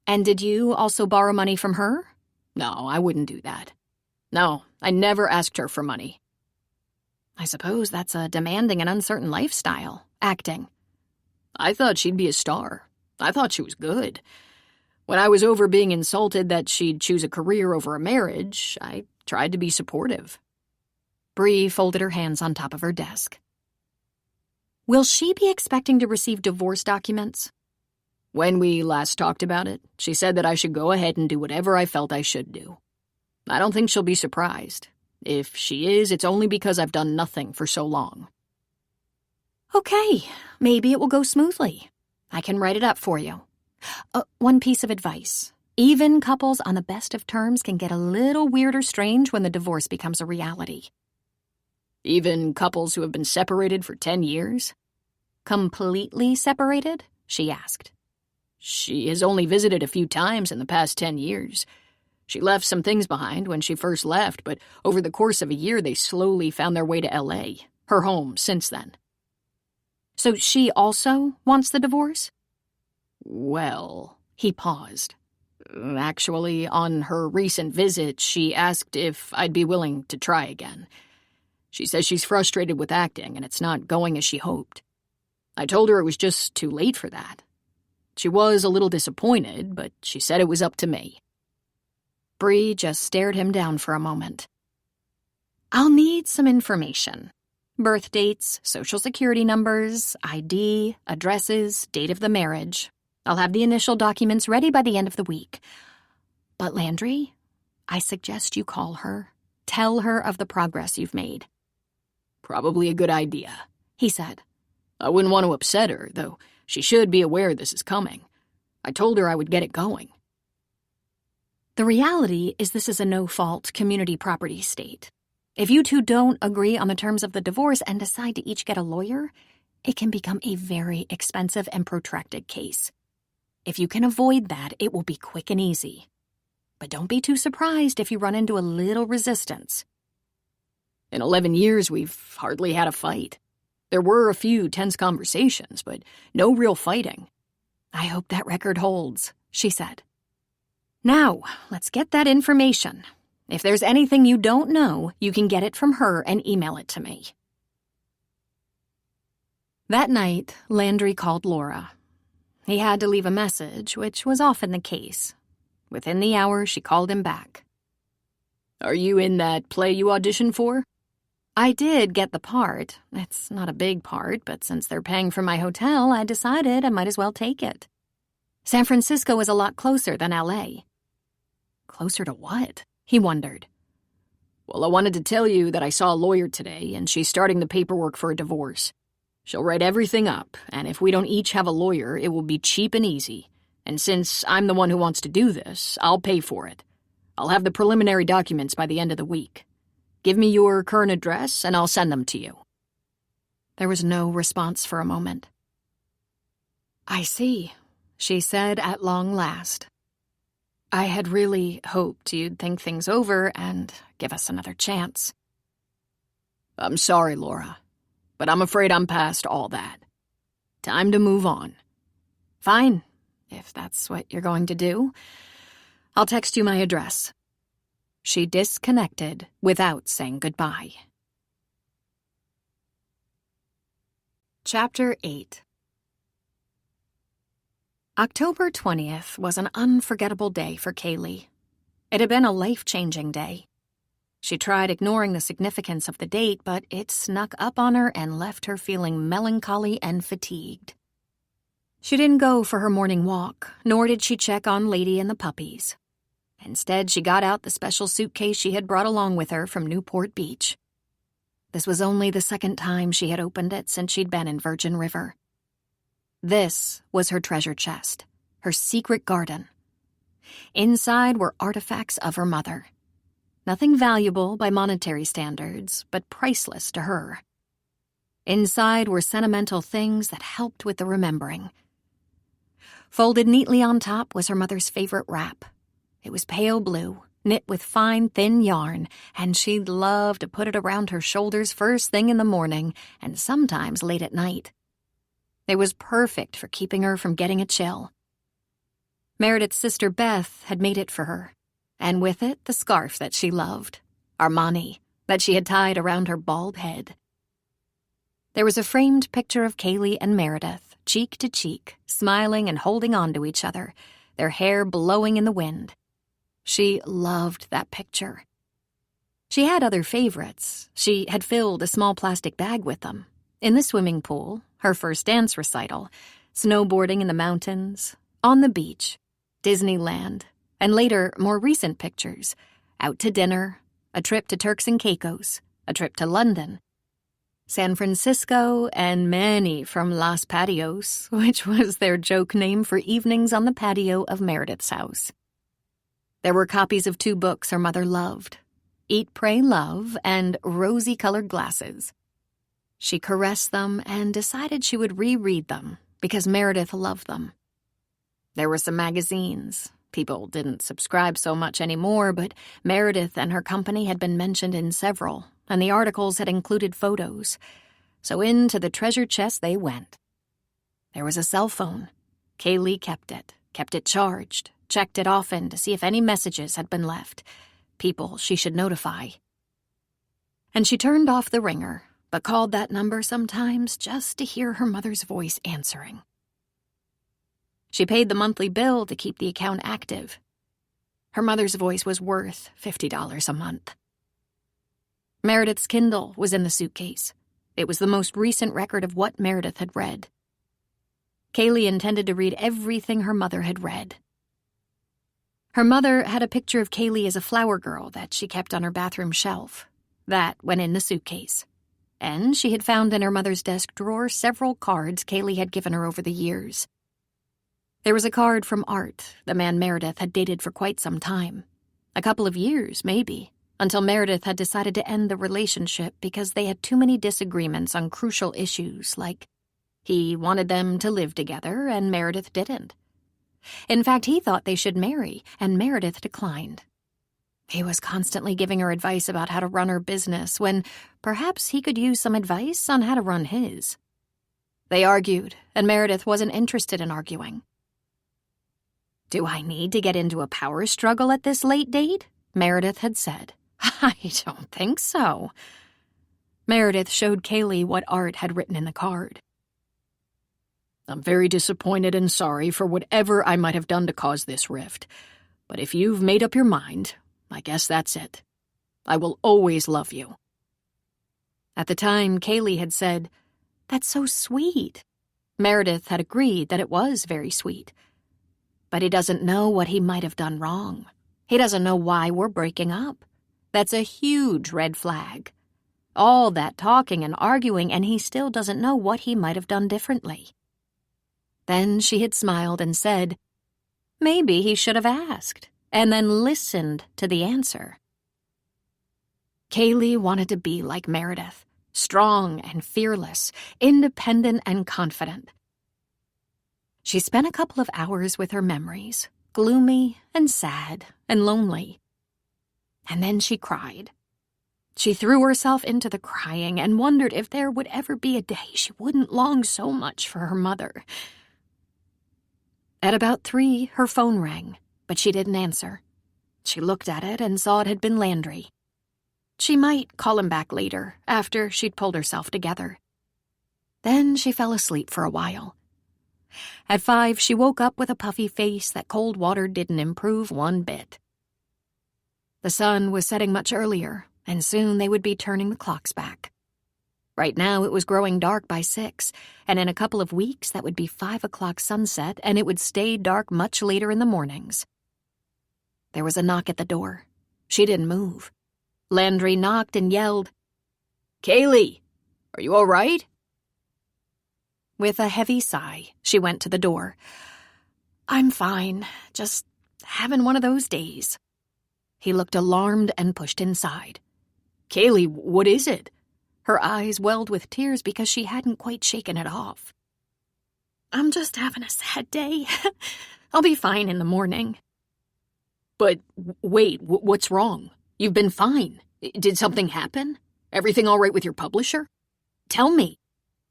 And did you also borrow money from her? No, I wouldn't do that. No, I never asked her for money. I suppose that's a demanding and uncertain lifestyle, acting. I thought she'd be a star. I thought she was good. When I was over being insulted that she'd choose a career over a marriage, I tried to be supportive. Bree folded her hands on top of her desk. Will she be expecting to receive divorce documents? When we last talked about it, she said that I should go ahead and do whatever I felt I should do. I don't think she'll be surprised. If she is, it's only because I've done nothing for so long. Okay, maybe it will go smoothly. I can write it up for you. One piece of advice. Even couples on the best of terms can get a little weird or strange when the divorce becomes a reality. Even couples who have been separated for 10 years? Completely separated? She asked. She has only visited a few times in the past 10 years. She left some things behind when she first left, but over the course of a year they slowly found their way to L.A., her home since then. So she also wants the divorce? Well, he paused. Actually, on her recent visit, she asked if I'd be willing to try again. She says she's frustrated with acting and it's not going as she hoped. I told her it was just too late for that. She was a little disappointed, but she said it was up to me. Bree just stared him down for a moment. I'll need some information. Birth dates, social security numbers, ID, addresses, date of the marriage. I'll have the initial documents ready by the end of the week. But Landry, I suggest you call her. Tell her of the progress you've made. Probably a good idea, he said. I wouldn't want to upset her, though she should be aware this is coming. I told her I would get it going. The reality is this is a no-fault community property state. If you two don't agree on the terms of the divorce and decide to each get a lawyer, it can become a very expensive and protracted case. If you can avoid that, it will be quick and easy. But don't be too surprised if you run into a little resistance. In 11 years, we've hardly had a fight. There were a few tense conversations, but no real fighting. I hope that record holds, she said. Now, let's get that information. If there's anything you don't know, you can get it from her and email it to me. That night, Landry called Laura. He had to leave a message, which was often the case. Within the hour, she called him back. Are you in that play you auditioned for? I did get the part. It's not a big part, but since they're paying for my hotel, I decided I might as well take it. San Francisco is a lot closer than L.A. Closer to what? He wondered. Well, I wanted to tell you that I saw a lawyer today, and she's starting the paperwork for a divorce. She'll write everything up, and if we don't each have a lawyer, it will be cheap and easy. And since I'm the one who wants to do this, I'll pay for it. I'll have the preliminary documents by the end of the week. Give me your current address, and I'll send them to you. There was no response for a moment. I see, she said at long last. I had really hoped you'd think things over and give us another chance. I'm sorry, Laura, but I'm afraid I'm past all that. Time to move on. Fine, if that's what you're going to do. I'll text you my address. She disconnected without saying goodbye. Chapter 8. October 20th was an unforgettable day for Kaylee. It had been a life-changing day. She tried ignoring the significance of the date, but it snuck up on her and left her feeling melancholy and fatigued. She didn't go for her morning walk, nor did she check on Lady and the puppies. Instead, she got out the special suitcase she had brought along with her from Newport Beach. This was only the second time she had opened it since she'd been in Virgin River. This was her treasure chest, her secret garden. Inside were artifacts of her mother. Nothing valuable by monetary standards, but priceless to her. Inside were sentimental things that helped with the remembering. Folded neatly on top was her mother's favorite wrap. It was pale blue, knit with fine, thin yarn, and she'd love to put it around her shoulders first thing in the morning and sometimes late at night. It was perfect for keeping her from getting a chill. Meredith's sister Beth had made it for her, and with it the scarf that she loved, Armani, that she had tied around her bald head. There was a framed picture of Kaylee and Meredith, cheek to cheek, smiling and holding on to each other, their hair blowing in the wind. She loved that picture. She had other favorites. She had filled a small plastic bag with them. In the swimming pool, her first dance recital, snowboarding in the mountains, on the beach, Disneyland, and later, more recent pictures, out to dinner, a trip to Turks and Caicos, a trip to London, San Francisco, and many from Las Patios, which was their joke name for evenings on the patio of Meredith's house. There were copies of 2 books her mother loved, Eat, Pray, Love, and Rosy-Colored Glasses. She caressed them and decided she would reread them because Meredith loved them. There were some magazines. People didn't subscribe so much anymore, but Meredith and her company had been mentioned in several, and the articles had included photos. So into the treasure chest they went. There was a cell phone. Kaylee kept it charged, checked it often to see if any messages had been left, people she should notify. And she turned off the ringer, but called that number sometimes just to hear her mother's voice answering. She paid the monthly bill to keep the account active. Her mother's voice was worth $50 a month. Meredith's Kindle was in the suitcase. It was the most recent record of what Meredith had read. Kaylee intended to read everything her mother had read. Her mother had a picture of Kaylee as a flower girl that she kept on her bathroom shelf. That went in the suitcase. And she had found in her mother's desk drawer several cards Kaylee had given her over the years. There was a card from Art, the man Meredith had dated for quite some time. A couple of years, maybe, until Meredith had decided to end the relationship because they had too many disagreements on crucial issues like he wanted them to live together and Meredith didn't. In fact, he thought they should marry, and Meredith declined. He was constantly giving her advice about how to run her business when perhaps he could use some advice on how to run his. They argued, and Meredith wasn't interested in arguing. "Do I need to get into a power struggle at this late date?" Meredith had said. "I don't think so." Meredith showed Kaylee what Art had written in the card. "I'm very disappointed and sorry for whatever I might have done to cause this rift. But if you've made up your mind, I guess that's it. I will always love you." At the time, Kaylee had said, "That's so sweet." Meredith had agreed that it was very sweet. But he doesn't know what he might have done wrong. He doesn't know why we're breaking up. That's a huge red flag. All that talking and arguing, and he still doesn't know what he might have done differently. Then she had smiled and said, maybe he should have asked, and then listened to the answer. Kaylee wanted to be like Meredith, strong and fearless, independent and confident. She spent a couple of hours with her memories, gloomy and sad and lonely. And then she cried. She threw herself into the crying and wondered if there would ever be a day she wouldn't long so much for her mother. At about 3, her phone rang, but she didn't answer. She looked at it and saw it had been Landry. She might call him back later, after she'd pulled herself together. Then she fell asleep for a while. At 5, she woke up with a puffy face that cold water didn't improve one bit. The sun was setting much earlier, and soon they would be turning the clocks back. Right now it was growing dark by 6, and in a couple of weeks that would be 5 o'clock sunset, and it would stay dark much later in the mornings. There was a knock at the door. She didn't move. Landry knocked and yelled, "Kaylee, are you all right?" With a heavy sigh, she went to the door. "I'm fine, just having one of those days." He looked alarmed and pushed inside. "Kaylee, what is it?" Her eyes welled with tears because she hadn't quite shaken it off. "I'm just having a sad day. I'll be fine in the morning." "But wait, what's wrong? You've been fine. Did something happen? Everything all right with your publisher? Tell me."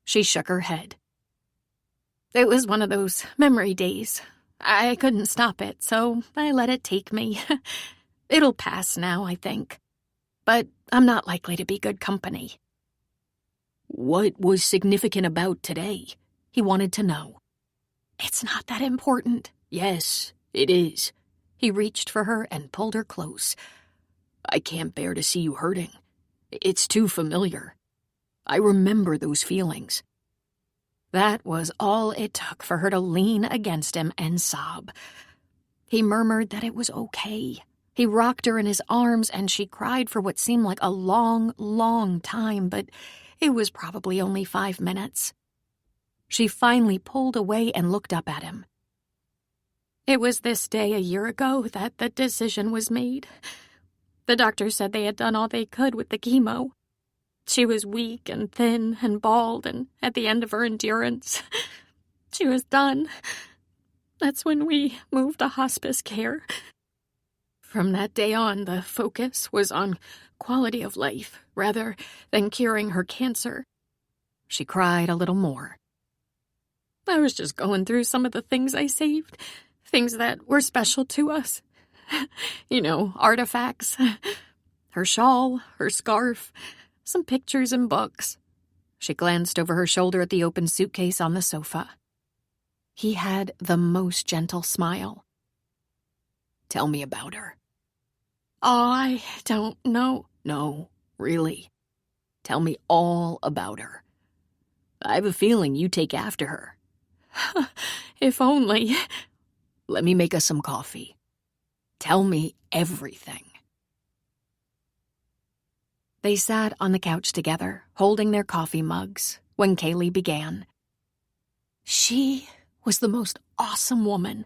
She shook her head. "It was one of those memory days. I couldn't stop it, so I let it take me. It'll pass now, I think. But I'm not likely to be good company." "What was significant about today?" He wanted to know. "It's not that important." "Yes, it is." He reached for her and pulled her close. "I can't bear to see you hurting. It's too familiar. I remember those feelings." That was all it took for her to lean against him and sob. He murmured that it was okay. He rocked her in his arms, and she cried for what seemed like a long, long time, but it was probably only 5 minutes. She finally pulled away and looked up at him. "It was this day a year ago that the decision was made. The doctor said they had done all they could with the chemo. She was weak and thin and bald and at the end of her endurance. She was done. That's when we moved to hospice care. From that day on, the focus was on quality of life rather than curing her cancer." She cried a little more. "I was just going through some of the things I saved, things that were special to us. You know, artifacts. Her shawl, her scarf, some pictures and books." She glanced over her shoulder at the open suitcase on the sofa. He had the most gentle smile. "Tell me about her." "Oh, I don't know." "No, really. Tell me all about her. I have a feeling you take after her." "If only." "Let me make us some coffee. Tell me everything." They sat on the couch together, holding their coffee mugs, when Kaylee began. She was the most awesome woman.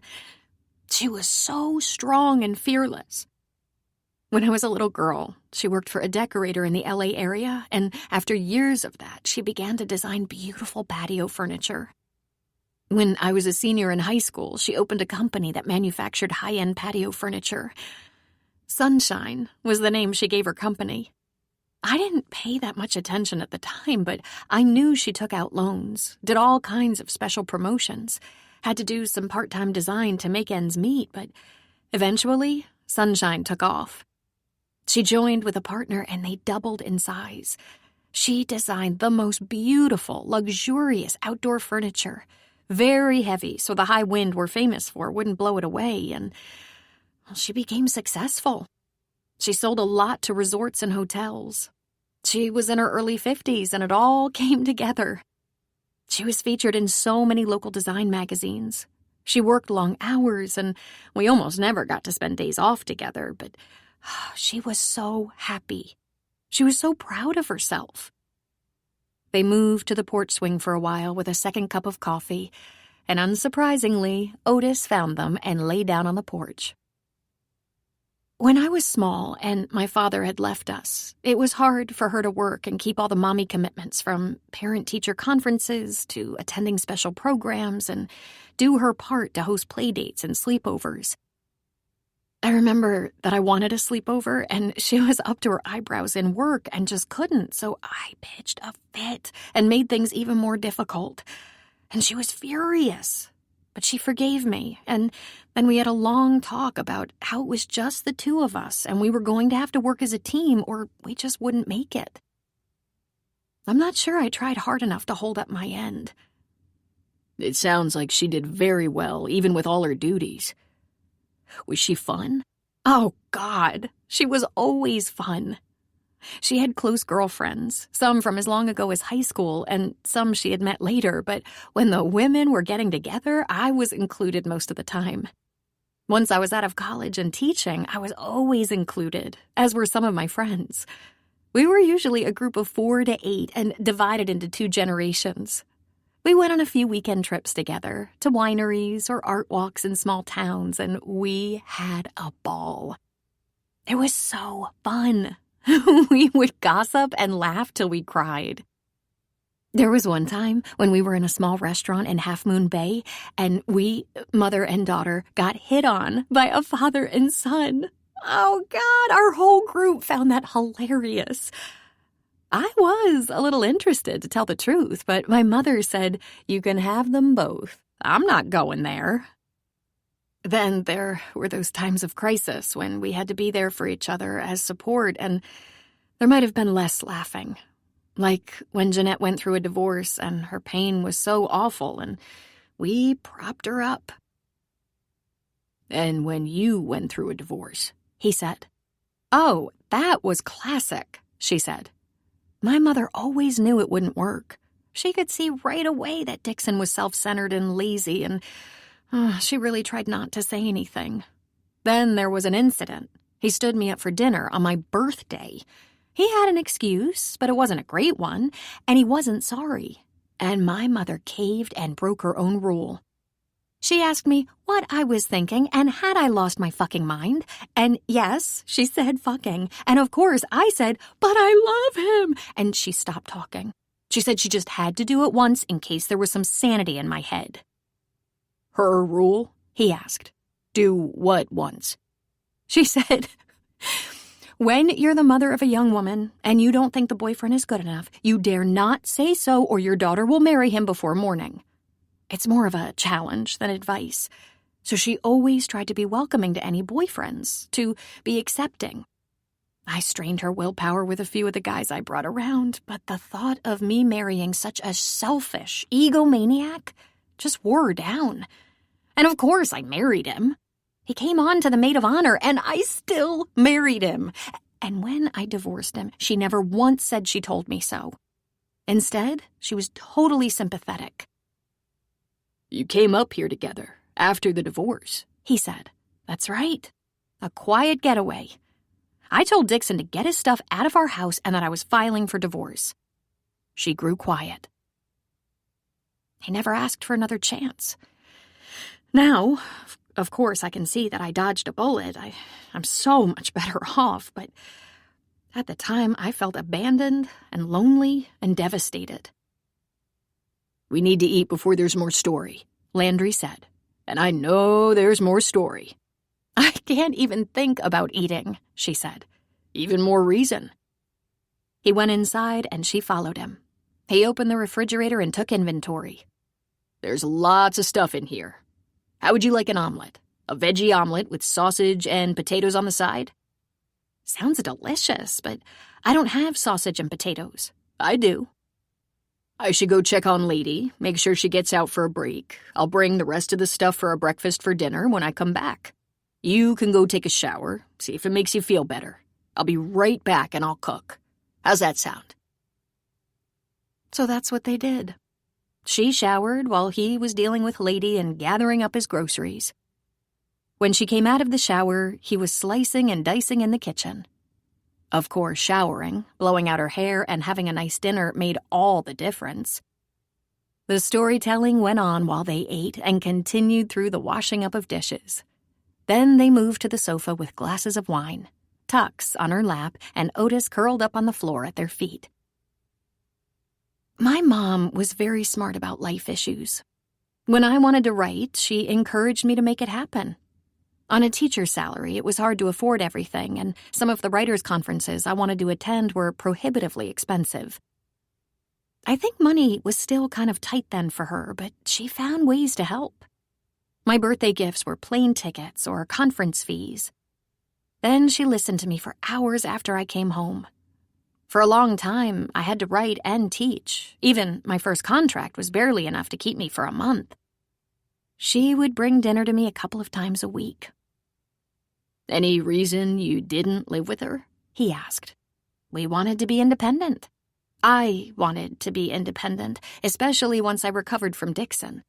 She was so strong and fearless. When I was a little girl, she worked for a decorator in the LA area, and after years of that, she began to design beautiful patio furniture. When I was a senior in high school, she opened a company that manufactured high-end patio furniture. Sunshine was the name she gave her company. I didn't pay that much attention at the time, but I knew she took out loans, did all kinds of special promotions, had to do some part-time design to make ends meet, but eventually, Sunshine took off. She joined with a partner and they doubled in size. She designed the most beautiful, luxurious outdoor furniture, very heavy so the high wind we're famous for wouldn't blow it away, and she became successful. She sold a lot to resorts and hotels. She was in her early 50s and it all came together. She was featured in so many local design magazines. She worked long hours and we almost never got to spend days off together, but she was so happy. She was so proud of herself. They moved to the porch swing for a while with a second cup of coffee, and unsurprisingly, Otis found them and lay down on the porch. When I was small and my father had left us, it was hard for her to work and keep all the mommy commitments, from parent-teacher conferences to attending special programs, and do her part to host playdates and sleepovers. I remember that I wanted a sleepover, and she was up to her eyebrows in work and just couldn't, so I pitched a fit and made things even more difficult. And she was furious. But she forgave me, and then we had a long talk about how it was just the two of us, and we were going to have to work as a team or we just wouldn't make it. I'm not sure I tried hard enough to hold up my end. It sounds like she did very well, even with all her duties. Was she fun? Oh, God, she was always fun. She had close girlfriends, some from as long ago as high school, and some she had met later, but when the women were getting together, I was included most of the time. Once I was out of college and teaching, I was always included, as were some of my friends. We were usually a group of 4 to 8 and divided into 2 generations. We went on a few weekend trips together, to wineries or art walks in small towns, and we had a ball. It was so fun. We would gossip and laugh till we cried. There was one time when we were in a small restaurant in Half Moon Bay, and we, mother and daughter, got hit on by a father and son. Oh, God, our whole group found that hilarious. I was a little interested, to tell the truth, but my mother said, "You can have them both. I'm not going there." Then there were those times of crisis when we had to be there for each other as support, and there might have been less laughing. Like when Jeanette went through a divorce and her pain was so awful, and we propped her up. And when you went through a divorce, he said. "Oh, that was classic," she said. My mother always knew it wouldn't work. She could see right away that Dixon was self-centered and lazy, and she really tried not to say anything. Then there was an incident. He stood me up for dinner on my birthday. He had an excuse, but it wasn't a great one, and he wasn't sorry. And my mother caved and broke her own rule. She asked me what I was thinking and had I lost my fucking mind. And yes, she said fucking. And of course I said, "But I love him." And she stopped talking. She said she just had to do it once in case there was some sanity in my head. her rule? He asked. Do what once? She said, "When you're the mother of a young woman and you don't think the boyfriend is good enough, you dare not say so or your daughter will marry him before morning." It's more of a challenge than advice. So she always tried to be welcoming to any boyfriends, to be accepting. I strained her willpower with a few of the guys I brought around, but the thought of me marrying such a selfish egomaniac just wore her down. And of course I married him. He came on to the maid of honor, and I still married him. And when I divorced him, she never once said she told me so. Instead, she was totally sympathetic. You came up here together after the divorce, he said. That's right. A quiet getaway. I told Dixon to get his stuff out of our house and that I was filing for divorce. She grew quiet. He never asked for another chance. Now, of course, I can see that I dodged a bullet. I'm so much better off, but at the time I felt abandoned and lonely and devastated. We need to eat before there's more story, Landry said, "and I know there's more story." "I can't even think about eating," she said. "Even more reason." He went inside and she followed him. He opened the refrigerator and took inventory. "There's lots of stuff in here. How would you like an omelet? A veggie omelet with sausage and potatoes on the side?" "Sounds delicious, but I don't have sausage and potatoes." "I do." "I should go check on Lady, make sure she gets out for a break. I'll bring the rest of the stuff for a breakfast for dinner when I come back. You can go take a shower, see if it makes you feel better. I'll be right back and I'll cook. How's that sound?" So that's what they did. She showered while he was dealing with Lady and gathering up his groceries. When she came out of the shower, he was slicing and dicing in the kitchen. Of course, showering, blowing out her hair, and having a nice dinner made all the difference. The storytelling went on while they ate and continued through the washing up of dishes. Then they moved to the sofa with glasses of wine, Tux on her lap, and Otis curled up on the floor at their feet. My mom was very smart about life issues. When I wanted to write, she encouraged me to make it happen. On a teacher's salary, it was hard to afford everything, and some of the writers' conferences I wanted to attend were prohibitively expensive. I think money was still kind of tight then for her, but she found ways to help. My birthday gifts were plane tickets or conference fees. Then she listened to me for hours after I came home. For a long time, I had to write and teach. Even my first contract was barely enough to keep me for a month. She would bring dinner to me a couple of times a week. "Any reason you didn't live with her?" he asked. We wanted to be independent. I wanted to be independent, especially once I recovered from Dixon.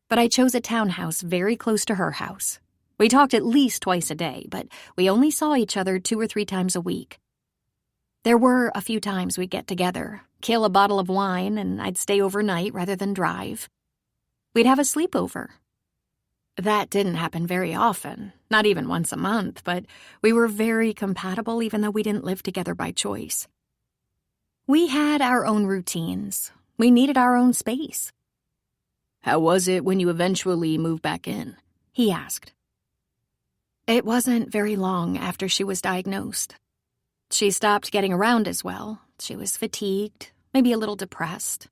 But I chose a townhouse very close to her house. We talked at least twice a day, but we only saw each other 2 or 3 times a week. There were a few times we'd get together, kill a bottle of wine, and I'd stay overnight rather than drive. We'd have a sleepover. That didn't happen very often, not even once a month, but we were very compatible even though we didn't live together by choice. We had our own routines. We needed our own space. "How was it when you eventually moved back in?" he asked. It wasn't very long after she was diagnosed. She stopped getting around as well. She was fatigued, maybe a little depressed.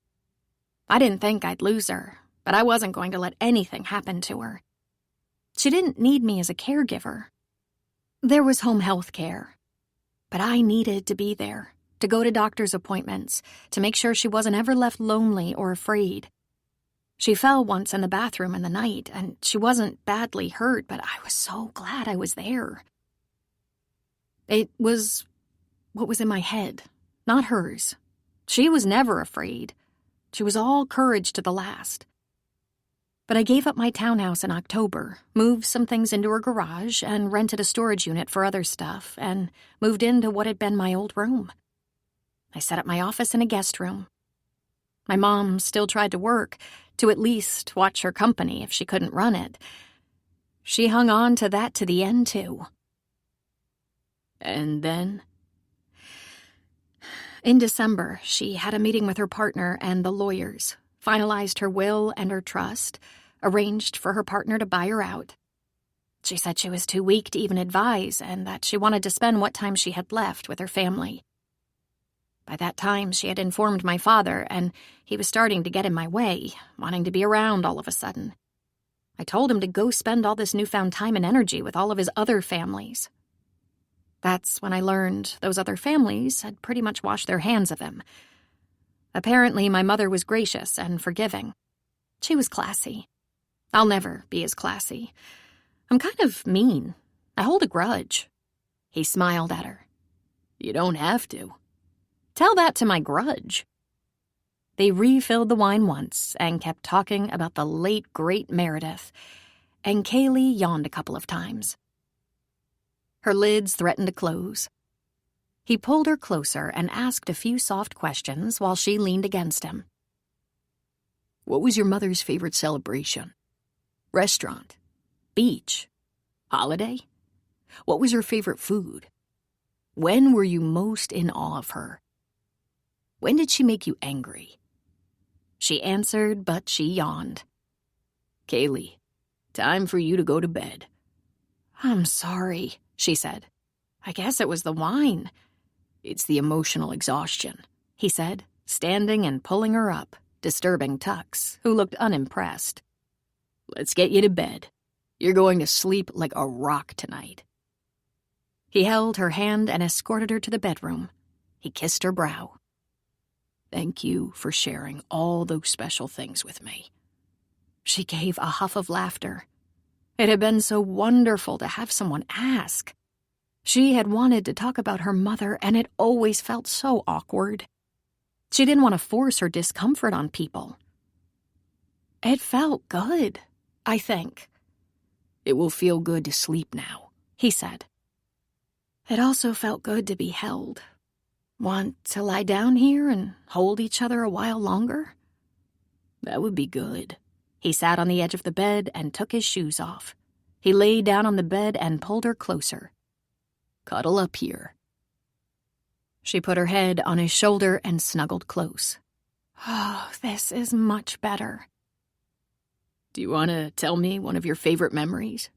I didn't think I'd lose her, but I wasn't going to let anything happen to her. She didn't need me as a caregiver. There was home health care. But I needed to be there, to go to doctor's appointments, to make sure she wasn't ever left lonely or afraid. She fell once in the bathroom in the night, and she wasn't badly hurt, but I was so glad I was there. It was what was in my head, not hers. She was never afraid. She was all courage to the last. But I gave up my townhouse in October, moved some things into her garage, and rented a storage unit for other stuff, and moved into what had been my old room. I set up my office in a guest room. My mom still tried to work, to at least watch her company if she couldn't run it. She hung on to that to the end, too. "And then?" In December, she had a meeting with her partner and the lawyers, finalized her will and her trust, arranged for her partner to buy her out. She said she was too weak to even advise and that she wanted to spend what time she had left with her family. By that time, she had informed my father, and he was starting to get in my way, wanting to be around all of a sudden. I told him to go spend all this newfound time and energy with all of his other families. That's when I learned those other families had pretty much washed their hands of him. Apparently, my mother was gracious and forgiving. She was classy. I'll never be as classy. I'm kind of mean. I hold a grudge. He smiled at her. "You don't have to." Tell that to my grudge. They refilled the wine once and kept talking about the late, great Meredith, and Kaylee yawned a couple of times. Her lids threatened to close. He pulled her closer and asked a few soft questions while she leaned against him. "What was your mother's favorite celebration? Restaurant? Beach? Holiday? What was her favorite food? When were you most in awe of her? When did she make you angry?" She answered, but she yawned. Kaylee, time for you to go to bed. I'm sorry, she said. I guess it was the wine. It's the emotional exhaustion, He said, standing and pulling her up, disturbing Tux, who looked unimpressed. Let's get you to bed. You're going to sleep like a rock tonight. He held her hand and escorted her to the bedroom. He kissed her brow. Thank you for sharing all those special things with me. She gave a huff of laughter. It had been so wonderful to have someone ask. She had wanted to talk about her mother, and it always felt so awkward. She didn't want to force her discomfort on people. It felt good, I think. It will feel good to sleep now, he said. It also felt good to be held. Want to lie down here and hold each other a while longer? That would be good. He sat on the edge of the bed and took his shoes off. He lay down on the bed and pulled her closer. Cuddle up here. She put her head on his shoulder and snuggled close. Oh, this is much better. Do you want to tell me one of your favorite memories?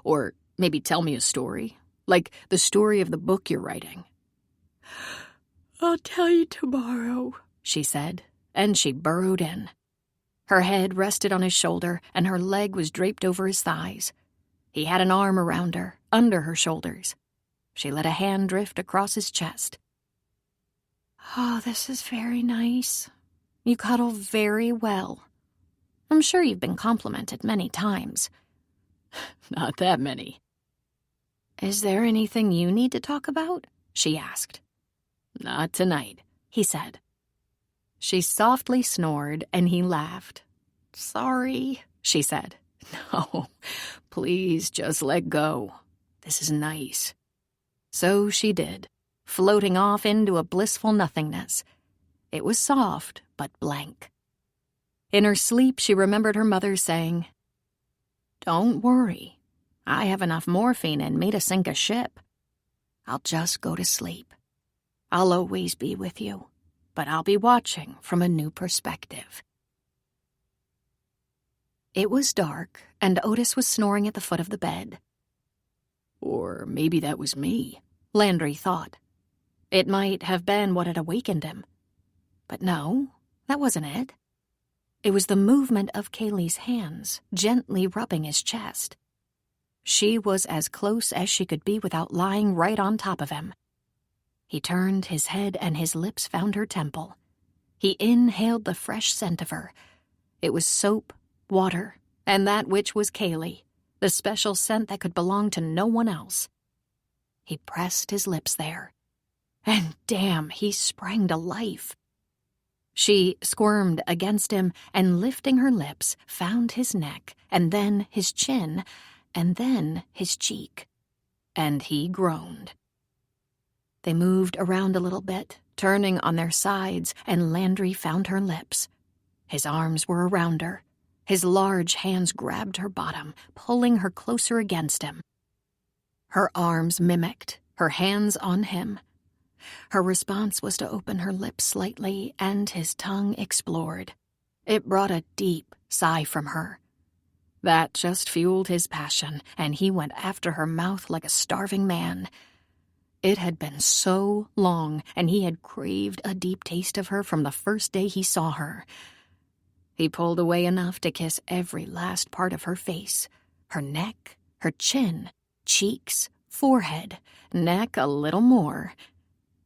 Or maybe tell me a story, like the story of the book you're writing. I'll tell you tomorrow, she said, and she burrowed in. Her head rested on his shoulder, and her leg was draped over his thighs. He had an arm around her, under her shoulders. She let a hand drift across his chest. Oh, this is very nice. You cuddle very well. I'm sure you've been complimented many times. Not that many. Is there anything you need to talk about? She asked. Not tonight, he said. She softly snored, and he laughed. Sorry, she said. No, please just let go. This is nice. So she did, floating off into a blissful nothingness. It was soft, but blank. In her sleep, she remembered her mother saying, "Don't worry. I have enough morphine in me to sink a ship. I'll just go to sleep. I'll always be with you, but I'll be watching from a new perspective." It was dark, and Otis was snoring at the foot of the bed. Or maybe that was me, Landry thought. It might have been what had awakened him. But no, that wasn't it. It was the movement of Kaylee's hands, gently rubbing his chest. She was as close as she could be without lying right on top of him. He turned his head and his lips found her temple. He inhaled the fresh scent of her. It was soap, water, and that which was Kaylee, the special scent that could belong to no one else. He pressed his lips there. And damn, he sprang to life. She squirmed against him and, lifting her lips, found his neck, and then his chin, and then his cheek. And he groaned. They moved around a little bit, turning on their sides, and Landry found her lips. His arms were around her. His large hands grabbed her bottom, pulling her closer against him. Her arms mimicked, her hands on him. Her response was to open her lips slightly, and his tongue explored. It brought a deep sigh from her. That just fueled his passion, and he went after her mouth like a starving man. It had been so long, and he had craved a deep taste of her from the first day he saw her. He pulled away enough to kiss every last part of her face, her neck, her chin, cheeks, forehead, neck a little more.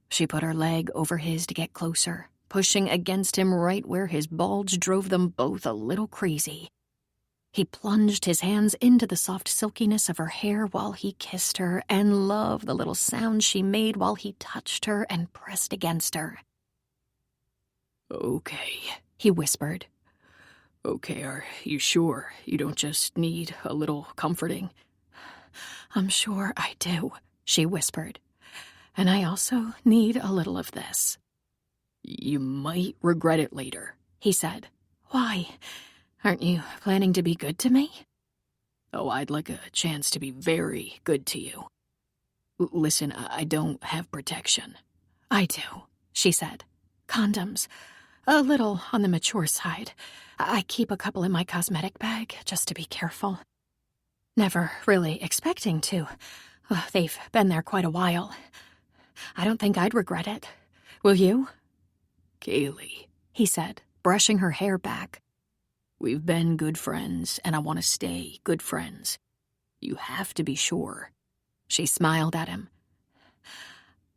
She put her leg over his to get closer, pushing against him right where his bulge drove them both a little crazy. He plunged his hands into the soft silkiness of her hair while he kissed her, and loved the little sounds she made while he touched her and pressed against her. Okay, he whispered. Okay, are you sure you don't just need a little comforting? I'm sure I do, she whispered. And I also need a little of this. You might regret it later, he said. Why? Aren't you planning to be good to me? Oh, I'd like a chance to be very good to you. Listen, I don't have protection. I do, she said. Condoms. A little on the mature side. I keep a couple in my cosmetic bag, just to be careful. Never really expecting to. They've been there quite a while. I don't think I'd regret it. Will you? Kaylee, He said, brushing her hair back. we've been good friends, and I want to stay good friends. You have to be sure. She smiled at him.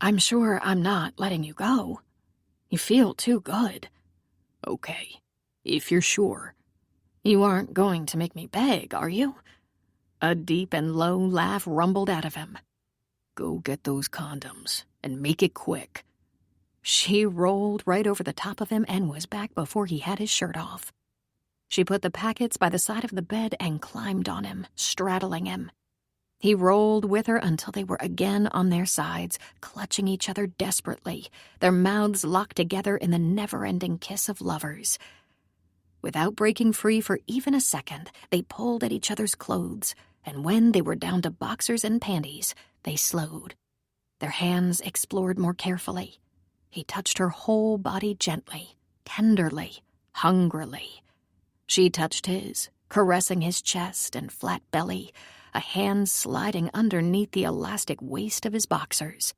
I'm sure I'm not letting you go. You feel too good. Okay, if you're sure. You aren't going to make me beg, are you? A deep and low laugh rumbled out of him. Go get those condoms, and make it quick. She rolled right over the top of him and was back before he had his shirt off. She put the packets by the side of the bed and climbed on him, straddling him. He rolled with her until they were again on their sides, clutching each other desperately, their mouths locked together in the never-ending kiss of lovers. Without breaking free for even a second, they pulled at each other's clothes, and when they were down to boxers and panties, they slowed. Their hands explored more carefully. He touched her whole body gently, tenderly, hungrily. She touched his, caressing his chest and flat belly, a hand sliding underneath the elastic waist of his boxers.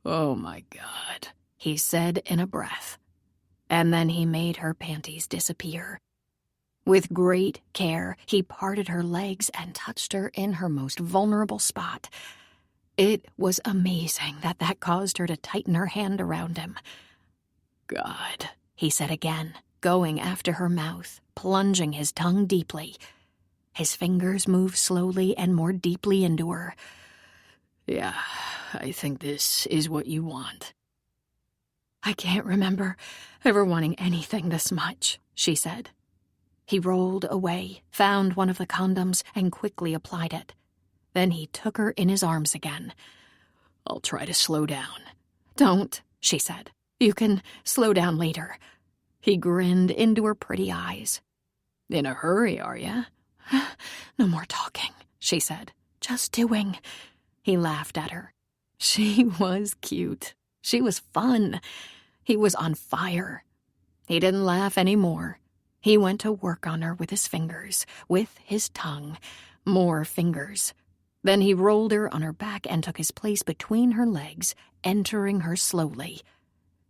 Oh, my God, he said in a breath. And then he made her panties disappear. With great care, he parted her legs and touched her in her most vulnerable spot. It was amazing that caused her to tighten her hand around him. God, he said again, going after her mouth, plunging his tongue deeply. His fingers moved slowly and more deeply into her. Yeah, I think this is what you want. I can't remember ever wanting anything this much, she said. He rolled away, found one of the condoms, and quickly applied it. Then he took her in his arms again. I'll try to slow down. Don't, she said. You can slow down later. He grinned into her pretty eyes. In a hurry, are ya? No more talking, she said. Just doing. He laughed at her. She was cute. She was fun. He was on fire. He didn't laugh anymore. He went to work on her with his fingers, with his tongue, more fingers. Then he rolled her on her back and took his place between her legs, entering her slowly.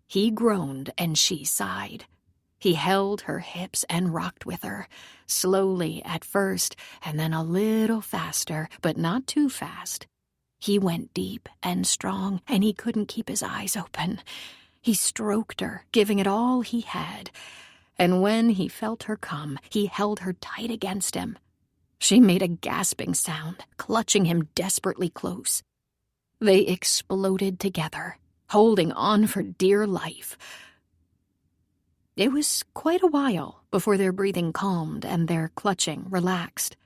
He groaned and she sighed. He held her hips and rocked with her, slowly at first, and then a little faster, but not too fast. He went deep and strong, and he couldn't keep his eyes open. He stroked her, giving it all he had, and when he felt her come, he held her tight against him. She made a gasping sound, clutching him desperately close. They exploded together, holding on for dear life. It was quite a while before their breathing calmed and their clutching relaxed.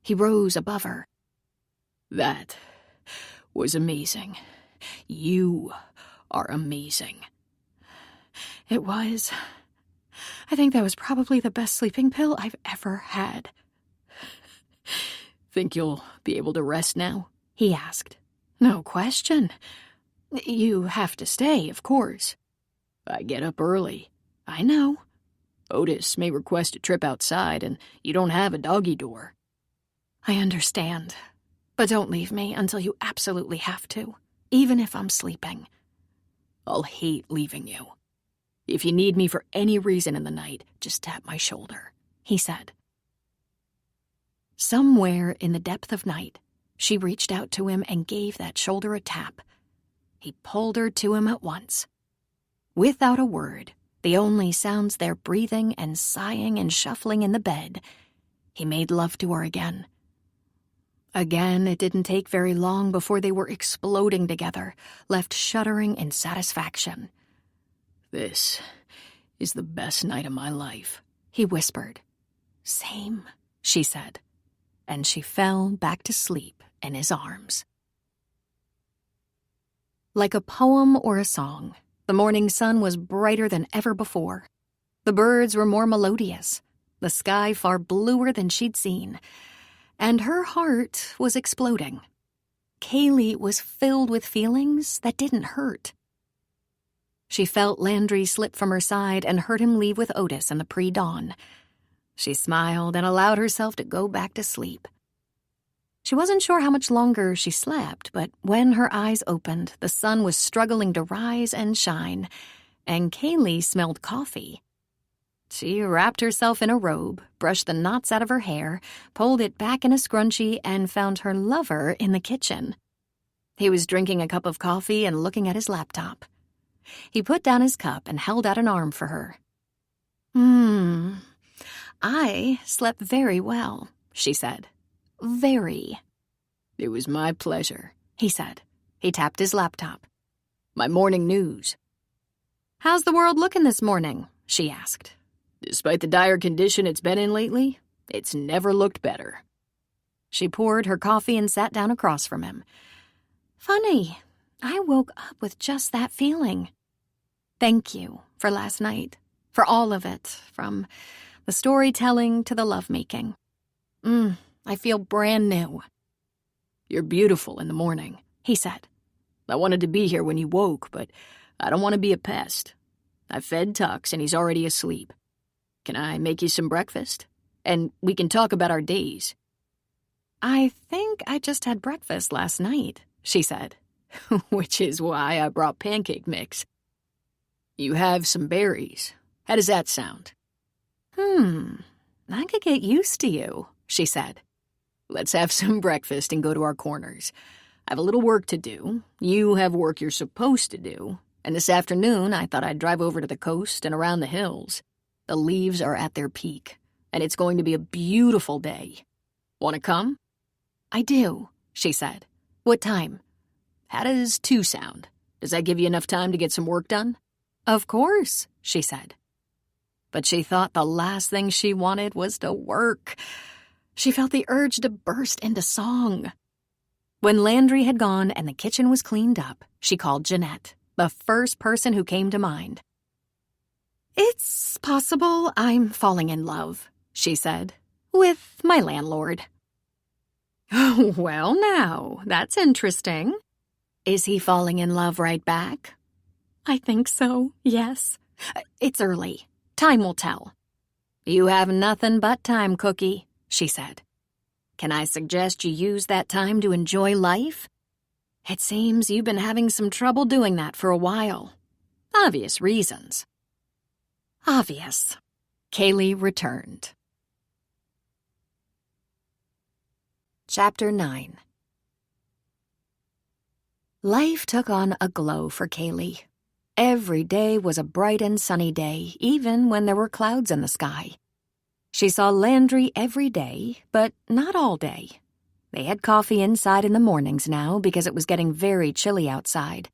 He rose above her. That was amazing. You are amazing. It was. I think that was probably the best sleeping pill I've ever had. Think you'll be able to rest now? He asked. No question. You have to stay, of course. I get up early. I know. Otis may request a trip outside, and you don't have a doggy door. I understand. But don't leave me until you absolutely have to, even if I'm sleeping. I'll hate leaving you. If you need me for any reason in the night, just tap my shoulder, he said. Somewhere in the depth of night, she reached out to him and gave that shoulder a tap. He pulled her to him at once. Without a word, the only sounds their breathing and sighing and shuffling in the bed, he made love to her again. Again, it didn't take very long before they were exploding together, left shuddering in satisfaction. This is the best night of my life, he whispered. Same, she said, and she fell back to sleep in his arms. Like a poem or a song, the morning sun was brighter than ever before. The birds were more melodious, the sky far bluer than she'd seen, and her heart was exploding. Kaylee was filled with feelings that didn't hurt. She felt Landry slip from her side and heard him leave with Otis in the pre-dawn. She smiled and allowed herself to go back to sleep. She wasn't sure how much longer she slept, but when her eyes opened, the sun was struggling to rise and shine, and Kaylee smelled coffee. She wrapped herself in a robe, brushed the knots out of her hair, pulled it back in a scrunchie, and found her lover in the kitchen. He was drinking a cup of coffee and looking at his laptop. He put down his cup and held out an arm for her. I slept very well, she said. Very. It was my pleasure, he said. He tapped his laptop. My morning news. How's the world looking this morning? She asked. Despite the dire condition it's been in lately, it's never looked better. She poured her coffee and sat down across from him. Funny, I woke up with just that feeling. Thank you for last night, for all of it, from the storytelling to the lovemaking. I feel brand new. You're beautiful in the morning, he said. I wanted to be here when you woke, but I don't want to be a pest. I fed Tux and he's already asleep. Can I make you some breakfast? And we can talk about our days. I think I just had breakfast last night, she said. Which is why I brought pancake mix. You have some berries. How does that sound? I could get used to you, she said. Let's have some breakfast and go to our corners. I have a little work to do. You have work you're supposed to do. And this afternoon, I thought I'd drive over to the coast and around the hills. The leaves are at their peak, and it's going to be a beautiful day. Want to come? I do, she said. What time? How does 2 sound? Does that give you enough time to get some work done? Of course, she said. But she thought the last thing she wanted was to work. She felt the urge to burst into song. When Landry had gone and the kitchen was cleaned up, she called Jeanette, the first person who came to mind. It's possible I'm falling in love, she said, with my landlord. Well, now, that's interesting. Is he falling in love right back? I think so, yes. It's early. Time will tell. You have nothing but time, Cookie, she said. Can I suggest you use that time to enjoy life? It seems you've been having some trouble doing that for a while. Obvious reasons. Obvious. Kaylee returned. Chapter 9. Life took on a glow for Kaylee. Every day was a bright and sunny day, even when there were clouds in the sky. She saw Landry every day, but not all day. They had coffee inside in the mornings now because it was getting very chilly outside,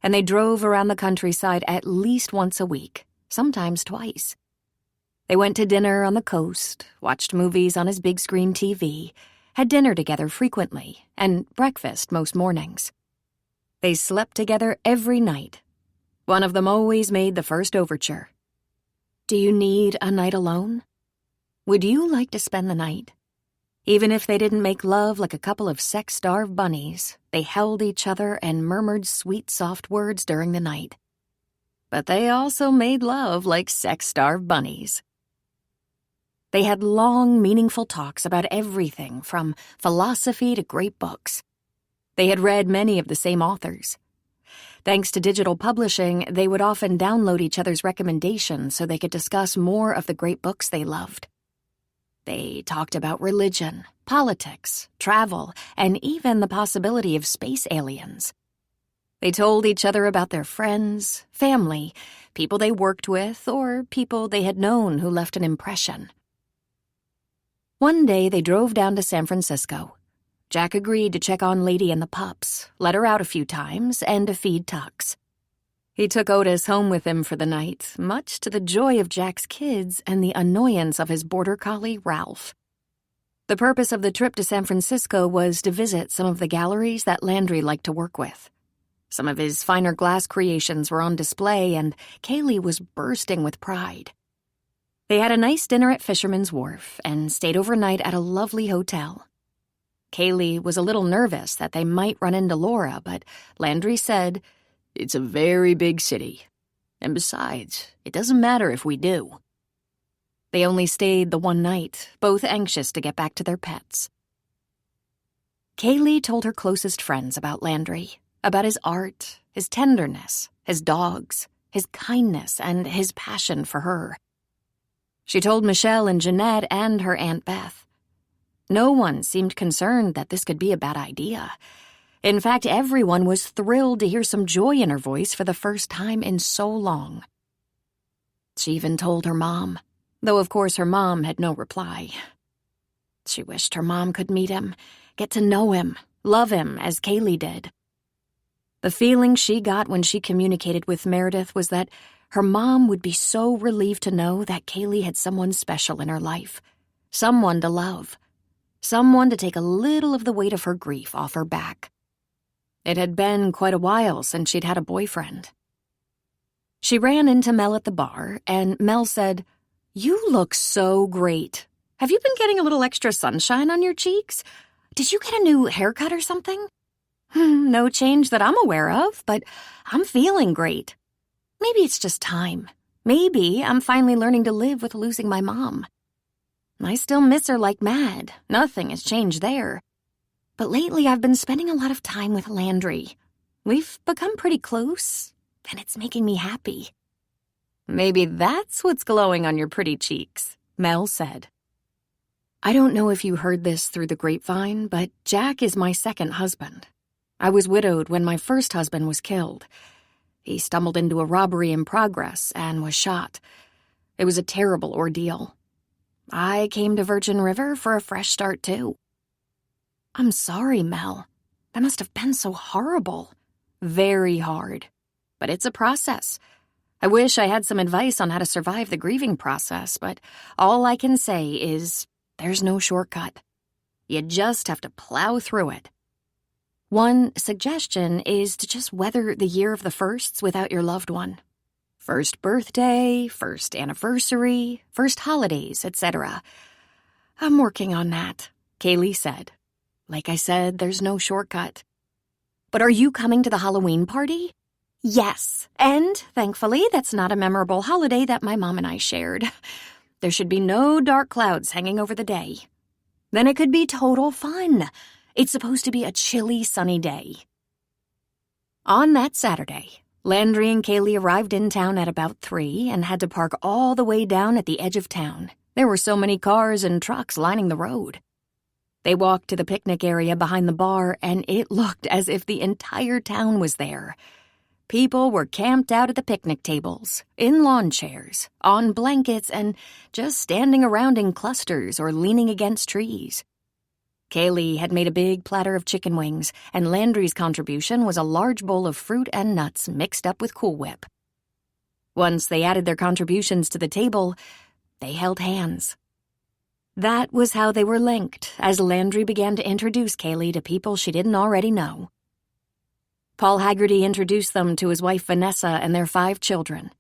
and they drove around the countryside at least once a week, sometimes twice. They went to dinner on the coast, watched movies on his big screen TV, had dinner together frequently, and breakfast most mornings. They slept together every night. One of them always made the first overture. Do you need a night alone? Would you like to spend the night? Even if they didn't make love like a couple of sex-starved bunnies, they held each other and murmured sweet, soft words during the night. But they also made love like sex-starved bunnies. They had long, meaningful talks about everything from philosophy to great books. They had read many of the same authors. Thanks to digital publishing, they would often download each other's recommendations so they could discuss more of the great books they loved. They talked about religion, politics, travel, and even the possibility of space aliens. They told each other about their friends, family, people they worked with, or people they had known who left an impression. One day they drove down to San Francisco. Jack agreed to check on Lady and the pups, let her out a few times, and to feed Tux. He took Otis home with him for the night, much to the joy of Jack's kids and the annoyance of his border collie, Ralph. The purpose of the trip to San Francisco was to visit some of the galleries that Landry liked to work with. Some of his finer glass creations were on display, and Kaylee was bursting with pride. They had a nice dinner at Fisherman's Wharf and stayed overnight at a lovely hotel. Kaylee was a little nervous that they might run into Laura, but Landry said, It's a very big city. And besides, it doesn't matter if we do." They only stayed the one night, both anxious to get back to their pets. Kaylee told her closest friends about Landry, about his art, his tenderness, his dogs, his kindness, and his passion for her. She told Michelle and Jeanette and her Aunt Beth. No one seemed concerned that this could be a bad idea. In fact, everyone was thrilled to hear some joy in her voice for the first time in so long. She even told her mom, though of course her mom had no reply. She wished her mom could meet him, get to know him, love him as Kaylee did. The feeling she got when she communicated with Meredith was that her mom would be so relieved to know that Kaylee had someone special in her life, someone to love, someone to take a little of the weight of her grief off her back. It had been quite a while since she'd had a boyfriend. She ran into Mel at the bar, and Mel said, "You look so great. Have you been getting a little extra sunshine on your cheeks? Did you get a new haircut or something?" "No change that I'm aware of, but I'm feeling great. Maybe it's just time. Maybe I'm finally learning to live with losing my mom. I still miss her like mad. Nothing has changed there. But lately I've been spending a lot of time with Landry. We've become pretty close, and it's making me happy." "Maybe that's what's glowing on your pretty cheeks," Mel said. "I don't know if you heard this through the grapevine, but Jack is my second husband. I was widowed when my first husband was killed. He stumbled into a robbery in progress and was shot. It was a terrible ordeal. I came to Virgin River for a fresh start, too." "I'm sorry, Mel. That must have been so horrible." "Very hard. But it's a process. I wish I had some advice on how to survive the grieving process, but all I can say is there's no shortcut. You just have to plow through it. One suggestion is to just weather the year of the firsts without your loved one. First birthday, first anniversary, first holidays, etc. I'm working on that," Kaylee said. "Like I said, there's no shortcut." "But are you coming to the Halloween party?" "Yes, and thankfully that's not a memorable holiday that my mom and I shared. There should be no dark clouds hanging over the day. Then it could be total fun. It's supposed to be a chilly, sunny day." On that Saturday, Landry and Kaylee arrived in town at about 3 and had to park all the way down at the edge of town. There were so many cars and trucks lining the road. They walked to the picnic area behind the bar, and it looked as if the entire town was there. People were camped out at the picnic tables, in lawn chairs, on blankets, and just standing around in clusters or leaning against trees. Kaylee had made a big platter of chicken wings, and Landry's contribution was a large bowl of fruit and nuts mixed up with Cool Whip. Once they added their contributions to the table, they held hands. That was how they were linked, as Landry began to introduce Kaylee to people she didn't already know. Paul Haggerty introduced them to his wife Vanessa and their 5 children.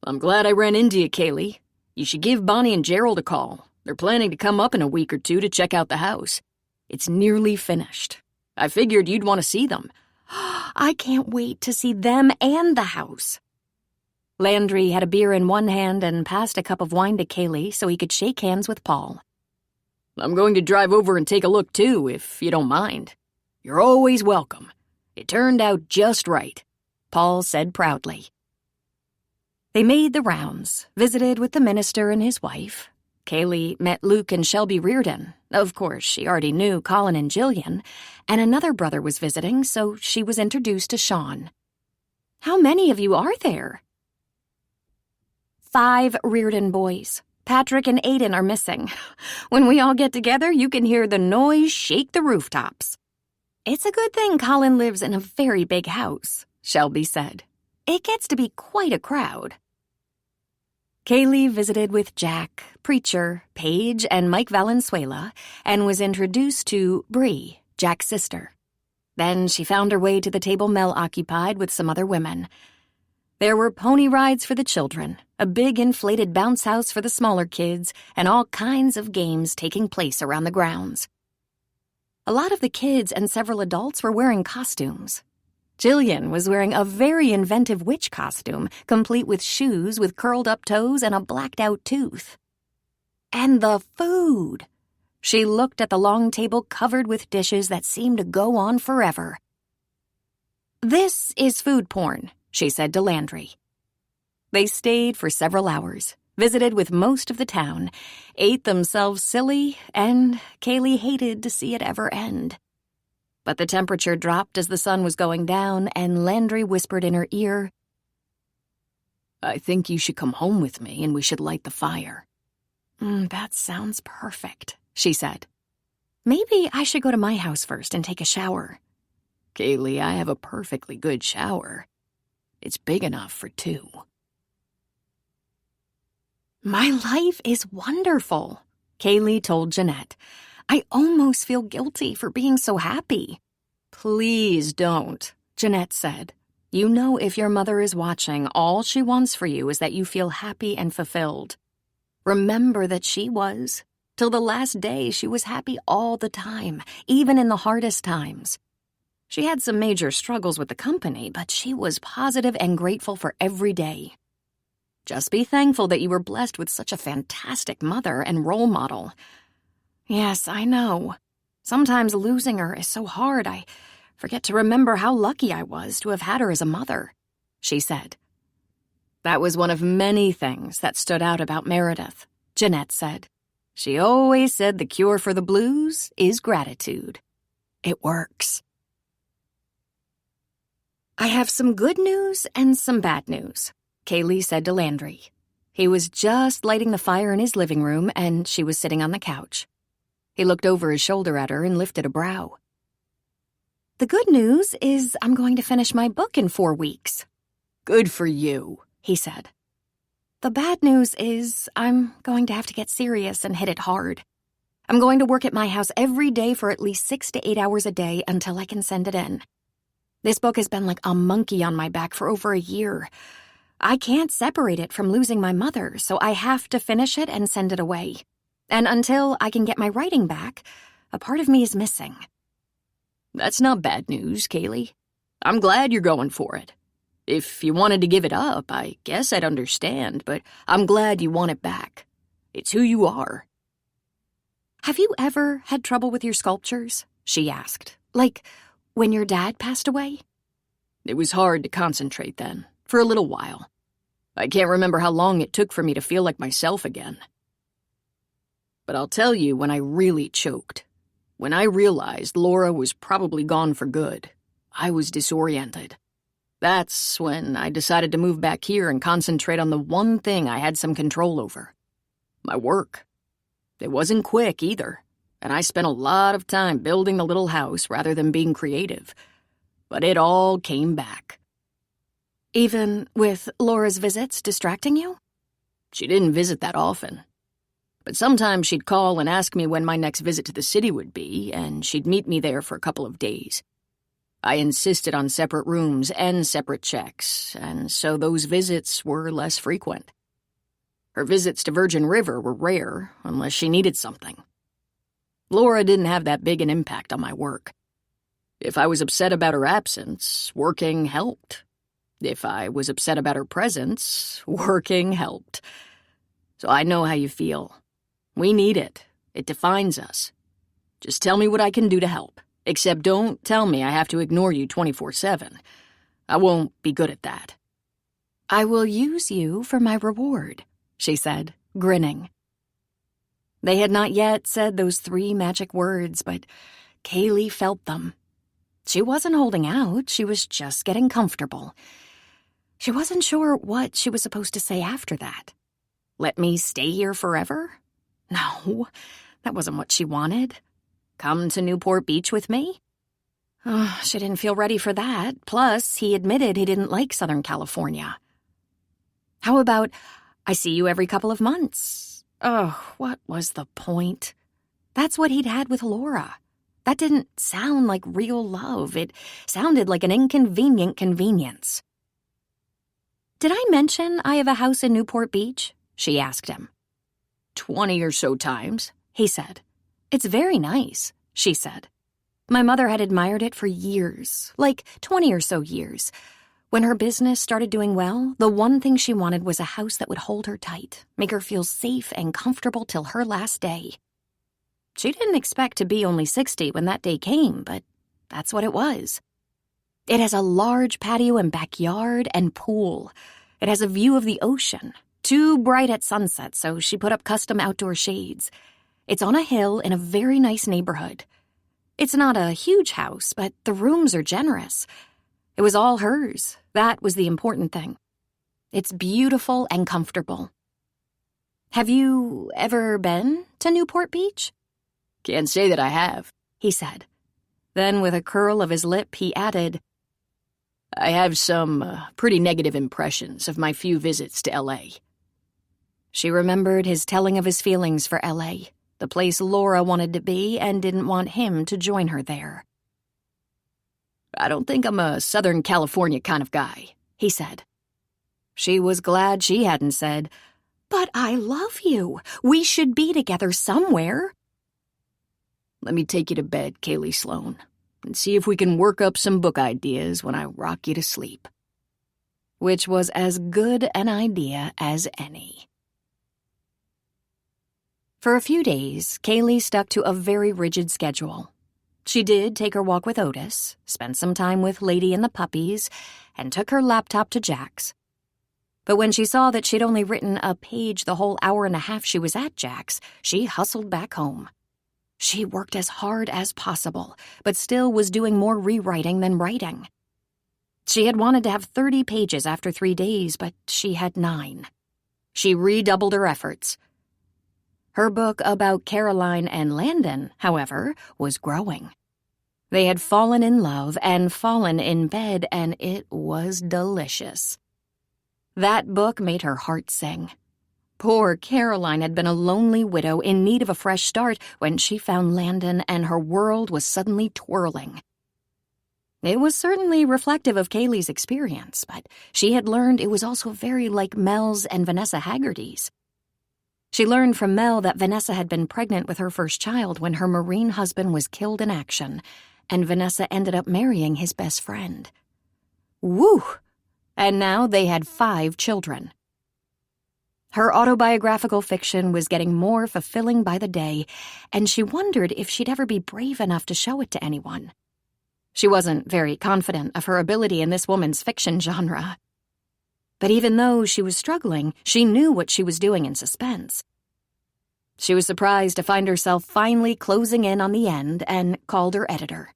"I'm glad I ran into you, Kaylee. You should give Bonnie and Gerald a call. They're planning to come up in a week or 2 to check out the house. It's nearly finished. I figured you'd want to see them." "I can't wait to see them and the house." Landry had a beer in one hand and passed a cup of wine to Kaylee so he could shake hands with Paul. "I'm going to drive over and take a look, too, if you don't mind. You're always welcome. It turned out just right," Paul said proudly. They made the rounds, visited with the minister and his wife. Kaylee met Luke and Shelby Reardon. Of course, she already knew Colin and Jillian, and another brother was visiting, so she was introduced to Sean. "How many of you are there?" 5 Reardon boys. Patrick and Aiden are missing. When we all get together, you can hear the noise shake the rooftops. "It's a good thing Colin lives in a very big house," Shelby said. "It gets to be quite a crowd." Kaylee visited with Jack, Preacher, Paige, and Mike Valenzuela, and was introduced to Bree, Jack's sister. Then she found her way to the table Mel occupied with some other women. There were pony rides for the children, a big inflated bounce house for the smaller kids, and all kinds of games taking place around the grounds. A lot of the kids and several adults were wearing costumes. Jillian was wearing a very inventive witch costume, complete with shoes with curled-up toes and a blacked-out tooth. And the food! She looked at the long table covered with dishes that seemed to go on forever. "This is food porn," she said to Landry. They stayed for several hours, visited with most of the town, ate themselves silly, and Kaylee hated to see it ever end. But the temperature dropped as the sun was going down, and Landry whispered in her ear, "I think you should come home with me and we should light the fire." That sounds perfect," she said. "Maybe I should go to my house first and take a shower." "Kaylee, I have a perfectly good shower. It's big enough for two." "My life is wonderful," Kaylee told Jeanette. "I almost feel guilty for being so happy." "Please don't," Jeanette said. "You know if your mother is watching, all she wants for you is that you feel happy and fulfilled. Remember that she was. Till the last day, she was happy all the time, even in the hardest times. She had some major struggles with the company, but she was positive and grateful for every day. Just be thankful that you were blessed with such a fantastic mother and role model." "Yes, I know. Sometimes losing her is so hard, I forget to remember how lucky I was to have had her as a mother," she said. "That was one of many things that stood out about Meredith," Jeanette said. "She always said the cure for the blues is gratitude. It works." "I have some good news and some bad news," Kaylee said to Landry. He was just lighting the fire in his living room, and she was sitting on the couch. He looked over his shoulder at her and lifted a brow. "The good news is I'm going to finish my book in 4 weeks." "Good for you," he said. "The bad news is I'm going to have to get serious and hit it hard. I'm going to work at my house every day for at least 6 to 8 hours a day until I can send it in. This book has been like a monkey on my back for over a year. I can't separate it from losing my mother, so I have to finish it and send it away. And until I can get my writing back, a part of me is missing." "That's not bad news, Kaylee. I'm glad you're going for it. If you wanted to give it up, I guess I'd understand, but I'm glad you want it back. It's who you are." "Have you ever had trouble with your sculptures?" she asked. "Like when your dad passed away?" "It was hard to concentrate then, for a little while. I can't remember how long it took for me to feel like myself again. But I'll tell you when I really choked. When I realized Laura was probably gone for good, I was disoriented. That's when I decided to move back here and concentrate on the one thing I had some control over. My work. It wasn't quick either, and I spent a lot of time building the little house rather than being creative. But it all came back." "Even with Laura's visits distracting you?" "She didn't visit that often. But sometimes she'd call and ask me when my next visit to the city would be, and she'd meet me there for a couple of days. I insisted on separate rooms and separate checks, and so those visits were less frequent. Her visits to Virgin River were rare, unless she needed something. Laura didn't have that big an impact on my work. If I was upset about her absence, working helped. If I was upset about her presence, working helped. So I know how you feel. We need it. It defines us. Just tell me what I can do to help. Except don't tell me I have to ignore you 24/7. I won't be good at that." "I will use you for my reward," she said, grinning. They had not yet said those 3 magic words, but Kaylee felt them. She wasn't holding out, she was just getting comfortable. She wasn't sure what she was supposed to say after that. Let me stay here forever? No, that wasn't what she wanted. Come to Newport Beach with me? Oh, she didn't feel ready for that. Plus, he admitted he didn't like Southern California. How about, I see you every couple of months? Oh, what was the point? That's what he'd had with Laura. That didn't sound like real love. It sounded like an inconvenient convenience. "Did I mention I have a house in Newport Beach?" she asked him. 20 or so times, he said. "It's very nice," she said. My mother had admired it for years, like 20 or so years. When her business started doing well, the one thing she wanted was a house that would hold her tight, make her feel safe and comfortable till her last day. She didn't expect to be only 60 when that day came, but that's what it was. It has a large patio and backyard and pool. It has a view of the ocean, too bright at sunset, so she put up custom outdoor shades. It's on a hill in a very nice neighborhood. It's not a huge house, but the rooms are generous. It was all hers. That was the important thing. It's beautiful and comfortable. Have you ever been to Newport Beach? Can't say that I have, he said. Then, with a curl of his lip, he added, I have some pretty negative impressions of my few visits to L.A. She remembered his telling of his feelings for L.A., the place Laura wanted to be and didn't want him to join her there. I don't think I'm a Southern California kind of guy, he said. She was glad she hadn't said, But I love you. We should be together somewhere. Let me take you to bed, Kaylee Sloan, and see if we can work up some book ideas when I rock you to sleep. Which was as good an idea as any. For a few days, Kaylee stuck to a very rigid schedule. She did take her walk with Otis, spent some time with Lady and the puppies, and took her laptop to Jack's. But when she saw that she'd only written a page the whole hour and a half she was at Jack's, she hustled back home. She worked as hard as possible, but still was doing more rewriting than writing. She had wanted to have 30 pages after 3 days, but she had 9. She redoubled her efforts. Her book about Caroline and Landon, however, was growing. They had fallen in love and fallen in bed, and it was delicious. That book made her heart sing. Poor Caroline had been a lonely widow in need of a fresh start when she found Landon, and her world was suddenly twirling. It was certainly reflective of Kaylee's experience, but she had learned it was also very like Mel's and Vanessa Haggerty's. She learned from Mel that Vanessa had been pregnant with her first child when her Marine husband was killed in action, and Vanessa ended up marrying his best friend. Woo! And now they had 5 children. Her autobiographical fiction was getting more fulfilling by the day, and she wondered if she'd ever be brave enough to show it to anyone. She wasn't very confident of her ability in this woman's fiction genre. But even though she was struggling, she knew what she was doing in suspense. She was surprised to find herself finally closing in on the end and called her editor.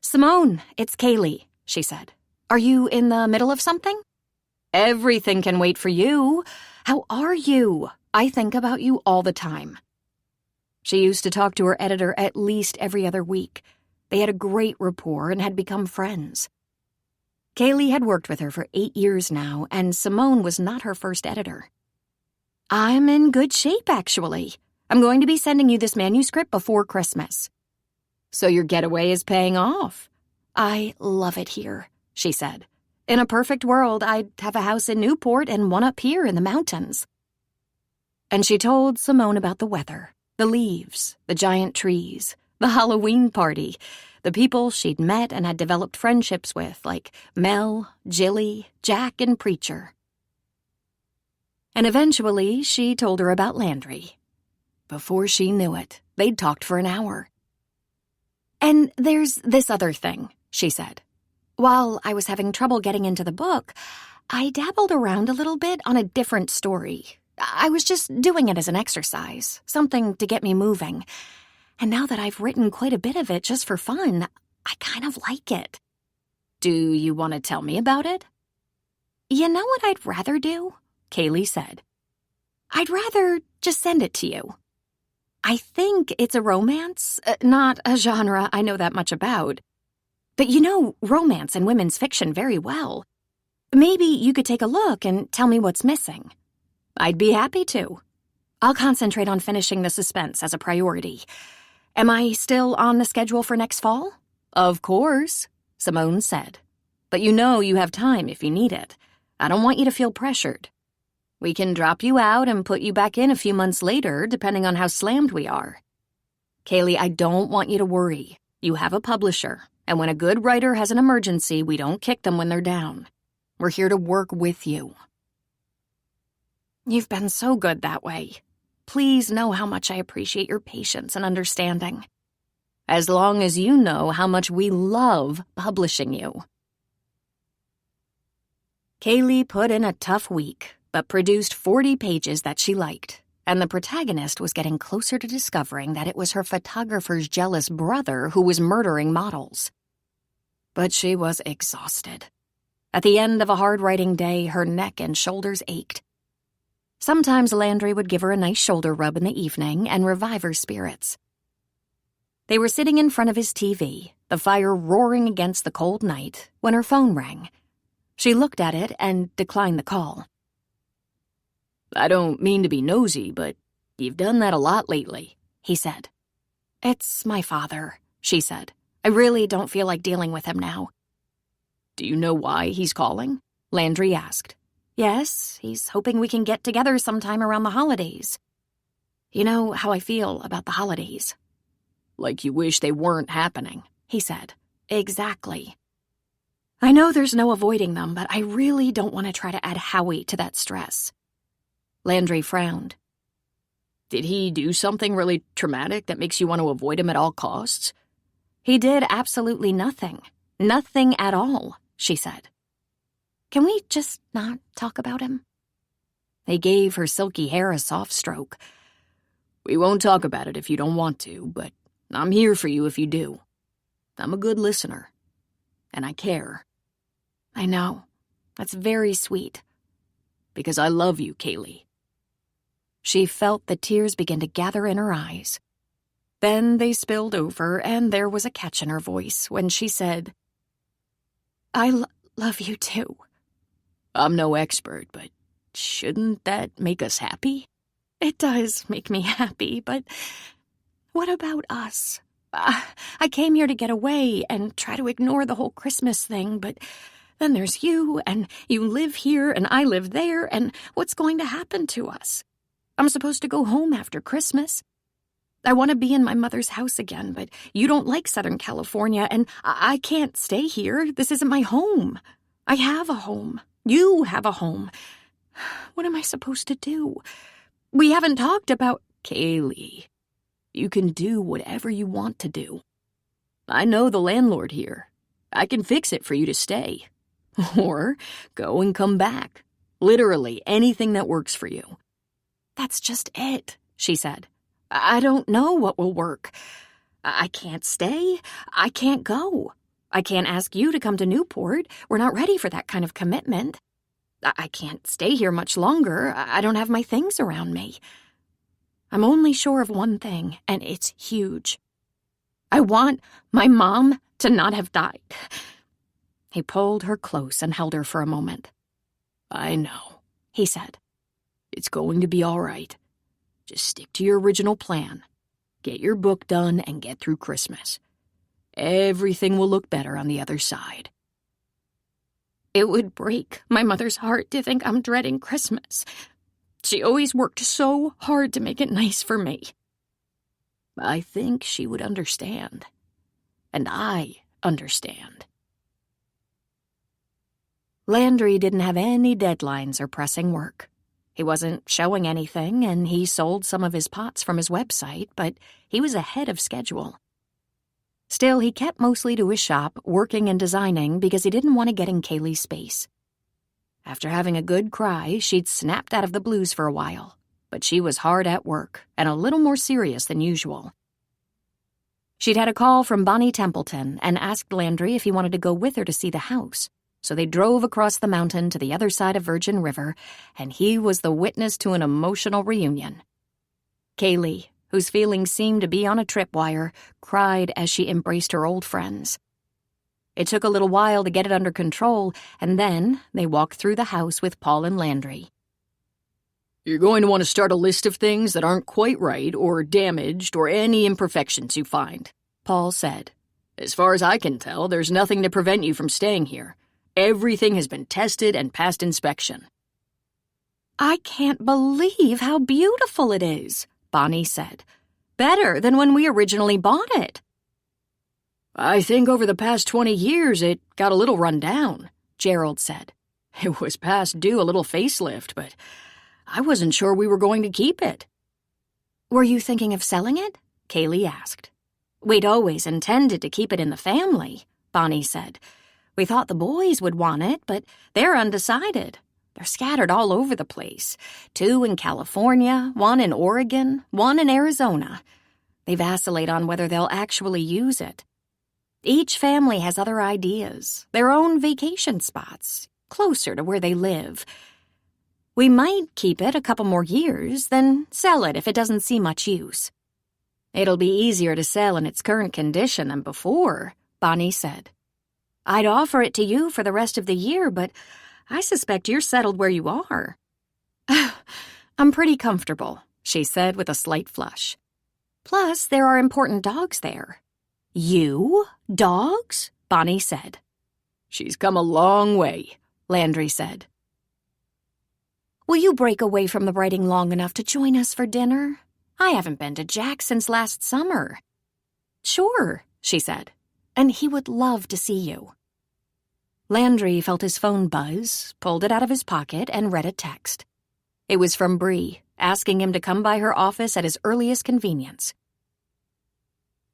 "Simone, it's Kaylee," she said. "Are you in the middle of something?" "Everything can wait for you. How are you? I think about you all the time." She used to talk to her editor at least every other week. They had a great rapport and had become friends. Kaylee had worked with her for 8 years now, and Simone was not her first editor. "I'm in good shape, actually. I'm going to be sending you this manuscript before Christmas." "So your getaway is paying off." "I love it here," she said. "In a perfect world, I'd have a house in Newport and one up here in the mountains." And she told Simone about the weather, the leaves, the giant trees, the Halloween party, the people she'd met and had developed friendships with, like Mel, Jilly, Jack, and Preacher. And eventually, she told her about Landry. Before she knew it, they'd talked for an hour. "And there's this other thing," she said. "While I was having trouble getting into the book, I dabbled around a little bit on a different story. I was just doing it as an exercise, something to get me moving. And now that I've written quite a bit of it just for fun, I kind of like it." "Do you want to tell me about it?" "You know what I'd rather do?" Kaylee said. "I'd rather just send it to you. I think it's a romance, not a genre I know that much about. But you know romance and women's fiction very well. Maybe you could take a look and tell me what's missing." "I'd be happy to. I'll concentrate on finishing the suspense as a priority. Am I still on the schedule for next fall?" "Of course," Simone said. "But you know you have time if you need it. I don't want you to feel pressured. We can drop you out and put you back in a few months later, depending on how slammed we are. Kaylee, I don't want you to worry. You have a publisher, and when a good writer has an emergency, we don't kick them when they're down. We're here to work with you. You've been so good that way. Please know how much I appreciate your patience and understanding. As long as you know how much we love publishing you. Kaylee put in a tough week, but produced 40 pages that she liked, and the protagonist was getting closer to discovering that it was her photographer's jealous brother who was murdering models. But she was exhausted. At the end of a hard-writing day, her neck and shoulders ached. Sometimes Landry would give her a nice shoulder rub in the evening and revive her spirits. They were sitting in front of his TV, the fire roaring against the cold night, when her phone rang. She looked at it and declined the call. I don't mean to be nosy, but you've done that a lot lately, he said. It's my father, she said. I really don't feel like dealing with him now. Do you know why he's calling? Landry asked. Yes, he's hoping we can get together sometime around the holidays. You know how I feel about the holidays. Like you wish they weren't happening, he said. Exactly. I know there's no avoiding them, but I really don't want to try to add Howie to that stress. Landry frowned. Did he do something really traumatic that makes you want to avoid him at all costs? He did absolutely nothing. Nothing at all, she said. Can we just not talk about him? He gave her silky hair a soft stroke. We won't talk about it if you don't want to, but I'm here for you if you do. I'm a good listener, and I care. I know. That's very sweet. Because I love you, Kaylee. She felt the tears begin to gather in her eyes. Then they spilled over, and there was a catch in her voice when she said, I love you too. I'm no expert, but shouldn't that make us happy? It does make me happy, but what about us? I came here to get away and try to ignore the whole Christmas thing, but then there's you, and you live here, and I live there, and what's going to happen to us? I'm supposed to go home after Christmas. I want to be in my mother's house again, but you don't like Southern California, and I can't stay here. This isn't my home. I have a home. You have a home. What am I supposed to do? We haven't talked about... Kaylee, you can do whatever you want to do. I know the landlord here. I can fix it for you to stay. Or go and come back. Literally anything that works for you. That's just it, she said. I don't know what will work. I can't stay. I can't go. I can't ask you to come to Newport. We're not ready for that kind of commitment. I can't stay here much longer. I don't have my things around me. I'm only sure of one thing, and it's huge. I want my mom to not have died. He pulled her close and held her for a moment. I know, he said. It's going to be all right. Just stick to your original plan. Get your book done and get through Christmas. Everything will look better on the other side. It would break my mother's heart to think I'm dreading Christmas. She always worked so hard to make it nice for me. I think she would understand. And I understand. Landry didn't have any deadlines or pressing work. He wasn't showing anything, and he sold some of his pots from his website, but he was ahead of schedule. Still, he kept mostly to his shop, working and designing, because he didn't want to get in Kaylee's space. After having a good cry, she'd snapped out of the blues for a while, but she was hard at work and a little more serious than usual. She'd had a call from Bonnie Templeton and asked Landry if he wanted to go with her to see the house, so they drove across the mountain to the other side of Virgin River, and he was the witness to an emotional reunion. Kaylee, whose feelings seemed to be on a tripwire, cried as she embraced her old friends. It took a little while to get it under control, and then they walked through the house with Paul and Landry. You're going to want to start a list of things that aren't quite right or damaged or any imperfections you find, Paul said. As far as I can tell, there's nothing to prevent you from staying here. Everything has been tested and passed inspection. I can't believe how beautiful it is, Bonnie said. Better than when we originally bought it. I think over the past 20 years it got a little run down, Gerald said. It was past due a little facelift, but I wasn't sure we were going to keep it. Were you thinking of selling it? Kaylee asked. We'd always intended to keep it in the family, Bonnie said. We thought the boys would want it, but they're undecided. They're scattered all over the place. 2 in California, 1 in Oregon, 1 in Arizona. They vacillate on whether they'll actually use it. Each family has other ideas, their own vacation spots, closer to where they live. We might keep it a couple more years, then sell it if it doesn't see much use. It'll be easier to sell in its current condition than before, Bonnie said. I'd offer it to you for the rest of the year, but I suspect you're settled where you are. I'm pretty comfortable, she said with a slight flush. Plus, there are important dogs there. You? Dogs? Bonnie said. She's come a long way, Landry said. Will you break away from the writing long enough to join us for dinner? I haven't been to Jack's since last summer. Sure, she said, and he would love to see you. Landry felt his phone buzz, pulled it out of his pocket, and read a text. It was from Bree, asking him to come by her office at his earliest convenience.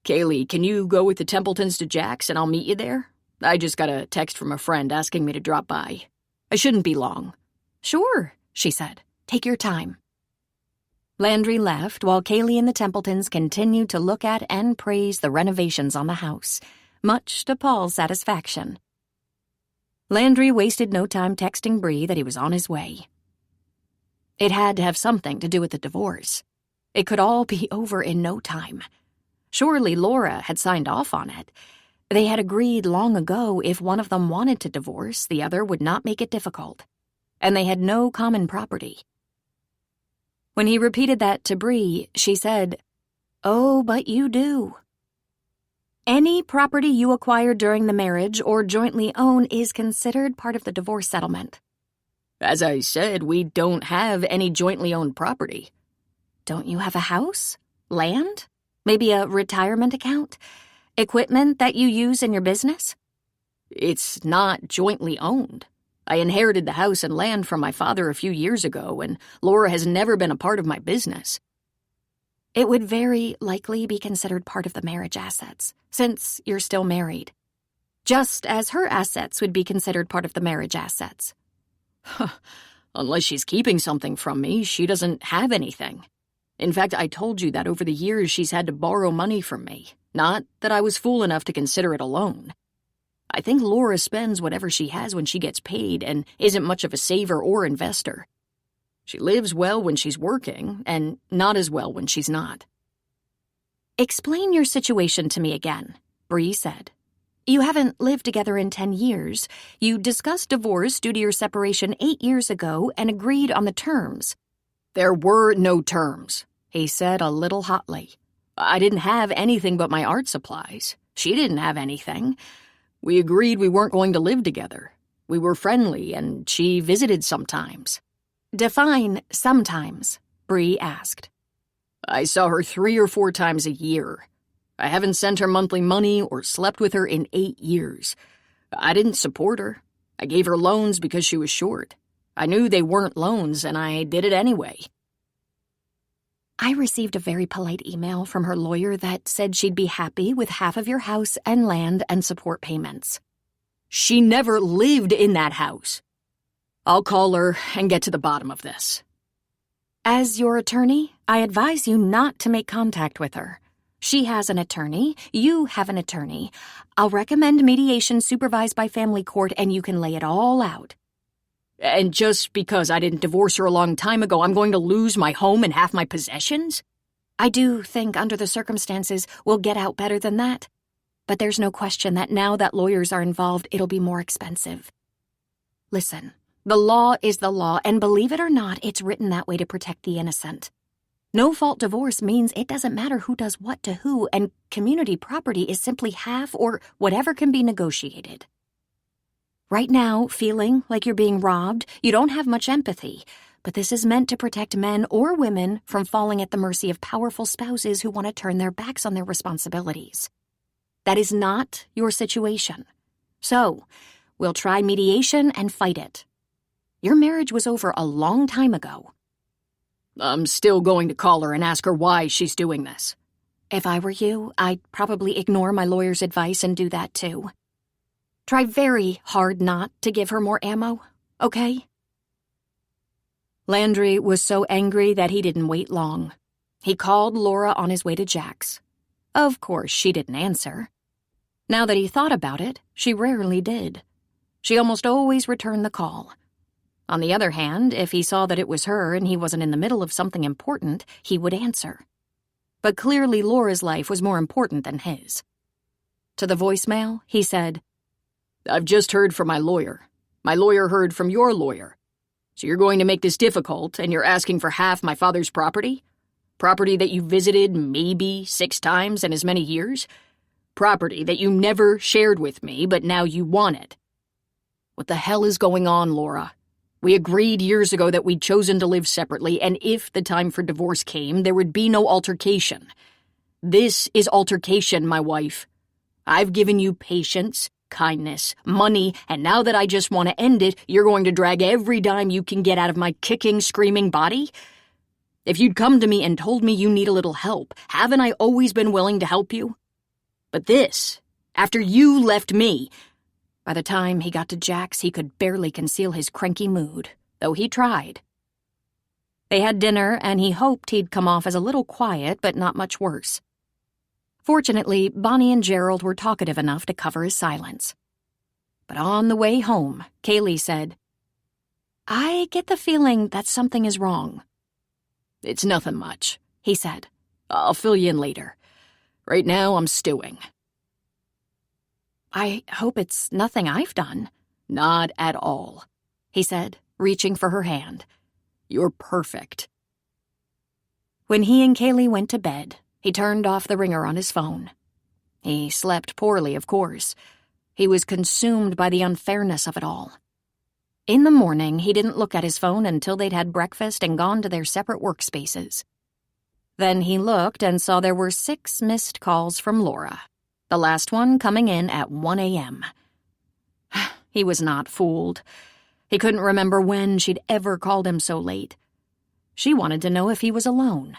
Kaylee, can you go with the Templetons to Jack's and I'll meet you there? I just got a text from a friend asking me to drop by. I shouldn't be long. Sure, she said. Take your time. Landry left while Kaylee and the Templetons continued to look at and praise the renovations on the house, much to Paul's satisfaction. Landry wasted no time texting Bree that he was on his way. It had to have something to do with the divorce. It could all be over in no time. Surely Laura had signed off on it. They had agreed long ago if one of them wanted to divorce, the other would not make it difficult. And they had no common property. When he repeated that to Bree, she said, "Oh, but you do. Any property you acquire during the marriage or jointly own is considered part of the divorce settlement." As I said, we don't have any jointly owned property. Don't you have a house? Land? Maybe a retirement account? Equipment that you use in your business? It's not jointly owned. I inherited the house and land from my father a few years ago, and Laura has never been a part of my business. It would very likely be considered part of the marriage assets, since you're still married. Just as her assets would be considered part of the marriage assets. Unless she's keeping something from me, she doesn't have anything. In fact, I told you that over the years she's had to borrow money from me, not that I was fool enough to consider it a loan. I think Laura spends whatever she has when she gets paid and isn't much of a saver or investor. She lives well when she's working, and not as well when she's not. Explain your situation to me again, Bree said. You haven't lived together in 10 years. You discussed divorce due to your separation 8 years ago and agreed on the terms. There were no terms, he said a little hotly. I didn't have anything but my art supplies. She didn't have anything. We agreed we weren't going to live together. We were friendly, and she visited sometimes. Define sometimes, Bree asked. I saw her 3 or 4 times a year. I haven't sent her monthly money or slept with her in 8 years. I didn't support her. I gave her loans because she was short. I knew they weren't loans, and I did it anyway. I received a very polite email from her lawyer that said she'd be happy with half of your house and land and support payments. She never lived in that house. I'll call her and get to the bottom of this. As your attorney, I advise you not to make contact with her. She has an attorney, you have an attorney. I'll recommend mediation supervised by family court, and you can lay it all out. And just because I didn't divorce her a long time ago, I'm going to lose my home and half my possessions? I do think under the circumstances we'll get out better than that. But there's no question that now that lawyers are involved, it'll be more expensive. Listen, the law is the law, and believe it or not, it's written that way to protect the innocent. No-fault divorce means it doesn't matter who does what to who, and community property is simply half or whatever can be negotiated. Right now, feeling like you're being robbed, you don't have much empathy, but this is meant to protect men or women from falling at the mercy of powerful spouses who want to turn their backs on their responsibilities. That is not your situation. So, we'll try mediation and fight it. Your marriage was over a long time ago. I'm still going to call her and ask her why she's doing this. If I were you, I'd probably ignore my lawyer's advice and do that too. Try very hard not to give her more ammo, okay? Landry was so angry that he didn't wait long. He called Laura on his way to Jack's. Of course, she didn't answer. Now that he thought about it, she rarely did. She almost always returned the call. On the other hand, if he saw that it was her and he wasn't in the middle of something important, he would answer. But clearly Laura's life was more important than his. To the voicemail, he said, I've just heard from my lawyer. My lawyer heard from your lawyer. So you're going to make this difficult, and you're asking for half my father's property? Property that you visited maybe 6 times in as many years? Property that you never shared with me, but now you want it. What the hell is going on, Laura? We agreed years ago that we'd chosen to live separately, and if the time for divorce came, there would be no altercation. This is altercation, my wife. I've given you patience, kindness, money, and now that I just want to end it, you're going to drag every dime you can get out of my kicking, screaming body? If you'd come to me and told me you need a little help, haven't I always been willing to help you? But this, after you left me... By the time he got to Jack's, he could barely conceal his cranky mood, though he tried. They had dinner, and he hoped he'd come off as a little quiet, but not much worse. Fortunately, Bonnie and Gerald were talkative enough to cover his silence. But on the way home, Kaylee said, I get the feeling that something is wrong. It's nothing much, he said. I'll fill you in later. Right now, I'm stewing. I hope it's nothing I've done. Not at all, he said, reaching for her hand. You're perfect. When he and Kaylee went to bed, he turned off the ringer on his phone. He slept poorly, of course. He was consumed by the unfairness of it all. In the morning, he didn't look at his phone until they'd had breakfast and gone to their separate workspaces. Then he looked and saw there were 6 missed calls from Laura, the last one coming in at 1 a.m. He was not fooled. He couldn't remember when she'd ever called him so late. She wanted to know if he was alone.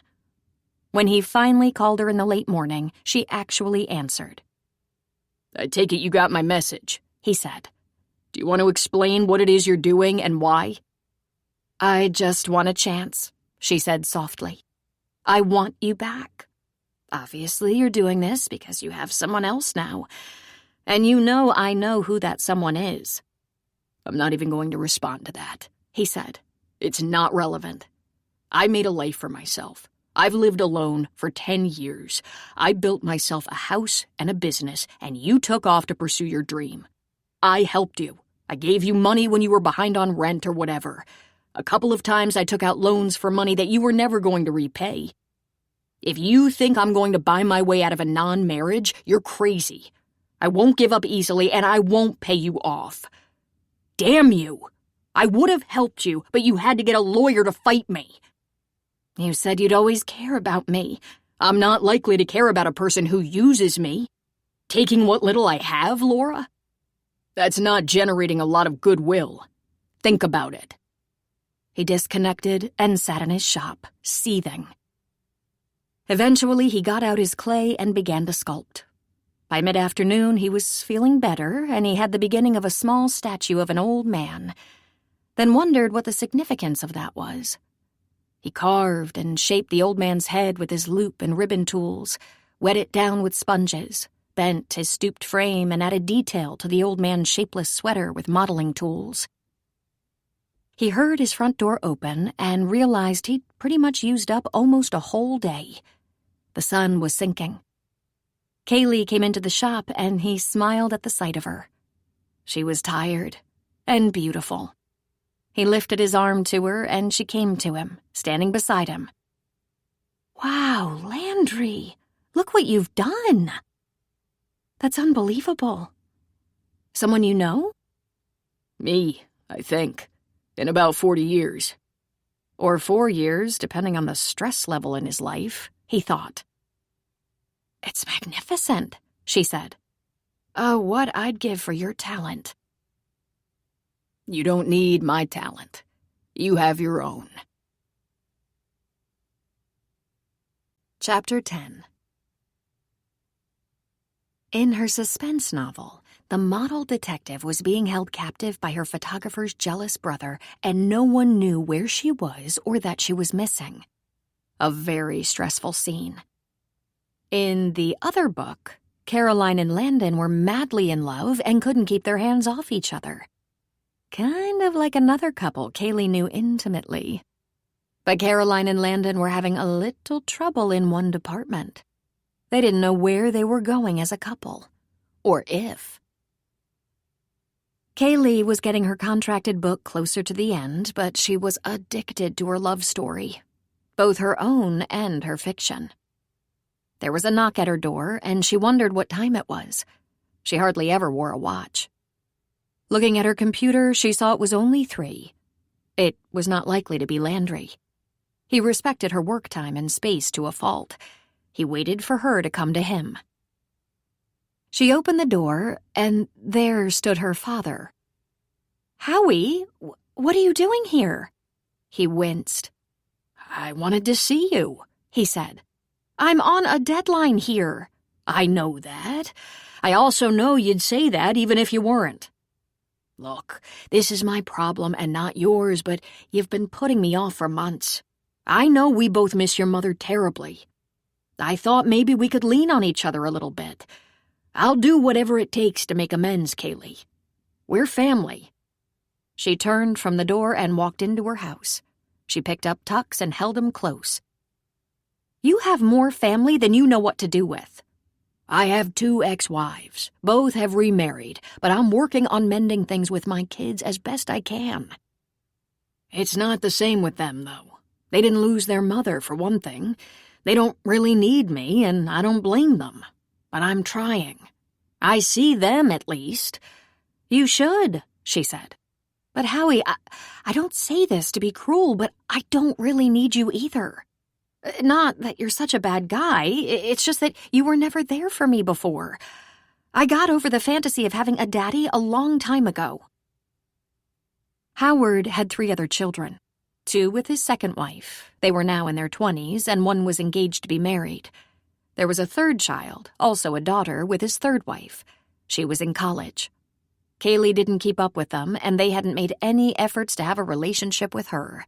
When he finally called her in the late morning, she actually answered. I take it you got my message, he said. Do you want to explain what it is you're doing and why? I just want a chance, she said softly. I want you back. Obviously, you're doing this because you have someone else now. And you know I know who that someone is. I'm not even going to respond to that, he said. It's not relevant. I made a life for myself. I've lived alone for 10 years. I built myself a house and a business, and you took off to pursue your dream. I helped you. I gave you money when you were behind on rent or whatever. A couple of times I took out loans for money that you were never going to repay. If you think I'm going to buy my way out of a non-marriage, you're crazy. I won't give up easily, and I won't pay you off. Damn you! I would have helped you, but you had to get a lawyer to fight me. You said you'd always care about me. I'm not likely to care about a person who uses me. Taking what little I have, Laura? That's not generating a lot of goodwill. Think about it. He disconnected and sat in his shop, seething. Eventually, he got out his clay and began to sculpt. By mid-afternoon, he was feeling better, and he had the beginning of a small statue of an old man, then wondered what the significance of that was. He carved and shaped the old man's head with his loop and ribbon tools, wet it down with sponges, bent his stooped frame, and added detail to the old man's shapeless sweater with modeling tools. He heard his front door open and realized he'd pretty much used up almost a whole day. The sun was sinking. Kaylee came into the shop, and he smiled at the sight of her. She was tired and beautiful. He lifted his arm to her, and she came to him, standing beside him. Wow, Landry, look what you've done. That's unbelievable. Someone you know? Me, I think. In about 40 years. Or 4 years, depending on the stress level in his life, he thought. It's magnificent, she said. "Oh, what I'd give for your talent." You don't need my talent. You have your own. Chapter 10. In her suspense novel, the model detective was being held captive by her photographer's jealous brother, and no one knew where she was or that she was missing. A very stressful scene. In the other book, Caroline and Landon were madly in love and couldn't keep their hands off each other. Kind of like another couple Kaylee knew intimately. But Caroline and Landon were having a little trouble in one department. They didn't know where they were going as a couple, or if. Kaylee was getting her contracted book closer to the end, but she was addicted to her love story, both her own and her fiction. There was a knock at her door, and she wondered what time it was. She hardly ever wore a watch. Looking at her computer, she saw it was only 3. It was not likely to be Landry. He respected her work time and space to a fault. He waited for her to come to him. She opened the door, and there stood her father. "Howie, what are you doing here?" He winced. I wanted to see you, he said. "I'm on a deadline here." I know that. I also know you'd say that even if you weren't. Look, this is my problem and not yours, but you've been putting me off for months. I know we both miss your mother terribly. I thought maybe we could lean on each other a little bit. I'll do whatever it takes to make amends, Kaylee. We're family." She turned from the door and walked into her house. She picked up Tux and held him close. "You have more family than you know what to do with." I have 2 ex-wives. Both have remarried, but I'm working on mending things with my kids as best I can. It's not the same with them, though. They didn't lose their mother, for one thing. They don't really need me, and I don't blame them. But I'm trying. I see them, at least. "You should," she said. "But Howie, I don't say this to be cruel, but I don't really need you either. Not that you're such a bad guy, it's just that you were never there for me before. I got over the fantasy of having a daddy a long time ago." Howard had 3 other children, 2 with his second wife. They were now in their 20s, and one was engaged to be married. There was a 3rd child, also a daughter, with his 3rd wife. She was in college. Kaylee didn't keep up with them, and they hadn't made any efforts to have a relationship with her.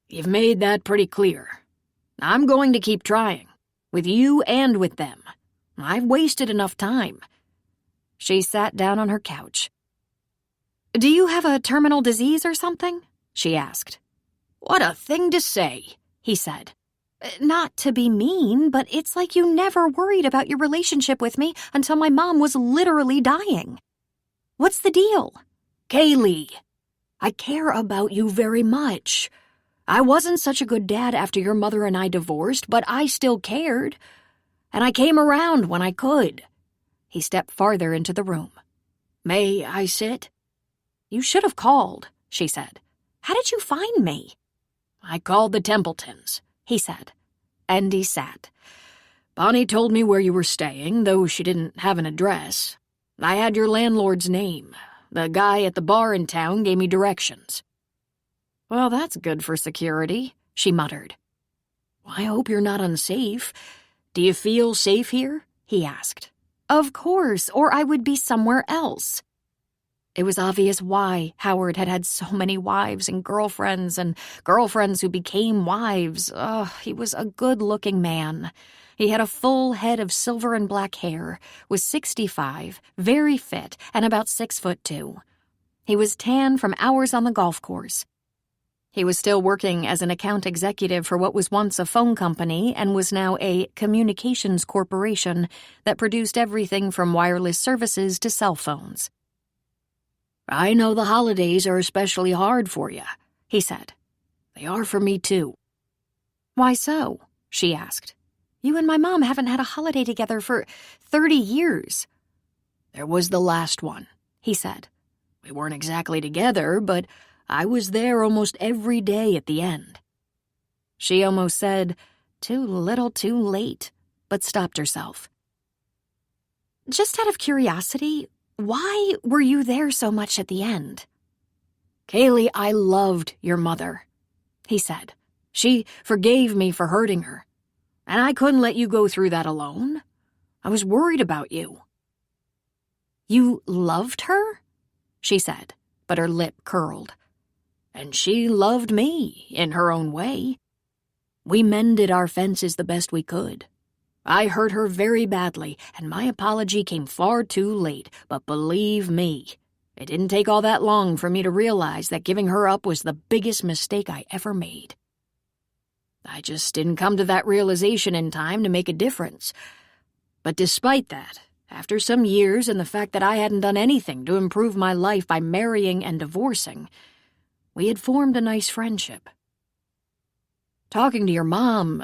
You've made that pretty clear. I'm going to keep trying, with you and with them. I've wasted enough time. She sat down on her couch. "Do you have a terminal disease or something?" she asked. "What a thing to say," he said. "Not to be mean, but it's like you never worried about your relationship with me until my mom was literally dying. What's the deal?" "Kaylee, I care about you very much. I wasn't such a good dad after your mother and I divorced, but I still cared. And I came around when I could." He stepped farther into the room. "May I sit?" "You should have called," she said. "How did you find me?" "I called the Templetons," he said. And he sat. "Bonnie told me where you were staying, though she didn't have an address. I had your landlord's name. The guy at the bar in town gave me directions." "Well, that's good for security," she muttered. "I hope you're not unsafe. Do you feel safe here?" he asked. "Of course, or I would be somewhere else." It was obvious why Howard had had so many wives and girlfriends who became wives. He was a good-looking man. He had a full head of silver and black hair, was 65, very fit, and about 6'2". He was tan from hours on the golf course. He was still working as an account executive for what was once a phone company and was now a communications corporation that produced everything from wireless services to cell phones. "I know the holidays are especially hard for you," he said. "They are for me, too." "Why so?" she asked. "You and my mom haven't had a holiday together for 30 years. "There was the last one," he said. "We weren't exactly together, but I was there almost every day at the end." She almost said, "Too little, too late," but stopped herself. Just out of curiosity, why were you there so much at the end? Kaylee, I loved your mother, he said. She forgave me for hurting her, and I couldn't let you go through that alone. I was worried about you. You loved her? She said, but her lip curled. And she loved me in her own way. We mended our fences the best we could. I hurt her very badly, and my apology came far too late, but believe me, it didn't take all that long for me to realize that giving her up was the biggest mistake I ever made. I just didn't come to that realization in time to make a difference. But despite that, after some years and the fact that I hadn't done anything to improve my life by marrying and divorcing, we had formed a nice friendship. Talking to your mom,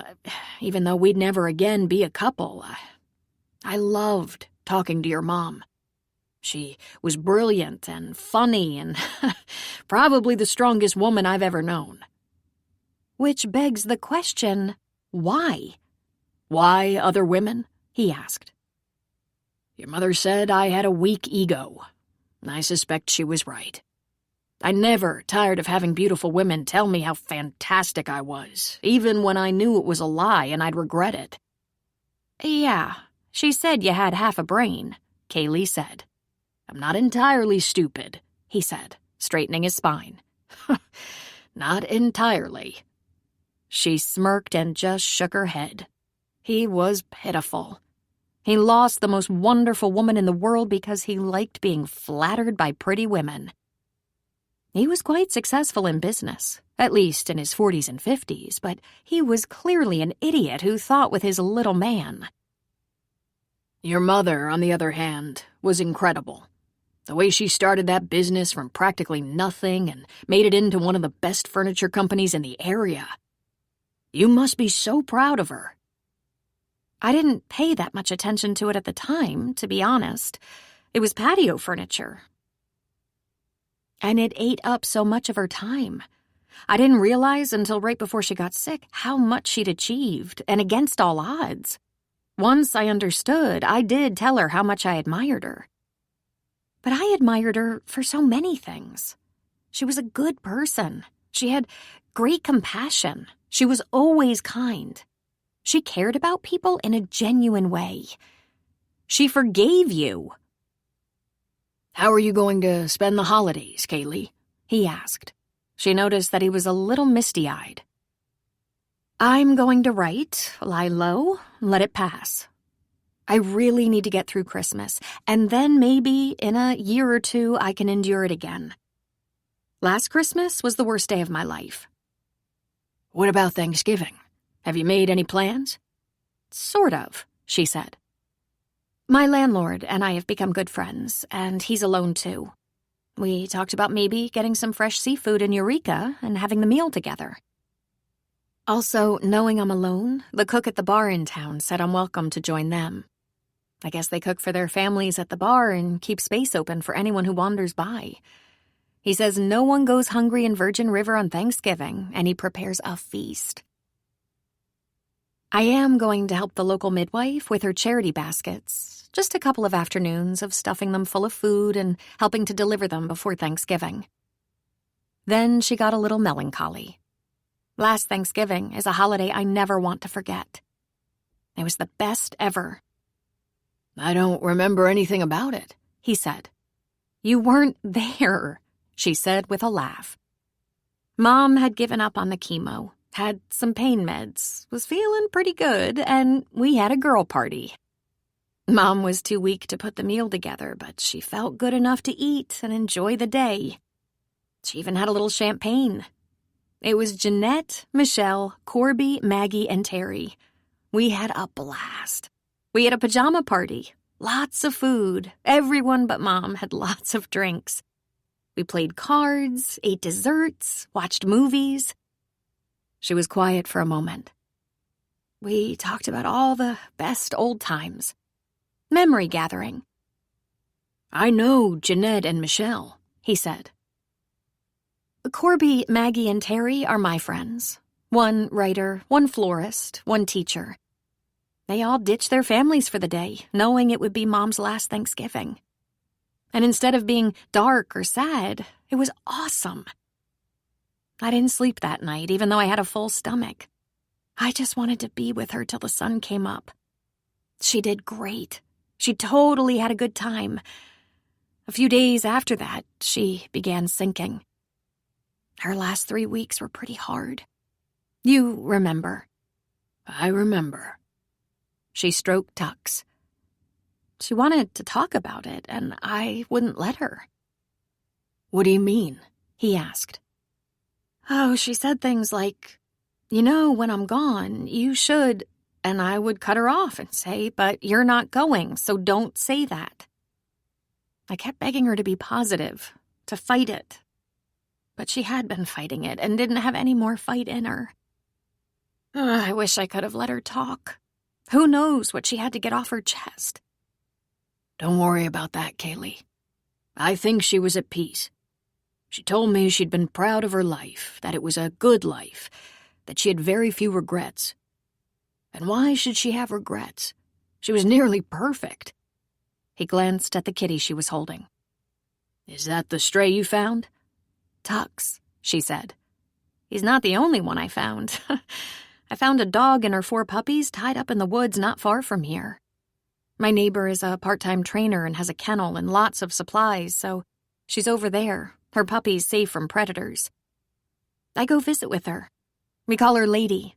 even though we'd never again be a couple, I loved talking to your mom. She was brilliant and funny and probably the strongest woman I've ever known. Which begs the question, why? Why other women? He asked. Your mother said I had a weak ego. I suspect she was right. I never tired of having beautiful women tell me how fantastic I was, even when I knew it was a lie and I'd regret it. Yeah, she said you had half a brain, Kaylee said. I'm not entirely stupid, he said, straightening his spine. Not entirely. She smirked and just shook her head. He was pitiful. He lost the most wonderful woman in the world because he liked being flattered by pretty women. He was quite successful in business, at least in his 40s and 50s, but he was clearly an idiot who thought with his little man. Your mother, on the other hand, was incredible. The way she started that business from practically nothing and made it into one of the best furniture companies in the area. You must be so proud of her. I didn't pay that much attention to it at the time, to be honest. It was patio furniture. And it ate up so much of her time. I didn't realize until right before she got sick how much she'd achieved, and against all odds. Once I understood, I did tell her how much I admired her. But I admired her for so many things. She was a good person. She had great compassion. She was always kind. She cared about people in a genuine way. She forgave you. How are you going to spend the holidays, Kaylee? He asked. She noticed that he was a little misty-eyed. I'm going to write, lie low, let it pass. I really need to get through Christmas, and then maybe in a year or two I can endure it again. Last Christmas was the worst day of my life. What about Thanksgiving? Have you made any plans? Sort of, she said. My landlord and I have become good friends, and he's alone too. We talked about maybe getting some fresh seafood in Eureka and having the meal together. Also, knowing I'm alone, the cook at the bar in town said I'm welcome to join them. I guess they cook for their families at the bar and keep space open for anyone who wanders by. He says no one goes hungry in Virgin River on Thanksgiving, and he prepares a feast. I am going to help the local midwife with her charity baskets, just a couple of afternoons of stuffing them full of food and helping to deliver them before Thanksgiving. Then she got a little melancholy. Last Thanksgiving is a holiday I never want to forget. It was the best ever. I don't remember anything about it, he said. You weren't there, she said with a laugh. Mom had given up on the chemo, had some pain meds, was feeling pretty good, and we had a girl party. Mom was too weak to put the meal together, but she felt good enough to eat and enjoy the day. She even had a little champagne. It was Jeanette, Michelle, Corby, Maggie, and Terry. We had a blast. We had a pajama party, lots of food. Everyone but Mom had lots of drinks. We played cards, ate desserts, watched movies. She was quiet for a moment. We talked about all the best old times. Memory gathering. I know Jeanette and Michelle, he said. Corby, Maggie, and Terry are my friends. One writer, one florist, one teacher. They all ditched their families for the day, knowing it would be Mom's last Thanksgiving. And instead of being dark or sad, it was awesome. I didn't sleep that night, even though I had a full stomach. I just wanted to be with her till the sun came up. She did great. She totally had a good time. A few days after that, she began sinking. Her last 3 weeks were pretty hard. You remember. I remember. She stroked Tux. She wanted to talk about it, and I wouldn't let her. What do you mean? He asked. Oh, she said things like, when I'm gone, you should, and I would cut her off and say, but you're not going, so don't say that. I kept begging her to be positive, to fight it. But she had been fighting it and didn't have any more fight in her. I wish I could have let her talk. Who knows what she had to get off her chest? Don't worry about that, Kaylee. I think she was at peace. She told me she'd been proud of her life, that it was a good life, that she had very few regrets. And why should she have regrets? She was nearly perfect. He glanced at the kitty she was holding. Is that the stray you found? Tux, she said. He's not the only one I found. I found a dog and her 4 puppies tied up in the woods not far from here. My neighbor is a part-time trainer and has a kennel and lots of supplies, so she's over there, her puppies safe from predators. I go visit with her. We call her Lady.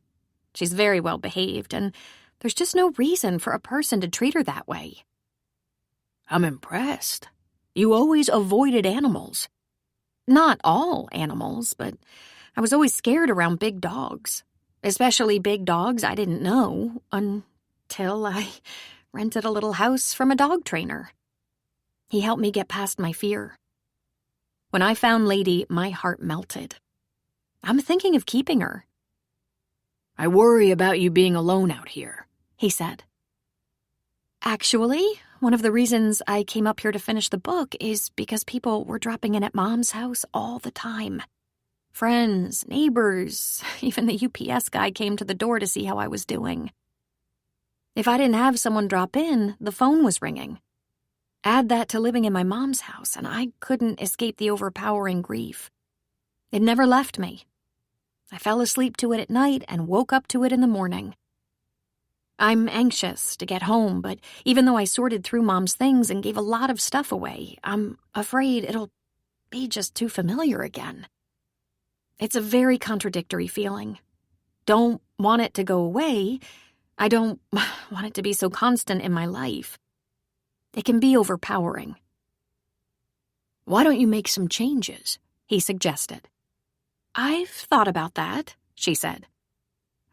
She's very well behaved, and there's just no reason for a person to treat her that way. I'm impressed. You always avoided animals. Not all animals, but I was always scared around big dogs, especially big dogs I didn't know until I rented a little house from a dog trainer. He helped me get past my fear. When I found Lady, my heart melted. I'm thinking of keeping her. I worry about you being alone out here, he said. Actually, one of the reasons I came up here to finish the book is because people were dropping in at Mom's house all the time. Friends, neighbors, even the UPS guy came to the door to see how I was doing. If I didn't have someone drop in, the phone was ringing. Add that to living in my mom's house, and I couldn't escape the overpowering grief. It never left me. I fell asleep to it at night and woke up to it in the morning. I'm anxious to get home, but even though I sorted through Mom's things and gave a lot of stuff away, I'm afraid it'll be just too familiar again. It's a very contradictory feeling. Don't want it to go away. I don't want it to be so constant in my life. It can be overpowering. Why don't you make some changes? He suggested. I've thought about that, she said.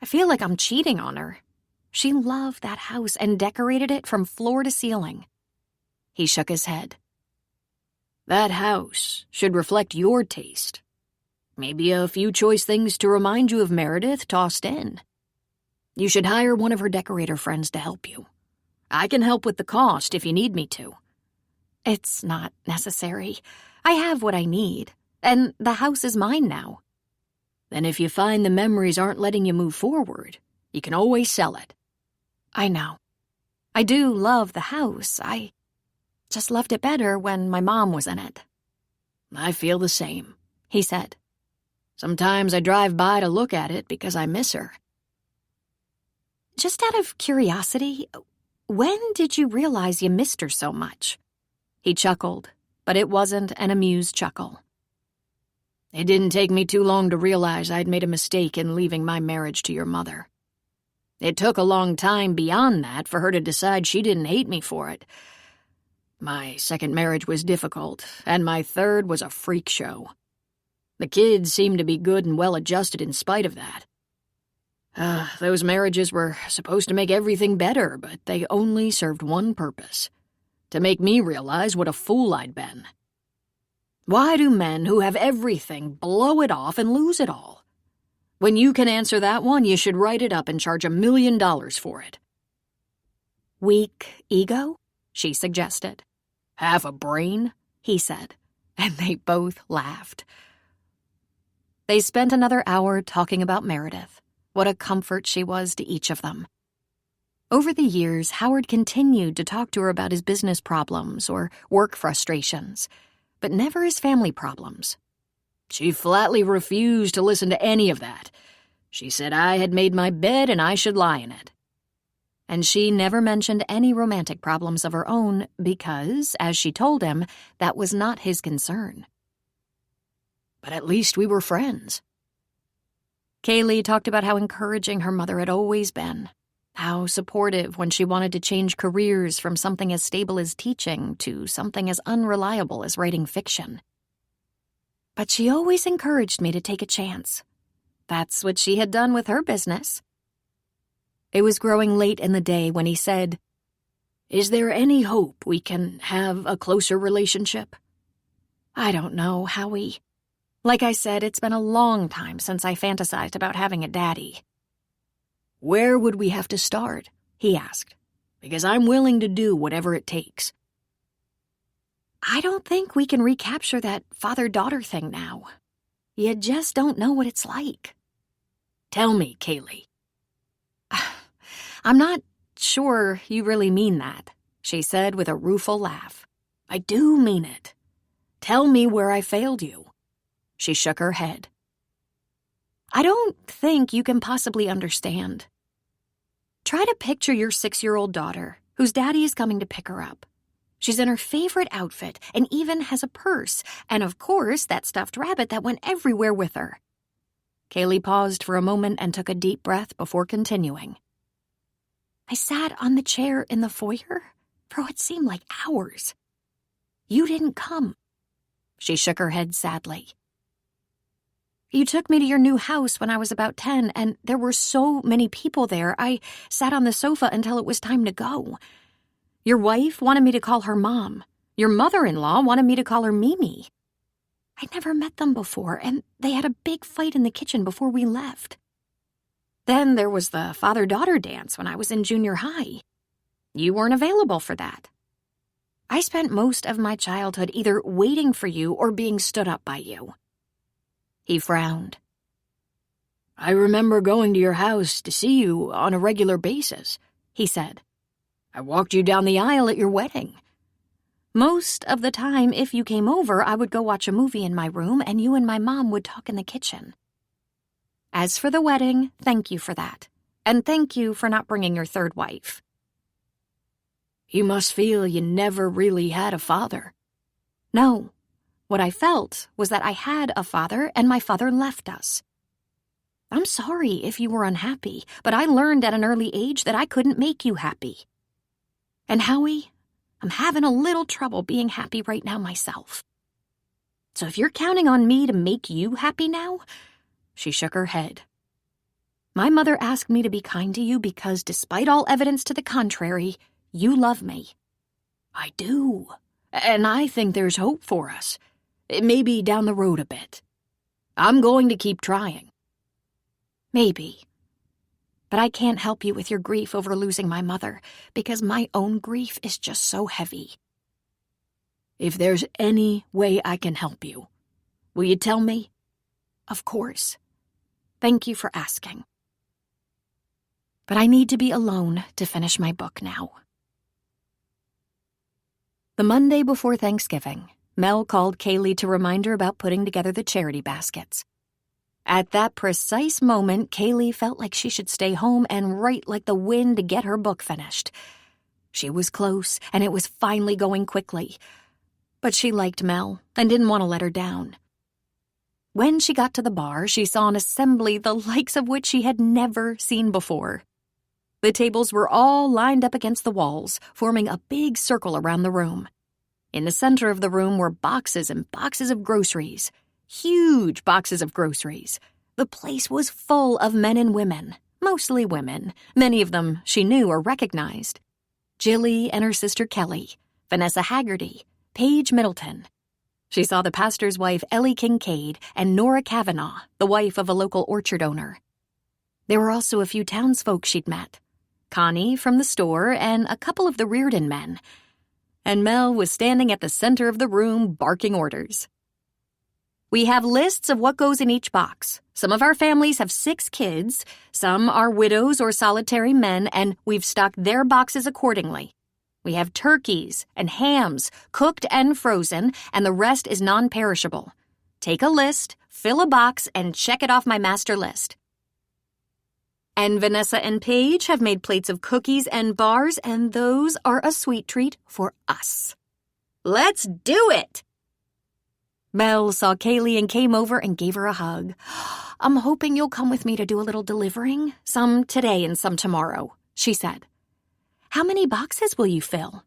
I feel like I'm cheating on her. She loved that house and decorated it from floor to ceiling. He shook his head. That house should reflect your taste. Maybe a few choice things to remind you of Meredith tossed in. You should hire one of her decorator friends to help you. I can help with the cost if you need me to. It's not necessary. I have what I need, and the house is mine now. Then if you find the memories aren't letting you move forward, you can always sell it. I know. I do love the house. I just loved it better when my mom was in it. I feel the same, he said. Sometimes I drive by to look at it because I miss her. Just out of curiosity, when did you realize you missed her so much? He chuckled, but it wasn't an amused chuckle. It didn't take me too long to realize I'd made a mistake in leaving my marriage to your mother. It took a long time beyond that for her to decide she didn't hate me for it. My second marriage was difficult, and my third was a freak show. The kids seemed to be good and well-adjusted in spite of that. Those marriages were supposed to make everything better, but they only served one purpose: to make me realize what a fool I'd been. Why do men who have everything blow it off and lose it all? When you can answer that one, you should write it up and charge $1 million for it. Weak ego? She suggested. Half a brain? He said, and they both laughed. They spent another hour talking about Meredith. What a comfort she was to each of them. Over the years, Howard continued to talk to her about his business problems or work frustrations, but never his family problems. She flatly refused to listen to any of that. She said I had made my bed and I should lie in it. And she never mentioned any romantic problems of her own because, as she told him, that was not his concern. But at least we were friends. Kaylee talked about how encouraging her mother had always been, how supportive when she wanted to change careers from something as stable as teaching to something as unreliable as writing fiction. But she always encouraged me to take a chance. That's what she had done with her business. It was growing late in the day when he said, "Is there any hope we can have a closer relationship?" "I don't know, Howie. Like I said, it's been a long time since I fantasized about having a daddy." "Where would we have to start?" he asked. "Because I'm willing to do whatever it takes." "I don't think we can recapture that father-daughter thing now. You just don't know what it's like." "Tell me, Kaylee." "I'm not sure you really mean that," she said with a rueful laugh. "I do mean it. Tell me where I failed you." She shook her head. "I don't think you can possibly understand. Try to picture your 6-year-old daughter, whose daddy is coming to pick her up. She's in her favorite outfit and even has a purse, and of course that stuffed rabbit that went everywhere with her." Kaylee paused for a moment and took a deep breath before continuing. "I sat on the chair in the foyer for what seemed like hours. You didn't come." She shook her head sadly. "You took me to your new house when I was about 10, and there were so many people there, I sat on the sofa until it was time to go. Your wife wanted me to call her Mom. Your mother-in-law wanted me to call her Mimi. I'd never met them before, and they had a big fight in the kitchen before we left. Then there was the father-daughter dance when I was in junior high. You weren't available for that. I spent most of my childhood either waiting for you or being stood up by you." He frowned. "I remember going to your house to see you on a regular basis," he said. "I walked you down the aisle at your wedding." "Most of the time, if you came over, I would go watch a movie in my room, and you and my mom would talk in the kitchen. As for the wedding, thank you for that. And thank you for not bringing your third wife." "You must feel you never really had a father." "No. What I felt was that I had a father, and my father left us. I'm sorry if you were unhappy, but I learned at an early age that I couldn't make you happy. And Howie, I'm having a little trouble being happy right now myself. So if you're counting on me to make you happy now," she shook her head. "My mother asked me to be kind to you because, despite all evidence to the contrary, you love me." "I do. And I think there's hope for us. Maybe down the road a bit. I'm going to keep trying." "Maybe. But I can't help you with your grief over losing my mother, because my own grief is just so heavy." "If there's any way I can help you, will you tell me?" "Of course. Thank you for asking. But I need to be alone to finish my book now." The Monday before Thanksgiving, Mel called Kaylee to remind her about putting together the charity baskets. At that precise moment, Kaylee felt like she should stay home and write like the wind to get her book finished. She was close, and it was finally going quickly. But she liked Mel and didn't want to let her down. When she got to the bar, she saw an assembly the likes of which she had never seen before. The tables were all lined up against the walls, forming a big circle around the room. In the center of the room were boxes and boxes of groceries. Huge boxes of groceries. The place was full of men and women, mostly women. Many of them she knew or recognized. Jilly and her sister Kelly, Vanessa Haggerty, Paige Middleton. She saw the pastor's wife Ellie Kincaid and Nora Kavanaugh, the wife of a local orchard owner. There were also a few townsfolk she'd met. Connie from the store and a couple of the Reardon men. And Mel was standing at the center of the room barking orders. We have lists of what goes in each box. Some of our families have 6 kids, some are widows or solitary men, and we've stocked their boxes accordingly. We have turkeys and hams, cooked and frozen, and the rest is non-perishable. Take a list, fill a box, and check it off my master list. And Vanessa and Paige have made plates of cookies and bars, and those are a sweet treat for us. Let's do it! Mel saw Kaylee and came over and gave her a hug. I'm hoping you'll come with me to do a little delivering, some today and some tomorrow, she said. How many boxes will you fill?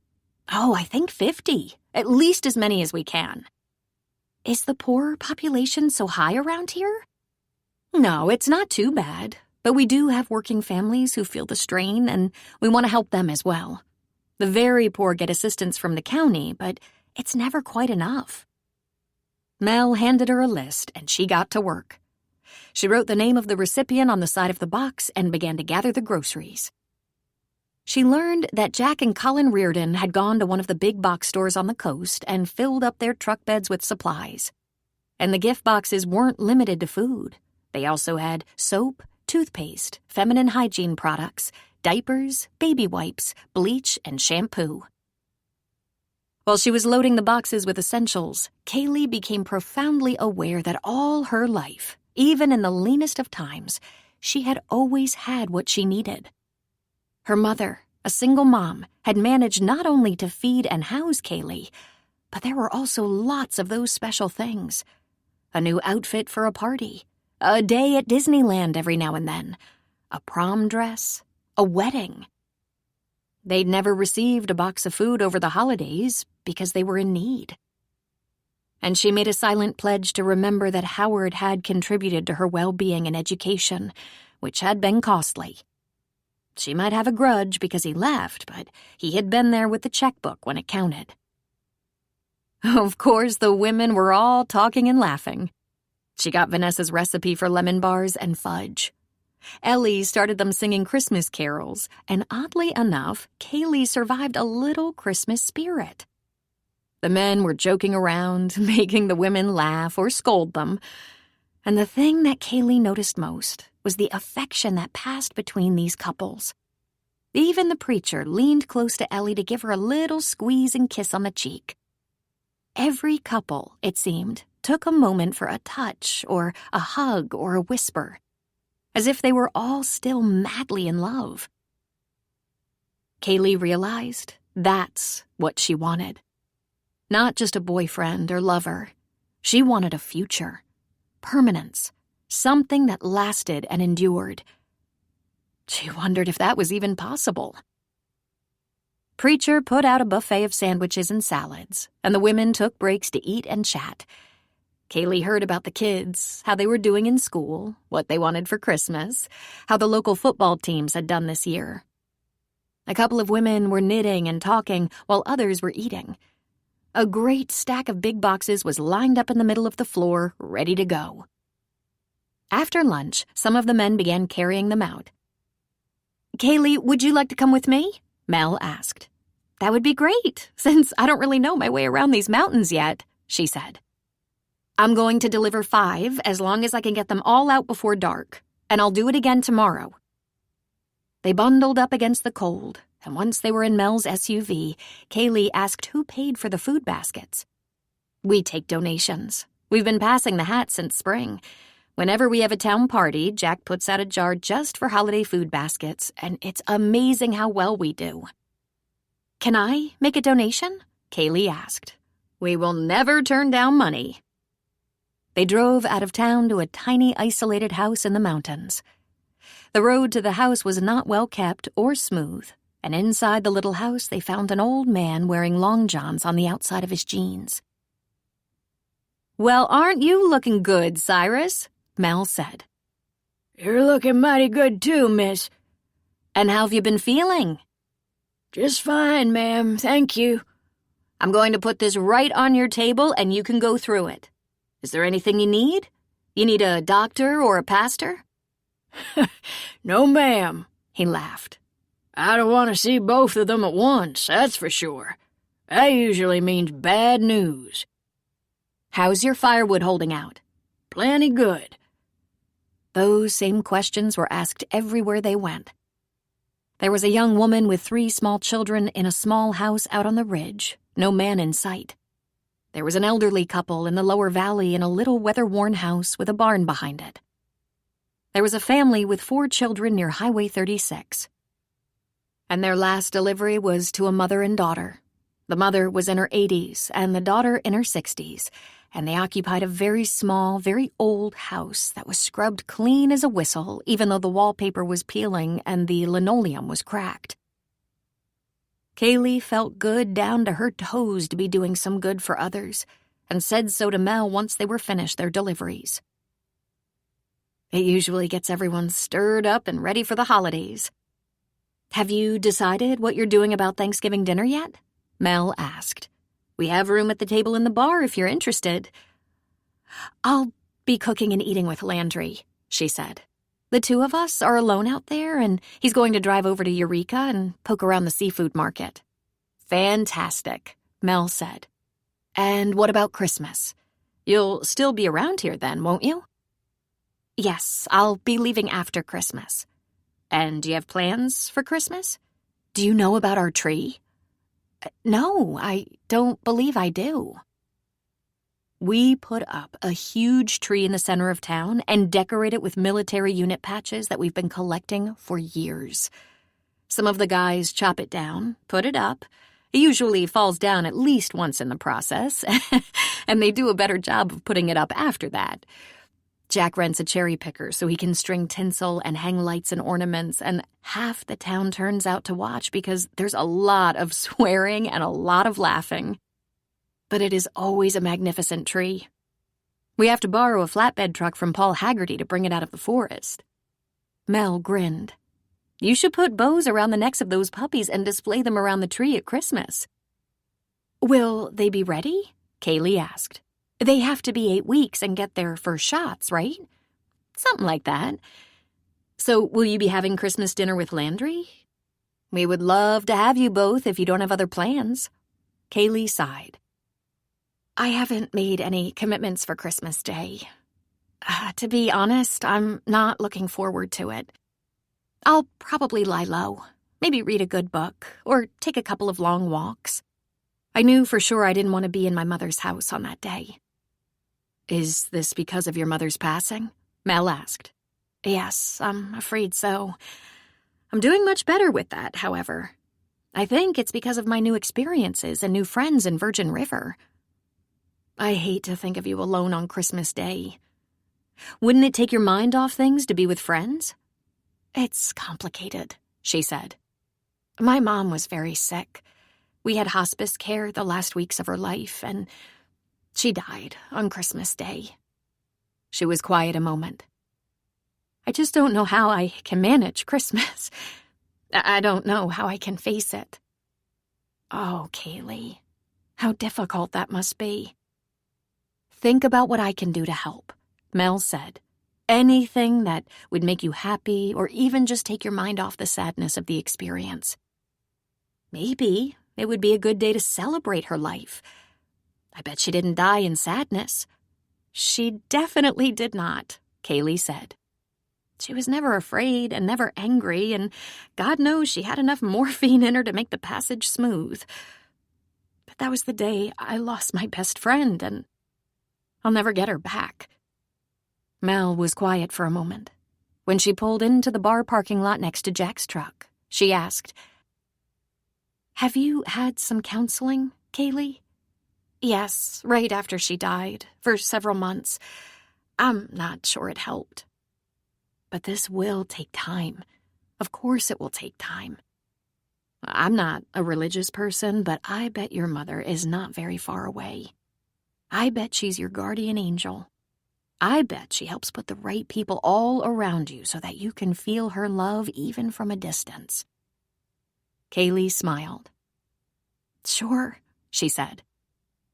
Oh, I think 50, at least as many as we can. Is the poor population so high around here? No, it's not too bad, but we do have working families who feel the strain, and we want to help them as well. The very poor get assistance from the county, but it's never quite enough. Mel handed her a list, and she got to work. She wrote the name of the recipient on the side of the box and began to gather the groceries. She learned that Jack and Colin Reardon had gone to one of the big box stores on the coast and filled up their truck beds with supplies. And the gift boxes weren't limited to food. They also had soap, toothpaste, feminine hygiene products, diapers, baby wipes, bleach, and shampoo. While she was loading the boxes with essentials, Kaylee became profoundly aware that all her life, even in the leanest of times, she had always had what she needed. Her mother, a single mom, had managed not only to feed and house Kaylee, but there were also lots of those special things. A new outfit for a party, a day at Disneyland every now and then, a prom dress, a wedding. They'd never received a box of food over the holidays because they were in need. And she made a silent pledge to remember that Howard had contributed to her well-being and education, which had been costly. She might have a grudge because he left, but he had been there with the checkbook when it counted. Of course, the women were all talking and laughing. She got Vanessa's recipe for lemon bars and fudge. Ellie started them singing Christmas carols, and oddly enough, Kaylee survived a little Christmas spirit. The men were joking around, making the women laugh or scold them. And the thing that Kaylee noticed most was the affection that passed between these couples. Even the preacher leaned close to Ellie to give her a little squeeze and kiss on the cheek. Every couple, it seemed, took a moment for a touch or a hug or a whisper, as if they were all still madly in love. Kaylee realized that's what she wanted. Not just a boyfriend or lover. She wanted a future, permanence, something that lasted and endured. She wondered if that was even possible. Preacher put out a buffet of sandwiches and salads, and the women took breaks to eat and chat. Kaylee heard about the kids, how they were doing in school, what they wanted for Christmas, how the local football teams had done this year. A couple of women were knitting and talking while others were eating. A great stack of big boxes was lined up in the middle of the floor, ready to go. After lunch, some of the men began carrying them out. Kaylee, would you like to come with me? Mel asked. That would be great, since I don't really know my way around these mountains yet, she said. I'm going to deliver 5 as long as I can get them all out before dark, and I'll do it again tomorrow. They bundled up against the cold, and once they were in Mel's SUV, Kaylee asked who paid for the food baskets. We take donations. We've been passing the hat since spring. Whenever we have a town party, Jack puts out a jar just for holiday food baskets, and it's amazing how well we do. Can I make a donation? Kaylee asked. We will never turn down money. They drove out of town to a tiny isolated house in the mountains. The road to the house was not well kept or smooth, and inside the little house they found an old man wearing long johns on the outside of his jeans. Well, aren't you looking good, Cyrus? Mel said. You're looking mighty good too, miss. And how have you been feeling? Just fine, ma'am, thank you. I'm going to put this right on your table and you can go through it. Is there anything you need? You need a doctor or a pastor? No, ma'am, he laughed. I don't want to see both of them at once, that's for sure. That usually means bad news. How's your firewood holding out? Plenty good. Those same questions were asked everywhere they went. There was a young woman with 3 small children in a small house out on the ridge, no man in sight. There was an elderly couple in the lower valley in a little weather-worn house with a barn behind it. There was a family with 4 children near Highway 36. And their last delivery was to a mother and daughter. The mother was in her 80s and the daughter in her 60s, and they occupied a very small, very old house that was scrubbed clean as a whistle, even though the wallpaper was peeling and the linoleum was cracked. Kaylee felt good down to her toes to be doing some good for others, and said so to Mel once they were finished their deliveries. It usually gets everyone stirred up and ready for the holidays. Have you decided what you're doing about Thanksgiving dinner yet? Mel asked. We have room at the table in the bar if you're interested. I'll be cooking and eating with Landry, she said. The 2 of us are alone out there, and he's going to drive over to Eureka and poke around the seafood market. Fantastic, Mel said. And what about Christmas? You'll still be around here then, won't you? Yes, I'll be leaving after Christmas. And do you have plans for Christmas? Do you know about our tree? No, I don't believe I do. We put up a huge tree in the center of town and decorate it with military unit patches that we've been collecting for years. Some of the guys chop it down, put it up. It usually falls down at least once in the process, and they do a better job of putting it up after that. Jack rents a cherry picker so he can string tinsel and hang lights and ornaments, and half the town turns out to watch because there's a lot of swearing and a lot of laughing. But it is always a magnificent tree. We have to borrow a flatbed truck from Paul Haggerty to bring it out of the forest. Mel grinned. You should put bows around the necks of those puppies and display them around the tree at Christmas. Will they be ready? Kaylee asked. They have to be 8 weeks and get their first shots, right? Something like that. So will you be having Christmas dinner with Landry? We would love to have you both if you don't have other plans. Kaylee sighed. I haven't made any commitments for Christmas Day. To be honest, I'm not looking forward to it. I'll probably lie low, maybe read a good book, or take a couple of long walks. I knew for sure I didn't want to be in my mother's house on that day. Is this because of your mother's passing? Mel asked. Yes, I'm afraid so. I'm doing much better with that, however. I think it's because of my new experiences and new friends in Virgin River. I hate to think of you alone on Christmas Day. Wouldn't it take your mind off things to be with friends? It's complicated, she said. My mom was very sick. We had hospice care the last weeks of her life, and she died on Christmas Day. She was quiet a moment. I just don't know how I can manage Christmas. I don't know how I can face it. Oh, Kaylee, how difficult that must be. Think about what I can do to help, Mel said. Anything that would make you happy or even just take your mind off the sadness of the experience. Maybe it would be a good day to celebrate her life. I bet she didn't die in sadness. She definitely did not, Kaylee said. She was never afraid and never angry, and God knows she had enough morphine in her to make the passage smooth. But that was the day I lost my best friend, and I'll never get her back. Mel was quiet for a moment. When she pulled into the bar parking lot next to Jack's truck, she asked, Have you had some counseling, Kaylee? Yes, right after she died, for several months. I'm not sure it helped. But this will take time. Of course it will take time. I'm not a religious person, but I bet your mother is not very far away. I bet she's your guardian angel. I bet she helps put the right people all around you so that you can feel her love even from a distance. Kaylee smiled. Sure, she said.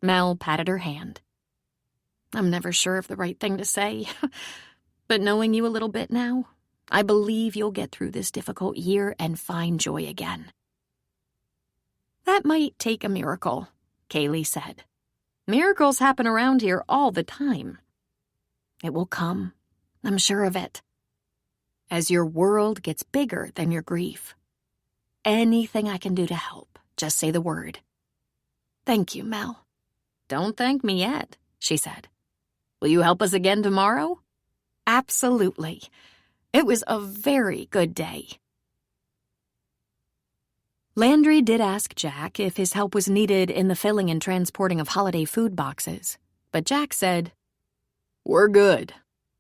Mel patted her hand. I'm never sure of the right thing to say, but knowing you a little bit now, I believe you'll get through this difficult year and find joy again. That might take a miracle, Kaylee said. Miracles happen around here all the time. It will come, I'm sure of it. As your world gets bigger than your grief. Anything I can do to help, just say the word. Thank you, Mel. Don't thank me yet, she said. Will you help us again tomorrow? Absolutely. It was a very good day. Landry did ask Jack if his help was needed in the filling and transporting of holiday food boxes, but Jack said, "We're good.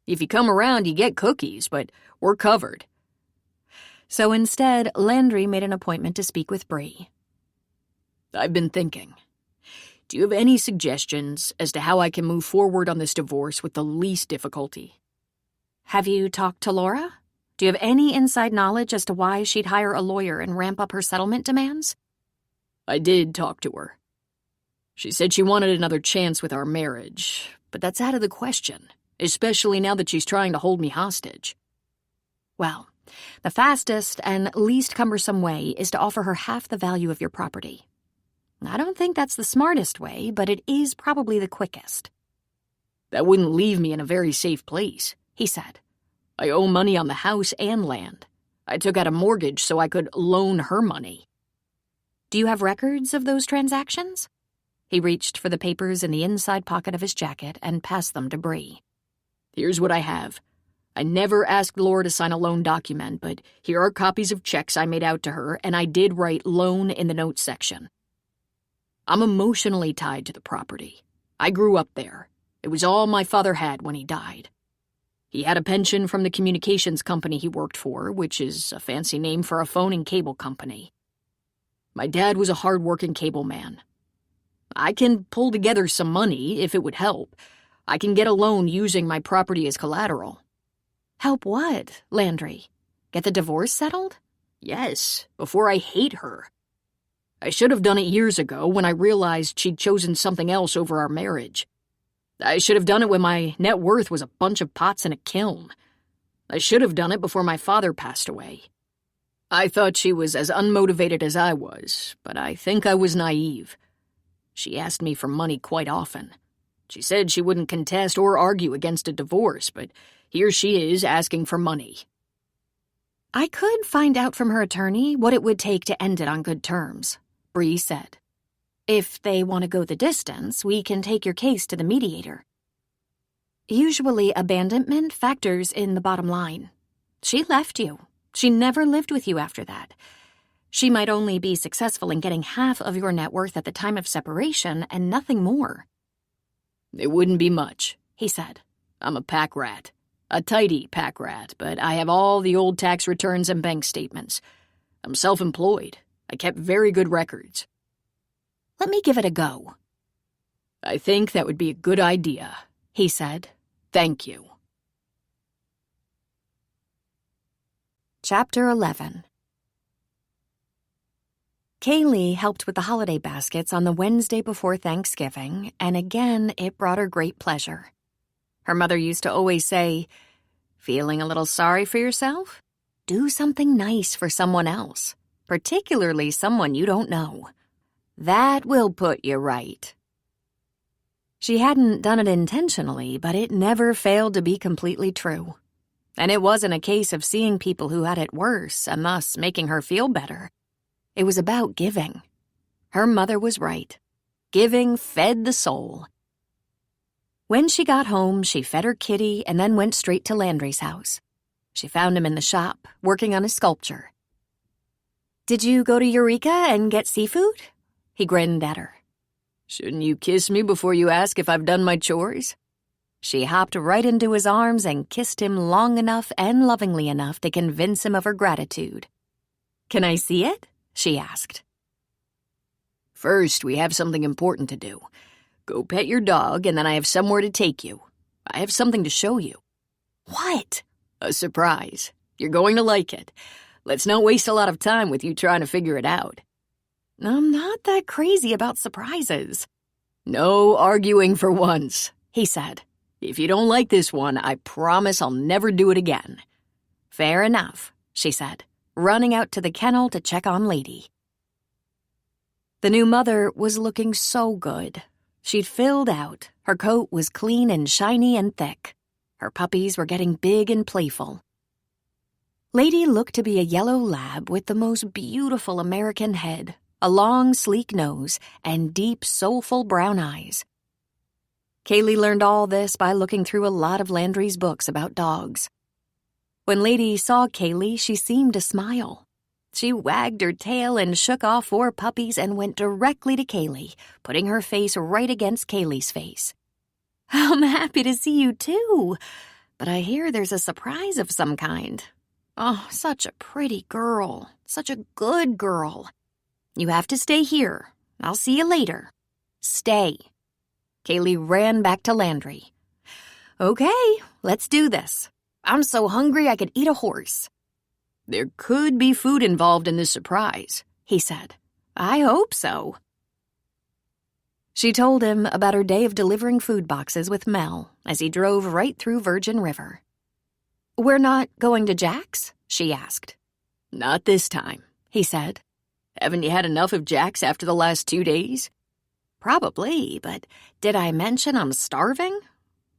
If you come around, you get cookies, but we're covered." So instead, Landry made an appointment to speak with Bree. "I've been thinking. Do you have any suggestions as to how I can move forward on this divorce with the least difficulty?" Have you talked to Laura? Do you have any inside knowledge as to why she'd hire a lawyer and ramp up her settlement demands? I did talk to her. She said she wanted another chance with our marriage, but that's out of the question, especially now that she's trying to hold me hostage. Well, the fastest and least cumbersome way is to offer her half the value of your property. I don't think that's the smartest way, but it is probably the quickest. That wouldn't leave me in a very safe place, he said. I owe money on the house and land. I took out a mortgage so I could loan her money. Do you have records of those transactions? He reached for the papers in the inside pocket of his jacket and passed them to Bree. Here's what I have. I never asked Laura to sign a loan document, but here are copies of checks I made out to her, and I did write loan in the notes section. I'm emotionally tied to the property. I grew up there. It was all my father had when he died. He had a pension from the communications company he worked for, which is a fancy name for a phone and cable company. My dad was a hard-working cable man. I can pull together some money if it would help. I can get a loan using my property as collateral. Help what, Landry? Get the divorce settled? Yes, before I hate her. I should have done it years ago when I realized she'd chosen something else over our marriage. I should have done it when my net worth was a bunch of pots in a kiln. I should have done it before my father passed away. I thought she was as unmotivated as I was, but I think I was naive. She asked me for money quite often. She said she wouldn't contest or argue against a divorce, but here she is asking for money. I could find out from her attorney what it would take to end it on good terms, Bree said. If they want to go the distance, we can take your case to the mediator. Usually, abandonment factors in the bottom line. She left you. She never lived with you after that. She might only be successful in getting half of your net worth at the time of separation and nothing more. It wouldn't be much, he said. I'm a pack rat. A tidy pack rat, but I have all the old tax returns and bank statements. I'm self-employed. I kept very good records. Let me give it a go. I think that would be a good idea, he said. Thank you. Chapter 11. Kaylee helped with the holiday baskets on the Wednesday before Thanksgiving, and again it brought her great pleasure. Her mother used to always say, "Feeling a little sorry for yourself? Do something nice for someone else, particularly someone you don't know. That will put you right." She hadn't done it intentionally, but it never failed to be completely true. And it wasn't a case of seeing people who had it worse and thus making her feel better. It was about giving. Her mother was right. Giving fed the soul. When she got home, she fed her kitty and then went straight to Landry's house. She found him in the shop, working on his sculpture. "Did you go to Eureka and get seafood?" He grinned at her. "Shouldn't you kiss me before you ask if I've done my chores?" She hopped right into his arms and kissed him long enough and lovingly enough to convince him of her gratitude. "Can I see it?" she asked. "First, we have something important to do. Go pet your dog, and then I have somewhere to take you. I have something to show you." "What?" "A surprise. You're going to like it. Let's not waste a lot of time with you trying to figure it out." "I'm not that crazy about surprises." "No arguing for once," he said. "If you don't like this one, I promise I'll never do it again." "Fair enough," she said, running out to the kennel to check on Lady. The new mother was looking so good. She'd filled out. Her coat was clean and shiny and thick. Her puppies were getting big and playful. Lady looked to be a yellow lab with the most beautiful American head, a long, sleek nose, and deep, soulful brown eyes. Kaylee learned all this by looking through a lot of Landry's books about dogs. When Lady saw Kaylee, she seemed to smile. She wagged her tail and shook off 4 puppies and went directly to Kaylee, putting her face right against Kaylee's face. "I'm happy to see you, too. But I hear there's a surprise of some kind. Oh, such a pretty girl. Such a good girl. You have to stay here. I'll see you later. Stay." Kaylee ran back to Landry. "Okay, let's do this. I'm so hungry I could eat a horse." "There could be food involved in this surprise," he said. "I hope so." She told him about her day of delivering food boxes with Mel as he drove right through Virgin River. "We're not going to Jack's?" she asked. "Not this time," he said. "Haven't you had enough of Jack's after the last 2 days?" "Probably, but did I mention I'm starving?"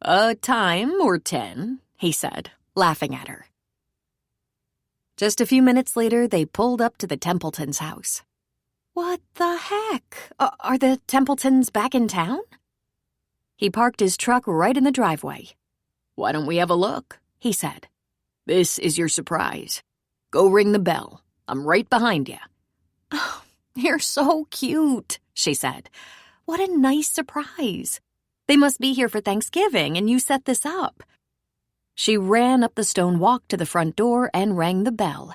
"A time or 10, he said, laughing at her. Just a few minutes later, they pulled up to the Templetons' house. "What the heck? Are the Templetons back in town?" He parked his truck right in the driveway. "Why don't we have a look?" he said. "This is your surprise. Go ring the bell. I'm right behind you." "Oh, you're so cute," she said. "What a nice surprise. They must be here for Thanksgiving, and you set this up." She ran up the stone walk to the front door and rang the bell.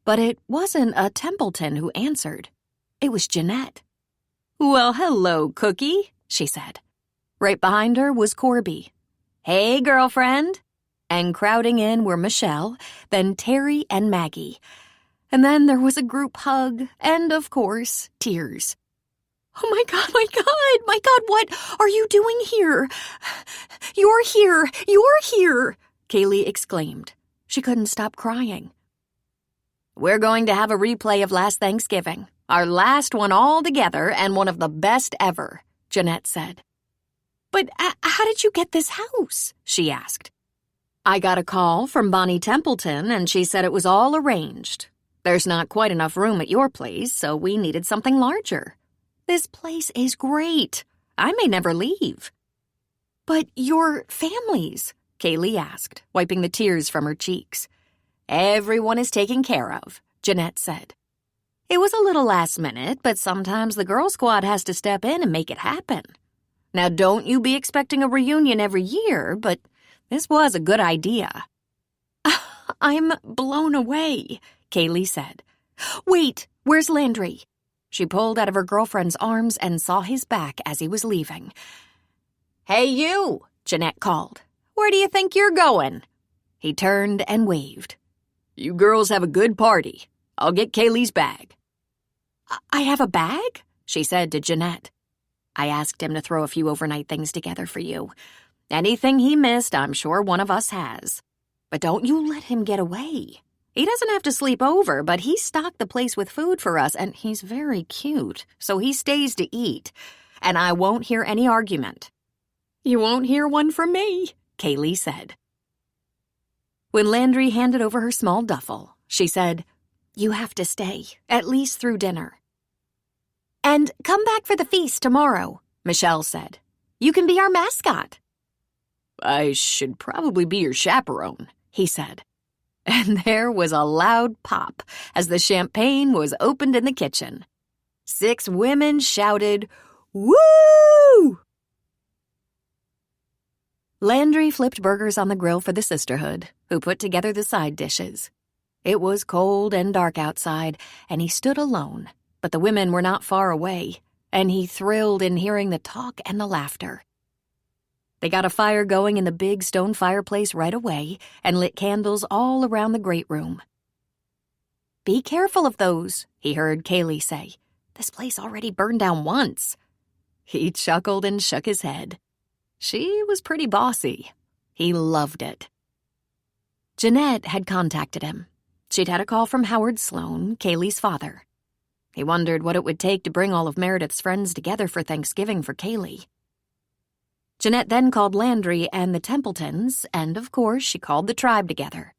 But it wasn't a Templeton who answered. It was Jeanette. "Well, hello, Cookie," she said. Right behind her was Corby. "Hey, girlfriend." And crowding in were Michelle, then Terry and Maggie. And then there was a group hug and, of course, tears. "Oh, my God, what are you doing here? You're here, Kaylee exclaimed. She couldn't stop crying. "We're going to have a replay of last Thanksgiving, our last one all together and one of the best ever," Jeanette said. "But how did you get this house?" she asked. "I got a call from Bonnie Templeton, and she said it was all arranged. There's not quite enough room at your place, so we needed something larger. This place is great. I may never leave." "But your families?" Kaylee asked, wiping the tears from her cheeks. "Everyone is taken care of," Jeanette said. "It was a little last minute, but sometimes the girl squad has to step in and make it happen. Now, don't you be expecting a reunion every year, but this was a good idea." "I'm blown away," Kaylee said. "Wait, where's Landry?" She pulled out of her girlfriend's arms and saw his back as he was leaving. "Hey, you," Jeanette called. "Where do you think you're going?" He turned and waved. "You girls have a good party. I'll get Kaylee's bag." "I have a bag?" she said to Jeanette. "I asked him to throw a few overnight things together for you. Anything he missed, I'm sure one of us has. But don't you let him get away. He doesn't have to sleep over, but he stocked the place with food for us, and he's very cute, so he stays to eat. And I won't hear any argument." "You won't hear one from me," Kaylee said. When Landry handed over her small duffel, she said, "You have to stay, at least through dinner." "And come back for the feast tomorrow," Michelle said. "You can be our mascot." "I should probably be your chaperone," he said. And there was a loud pop as the champagne was opened in the kitchen. 6 women shouted, "Woo!" Landry flipped burgers on the grill for the sisterhood, who put together the side dishes. It was cold and dark outside, and he stood alone, but the women were not far away, and he thrilled in hearing the talk and the laughter. They got a fire going in the big stone fireplace right away and lit candles all around the great room. "Be careful of those," he heard Kaylee say. "This place already burned down once." He chuckled and shook his head. She was pretty bossy. He loved it. Jeanette had contacted him. She'd had a call from Howard Sloan, Kaylee's father. He wondered what it would take to bring all of Meredith's friends together for Thanksgiving for Kaylee. Jeanette then called Landry and the Templetons, and of course she called the tribe together.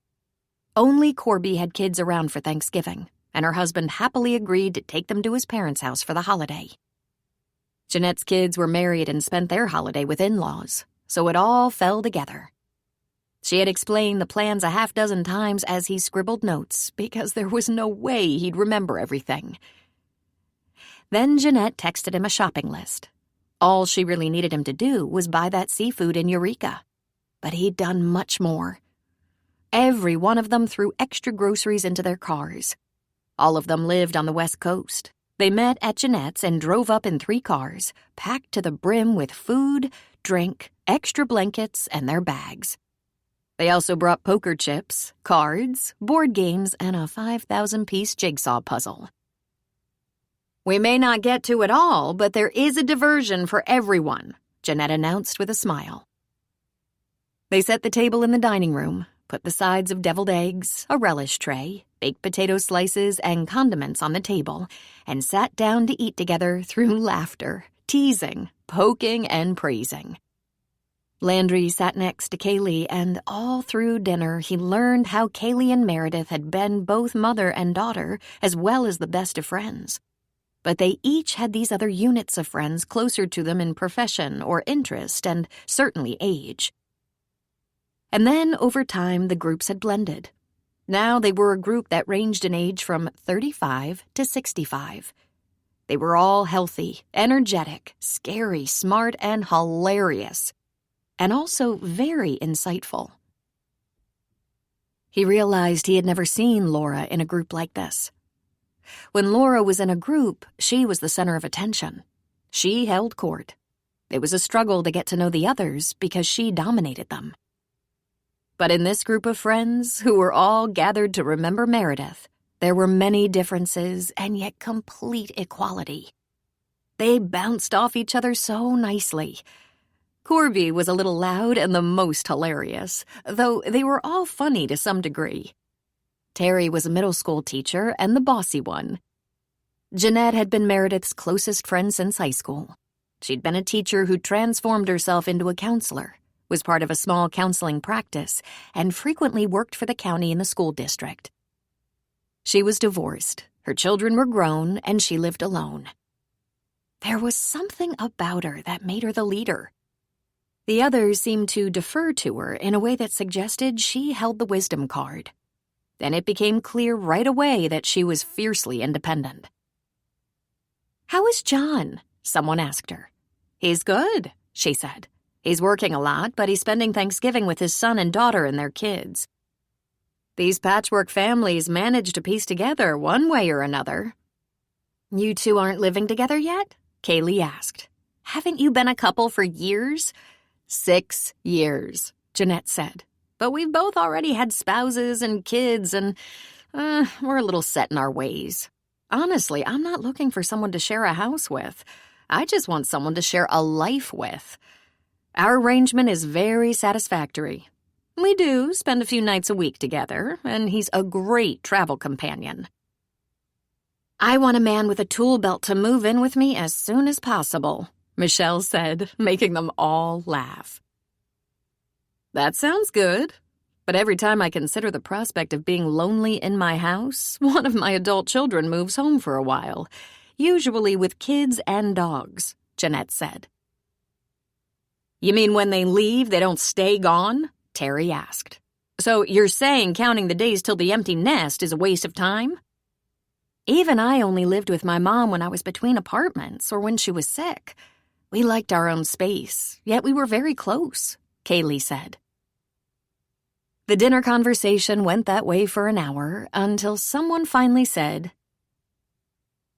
Only Corby had kids around for Thanksgiving, and her husband happily agreed to take them to his parents' house for the holiday. Jeanette's kids were married and spent their holiday with in-laws, so it all fell together. She had explained the plans a half dozen times as he scribbled notes, because there was no way he'd remember everything. Then Jeanette texted him a shopping list. All she really needed him to do was buy that seafood in Eureka. But he'd done much more. Every one of them threw extra groceries into their cars. All of them lived on the West Coast. They met at Jeanette's and drove up in 3 cars, packed to the brim with food, drink, extra blankets, and their bags. They also brought poker chips, cards, board games, and a 5,000-piece jigsaw puzzle. "We may not get to it all, but there is a diversion for everyone," Jeanette announced with a smile. They set the table in the dining room, put the sides of deviled eggs, a relish tray, baked potato slices, and condiments on the table, and sat down to eat together through laughter, teasing, poking, and praising. Landry sat next to Kaylee, and all through dinner he learned how Kaylee and Meredith had been both mother and daughter, as well as the best of friends. But they each had these other units of friends closer to them in profession or interest, and certainly age. And then, over time, the groups had blended. Now they were a group that ranged in age from 35 to 65. They were all healthy, energetic, scary, smart, and hilarious. And also very insightful. He realized he had never seen Laura in a group like this. When Laura was in a group, she was the center of attention. She held court. It was a struggle to get to know the others because she dominated them. But in this group of friends, who were all gathered to remember Meredith, there were many differences and yet complete equality. They bounced off each other so nicely. Corby was a little loud and the most hilarious, though they were all funny to some degree. Terry was a middle school teacher and the bossy one. Jeanette had been Meredith's closest friend since high school. She'd been a teacher who transformed herself into a counselor, was part of a small counseling practice, and frequently worked for the county in the school district. She was divorced, her children were grown, and she lived alone. There was something about her that made her the leader. The others seemed to defer to her in a way that suggested she held the wisdom card. Then it became clear right away that she was fiercely independent. "How is John?" someone asked her. "He's good," she said. "He's working a lot, but he's spending Thanksgiving with his son and daughter and their kids. These patchwork families manage to piece together one way or another." "You two aren't living together yet?" Kaylee asked. "Haven't you been a couple for years?" 6 years, Jeanette said. "But we've both already had spouses and kids, and we're a little set in our ways. Honestly, I'm not looking for someone to share a house with. I just want someone to share a life with. Our arrangement is very satisfactory. We do spend a few nights a week together, and he's a great travel companion." "I want a man with a tool belt to move in with me as soon as possible," Michelle said, making them all laugh. "That sounds good, but every time I consider the prospect of being lonely in my house, one of my adult children moves home for a while, usually with kids and dogs," Jeanette said. "You mean when they leave, they don't stay gone?" Terry asked. "So you're saying counting the days till the empty nest is a waste of time?" "Even I only lived with my mom when I was between apartments or when she was sick. We liked our own space, yet we were very close," Kaylee said. The dinner conversation went that way for an hour until someone finally said,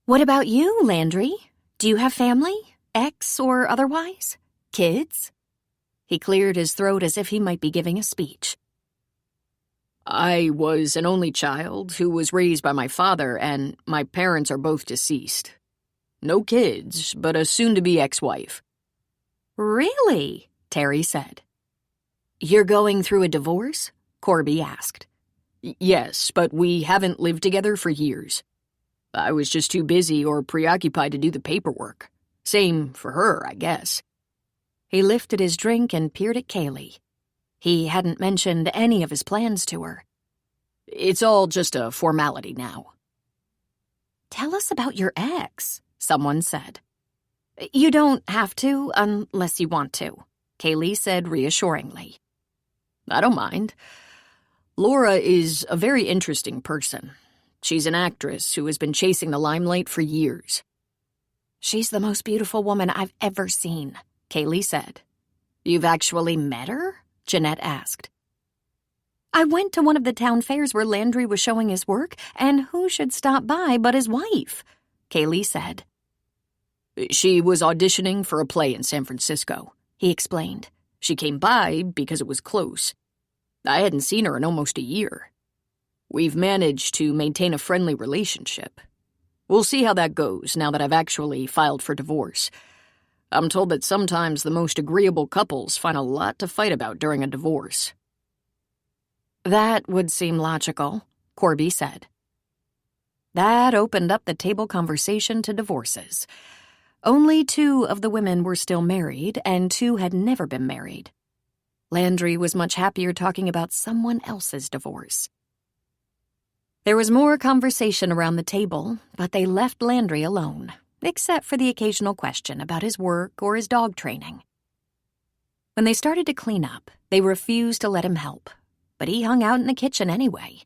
"What about you, Landry? Do you have family, ex or otherwise? Kids?" He cleared his throat as if he might be giving a speech. "I was an only child who was raised by my father, and my parents are both deceased. No kids, but a soon-to-be ex-wife." "Really?" Terry said. "You're going through a divorce?" Corby asked. "Yes, but we haven't lived together for years. I was just too busy or preoccupied to do the paperwork. Same for her, I guess. He lifted his drink and peered at Kaylee. He hadn't mentioned any of his plans to her. It's all just a formality now. Tell us about your ex, someone said. You don't have to unless you want to, Kaylee said reassuringly. I don't mind. Laura is a very interesting person. She's an actress who has been chasing the limelight for years. She's the most beautiful woman I've ever seen, Kaylee said. You've actually met her? Jeanette asked. I went to one of the town fairs where Landry was showing his work, and who should stop by but his wife, Kaylee said. She was auditioning for a play in San Francisco, he explained. She came by because it was close. I hadn't seen her in almost a year. We've managed to maintain a friendly relationship. We'll see how that goes now that I've actually filed for divorce. I'm told that sometimes the most agreeable couples find a lot to fight about during a divorce. That would seem logical, Corby said. That opened up the table conversation to divorces. Only 2 of the women were still married, and 2 had never been married. Landry was much happier talking about someone else's divorce. There was more conversation around the table, but they left Landry alone, except for the occasional question about his work or his dog training. When they started to clean up, they refused to let him help, but he hung out in the kitchen anyway.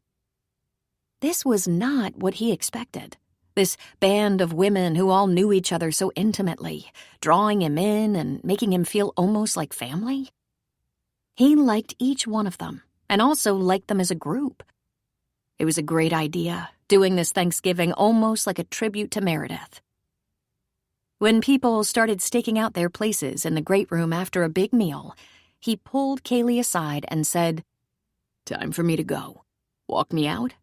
This was not what he expected. This band of women who all knew each other so intimately, drawing him in and making him feel almost like family. He liked each one of them, and also liked them as a group. It was a great idea, doing this Thanksgiving almost like a tribute to Meredith. When people started staking out their places in the great room after a big meal, he pulled Kaylee aside and said, "Time for me to go. Walk me out?"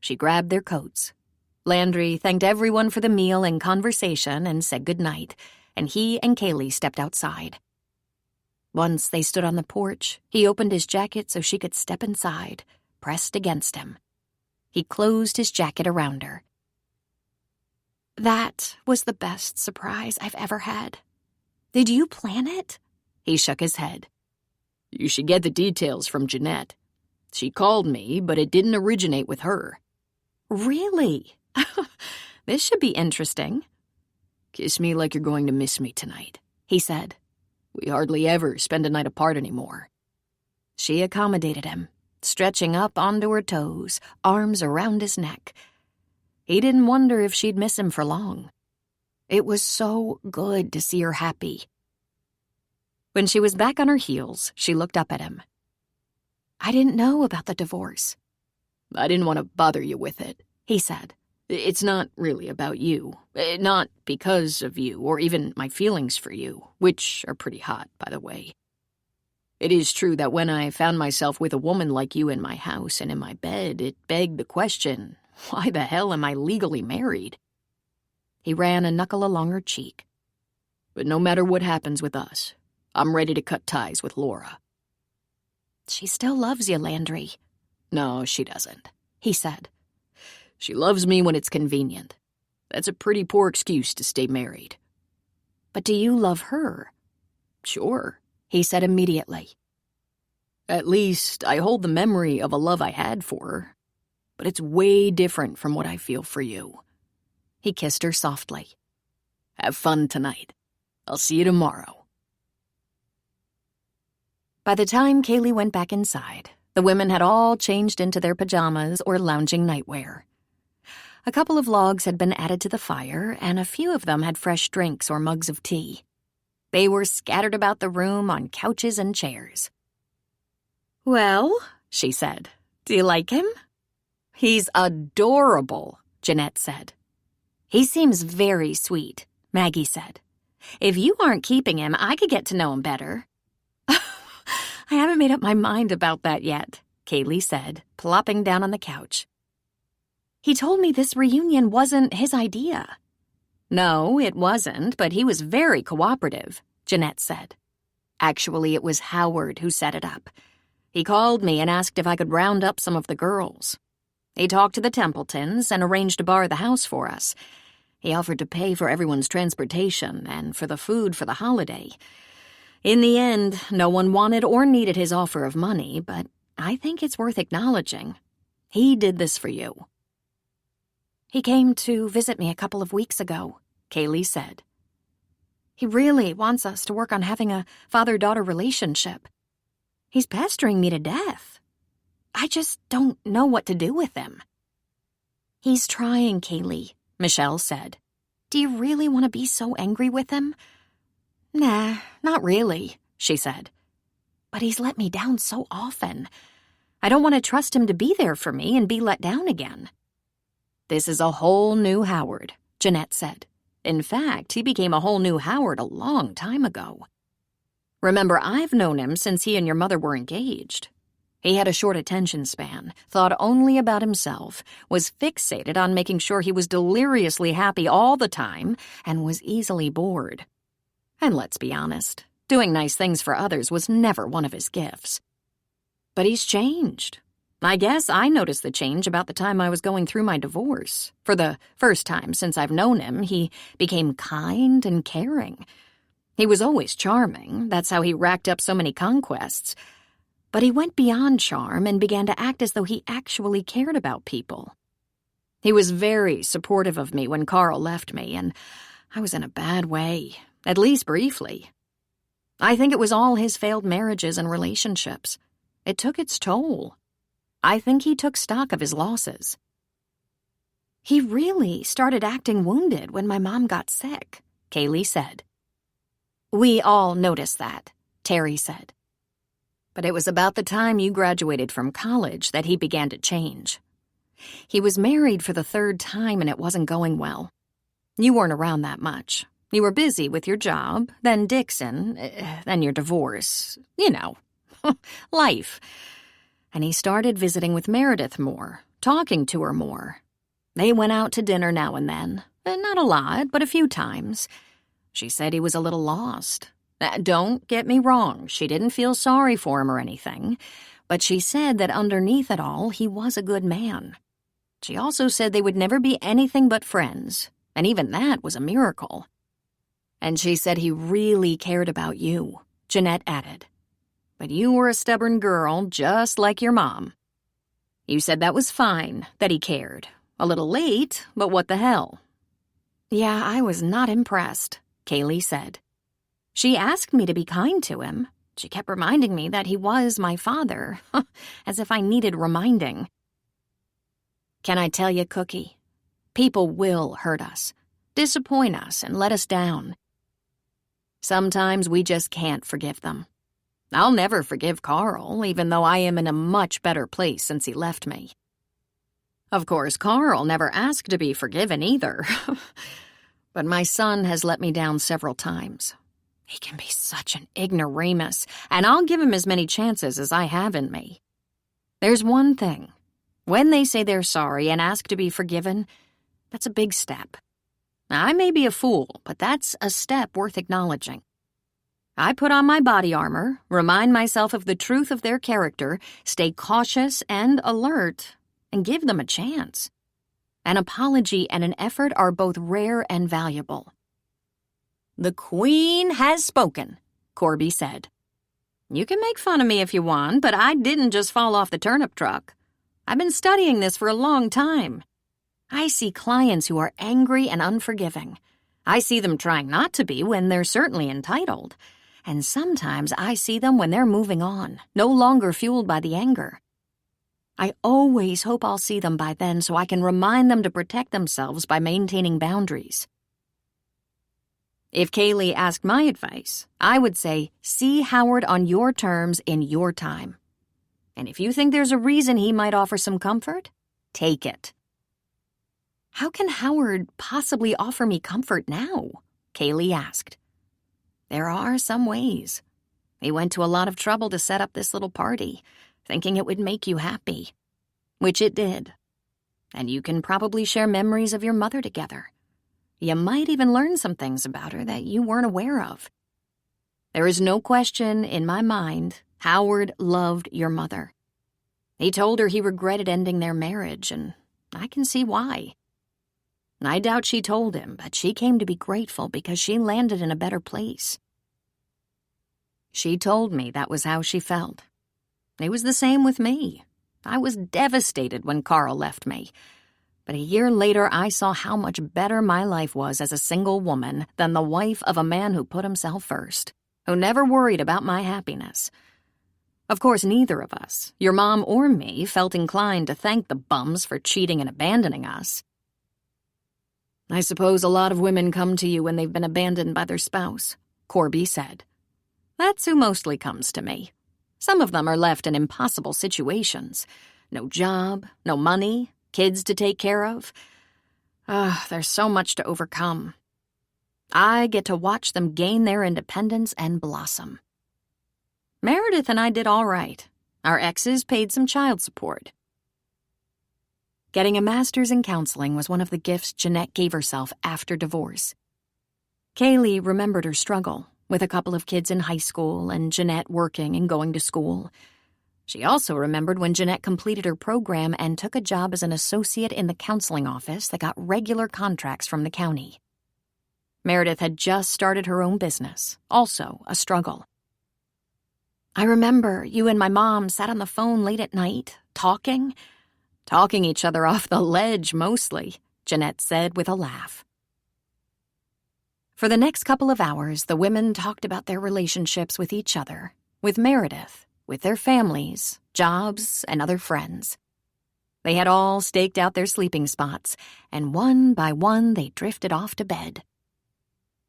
She grabbed their coats. Landry thanked everyone for the meal and conversation and said goodnight, and he and Kaylee stepped outside. Once they stood on the porch, he opened his jacket so she could step inside, pressed against him. He closed his jacket around her. That was the best surprise I've ever had. Did you plan it? He shook his head. You should get the details from Jeanette. She called me, but it didn't originate with her. Really? This should be interesting. Kiss me like you're going to miss me tonight, he said. We hardly ever spend a night apart anymore. She accommodated him, stretching up onto her toes, arms around his neck. He didn't wonder if she'd miss him for long. It was so good to see her happy. When she was back on her heels, she looked up at him. I didn't know about the divorce. I didn't want to bother you with it, he said. It's not really about you. Not because of you, or even my feelings for you, which are pretty hot, by the way. It is true that when I found myself with a woman like you in my house and in my bed, it begged the question, why the hell am I legally married? He ran a knuckle along her cheek. But no matter what happens with us, I'm ready to cut ties with Laura. She still loves you, Landry. No, she doesn't, he said. She loves me when it's convenient. That's a pretty poor excuse to stay married. But do you love her? Sure, he said immediately. At least I hold the memory of a love I had for her. But it's way different from what I feel for you. He kissed her softly. Have fun tonight. I'll see you tomorrow. By the time Kaylee went back inside, the women had all changed into their pajamas or lounging nightwear. A couple of logs had been added to the fire, and a few of them had fresh drinks or mugs of tea. They were scattered about the room on couches and chairs. Well, she said, do you like him? He's adorable, Jeanette said. He seems very sweet, Maggie said. If you aren't keeping him, I could get to know him better. I haven't made up my mind about that yet, Kaylee said, plopping down on the couch. He told me this reunion wasn't his idea. No, it wasn't, but he was very cooperative, Jeanette said. Actually, it was Howard who set it up. He called me and asked if I could round up some of the girls. He talked to the Templetons and arranged to bar the house for us. He offered to pay for everyone's transportation and for the food for the holiday. In the end, no one wanted or needed his offer of money, but I think it's worth acknowledging. He did this for you. He came to visit me a couple of weeks ago, Kaylee said. He really wants us to work on having a father-daughter relationship. He's pestering me to death. I just don't know what to do with him. He's trying, Kaylee, Michelle said. Do you really want to be so angry with him? Nah, not really, she said. But he's let me down so often. I don't want to trust him to be there for me and be let down again. This is a whole new Howard, Jeanette said. In fact, he became a whole new Howard a long time ago. Remember, I've known him since he and your mother were engaged. He had a short attention span, thought only about himself, was fixated on making sure he was deliriously happy all the time, and was easily bored. And let's be honest, doing nice things for others was never one of his gifts. But he's changed. I guess I noticed the change about the time I was going through my divorce. For the first time since I've known him, he became kind and caring. He was always charming, that's how he racked up so many conquests. But he went beyond charm and began to act as though he actually cared about people. He was very supportive of me when Carl left me, and I was in a bad way, at least briefly. I think it was all his failed marriages and relationships. It took its toll. I think he took stock of his losses. He really started acting wounded when my mom got sick, Kaylee said. We all noticed that, Terry said. But it was about the time you graduated from college that he began to change. He was married for the third time and it wasn't going well. You weren't around that much. You were busy with your job, then Dixon, then your divorce. You know, life. And he started visiting with Meredith more, talking to her more. They went out to dinner now and then. Not a lot, but a few times. She said he was a little lost. Don't get me wrong, she didn't feel sorry for him or anything, but she said that underneath it all, he was a good man. She also said they would never be anything but friends, and even that was a miracle. And she said he really cared about you, Jeanette added. But you were a stubborn girl, just like your mom. You said that was fine, that he cared. A little late, but what the hell? Yeah, I was not impressed, Kaylee said. She asked me to be kind to him. She kept reminding me that he was my father, as if I needed reminding. Can I tell you, Cookie? People will hurt us, disappoint us, and let us down. Sometimes we just can't forgive them. I'll never forgive Carl, even though I am in a much better place since he left me. Of course, Carl never asked to be forgiven either. But my son has let me down several times. He can be such an ignoramus, and I'll give him as many chances as I have in me. There's one thing. When they say they're sorry and ask to be forgiven, that's a big step. I may be a fool, but that's a step worth acknowledging. I put on my body armor, remind myself of the truth of their character, stay cautious and alert, and give them a chance. An apology and an effort are both rare and valuable. The Queen has spoken, Corby said. You can make fun of me if you want, but I didn't just fall off the turnip truck. I've been studying this for a long time. I see clients who are angry and unforgiving. I see them trying not to be when they're certainly entitled. And sometimes I see them when they're moving on, no longer fueled by the anger. I always hope I'll see them by then so I can remind them to protect themselves by maintaining boundaries. If Kaylee asked my advice, I would say, see Howard on your terms in your time. And if you think there's a reason he might offer some comfort, take it. How can Howard possibly offer me comfort now? Kaylee asked. There are some ways. He went to a lot of trouble to set up this little party, thinking it would make you happy. Which it did. And you can probably share memories of your mother together. You might even learn some things about her that you weren't aware of. There is no question in my mind Howard loved your mother. He told her he regretted ending their marriage, and I can see why. I doubt she told him, but she came to be grateful because she landed in a better place. She told me that was how she felt. It was the same with me. I was devastated when Carl left me. But a year later, I saw how much better my life was as a single woman than the wife of a man who put himself first, who never worried about my happiness. Of course, neither of us, your mom or me, felt inclined to thank the bums for cheating and abandoning us. I suppose a lot of women come to you when they've been abandoned by their spouse, Corby said. That's who mostly comes to me. Some of them are left in impossible situations. No job, no money, kids to take care of. There's so much to overcome. I get to watch them gain their independence and blossom. Meredith and I did all right. Our exes paid some child support. Getting a master's in counseling was one of the gifts Jeanette gave herself after divorce. Kaylee remembered her struggle, with a couple of kids in high school and Jeanette working and going to school. She also remembered when Jeanette completed her program and took a job as an associate in the counseling office that got regular contracts from the county. Meredith had just started her own business, also a struggle. I remember you and my mom sat on the phone late at night, talking each other off the ledge mostly, Jeanette said with a laugh. For the next couple of hours, the women talked about their relationships with each other, with Meredith, with their families, jobs, and other friends. They had all staked out their sleeping spots, and one by one they drifted off to bed.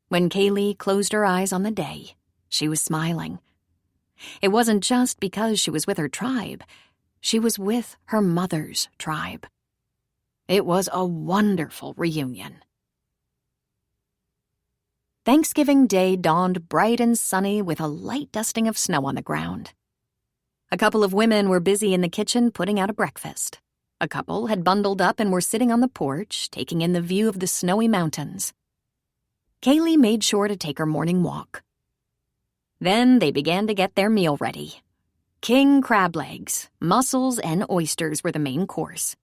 When Kaylee closed her eyes on the day, she was smiling. It wasn't just because she was with her tribe. She was with her mother's tribe. It was a wonderful reunion. Thanksgiving Day dawned bright and sunny with a light dusting of snow on the ground. A couple of women were busy in the kitchen putting out a breakfast. A couple had bundled up and were sitting on the porch, taking in the view of the snowy mountains. Kaylee made sure to take her morning walk. Then they began to get their meal ready. King crab legs, mussels, and oysters were the main course.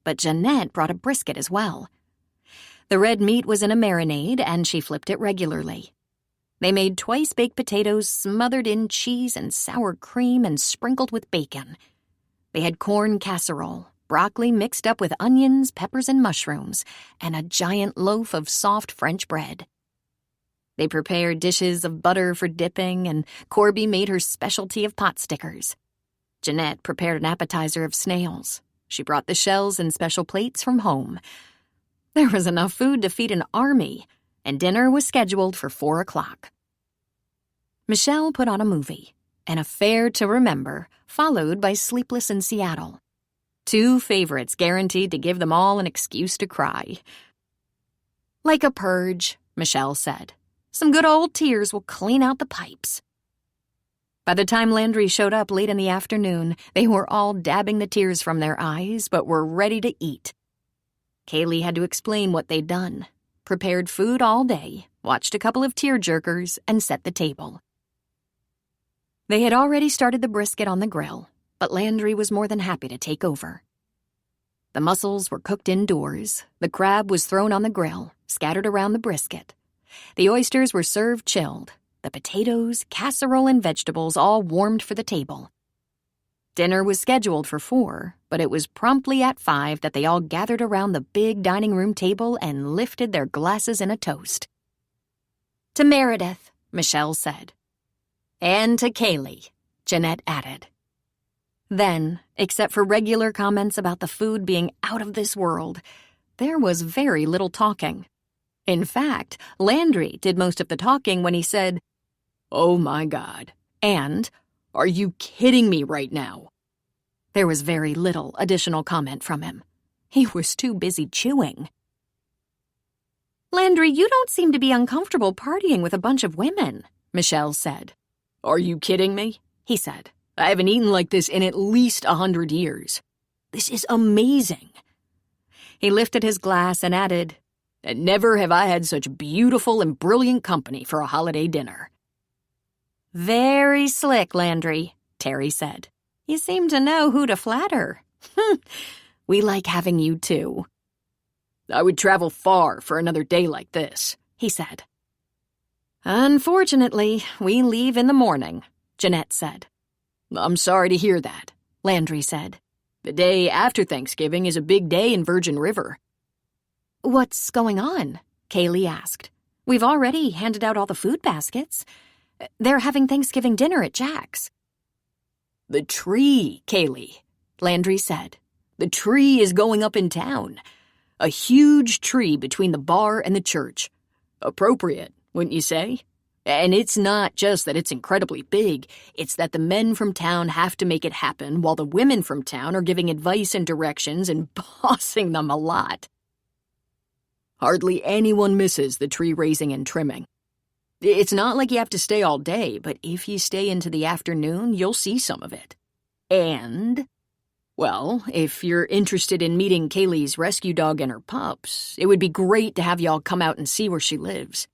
But Jeanette brought a brisket as well. The red meat was in a marinade, and she flipped it regularly. They made twice-baked potatoes smothered in cheese and sour cream and sprinkled with bacon. They had corn casserole, broccoli mixed up with onions, peppers, and mushrooms, and a giant loaf of soft French bread. They prepared dishes of butter for dipping, and Corby made her specialty of pot stickers. Jeanette prepared an appetizer of snails. She brought the shells in special plates from home. There was enough food to feed an army, and dinner was scheduled for 4 o'clock. Michelle put on a movie, An Affair to Remember, followed by Sleepless in Seattle. 2 favorites guaranteed to give them all an excuse to cry. Like a purge, Michelle said. Some good old tears will clean out the pipes. By the time Landry showed up late in the afternoon, they were all dabbing the tears from their eyes, but were ready to eat. Kaylee had to explain what they'd done, prepared food all day, watched a couple of tear-jerkers, and set the table. They had already started the brisket on the grill, but Landry was more than happy to take over. The mussels were cooked indoors, the crab was thrown on the grill, scattered around the brisket. The oysters were served chilled, the potatoes, casserole, and vegetables all warmed for the table. Dinner was scheduled for 4, but it was promptly at 5 that they all gathered around the big dining room table and lifted their glasses in a toast. To Meredith, Michelle said. And to Kaylee, Jeanette added. Then, except for regular comments about the food being out of this world, there was very little talking. In fact, Landry did most of the talking when he said, "Oh my God," and "Are you kidding me right now?" There was very little additional comment from him. He was too busy chewing. "Landry, you don't seem to be uncomfortable partying with a bunch of women," Michelle said. "Are you kidding me?" he said. "I haven't eaten like this in at least 100 years. This is amazing." He lifted his glass and added, "And never have I had such beautiful and brilliant company for a holiday dinner." "Very slick, Landry," Terry said. "You seem to know who to flatter." "We like having you, too." "I would travel far for another day like this," he said. "Unfortunately, we leave in the morning," Jeanette said. I'm sorry to hear that, Landry said. The day after Thanksgiving is a big day in Virgin River. "What's going on?" Kaylee asked. "We've already handed out all the food baskets. They're having Thanksgiving dinner at Jack's." The tree, Kaylee, Landry said. The tree is going up in town. A huge tree between the bar and the church. Appropriate, wouldn't you say? And it's not just that it's incredibly big, it's that the men from town have to make it happen while the women from town are giving advice and directions and bossing them a lot. Hardly anyone misses the tree raising and trimming. It's not like you have to stay all day, but if you stay into the afternoon, you'll see some of it. And, well, if you're interested in meeting Kaylee's rescue dog and her pups, it would be great to have y'all come out and see where she lives.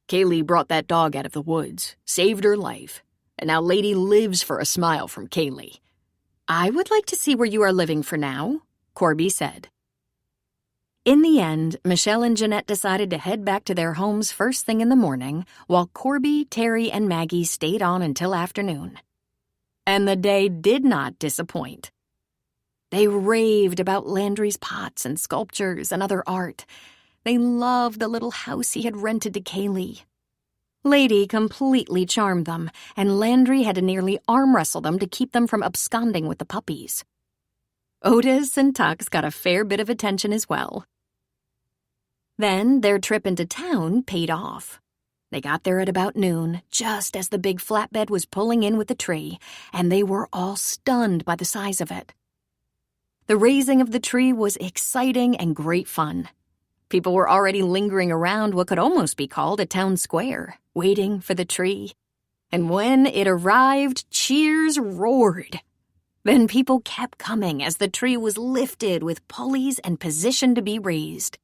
Kaylee brought that dog out of the woods, saved her life, and now Lady lives for a smile from Kaylee. "I would like to see where you are living for now," Corby said. In the end, Michelle and Jeanette decided to head back to their homes first thing in the morning, while Corby, Terry, and Maggie stayed on until afternoon. And the day did not disappoint. They raved about Landry's pots and sculptures and other art. They loved the little house he had rented to Kaylee. Lady completely charmed them, and Landry had to nearly arm wrestle them to keep them from absconding with the puppies. Otis and Tux got a fair bit of attention as well. Then their trip into town paid off. They got there at about noon, just as the big flatbed was pulling in with the tree, and they were all stunned by the size of it. The raising of the tree was exciting and great fun. People were already lingering around what could almost be called a town square, waiting for the tree. And when it arrived, cheers roared. Then people kept coming as the tree was lifted with pulleys and positioned to be raised.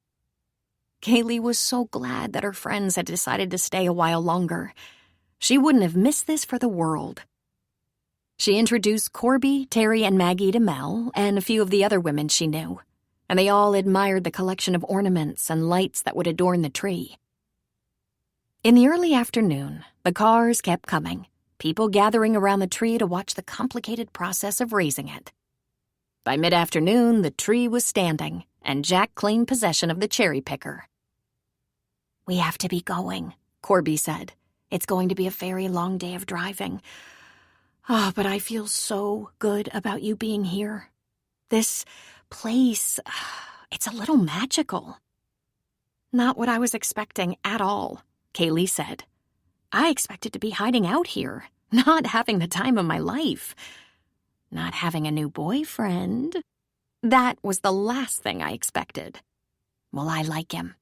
Kaylee was so glad that her friends had decided to stay a while longer. She wouldn't have missed this for the world. She introduced Corby, Terry, and Maggie to Mel and a few of the other women she knew, and they all admired the collection of ornaments and lights that would adorn the tree. In the early afternoon, the Carrs kept coming, people gathering around the tree to watch the complicated process of raising it. By mid-afternoon, the tree was standing, and Jack claimed possession of the cherry picker. "We have to be going," Corby said. "It's going to be a very long day of driving. But I feel so good about you being here. This place, it's a little magical." "Not what I was expecting at all," Kaylee said. "I expected to be hiding out here, not having the time of my life. Not having a new boyfriend. That was the last thing I expected. Well, I like him.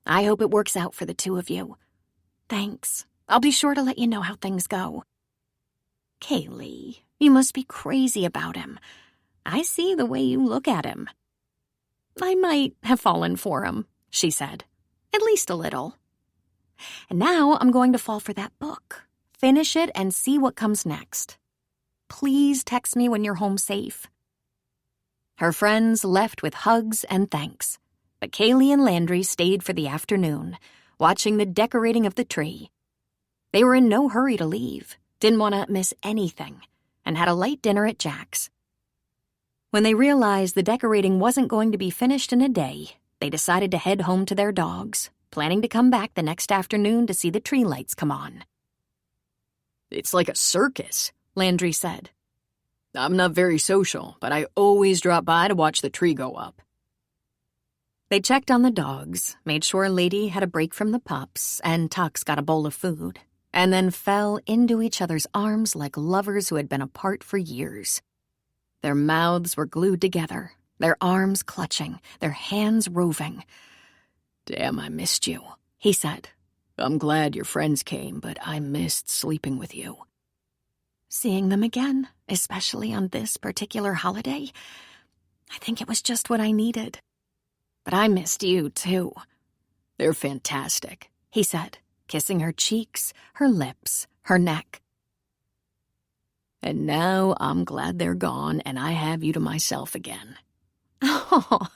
I hope it works out for the two of you. Thanks. I'll be sure to let you know how things go." "Kaylee, you must be crazy about him. I see the way you look at him." "I might have fallen for him," she said. "At least a little. And now I'm going to fall for that book. Finish it and see what comes next. Please text me when you're home safe." Her friends left with hugs and thanks, but Kaylee and Landry stayed for the afternoon, watching the decorating of the tree. They were in no hurry to leave, didn't want to miss anything, and had a light dinner at Jack's. When they realized the decorating wasn't going to be finished in a day, they decided to head home to their dogs, planning to come back the next afternoon to see the tree lights come on. "It's like a circus," Landry said. "I'm not very social, but I always drop by to watch the tree go up." They checked on the dogs, made sure Lady had a break from the pups, and Tux got a bowl of food, and then fell into each other's arms like lovers who had been apart for years. Their mouths were glued together, their arms clutching, their hands roving. "Damn, I missed you," he said. "I'm glad your friends came, but I missed sleeping with you." Seeing them again, especially on this particular holiday, I think it was just what I needed. But I missed you, too. "They're fantastic," he said, kissing her cheeks, her lips, her neck. "And now I'm glad they're gone and I have you to myself again." Oh,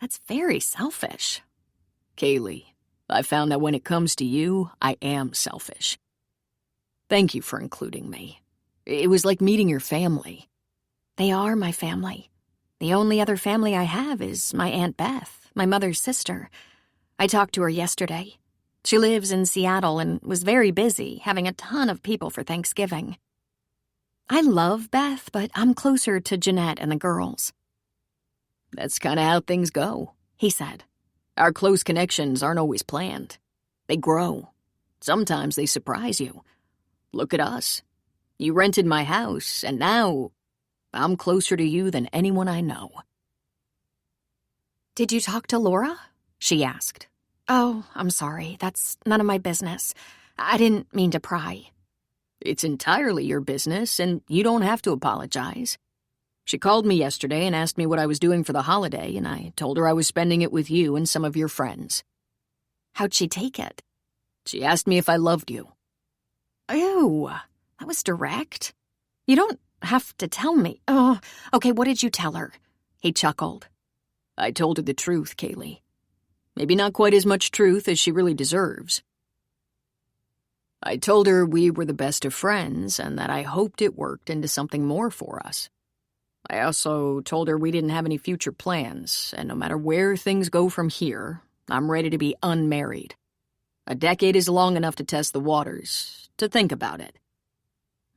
that's very selfish. "Kaylee, I found that when it comes to you, I am selfish. Thank you for including me. It was like meeting your family. They are my family. The only other family I have is my Aunt Beth, my mother's sister. I talked to her yesterday. She lives in Seattle and was very busy, having a ton of people for Thanksgiving. I love Beth, but I'm closer to Jeanette and the girls. That's kind of how things go, he said. Our close connections aren't always planned. They grow. Sometimes they surprise you. Look at us. You rented my house, and now I'm closer to you than anyone I know. Did you talk to Laura? She asked. Oh, I'm sorry. That's none of my business. I didn't mean to pry. It's entirely your business, and you don't have to apologize. She called me yesterday and asked me what I was doing for the holiday, and I told her I was spending it with you and some of your friends. How'd she take it? She asked me if I loved you. Ew, that was direct. You don't have to tell me. Oh, okay, what did you tell her? He chuckled. I told her the truth, Kaylee. Maybe not quite as much truth as she really deserves. I told her we were the best of friends and that I hoped it worked into something more for us. I also told her we didn't have any future plans, and no matter where things go from here, I'm ready to be unmarried. A decade is long enough to test the waters, to think about it.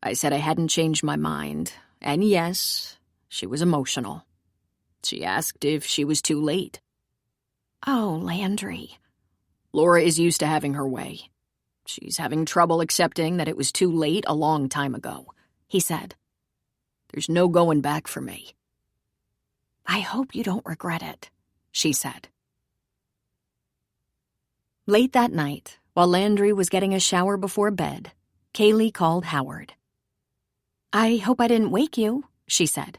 I said I hadn't changed my mind, and yes, she was emotional. She asked if she was too late. Oh, Landry. Laura is used to having her way. She's having trouble accepting that it was too late a long time ago, he said. There's no going back for me. I hope you don't regret it, she said. Late that night, while Landry was getting a shower before bed, Kaylee called Howard. I hope I didn't wake you, she said.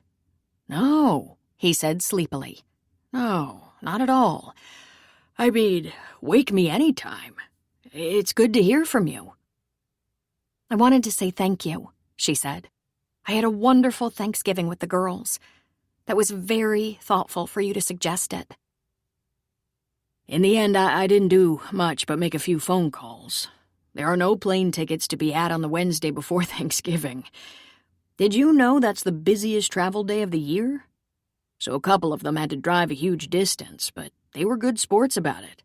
No, he said sleepily. No, not at all. I mean, wake me anytime. It's good to hear from you. I wanted to say thank you, she said. I had a wonderful Thanksgiving with the girls. That was very thoughtful for you to suggest it. In the end, I didn't do much but make a few phone calls. There are no plane tickets to be had on the Wednesday before Thanksgiving. Did you know that's the busiest travel day of the year? So a couple of them had to drive a huge distance, but they were good sports about it.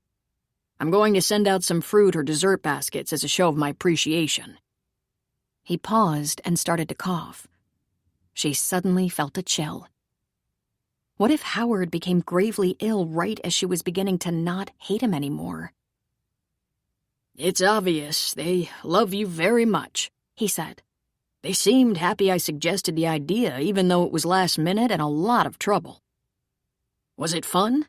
I'm going to send out some fruit or dessert baskets as a show of my appreciation. He paused and started to cough. She suddenly felt a chill. What if Howard became gravely ill right as she was beginning to not hate him anymore? It's obvious they love you very much, he said. They seemed happy I suggested the idea, even though it was last minute and a lot of trouble. Was it fun?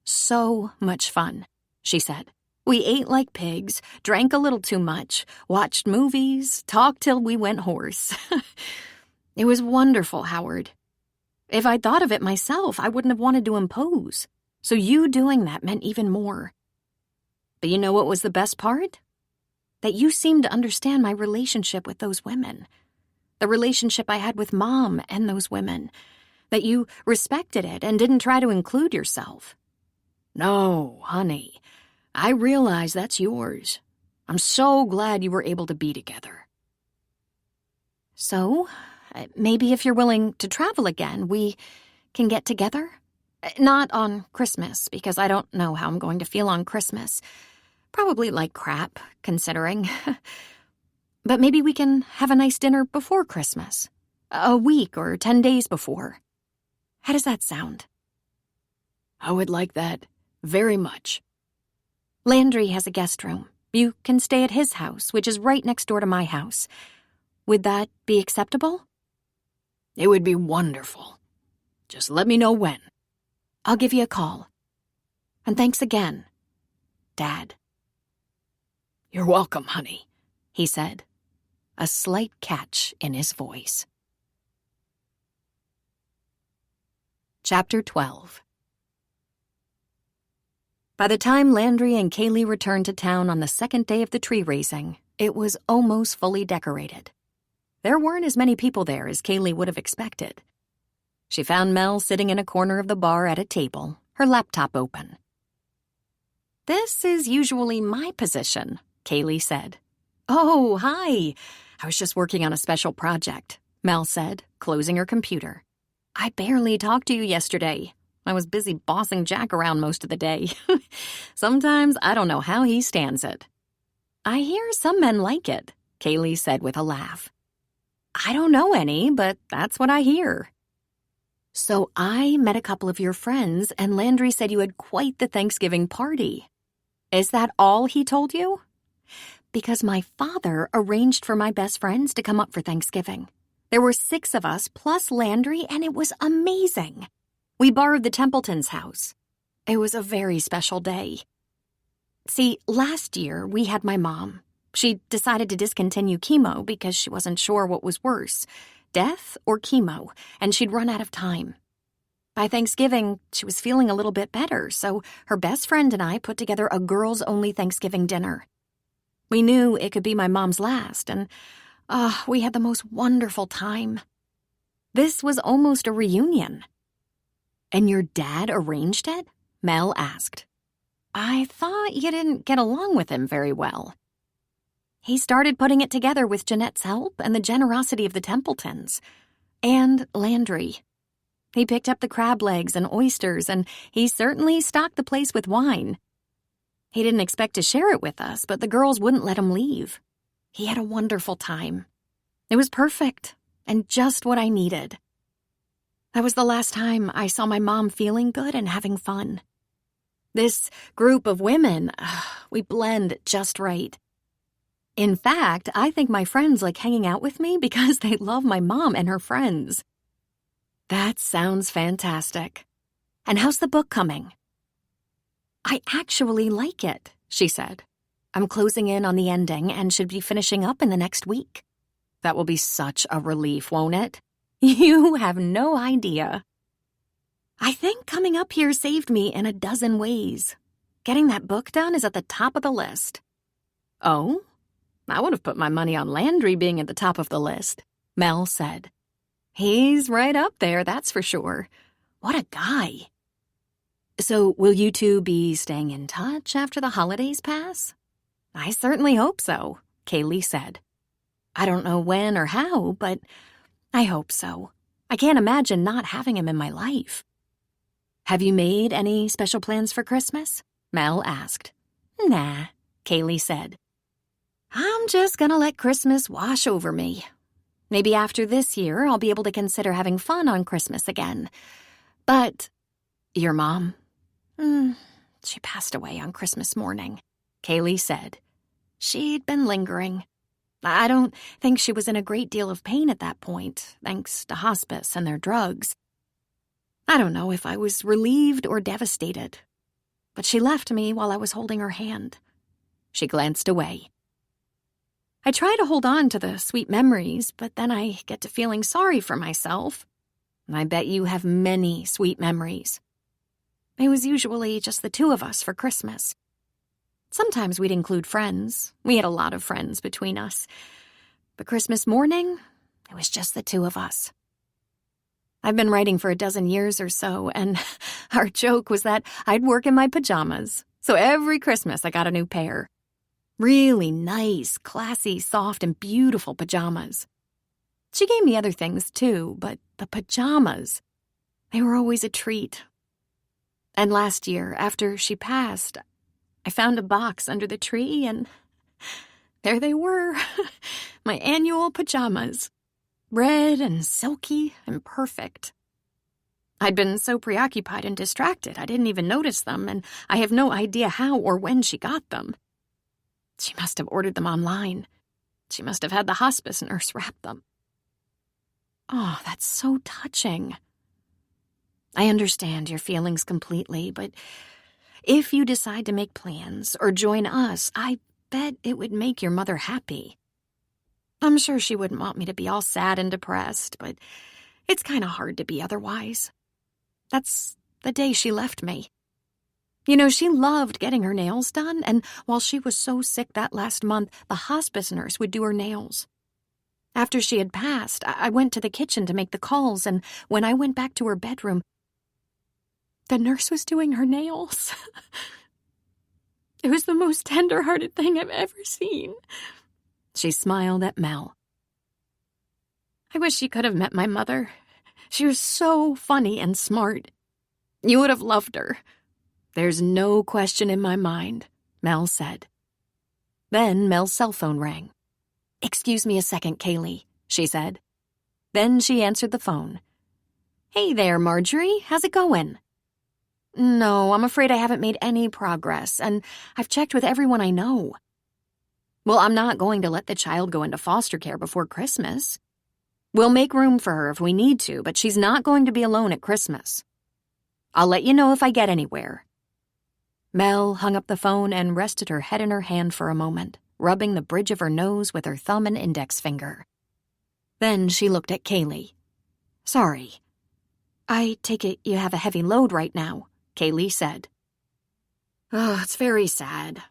So much fun, she said. We ate like pigs, drank a little too much, watched movies, talked till we went hoarse. It was wonderful, Howard. If I'd thought of it myself, I wouldn't have wanted to impose. So you doing that meant even more. But you know what was the best part? That you seemed to understand my relationship with those women. The relationship I had with Mom and those women. That you respected it and didn't try to include yourself. No, honey. I realize that's yours. I'm so glad you were able to be together. So, maybe if you're willing to travel again, we can get together? Not on Christmas, because I don't know how I'm going to feel on Christmas. Probably like crap, considering. But maybe we can have a nice dinner before Christmas. A week or 10 days before. How does that sound? I would like that very much. Landry has a guest room. You can stay at his house, which is right next door to my house. Would that be acceptable? It would be wonderful. Just let me know when. I'll give you a call. And thanks again, Dad. You're welcome, honey, he said, a slight catch in his voice. Chapter 12. By the time Landry and Kaylee returned to town on the second day of the tree raising, it was almost fully decorated. There weren't as many people there as Kaylee would have expected. She found Mel sitting in a corner of the bar at a table, her laptop open. This is usually my position, Kaylee said. Oh, hi. I was just working on a special project, Mel said, closing her computer. I barely talked to you yesterday. I was busy bossing Jack around most of the day. Sometimes I don't know how he stands it. I hear some men like it, Kaylee said with a laugh. I don't know any, but that's what I hear. So I met a couple of your friends, and Landry said you had quite the Thanksgiving party. Is that all he told you? Because my father arranged for my best friends to come up for Thanksgiving. There were 6 of us plus Landry, and it was amazing. We borrowed the Templeton's house. It was a very special day. See, last year we had my mom. She decided to discontinue chemo because she wasn't sure what was worse, death or chemo, and she'd run out of time. By Thanksgiving, she was feeling a little bit better, so her best friend and I put together a girls-only Thanksgiving dinner. We knew it could be my mom's last, and we had the most wonderful time. This was almost a reunion. And your dad arranged it? Mel asked. I thought you didn't get along with him very well. He started putting it together with Jeanette's help and the generosity of the Templetons. And Landry. He picked up the crab legs and oysters, and he certainly stocked the place with wine. He didn't expect to share it with us, but the girls wouldn't let him leave. He had a wonderful time. It was perfect, and just what I needed. That was the last time I saw my mom feeling good and having fun. This group of women, we blend just right. In fact, I think my friends like hanging out with me because they love my mom and her friends. That sounds fantastic. And how's the book coming? I actually like it, she said. I'm closing in on the ending and should be finishing up in the next week. That will be such a relief, won't it? You have no idea. I think coming up here saved me in a dozen ways. Getting that book done is at the top of the list. Oh? I would have put my money on Landry being at the top of the list, Mel said. He's right up there, that's for sure. What a guy. So will you two be staying in touch after the holidays pass? I certainly hope so, Kaylee said. I don't know when or how, but I hope so. I can't imagine not having him in my life. Have you made any special plans for Christmas? Mel asked. Nah, Kaylee said. I'm just gonna let Christmas wash over me. Maybe after this year, I'll be able to consider having fun on Christmas again. But your mom? She passed away on Christmas morning, Kaylee said. She'd been lingering. I don't think she was in a great deal of pain at that point, thanks to hospice and their drugs. I don't know if I was relieved or devastated, but she left me while I was holding her hand. She glanced away. I try to hold on to the sweet memories, but then I get to feeling sorry for myself. I bet you have many sweet memories. It was usually just the 2 of us for Christmas. Sometimes we'd include friends. We had a lot of friends between us. But Christmas morning, it was just the 2 of us. I've been writing for a dozen years or so, and our joke was that I'd work in my pajamas. So every Christmas I got a new pair. Really nice, classy, soft, and beautiful pajamas. She gave me other things too, but the pajamas, they were always a treat. And last year, after she passed, I found a box under the tree, and there they were, my annual pajamas. Red and silky and perfect. I'd been so preoccupied and distracted I didn't even notice them, and I have no idea how or when she got them. She must have ordered them online. She must have had the hospice nurse wrap them. Oh, that's so touching. I understand your feelings completely, but if you decide to make plans or join us, I bet it would make your mother happy. I'm sure she wouldn't want me to be all sad and depressed, but it's kind of hard to be otherwise. That's the day she left me. You know, she loved getting her nails done, and while she was so sick that last month, the hospice nurse would do her nails. After she had passed, I went to the kitchen to make the calls, and when I went back to her bedroom, the nurse was doing her nails. It was the most tender-hearted thing I've ever seen. She smiled at Mel. I wish you could have met my mother. She was so funny and smart. You would have loved her. There's no question in my mind, Mel said. Then Mel's cell phone rang. Excuse me a second, Kaylee, she said. Then she answered the phone. Hey there, Marjorie. How's it going? No, I'm afraid I haven't made any progress, and I've checked with everyone I know. Well, I'm not going to let the child go into foster care before Christmas. We'll make room for her if we need to, but she's not going to be alone at Christmas. I'll let you know if I get anywhere. Mel hung up the phone and rested her head in her hand for a moment, rubbing the bridge of her nose with her thumb and index finger. Then she looked at Kaylee. Sorry. I take it you have a heavy load right now, Kaylee said. Oh, it's very sad.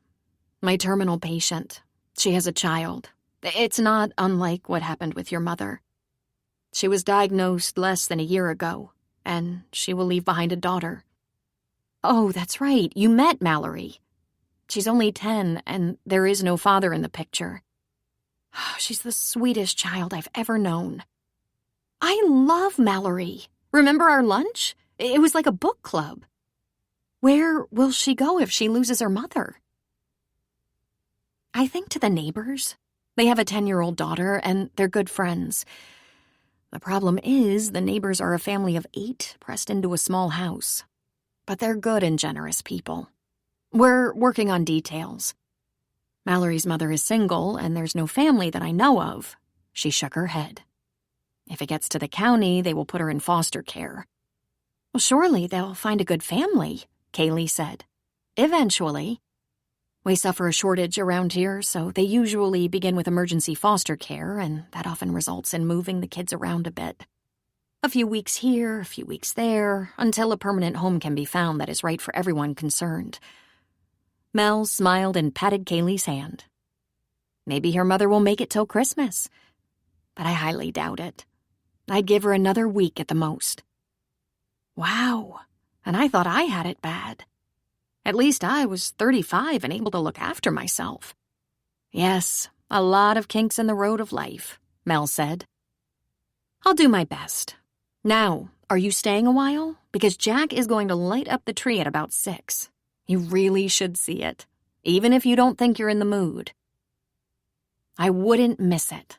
My terminal patient. She has a child. It's not unlike what happened with your mother. She was diagnosed less than a year ago, and she will leave behind a daughter. Oh, that's right. You met Mallory. She's only 10, and there is no father in the picture. She's the sweetest child I've ever known. I love Mallory. Remember our lunch? It was like a book club. Where will she go if she loses her mother? I think to the neighbors. They have a 10-year-old daughter, and they're good friends. The problem is the neighbors are a family of 8 pressed into a small house. But they're good and generous people. We're working on details. Mallory's mother is single, and there's no family that I know of. She shook her head. If it gets to the county, they will put her in foster care. Well, surely they'll find a good family, Kaylee said. Eventually. We suffer a shortage around here, so they usually begin with emergency foster care, and that often results in moving the kids around a bit. A few weeks here, a few weeks there, until a permanent home can be found that is right for everyone concerned. Mel smiled and patted Kaylee's hand. Maybe her mother will make it till Christmas, but I highly doubt it. I'd give her another week at the most. Wow, and I thought I had it bad. At least I was 35 and able to look after myself. Yes, a lot of kinks in the road of life, Mel said. I'll do my best. Now, are you staying a while? Because Jack is going to light up the tree at about 6. You really should see it, even if you don't think you're in the mood. I wouldn't miss it.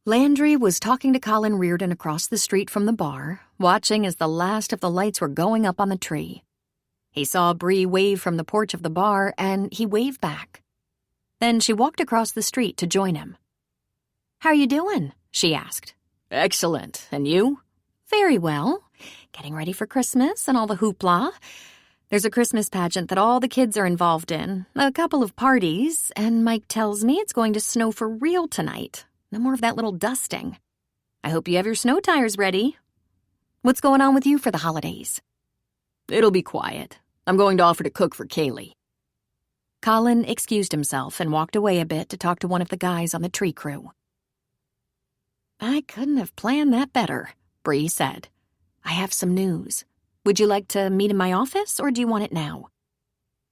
Landry was talking to Colin Reardon across the street from the bar, watching as the last of the lights were going up on the tree. He saw Bree wave from the porch of the bar, and he waved back. Then she walked across the street to join him. How are you doing? She asked. Excellent. And you? Very well. Getting ready for Christmas and all the hoopla. There's a Christmas pageant that all the kids are involved in, a couple of parties, and Mike tells me it's going to snow for real tonight. No more of that little dusting. I hope you have your snow tires ready. What's going on with you for the holidays? It'll be quiet. I'm going to offer to cook for Kaylee. Colin excused himself and walked away a bit to talk to one of the guys on the tree crew. I couldn't have planned that better, Bree said. I have some news. Would you like to meet in my office, or do you want it now?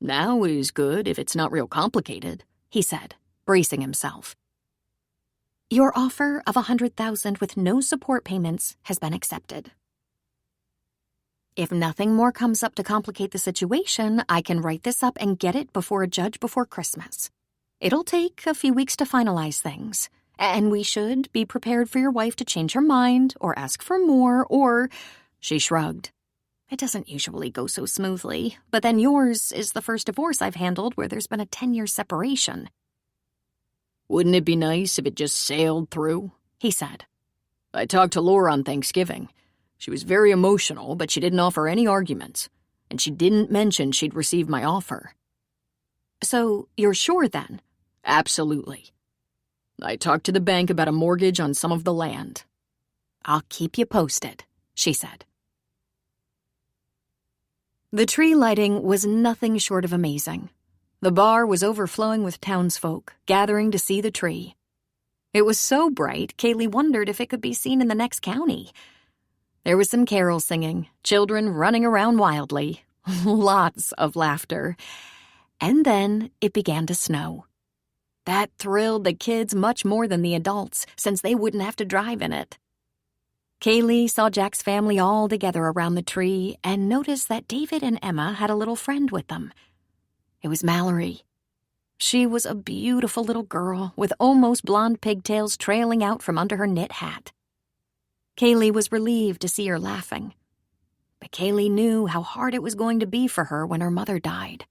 Now is good if it's not real complicated, he said, bracing himself. Your offer of $100,000 with no support payments has been accepted. If nothing more comes up to complicate the situation, I can write this up and get it before a judge before Christmas. It'll take a few weeks to finalize things, and we should be prepared for your wife to change her mind or ask for more or... She shrugged. It doesn't usually go so smoothly, but then yours is the first divorce I've handled where there's been a 10-year separation. Wouldn't it be nice if it just sailed through? He said. I talked to Laura on Thanksgiving. She was very emotional, but she didn't offer any arguments, and she didn't mention she'd received my offer. So you're sure then? Absolutely. I talked to the bank about a mortgage on some of the land. I'll keep you posted, she said. The tree lighting was nothing short of amazing. The bar was overflowing with townsfolk, gathering to see the tree. It was so bright, Kaylee wondered if it could be seen in the next county. There was some carol singing, children running around wildly, Lots of laughter. And then it began to snow. That thrilled the kids much more than the adults, since they wouldn't have to drive in it. Kaylee saw Jack's family all together around the tree and noticed that David and Emma had a little friend with them. It was Mallory. She was a beautiful little girl with almost blonde pigtails trailing out from under her knit hat. Kaylee was relieved to see her laughing. But Kaylee knew how hard it was going to be for her when her mother died.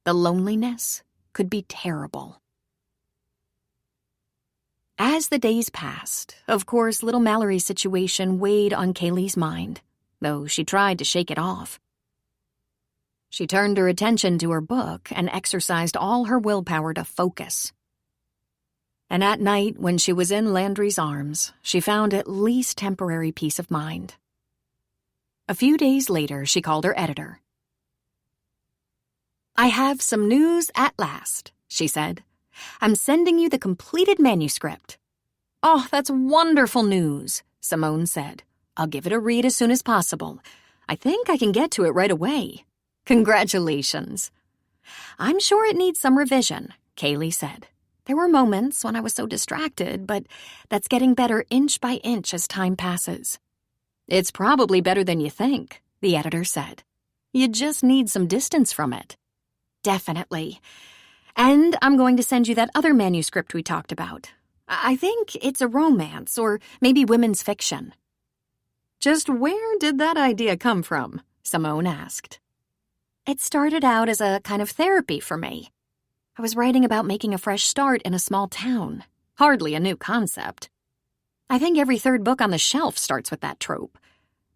The loneliness could be terrible. As the days passed, of course, little Mallory's situation weighed on Kaylee's mind, though she tried to shake it off. She turned her attention to her book and exercised all her willpower to focus. And at night, when she was in Landry's arms, she found at least temporary peace of mind. A few days later, she called her editor. "I have some news at last," she said. "I'm sending you the completed manuscript." "Oh, that's wonderful news," Simone said. "I'll give it a read as soon as possible. I think I can get to it right away." "Congratulations." "I'm sure it needs some revision," Kaylee said. "There were moments when I was so distracted, but that's getting better inch by inch as time passes." "It's probably better than you think," the editor said. "You just need some distance from it." "Definitely. And I'm going to send you that other manuscript we talked about. I think it's a romance, or maybe women's fiction." "Just where did that idea come from?" Simone asked. "It started out as a kind of therapy for me. I was writing about making a fresh start in a small town. Hardly a new concept. I think every third book on the shelf starts with that trope.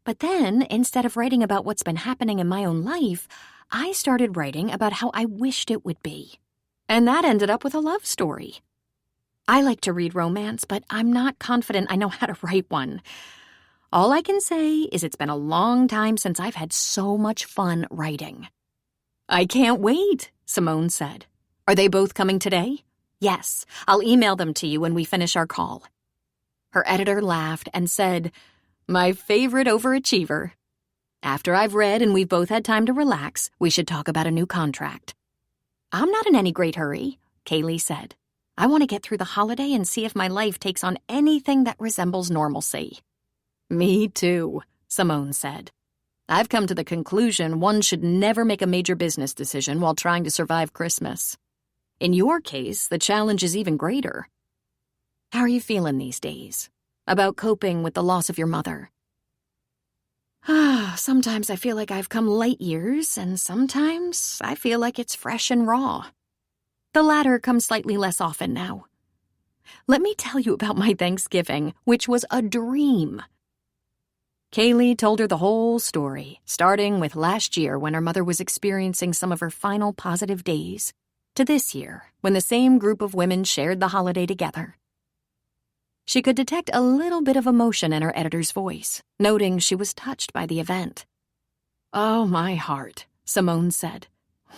But then, instead of writing about what's been happening in my own life, I started writing about how I wished it would be. And that ended up with a love story. I like to read romance, but I'm not confident I know how to write one. All I can say is it's been a long time since I've had so much fun writing." "I can't wait," Simone said. "Are they both coming today?" "Yes, I'll email them to you when we finish our call." Her editor laughed and said, "My favorite overachiever. After I've read and we've both had time to relax, we should talk about a new contract." "I'm not in any great hurry," Kaylee said. "I want to get through the holiday and see if my life takes on anything that resembles normalcy." "Me too," Simone said. "I've come to the conclusion one should never make a major business decision while trying to survive Christmas. In your case, the challenge is even greater. How are you feeling these days? About coping with the loss of your mother?" "Sometimes I feel like I've come light years, and sometimes I feel like it's fresh and raw. The latter comes slightly less often now. Let me tell you about my Thanksgiving, which was a dream." Kaylee told her the whole story, starting with last year when her mother was experiencing some of her final positive days, to this year when the same group of women shared the holiday together. She could detect a little bit of emotion in her editor's voice, noting she was touched by the event. "Oh, my heart," Simone said.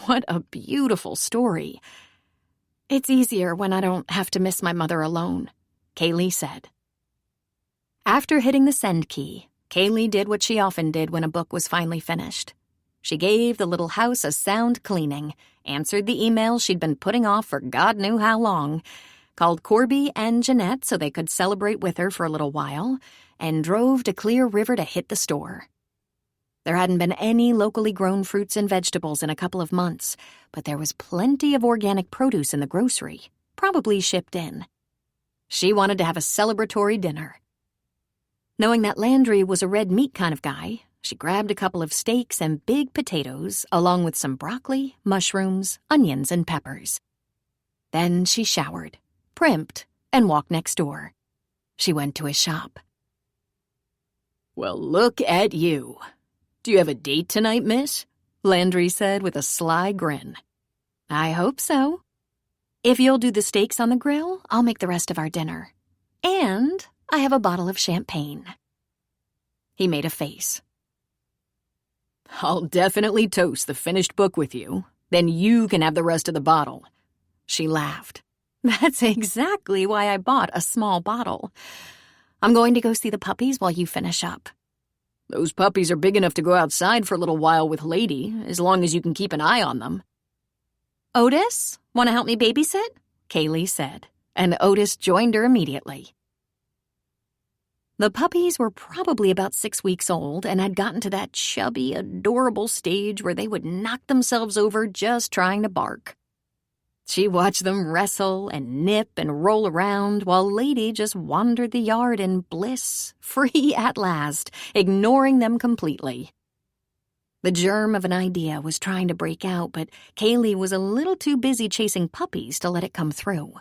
"What a beautiful story." "It's easier when I don't have to miss my mother alone," Kaylee said. After hitting the send key, Kaylee did what she often did when a book was finally finished. She gave the little house a sound cleaning, answered the emails she'd been putting off for God knew how long, called Corby and Jeanette so they could celebrate with her for a little while, and drove to Clear River to hit the store. There hadn't been any locally grown fruits and vegetables in a couple of months, but there was plenty of organic produce in the grocery, probably shipped in. She wanted to have a celebratory dinner. Knowing that Landry was a red meat kind of guy, she grabbed a couple of steaks and big potatoes, along with some broccoli, mushrooms, onions, and peppers. Then she showered, primped, and walked next door. She went to his shop. "Well, look at you. Do you have a date tonight, miss?" Landry said with a sly grin. "I hope so. If you'll do the steaks on the grill, I'll make the rest of our dinner. And I have a bottle of champagne." He made a face. "I'll definitely toast the finished book with you. Then you can have the rest of the bottle." She laughed. "That's exactly why I bought a small bottle. I'm going to go see the puppies while you finish up." Those puppies are big enough to go outside for a little while with Lady, as long as you can keep an eye on them." "Otis, want to help me babysit?" Kaylee said, and Otis joined her immediately. The puppies were probably about 6 weeks old and had gotten to that chubby, adorable stage where they would knock themselves over just trying to bark. She watched them wrestle and nip and roll around while Lady just wandered the yard in bliss, free at last, ignoring them completely. The germ of an idea was trying to break out, but Kaylee was a little too busy chasing puppies to let it come through.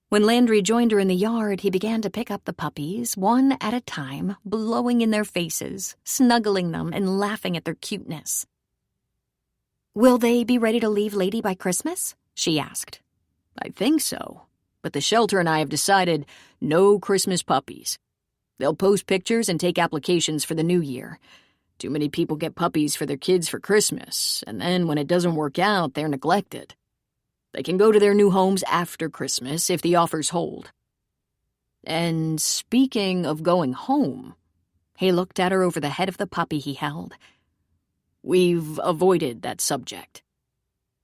When Landry joined her in the yard, he began to pick up the puppies, one at a time, blowing in their faces, snuggling them, and laughing at their cuteness. "Will they be ready to leave Lady by Christmas?" she asked. "I think so, but the shelter and I have decided no Christmas puppies. They'll post pictures and take applications for the new year. Too many people get puppies for their kids for Christmas, and then when it doesn't work out, they're neglected. They can go to their new homes after Christmas if the offers hold." And speaking of going home, he looked at her over the head of the puppy he held. "We've avoided that subject."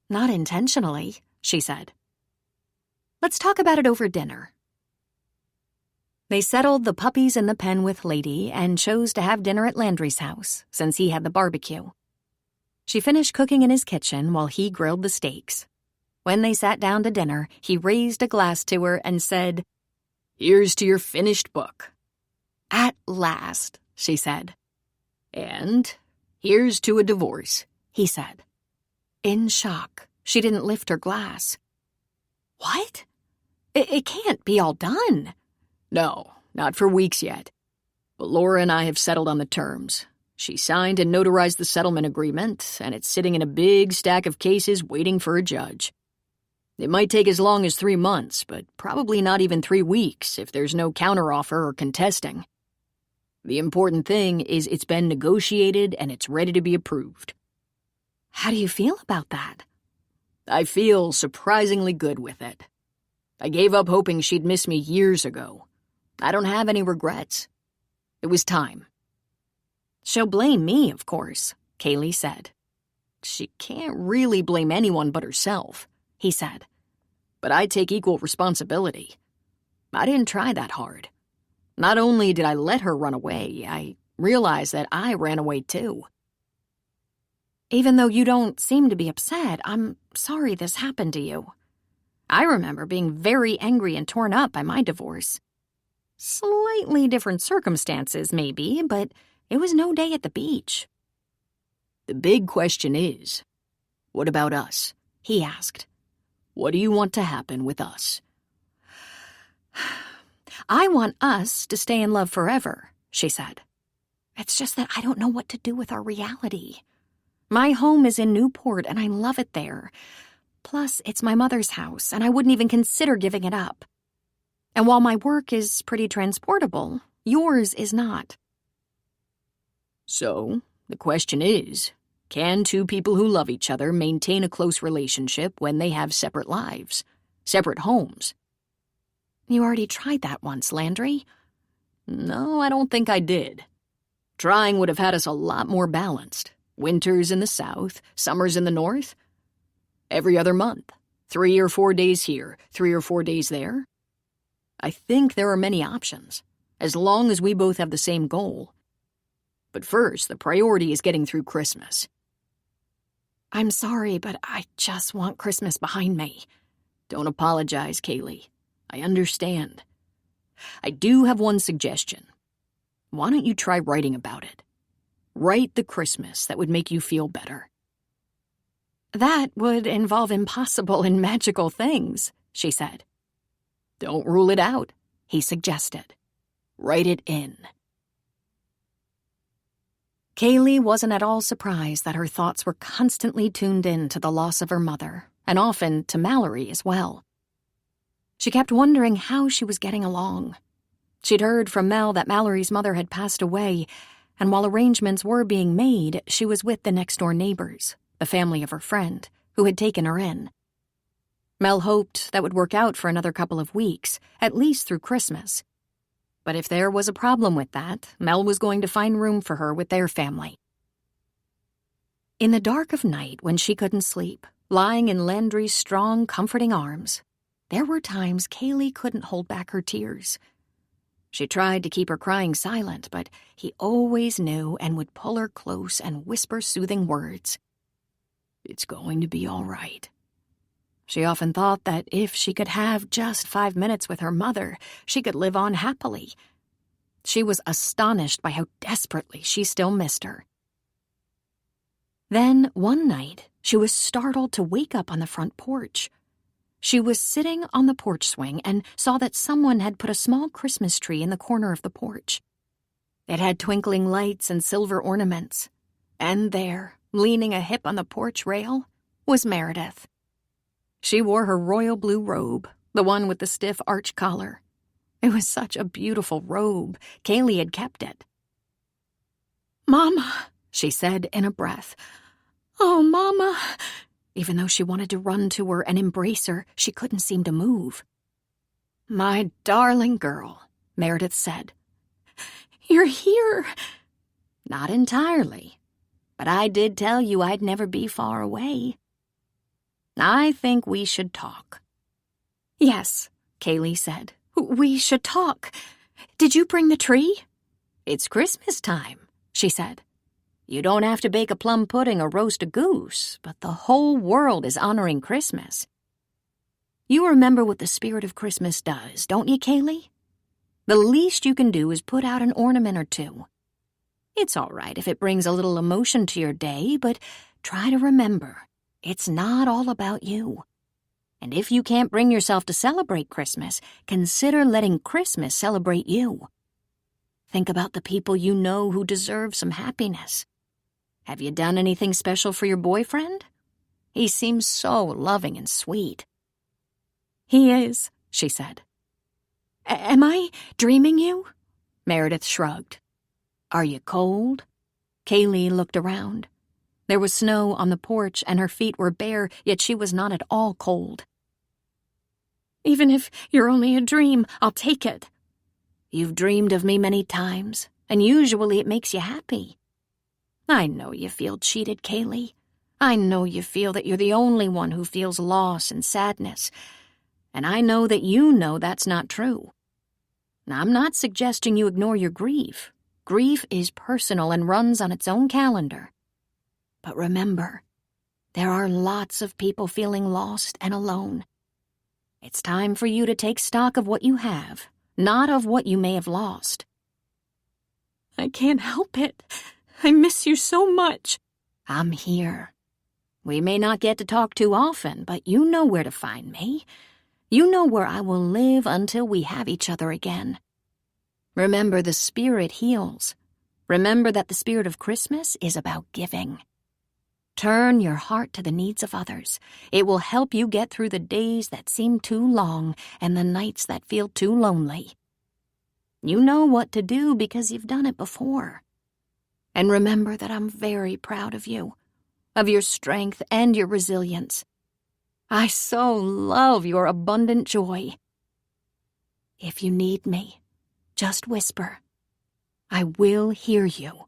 "Not intentionally," she said. "Let's talk about it over dinner." They settled the puppies in the pen with Lady and chose to have dinner at Landry's house, since he had the barbecue. She finished cooking in his kitchen while he grilled the steaks. When they sat down to dinner, he raised a glass to her and said, "Here's to your finished book." "At last," she said. "And here's to a divorce," he said. In shock, she didn't lift her glass. "What? It can't be all done." "No, not for weeks yet. But Laura and I have settled on the terms. She signed and notarized the settlement agreement, and it's sitting in a big stack of cases waiting for a judge. It might take as long as 3 months, but probably not even 3 weeks if there's no counteroffer or contesting. The important thing is it's been negotiated and it's ready to be approved." "How do you feel about that?" "I feel surprisingly good with it. I gave up hoping she'd miss me years ago. I don't have any regrets. It was time." "She'll blame me, of course," Kaylee said. "She can't really blame anyone but herself," he said. "But I take equal responsibility. I didn't try that hard. Not only did I let her run away, I realized that I ran away too." "Even though you don't seem to be upset, I'm sorry this happened to you. I remember being very angry and torn up by my divorce. Slightly different circumstances, maybe, but it was no day at the beach." "The big question is, what about us?" he asked. "What do you want to happen with us?" "I want us to stay in love forever," she said. "It's just that I don't know what to do with our reality. My home is in Newport, and I love it there. Plus, it's my mother's house, and I wouldn't even consider giving it up. And while my work is pretty transportable, yours is not." "So, the question is, can two people who love each other maintain a close relationship when they have separate lives, separate homes?" "You already tried that once, Landry." "No, I don't think I did. Trying would have had us a lot more balanced. Winters in the south, summers in the north. Every other month, 3 or 4 days here, 3 or 4 days there. I think there are many options, as long as we both have the same goal. But first, the priority is getting through Christmas." "I'm sorry, but I just want Christmas behind me." "Don't apologize, Kaylee. I understand. I do have one suggestion. Why don't you try writing about it? Write the Christmas that would make you feel better." "That would involve impossible and magical things," she said. "Don't rule it out," he suggested. "Write it in." Kaylee wasn't at all surprised that her thoughts were constantly tuned in to the loss of her mother, and often to Mallory as well. She kept wondering how she was getting along. She'd heard from Mel that Mallory's mother had passed away, and while arrangements were being made, she was with the next-door neighbors, the family of her friend, who had taken her in. Mel hoped that would work out for another couple of weeks, at least through Christmas. But if there was a problem with that, Mel was going to find room for her with their family. In the dark of night, when she couldn't sleep, lying in Landry's strong, comforting arms, there were times Kaylee couldn't hold back her tears. She tried to keep her crying silent, but he always knew and would pull her close and whisper soothing words. "It's going to be all right." She often thought that if she could have just 5 minutes with her mother, she could live on happily. She was astonished by how desperately she still missed her. Then, one night, she was startled to wake up on the front porch. She was sitting on the porch swing and saw that someone had put a small Christmas tree in the corner of the porch. It had twinkling lights and silver ornaments. And there, leaning a hip on the porch rail, was Meredith. She wore her royal blue robe, the one with the stiff arch collar. It was such a beautiful robe. Kaylee had kept it. "Mama," she said in a breath. "Oh, Mama." Even though she wanted to run to her and embrace her, she couldn't seem to move. "My darling girl," Meredith said. "You're here." "Not entirely, but I did tell you I'd never be far away. I think we should talk." "Yes," Kaylee said. "We should talk. Did you bring the tree?" "It's Christmas time," she said. "You don't have to bake a plum pudding or roast a goose, but the whole world is honoring Christmas. You remember what the spirit of Christmas does, don't you, Kaylee? The least you can do is put out an ornament or two. It's all right if it brings a little emotion to your day, but try to remember, it's not all about you. And if you can't bring yourself to celebrate Christmas, consider letting Christmas celebrate you. Think about the people you know who deserve some happiness. Have you done anything special for your boyfriend? He seems so loving and sweet." "He is," she said. "Am I dreaming you?" Meredith shrugged. "Are you cold?" Kaylee looked around. There was snow on the porch and her feet were bare, yet she was not at all cold. "Even if you're only a dream, I'll take it." "You've dreamed of me many times, and usually it makes you happy. I know you feel cheated, Kaylee. I know you feel that you're the only one who feels loss and sadness. And I know that you know that's not true. Now, I'm not suggesting you ignore your grief. Grief is personal and runs on its own calendar. But remember, there are lots of people feeling lost and alone. It's time for you to take stock of what you have, not of what you may have lost." "I can't help it. I miss you so much." "I'm here. We may not get to talk too often, but you know where to find me. You know where I will live until we have each other again. Remember, the spirit heals. Remember that the spirit of Christmas is about giving. Turn your heart to the needs of others. It will help you get through the days that seem too long and the nights that feel too lonely. You know what to do because you've done it before. And remember that I'm very proud of you, of your strength and your resilience. I so love your abundant joy. If you need me, just whisper. I will hear you."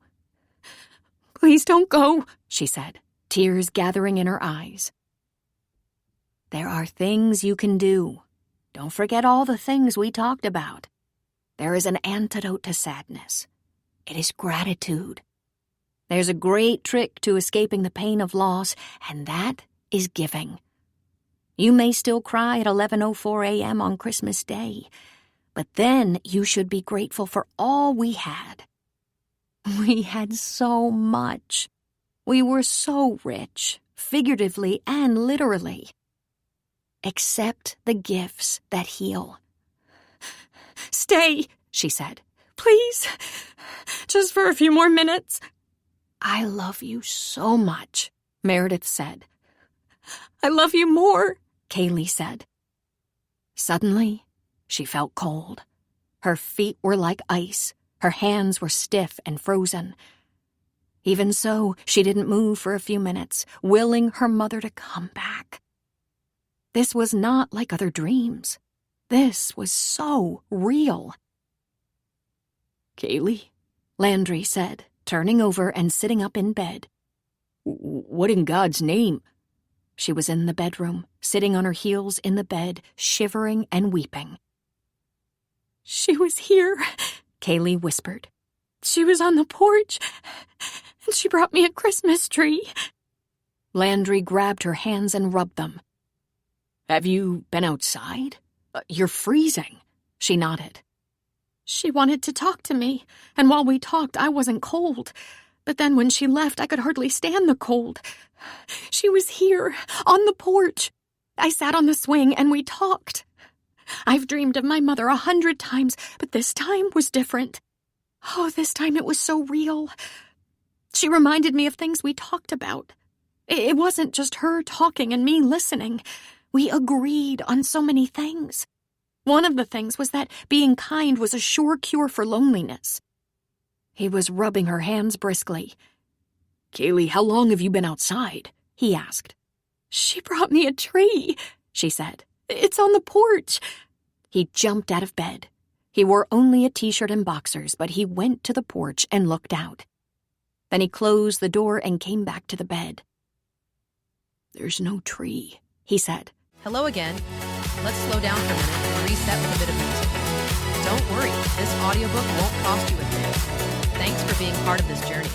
"Please don't go," she said, tears gathering in her eyes. "There are things you can do. Don't forget all the things we talked about. There is an antidote to sadness. It is gratitude. There's a great trick to escaping the pain of loss, and that is giving. You may still cry at 11:04 a.m. on Christmas Day, but then you should be grateful for all we had. We had so much. We were so rich, figuratively and literally. Accept the gifts that heal." "Stay," she said. "Please, just for a few more minutes." "I love you so much," Meredith said. "I love you more," Kaylee said. Suddenly, she felt cold. Her feet were like ice. Her hands were stiff and frozen. Even so, she didn't move for a few minutes, willing her mother to come back. This was not like other dreams. This was so real. Kaylee? Landry said, turning over and sitting up in bed. What in God's name? She was in the bedroom, sitting on her heels in the bed, shivering and weeping. She was here, Kaylee whispered. She was on the porch, and she brought me a Christmas tree. Landry grabbed her hands and rubbed them. Have you been outside? You're freezing. She nodded. She wanted to talk to me, and while we talked, I wasn't cold. But then when she left, I could hardly stand the cold. She was here, on the porch. I sat on the swing, and we talked. I've dreamed of my mother 100 times, but this time was different. Oh, this time it was so real. She reminded me of things we talked about. It wasn't just her talking and me listening. We agreed on so many things. One of the things was that being kind was a sure cure for loneliness. He was rubbing her hands briskly. Kaylee, how long have you been outside? He asked. She brought me a tree, she said. It's on the porch. He jumped out of bed. He wore only a t-shirt and boxers, but he went to the porch and looked out. Then he closed the door and came back to the bed. There's no tree, he said. Hello again. Let's slow down for a minute and reset with a bit of music. Don't worry, this audiobook won't cost you a thing. Thanks for being part of this journey.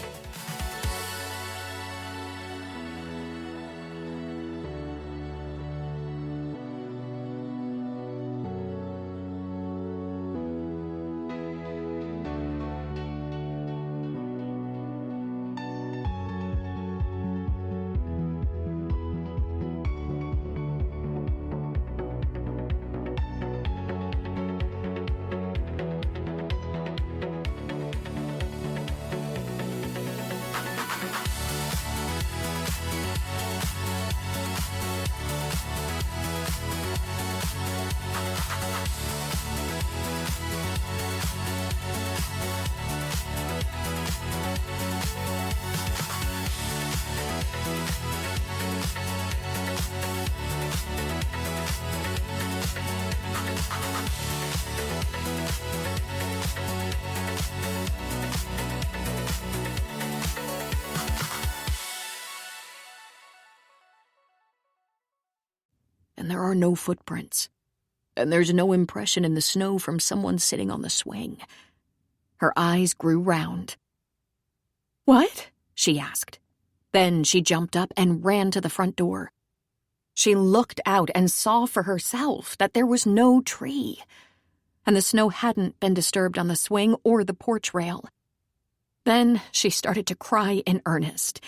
And there are no footprints. And there's no impression in the snow from someone sitting on the swing. Her eyes grew round. What? She asked. Then she jumped up and ran to the front door. She looked out and saw for herself that there was no tree, and the snow hadn't been disturbed on the swing or the porch rail. Then she started to cry in earnest.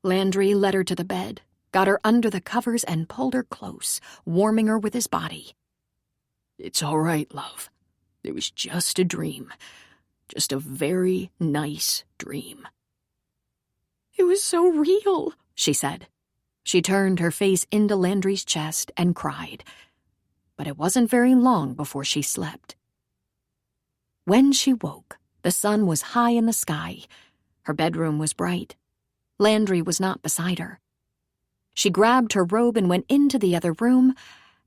Landry led her to the bed, got her under the covers and pulled her close, warming her with his body. It's all right, love. It was just a dream. Just a very nice dream. It was so real, she said. She turned her face into Landry's chest and cried. But it wasn't very long before she slept. When she woke, the sun was high in the sky. Her bedroom was bright. Landry was not beside her. She grabbed her robe and went into the other room,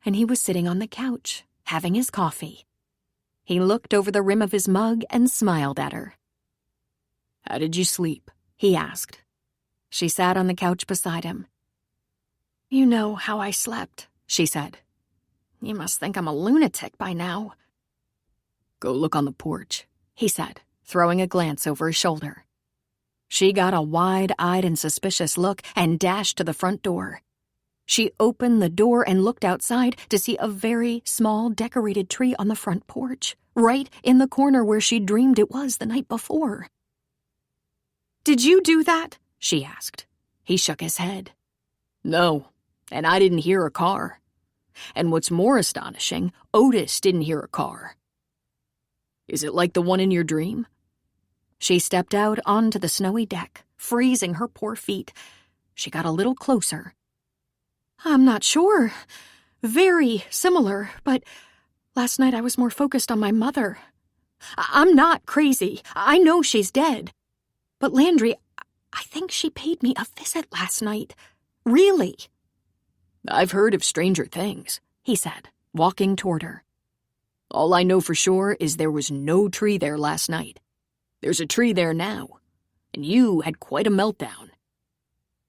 and he was sitting on the couch, having his coffee. He looked over the rim of his mug and smiled at her. How did you sleep? He asked. She sat on the couch beside him. You know how I slept, she said. You must think I'm a lunatic by now. Go look on the porch, he said, throwing a glance over his shoulder. She got a wide-eyed and suspicious look and dashed to the front door. She opened the door and looked outside to see a very small decorated tree on the front porch, right in the corner where she dreamed it was the night before. Did you do that? She asked. He shook his head. No, and I didn't hear a car. And what's more astonishing, Otis didn't hear a car. Is it like the one in your dream? She stepped out onto the snowy deck, freezing her poor feet. She got a little closer. I'm not sure. Very similar, but last night I was more focused on my mother. I'm not crazy. I know she's dead. But Landry, I think she paid me a visit last night. Really. I've heard of stranger things, he said, walking toward her. All I know for sure is there was no tree there last night. There's a tree there now, and you had quite a meltdown.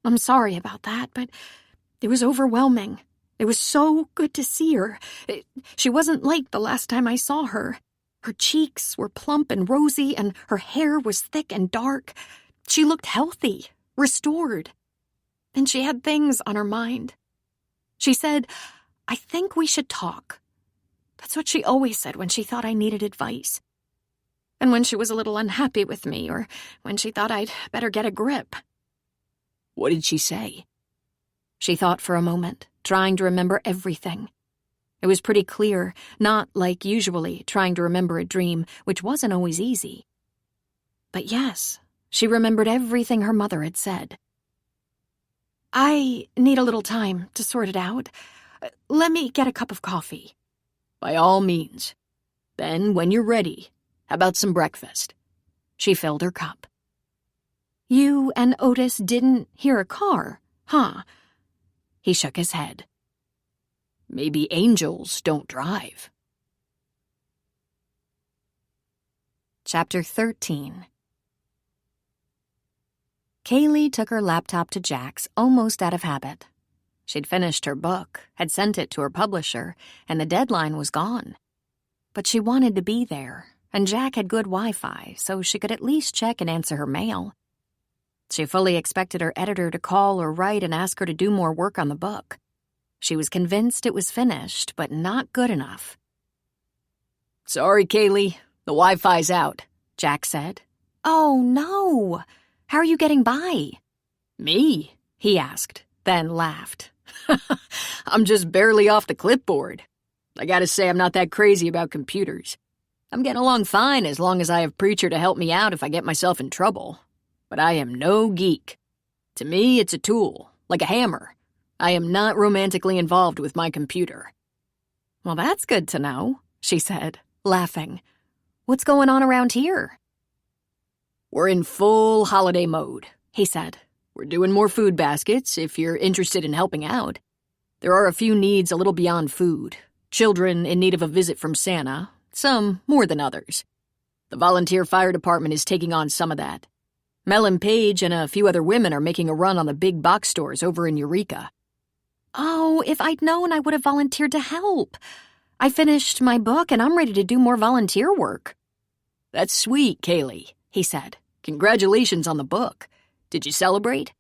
I'm sorry about that, but it was overwhelming. It was so good to see her. She wasn't like the last time I saw her. Her cheeks were plump and rosy, and her hair was thick and dark. She looked healthy, restored. And she had things on her mind. She said, "I think we should talk." That's what she always said when she thought I needed advice. And when she was a little unhappy with me, or when she thought I'd better get a grip. What did she say? She thought for a moment, trying to remember everything. It was pretty clear, not like usually trying to remember a dream, which wasn't always easy. But yes, she remembered everything her mother had said. I need a little time to sort it out. Let me get a cup of coffee. By all means. Then, when you're ready, how about some breakfast? She filled her cup. You and Otis didn't hear a car, huh? He shook his head. Maybe angels don't drive. Chapter 13. Kaylee took her laptop to Jack's almost out of habit. She'd finished her book, had sent it to her publisher, and the deadline was gone. But she wanted to be there, and Jack had good Wi-Fi, so she could at least check and answer her mail. She fully expected her editor to call or write and ask her to do more work on the book. She was convinced it was finished, but not good enough. Sorry, Kaylee. The Wi-Fi's out, Jack said. Oh, no. How are you getting by? Me? He asked, then laughed. I'm just barely off the clipboard. I gotta say I'm not that crazy about computers. I'm getting along fine as long as I have Preacher to help me out if I get myself in trouble. But I am no geek. To me, it's a tool, like a hammer. I am not romantically involved with my computer. Well, that's good to know, she said, laughing. What's going on around here? We're in full holiday mode, he said. We're doing more food baskets if you're interested in helping out. There are a few needs a little beyond food. Children in need of a visit from Santa, some more than others. The volunteer fire department is taking on some of that. Mel and Paige and a few other women are making a run on the big box stores over in Eureka. Oh, if I'd known, I would have volunteered to help. I finished my book and I'm ready to do more volunteer work. That's sweet, Kaylee, he said. Congratulations on the book. Did you celebrate?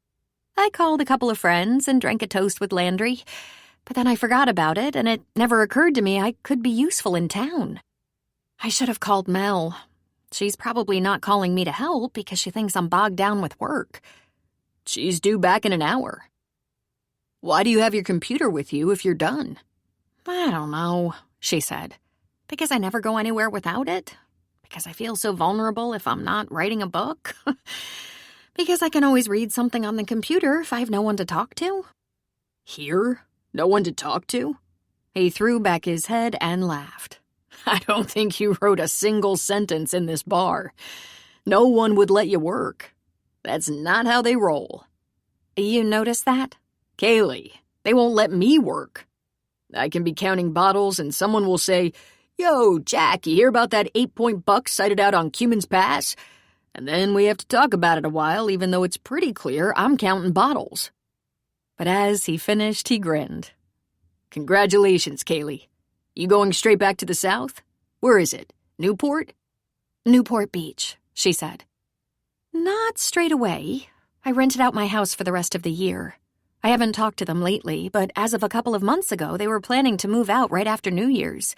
I called a couple of friends and drank a toast with Landry, but then I forgot about it and it never occurred to me I could be useful in town. I should have called Mel. She's probably not calling me to help because she thinks I'm bogged down with work. She's due back in an hour. Why do you have your computer with you if you're done? I don't know, she said. Because I never go anywhere without it. Because I feel so vulnerable if I'm not writing a book. Because I can always read something on the computer if I have no one to talk to. Here? No one to talk to? He threw back his head and laughed. I don't think you wrote a single sentence in this bar. No one would let you work. That's not how they roll. You notice that? Kaylee, they won't let me work. I can be counting bottles and someone will say, "Yo, Jack, you hear about that 8-point buck sighted out on Cuman's Pass?" And then we have to talk about it a while, even though it's pretty clear I'm counting bottles. But as he finished, he grinned. Congratulations, Kaylee. You going straight back to the south? Where is it? Newport? Newport Beach, she said. Not straight away. I rented out my house for the rest of the year. I haven't talked to them lately, but as of a couple of months ago, they were planning to move out right after New Year's.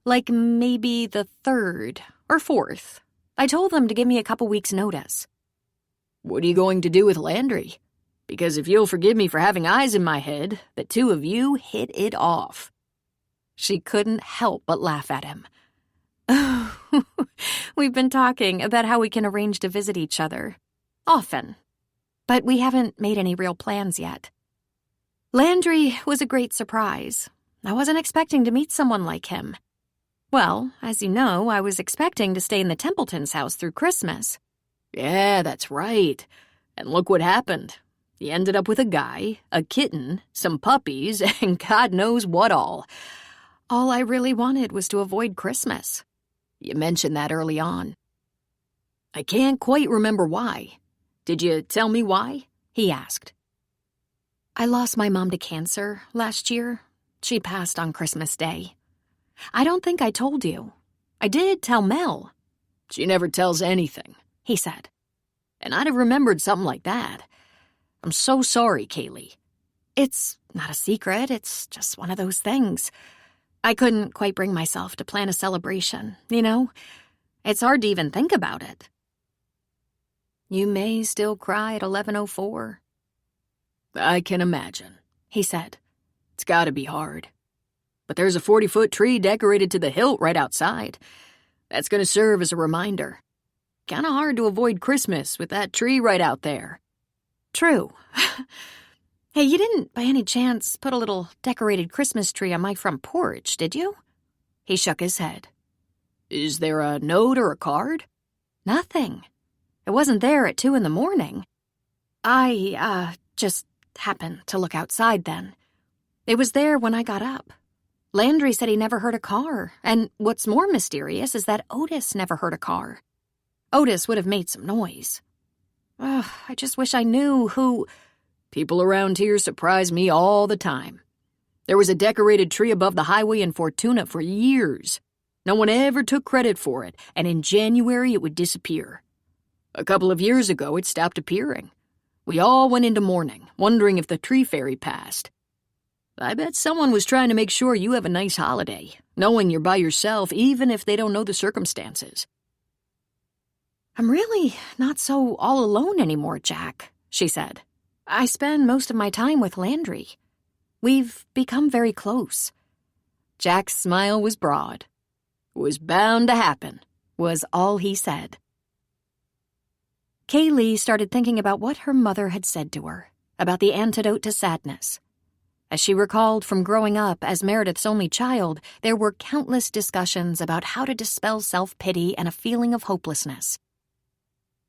Like maybe the 3rd or 4th. I told them to give me a couple weeks' notice. What are you going to do with Landry? Because if you'll forgive me for having eyes in my head, the two of you hit it off. She couldn't help but laugh at him. We've been talking about how we can arrange to visit each other. Often. But we haven't made any real plans yet. Landry was a great surprise. I wasn't expecting to meet someone like him. Well, as you know, I was expecting to stay in the Templetons' house through Christmas. Yeah, that's right. And look what happened. You ended up with a guy, a kitten, some puppies, and God knows what all. All I really wanted was to avoid Christmas. You mentioned that early on. I can't quite remember why. Did you tell me why? He asked. I lost my mom to cancer last year. She passed on Christmas Day. I don't think I told you. I did tell Mel. She never tells anything, he said. And I'd have remembered something like that. I'm so sorry, Kaylee. It's not a secret, it's just one of those things. I couldn't quite bring myself to plan a celebration, you know? It's hard to even think about it. You may still cry at 11:04. I can imagine, he said. It's gotta be hard. But there's a 40-foot tree decorated to the hilt right outside. That's gonna serve as a reminder. Kinda hard to avoid Christmas with that tree right out there. True. Hey, you didn't, by any chance, put a little decorated Christmas tree on my front porch, did you? He shook his head. Is there a note or a card? Nothing. It wasn't there at 2 a.m. I, just happened to look outside then. It was there when I got up. Landry said he never heard a car, and what's more mysterious is that Otis never heard a car. Otis would have made some noise. I just wish I knew who... People around here surprise me all the time. There was a decorated tree above the highway in Fortuna for years. No one ever took credit for it, and in January it would disappear. A couple of years ago it stopped appearing. We all went into mourning, wondering if the tree fairy passed. I bet someone was trying to make sure you have a nice holiday, knowing you're by yourself even if they don't know the circumstances. I'm really not so all alone anymore, Jack, she said. I spend most of my time with Landry. We've become very close. Jack's smile was broad. Was bound to happen, was all he said. Kaylee started thinking about what her mother had said to her, about the antidote to sadness. As she recalled from growing up as Meredith's only child, there were countless discussions about how to dispel self-pity and a feeling of hopelessness.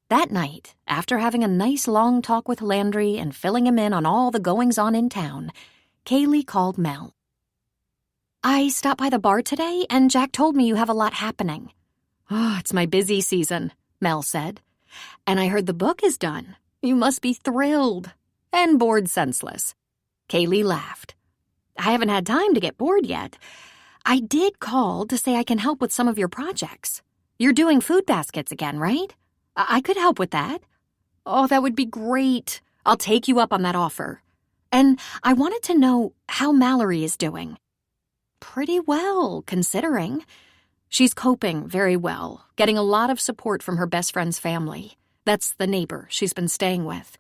That night, after having a nice long talk with Landry and filling him in on all the goings-on in town, Kaylee called Mel. I stopped by the bar today, and Jack told me you have a lot happening. Oh, it's my busy season, Mel said. And I heard the book is done. You must be thrilled. And bored senseless. Kaylee laughed. I haven't had time to get bored yet. I did call to say I can help with some of your projects. You're doing food baskets again, right? I could help with that. Oh, that would be great. I'll take you up on that offer. And I wanted to know how Mallory is doing. Pretty well, considering. She's coping very well, getting a lot of support from her best friend's family. That's the neighbor she's been staying with.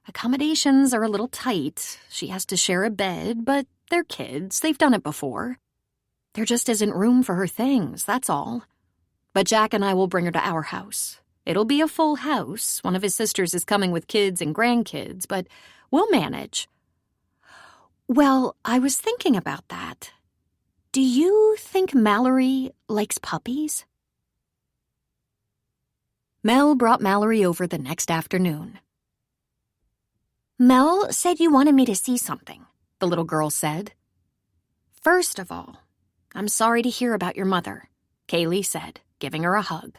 Accommodations are a little tight. She has to share a bed, but they're kids. They've done it before. There just isn't room for her things, that's all. But Jack and I will bring her to our house. It'll be a full house. One of his sisters is coming with kids and grandkids, but we'll manage. Well, I was thinking about that. Do you think Mallory likes puppies? Mel brought Mallory over the next afternoon. Mel said you wanted me to see something, the little girl said. First of all, I'm sorry to hear about your mother, Kaylee said, giving her a hug.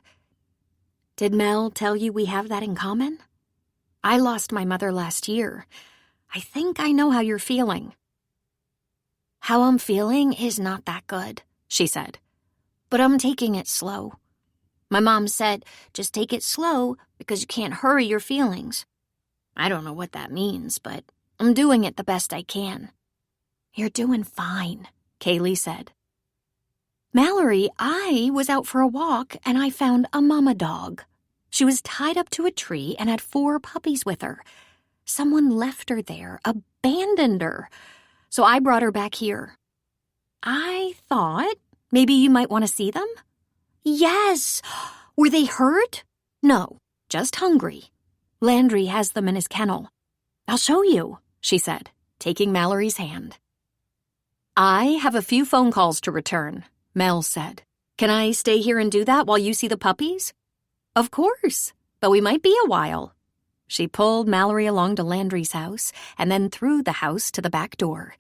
Did Mel tell you we have that in common? I lost my mother last year. I think I know how you're feeling. How I'm feeling is not that good, she said. But I'm taking it slow. My mom said, just take it slow because you can't hurry your feelings. I don't know what that means, but I'm doing it the best I can. You're doing fine, Kaylee said. Mallory, I was out for a walk and I found a mama dog. She was tied up to a tree and had 4 puppies with her. Someone left her there, abandoned her. So I brought her back here. I thought maybe you might want to see them? Yes. Were they hurt? No, just hungry. Landry has them in his kennel. I'll show you, she said, taking Mallory's hand. I have a few phone calls to return, Mel said. Can I stay here and do that while you see the puppies? Of course, but we might be a while. She pulled Mallory along to Landry's house and then through the house to the back door.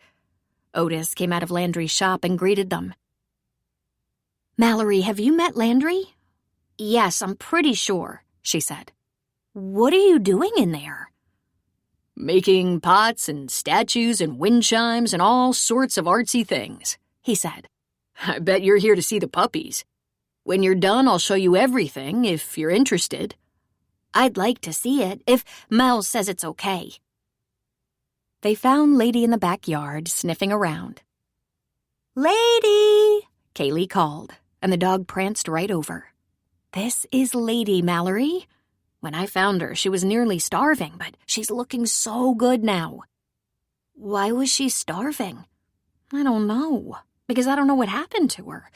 Otis came out of Landry's shop and greeted them. "Mallory, have you met Landry?" "Yes, I'm pretty sure," she said. "What are you doing in there?" "Making pots and statues and wind chimes and all sorts of artsy things," he said. "I bet you're here to see the puppies. When you're done, I'll show you everything if you're interested." "I'd like to see it, if Mel says it's okay." They found Lady in the backyard, sniffing around. "Lady!" Kaylee called, and the dog pranced right over. "This is Lady, Mallory. When I found her, she was nearly starving, but she's looking so good now." "Why was she starving?" "I don't know, because I don't know what happened to her.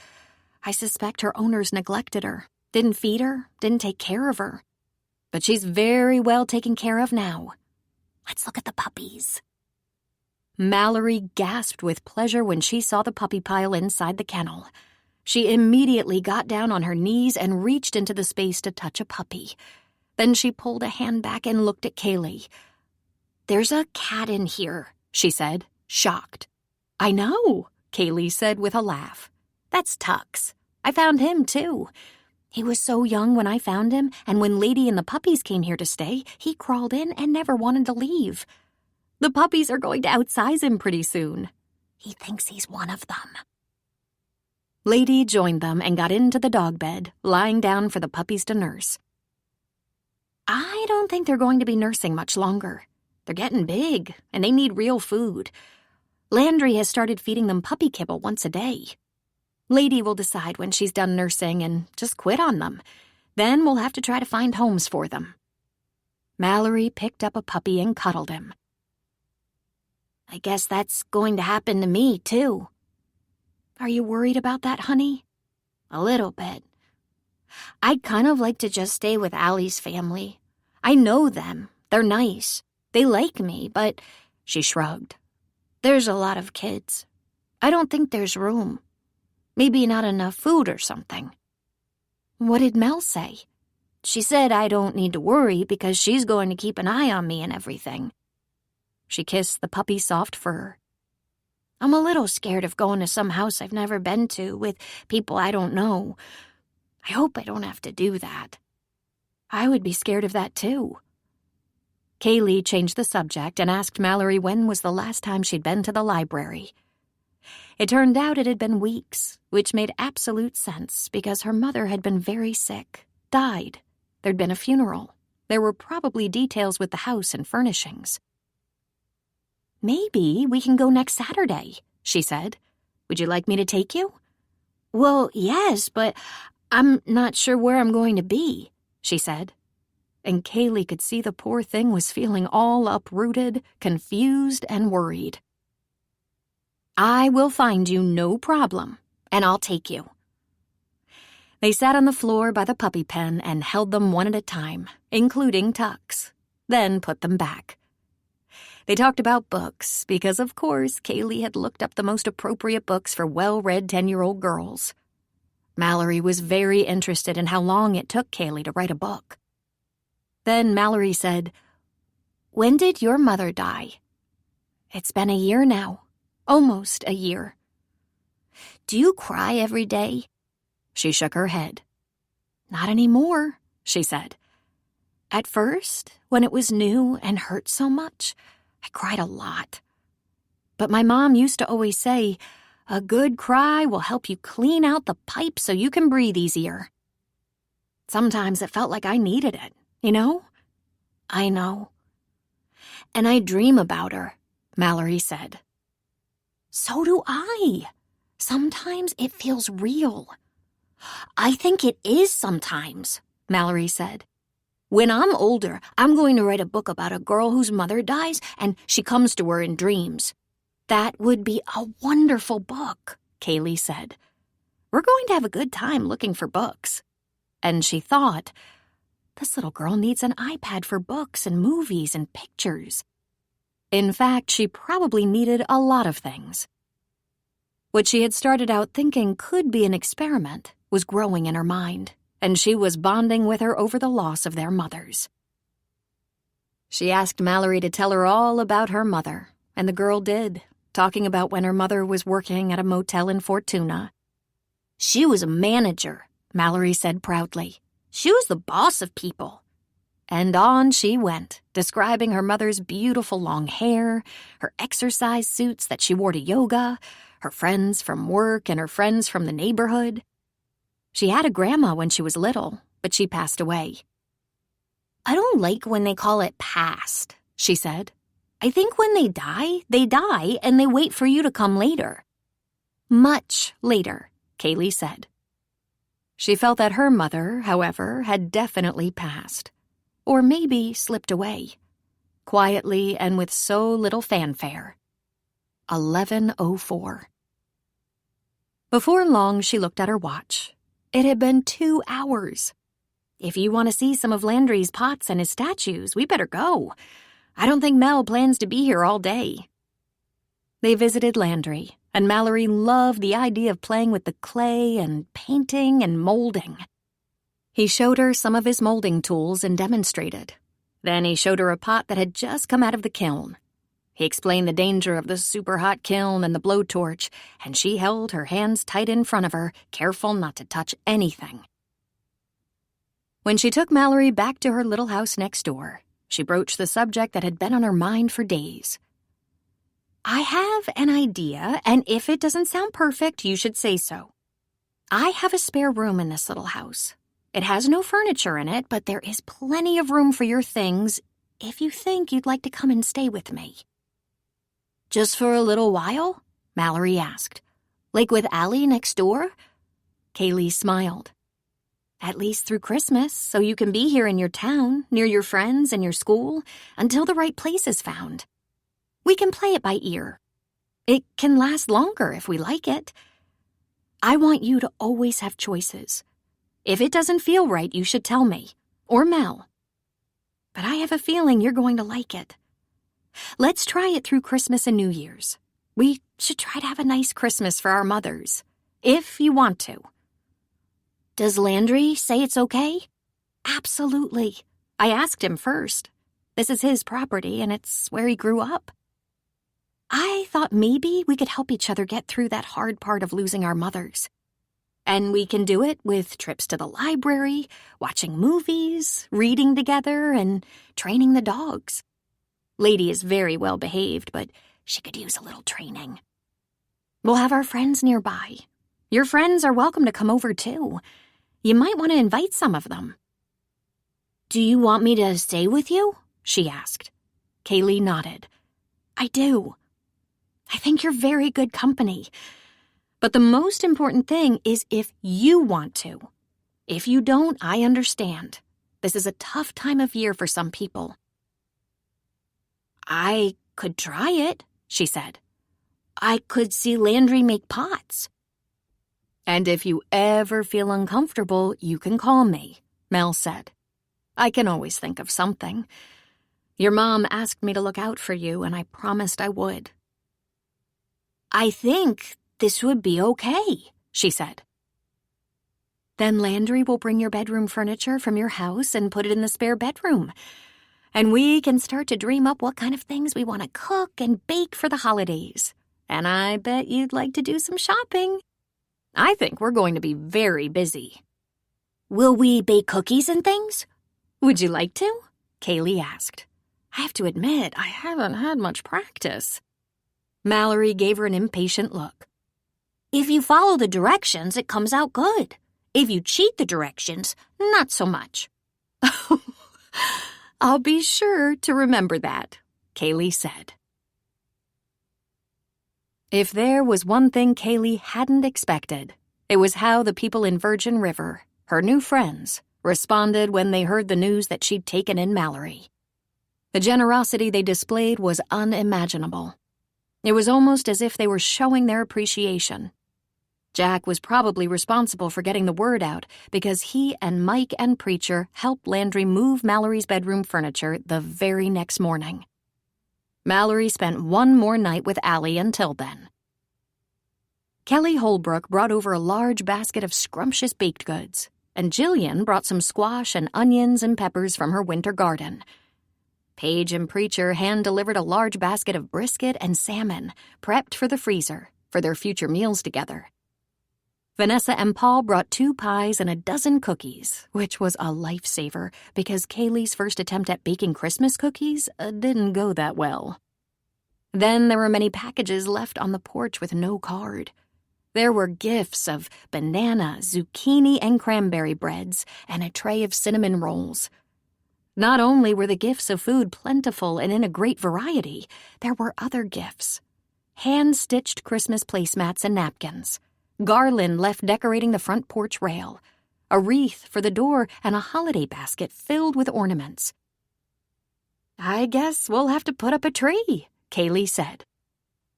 I suspect her owners neglected her, didn't feed her, didn't take care of her. But she's very well taken care of now. Let's look at the puppies." Mallory gasped with pleasure when she saw the puppy pile inside the kennel. She immediately got down on her knees and reached into the space to touch a puppy. Then she pulled a hand back and looked at Kaylee. "There's a cat in here," she said, shocked. "I know," Kaylee said with a laugh. "That's Tux. I found him, too. He was so young when I found him, and when Lady and the puppies came here to stay, he crawled in and never wanted to leave. The puppies are going to outsize him pretty soon. He thinks he's one of them." Lady joined them and got into the dog bed, lying down for the puppies to nurse. "I don't think they're going to be nursing much longer. They're getting big, and they need real food. Landry has started feeding them puppy kibble once a day. Lady will decide when she's done nursing and just quit on them. Then we'll have to try to find homes for them." Mallory picked up a puppy and cuddled him. "I guess that's going to happen to me, too." "Are you worried about that, honey?" "A little bit. I'd kind of like to just stay with Allie's family. I know them. They're nice. They like me, but," she shrugged, "there's a lot of kids. I don't think there's room. Maybe not enough food or something." "What did Mel say?" "She said I don't need to worry because she's going to keep an eye on me and everything." She kissed the puppy's soft fur. "I'm a little scared of going to some house I've never been to with people I don't know. I hope I don't have to do that." "I would be scared of that, too." Kaylee changed the subject and asked Mallory when was the last time she'd been to the library. It turned out it had been weeks, which made absolute sense because her mother had been very sick, died. There'd been a funeral. There were probably details with the house and furnishings. "Maybe we can go next Saturday," she said. "Would you like me to take you?" "Well, yes, but I'm not sure where I'm going to be," she said. And Kaylee could see the poor thing was feeling all uprooted, confused, and worried. "I will find you, no problem, and I'll take you." They sat on the floor by the puppy pen and held them one at a time, including Tux, then put them back. They talked about books because, of course, Kaylee had looked up the most appropriate books for well-read 10-year-old girls. Mallory was very interested in how long it took Kaylee to write a book. Then Mallory said, "When did your mother die?" "It's been a year now. Almost a year." "Do you cry every day?" She shook her head. "Not anymore," she said. "At first, when it was new and hurt so much, I cried a lot. But my mom used to always say, 'A good cry will help you clean out the pipe so you can breathe easier.' Sometimes it felt like I needed it, you know?" "I know." "And I dream about her," Mallory said. "So do I. Sometimes it feels real." "I think it is sometimes," Mallory said. "When I'm older, I'm going to write a book about a girl whose mother dies and she comes to her in dreams." "That would be a wonderful book," Kaylee said. "We're going to have a good time looking for books." And she thought, this little girl needs an iPad for books and movies and pictures. In fact, she probably needed a lot of things. What she had started out thinking could be an experiment was growing in her mind, and she was bonding with her over the loss of their mothers. She asked Mallory to tell her all about her mother, and the girl did. talking about when her mother was working at a motel in Fortuna. "She was a manager," Mallory said proudly. "She was the boss of people." And on she went, describing her mother's beautiful long hair, her exercise suits that she wore to yoga, her friends from work and her friends from the neighborhood. She had a grandma when she was little, but she passed away. "I don't like when they call it past," she said. "I think when they die, and they wait for you to come later." "Much later," Kaylee said. She felt that her mother, however, had definitely passed. Or maybe slipped away, quietly and with so little fanfare. 11:04. Before long, she looked at her watch. It had been 2 hours. "If you want to see some of Landry's pots and his statues, we better go. I don't think Mel plans to be here all day." They visited Landry, and Mallory loved the idea of playing with the clay and painting and molding. He showed her some of his molding tools and demonstrated. Then he showed her a pot that had just come out of the kiln. He explained the danger of the super-hot kiln and the blowtorch, and she held her hands tight in front of her, careful not to touch anything. When she took Mallory back to her little house next door, she broached the subject that had been on her mind for days. "I have an idea, and if it doesn't sound perfect, you should say so. I have a spare room in this little house. It has no furniture in it, but there is plenty of room for your things if you think you'd like to come and stay with me." "Just for a little while?" Mallory asked. "Like with Allie next door?" Kaylee smiled. "At least through Christmas, so you can be here in your town, near your friends and your school, until the right place is found. We can play it by ear. It can last longer if we like it. I want you to always have choices. If it doesn't feel right, you should tell me, or Mel. But I have a feeling you're going to like it. Let's try it through Christmas and New Year's. We should try to have a nice Christmas for our mothers, if you want to." "Does Landry say it's okay?" "Absolutely. I asked him first. This is his property, and it's where he grew up. I thought maybe we could help each other get through that hard part of losing our mothers. And we can do it with trips to the library, watching movies, reading together, and training the dogs. Lady is very well behaved, but she could use a little training. We'll have our friends nearby. Your friends are welcome to come over, too. You might want to invite some of them." "Do you want me to stay with you?" she asked. Kaylee nodded. "I do. I think you're very good company. But the most important thing is if you want to. If you don't, I understand. This is a tough time of year for some people." "I could try it," she said. "I could see Landry make pots." "And if you ever feel uncomfortable, you can call me," Mel said. "I can always think of something. Your mom asked me to look out for you, and I promised I would." "I think this would be okay," she said. "Then Landry will bring your bedroom furniture from your house and put it in the spare bedroom. And we can start to dream up what kind of things we want to cook and bake for the holidays. And I bet you'd like to do some shopping. I think we're going to be very busy." "Will we bake cookies and things?" "Would you like to?" Kaylee asked. "I have to admit, I haven't had much practice." Mallory gave her an impatient look. "If you follow the directions, it comes out good. If you cheat the directions, not so much." "I'll be sure to remember that," Kaylee said. If there was one thing Kaylee hadn't expected, it was how the people in Virgin River, her new friends, responded when they heard the news that she'd taken in Mallory. The generosity they displayed was unimaginable. It was almost as if they were showing their appreciation. Jack was probably responsible for getting the word out because he and Mike and Preacher helped Landry move Mallory's bedroom furniture the very next morning. Mallory spent one more night with Allie until then. Kelly Holbrook brought over a large basket of scrumptious baked goods, and Jillian brought some squash and onions and peppers from her winter garden. Paige and Preacher hand-delivered a large basket of brisket and salmon, prepped for the freezer, for their future meals together. Vanessa and Paul brought 2 pies and a dozen cookies, which was a lifesaver because Kaylee's first attempt at baking Christmas cookies didn't go that well. Then there were many packages left on the porch with no card. There were gifts of banana, zucchini, and cranberry breads, and a tray of cinnamon rolls. Not only were the gifts of food plentiful and in a great variety, there were other gifts. Hand-stitched Christmas placemats and napkins, garland left decorating the front porch rail, a wreath for the door, and a holiday basket filled with ornaments. "I guess we'll have to put up a tree," Kaylee said.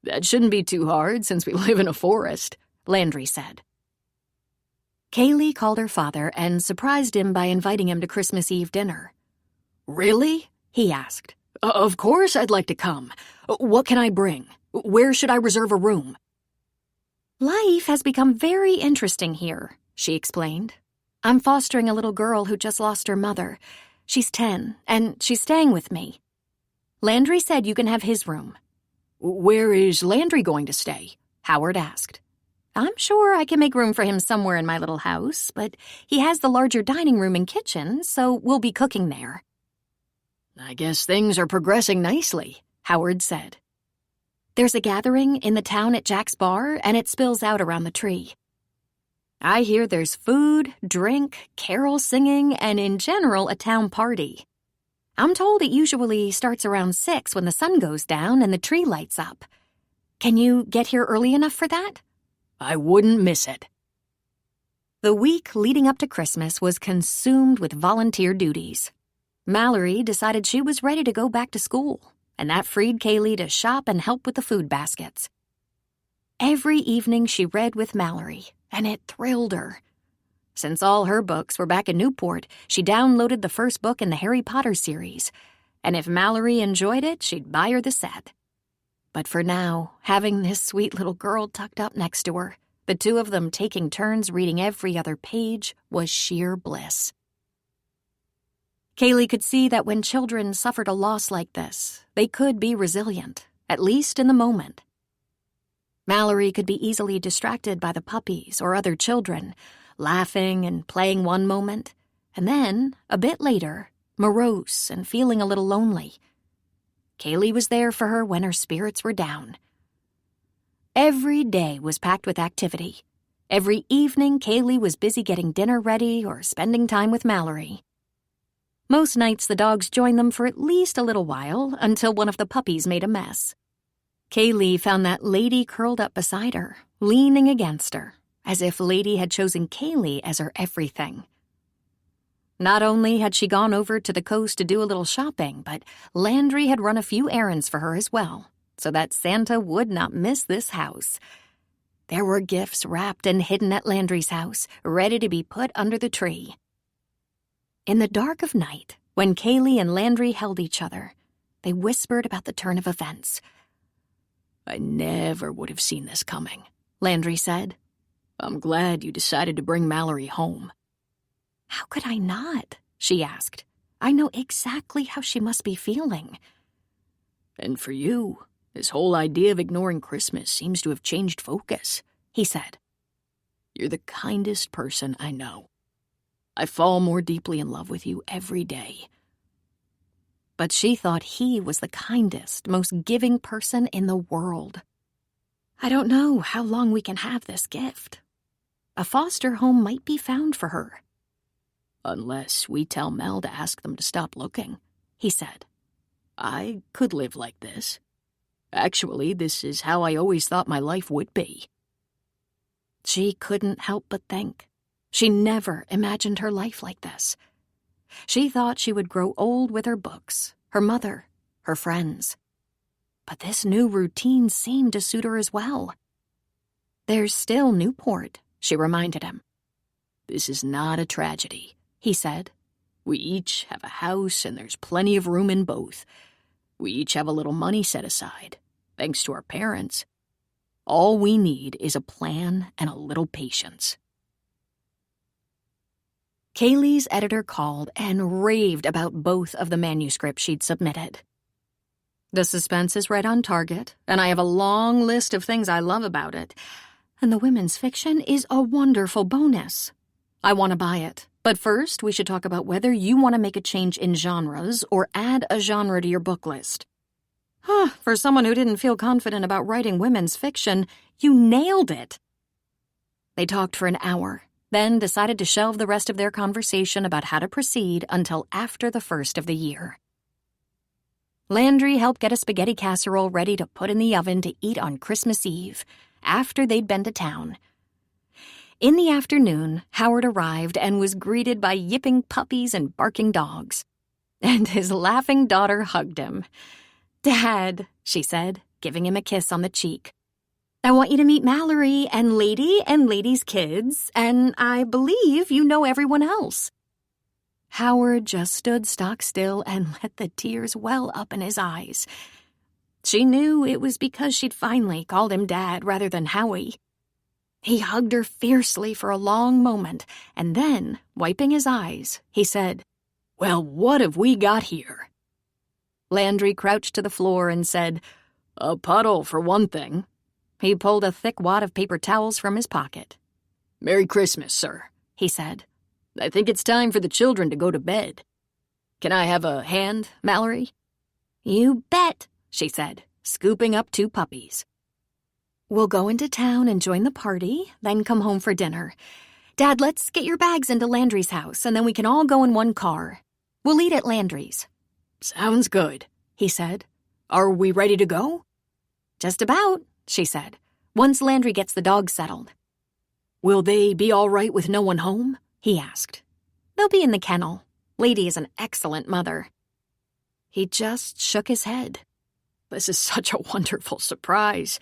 "That shouldn't be too hard since we live in a forest," Landry said. Kaylee called her father and surprised him by inviting him to Christmas Eve dinner. "Really?" he asked. "Of course I'd like to come. What can I bring? Where should I reserve a room?" "Life has become very interesting here," she explained. "I'm fostering a little girl who just lost her mother. She's 10, and she's staying with me. Landry said you can have his room." "Where is Landry going to stay?" Howard asked. "I'm sure I can make room for him somewhere in my little house, but he has the larger dining room and kitchen, so we'll be cooking there." "I guess things are progressing nicely," Howard said. "There's a gathering in the town at Jack's bar, and it spills out around the tree. I hear there's food, drink, carol singing, and in general a town party. I'm told it usually starts around 6 when the sun goes down and the tree lights up. Can you get here early enough for that?" "I wouldn't miss it." The week leading up to Christmas was consumed with volunteer duties. Mallory decided she was ready to go back to school, and that freed Kaylee to shop and help with the food baskets. Every evening she read with Mallory, and it thrilled her. Since all her books were back in Newport, she downloaded the first book in the Harry Potter series, and if Mallory enjoyed it, she'd buy her the set. But for now, having this sweet little girl tucked up next to her, the 2 of them taking turns reading every other page, was sheer bliss. Kaylee could see that when children suffered a loss like this, they could be resilient, at least in the moment. Mallory could be easily distracted by the puppies or other children, laughing and playing one moment, and then, a bit later, morose and feeling a little lonely. Kaylee was there for her when her spirits were down. Every day was packed with activity. Every evening, Kaylee was busy getting dinner ready or spending time with Mallory. Most nights, the dogs joined them for at least a little while until one of the puppies made a mess. Kaylee found that Lady curled up beside her, leaning against her, as if Lady had chosen Kaylee as her everything. Not only had she gone over to the coast to do a little shopping, but Landry had run a few errands for her as well, so that Santa would not miss this house. There were gifts wrapped and hidden at Landry's house, ready to be put under the tree. In the dark of night, when Kaylee and Landry held each other, they whispered about the turn of events. "I never would have seen this coming," Landry said. "I'm glad you decided to bring Mallory home." "How could I not?" she asked. "I know exactly how she must be feeling." "And for you, this whole idea of ignoring Christmas seems to have changed focus," he said. "You're the kindest person I know. I fall more deeply in love with you every day." But she thought he was the kindest, most giving person in the world. "I don't know how long we can have this gift. A foster home might be found for her." "Unless we tell Mel to ask them to stop looking," he said. "I could live like this. Actually, this is how I always thought my life would be." She couldn't help but think. She never imagined her life like this. She thought she would grow old with her books, her mother, her friends. But this new routine seemed to suit her as well. "There's still Newport," she reminded him. "This is not a tragedy," he said. "We each have a house and there's plenty of room in both. We each have a little money set aside, thanks to our parents. All we need is a plan and a little patience." Kaylee's editor called and raved about both of the manuscripts she'd submitted. The suspense is right on target, and I have a long list of things I love about it. And the women's fiction is a wonderful bonus. I want to buy it, but first we should talk about whether you want to make a change in genres or add a genre to your book list. For someone who didn't feel confident about writing women's fiction, you nailed it. They talked for an hour, then decided to shelve the rest of their conversation about how to proceed until after the first of the year. Landry helped get a spaghetti casserole ready to put in the oven to eat on Christmas Eve, after they'd been to town. In the afternoon, Howard arrived and was greeted by yipping puppies and barking dogs. And his laughing daughter hugged him. "Dad," she said, giving him a kiss on the cheek. "I want you to meet Mallory and Lady's kids, and I believe you know everyone else." Howard just stood stock still and let the tears well up in his eyes. She knew it was because she'd finally called him Dad rather than Howie. He hugged her fiercely for a long moment, and then, wiping his eyes, he said, "Well, what have we got here?" Landry crouched to the floor and said, "A puddle, for one thing." He pulled a thick wad of paper towels from his pocket. "Merry Christmas, sir," he said. "I think it's time for the children to go to bed. Can I have a hand, Mallory?" "You bet," she said, scooping up 2 puppies. "We'll go into town and join the party, then come home for dinner. Dad, let's get your bags into Landry's house, and then we can all go in one car. We'll eat at Landry's." "Sounds good," he said. "Are we ready to go?" "Just about," she said, "once Landry gets the dogs settled." "Will they be all right with no one home?" he asked. "They'll be in the kennel. Lady is an excellent mother." He just shook his head. "This is such a wonderful surprise,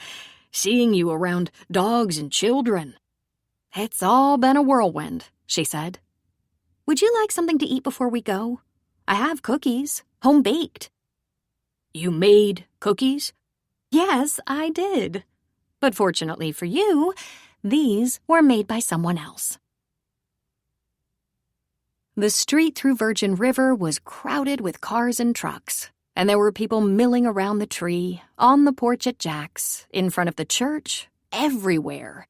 seeing you around dogs and children." "It's all been a whirlwind," she said. "Would you like something to eat before we go? I have cookies, home-baked." "You made cookies?" "Yes, I did. But fortunately for you, these were made by someone else." The street through Virgin River was crowded with cars and trucks, and there were people milling around the tree, on the porch at Jack's, in front of the church, everywhere.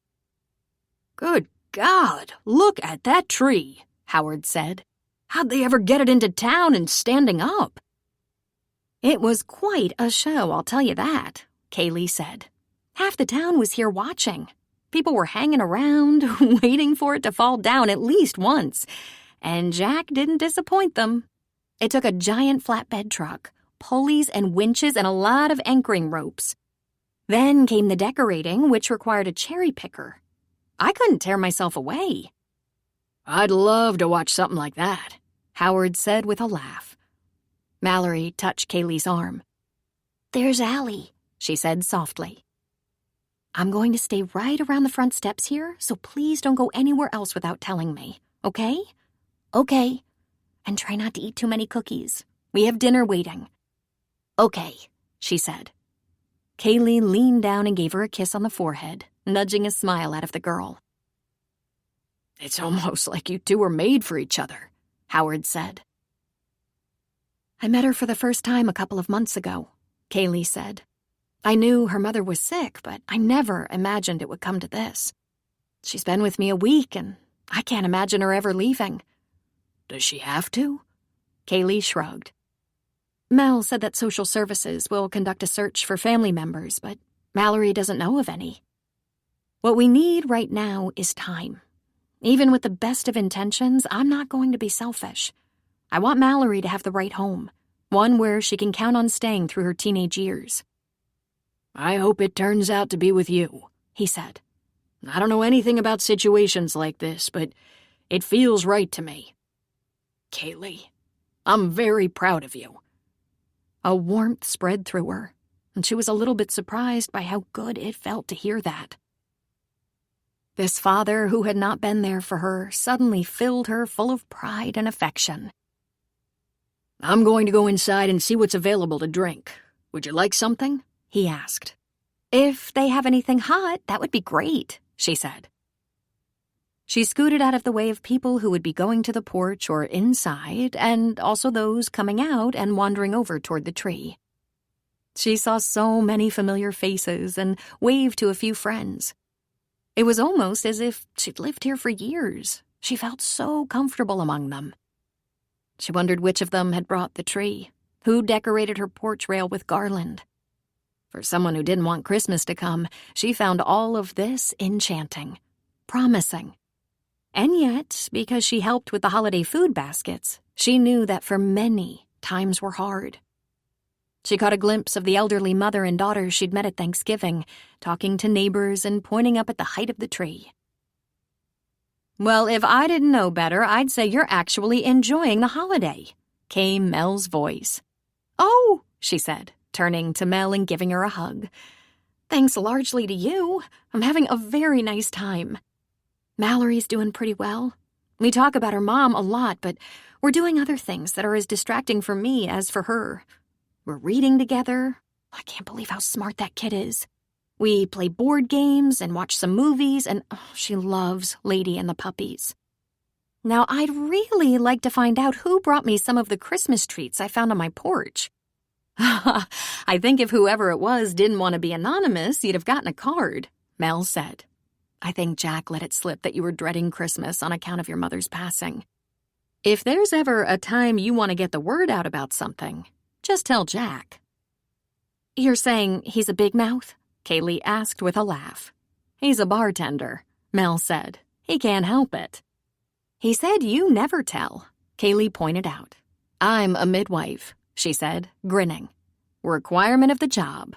"Good God, look at that tree," Howard said. "How'd they ever get it into town and standing up?" "It was quite a show, I'll tell you that," Kaylee said. "Half the town was here watching. People were hanging around, waiting for it to fall down at least once. And Jack didn't disappoint them. It took a giant flatbed truck, pulleys and winches, and a lot of anchoring ropes. Then came the decorating, which required a cherry picker. I couldn't tear myself away." "I'd love to watch something like that," Howard said with a laugh. Mallory touched Kaylee's arm. "There's Allie," she said softly. "I'm going to stay right around the front steps here, so please don't go anywhere else without telling me, okay?" "Okay. And try not to eat too many cookies. We have dinner waiting." "Okay," she said. Kaylee leaned down and gave her a kiss on the forehead, nudging a smile out of the girl. "It's almost like you two were made for each other," Howard said. "I met her for the first time a couple of months ago," Kaylee said. "I knew her mother was sick, but I never imagined it would come to this. She's been with me a week, and I can't imagine her ever leaving." "Does she have to?" Kaylee shrugged. "Mel said that social services will conduct a search for family members, but Mallory doesn't know of any. What we need right now is time. Even with the best of intentions, I'm not going to be selfish. I want Mallory to have the right home, one where she can count on staying through her teenage years." "I hope it turns out to be with you," he said. "I don't know anything about situations like this, but it feels right to me. Kaylee, I'm very proud of you." A warmth spread through her, and she was a little bit surprised by how good it felt to hear that. This father who had not been there for her suddenly filled her full of pride and affection. "I'm going to go inside and see what's available to drink. Would you like something?" he asked. "If they have anything hot, that would be great," she said. She scooted out of the way of people who would be going to the porch or inside, and also those coming out and wandering over toward the tree. She saw so many familiar faces and waved to a few friends. It was almost as if she'd lived here for years. She felt so comfortable among them. She wondered which of them had brought the tree, who decorated her porch rail with garland. For someone who didn't want Christmas to come, she found all of this enchanting, promising. And yet, because she helped with the holiday food baskets, she knew that for many, times were hard. She caught a glimpse of the elderly mother and daughter she'd met at Thanksgiving, talking to neighbors and pointing up at the height of the tree. "Well, if I didn't know better, I'd say you're actually enjoying the holiday," came Mel's voice. "Oh," she said, turning to Mel and giving her a hug. "Thanks largely to you. I'm having a very nice time. Mallory's doing pretty well. We talk about her mom a lot, but we're doing other things that are as distracting for me as for her. We're reading together. I can't believe how smart that kid is. We play board games and watch some movies, and she loves Lady and the Puppies. Now, I'd really like to find out who brought me some of the Christmas treats I found on my porch." "I think if whoever it was didn't want to be anonymous, you'd have gotten a card," Mel said. "I think Jack let it slip that you were dreading Christmas on account of your mother's passing. If there's ever a time you want to get the word out about something, just tell Jack." "You're saying he's a big mouth?" Kaylee asked with a laugh. "He's a bartender," Mel said. "He can't help it." "He said you never tell," Kaylee pointed out. "I'm a midwife," she said, grinning. "Requirement of the job."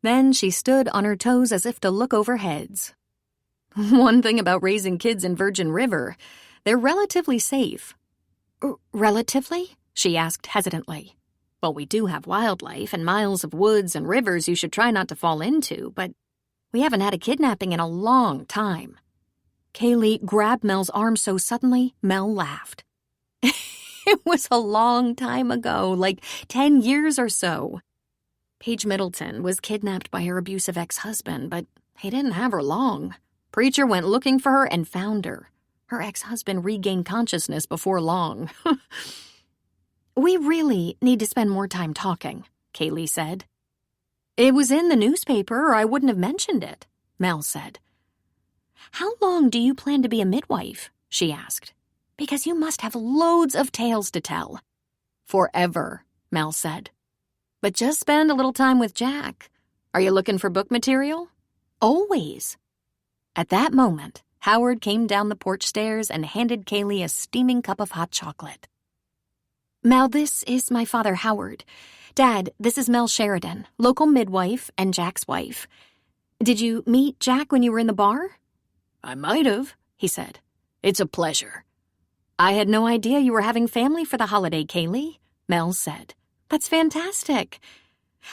Then she stood on her toes as if to look over heads. "One thing about raising kids in Virgin River, they're relatively safe." "Relatively?" she asked hesitantly. "Well, we do have wildlife and miles of woods and rivers you should try not to fall into, but we haven't had a kidnapping in a long time." Kaylee grabbed Mel's arm so suddenly, Mel laughed. "It was a long time ago, like 10 years or so. Paige Middleton was kidnapped by her abusive ex-husband, but he didn't have her long. Preacher went looking for her and found her. Her ex-husband regained consciousness before long." "We really need to spend more time talking," Kaylee said. "It was in the newspaper or I wouldn't have mentioned it," Mel said. "How long do you plan to be a midwife?" she asked. "Because you must have loads of tales to tell." "Forever," Mel said. "But just spend a little time with Jack. Are you looking for book material?" "Always." At that moment, Howard came down the porch stairs and handed Kaylee a steaming cup of hot chocolate. "Mel, this is my father, Howard. Dad, this is Mel Sheridan, local midwife and Jack's wife. Did you meet Jack when you were in the bar?" "I might have," he said. "It's a pleasure." "I had no idea you were having family for the holiday, Kaylee," Mel said. "That's fantastic.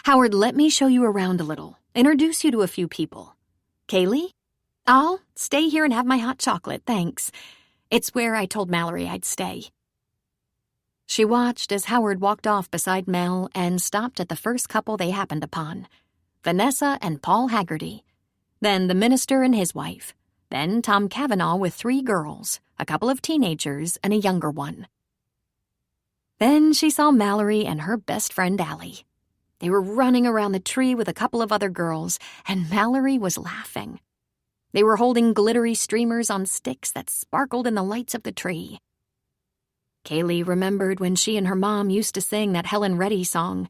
Howard, let me show you around a little, introduce you to a few people. Kaylee? I'll stay here and have my hot chocolate, thanks. It's where I told Mallory I'd stay." She watched as Howard walked off beside Mel and stopped at the first couple they happened upon, Vanessa and Paul Haggerty, then the minister and his wife, then Tom Cavanaugh with 3 girls, a couple of teenagers, and a younger one. Then she saw Mallory and her best friend Allie. They were running around the tree with a couple of other girls, and Mallory was laughing. They were holding glittery streamers on sticks that sparkled in the lights of the tree. Kaylee remembered when she and her mom used to sing that Helen Reddy song,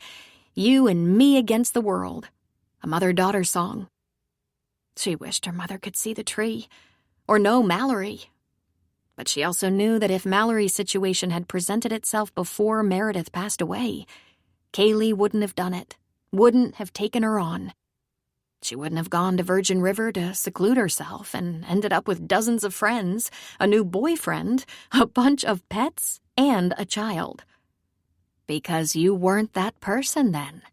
"You and Me Against the World," a mother-daughter song. She wished her mother could see the tree, or know Mallory. But she also knew that if Mallory's situation had presented itself before Meredith passed away, Kaylee wouldn't have done it, wouldn't have taken her on. She wouldn't have gone to Virgin River to seclude herself and ended up with dozens of friends, a new boyfriend, a bunch of pets, and a child. Because you weren't that person then.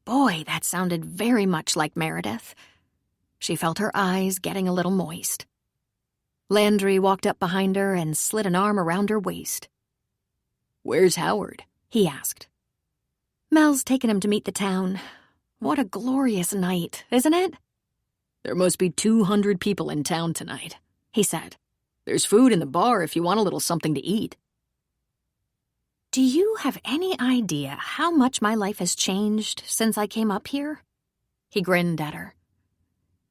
Boy, that sounded very much like Meredith. She felt her eyes getting a little moist. Landry walked up behind her and slid an arm around her waist. "Where's Howard?" he asked. "Mel's taken him to meet the town. What a glorious night, isn't it?" "There must be 200 people in town tonight," he said. There's food in the bar if you want a little something to eat. Do you have any idea how much my life has changed since I came up here? He grinned at her.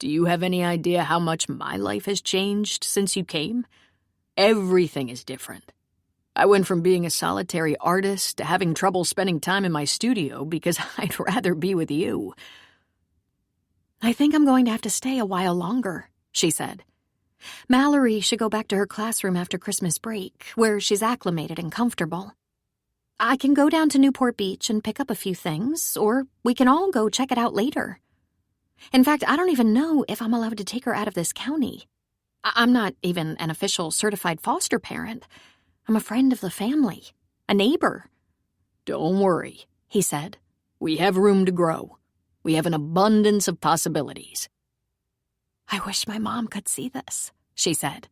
Do you have any idea how much my life has changed since you came? Everything is different. I went from being a solitary artist to having trouble spending time in my studio because I'd rather be with you. I think I'm going to have to stay a while longer, she said. Mallory should go back to her classroom after Christmas break, where she's acclimated and comfortable. I can go down to Newport Beach and pick up a few things, or we can all go check it out later. In fact, I don't even know if I'm allowed to take her out of this county. I'm not even an official certified foster parent. I'm a friend of the family, a neighbor. Don't worry, he said. We have room to grow. We have an abundance of possibilities. I wish my mom could see this, she said.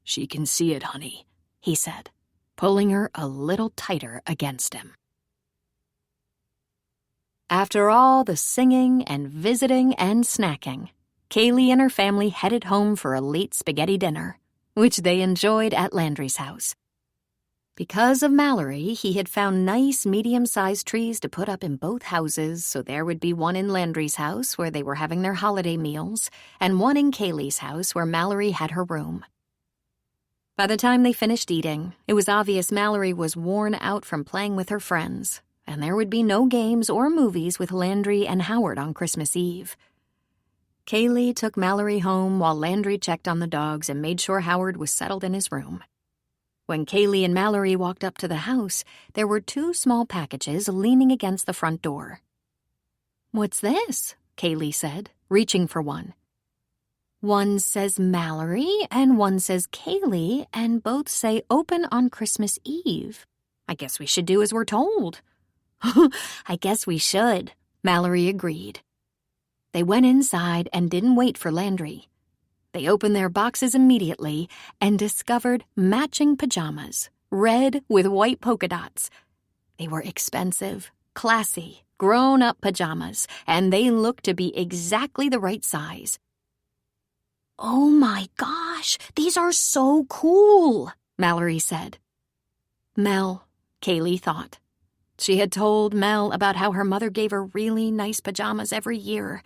She can see it, honey, he said, pulling her a little tighter against him. After all the singing and visiting and snacking, Kaylee and her family headed home for a late spaghetti dinner, which they enjoyed at Landry's house. Because of Mallory, he had found nice medium-sized trees to put up in both houses, so there would be one in Landry's house where they were having their holiday meals, and one in Kaylee's house where Mallory had her room. By the time they finished eating, it was obvious Mallory was worn out from playing with her friends, and there would be no games or movies with Landry and Howard on Christmas Eve. Kaylee took Mallory home while Landry checked on the dogs and made sure Howard was settled in his room. When Kaylee and Mallory walked up to the house, there were 2 small packages leaning against the front door. "What's this?" Kaylee said, reaching for one. "One says Mallory and one says Kaylee, and both say open on Christmas Eve. I guess we should do as we're told." "I guess we should," Mallory agreed. They went inside and didn't wait for Landry. They opened their boxes immediately and discovered matching pajamas, red with white polka dots. They were expensive, classy, grown-up pajamas, and they looked to be exactly the right size. "Oh my gosh, these are so cool," Mallory said. Mel, Kaylee thought. She had told Mel about how her mother gave her really nice pajamas every year.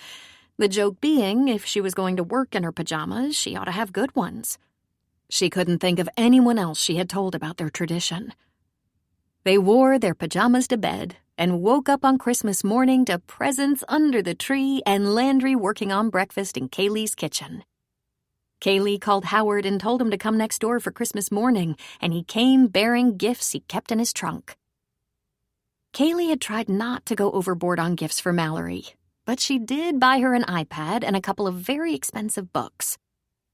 The joke being, if she was going to work in her pajamas, she ought to have good ones. She couldn't think of anyone else she had told about their tradition. They wore their pajamas to bed and woke up on Christmas morning to presents under the tree and Landry working on breakfast in Kaylee's kitchen. Kaylee called Howard and told him to come next door for Christmas morning, and he came bearing gifts he kept in his trunk. Kaylee had tried not to go overboard on gifts for Mallory, but she did buy her an iPad and a couple of very expensive books,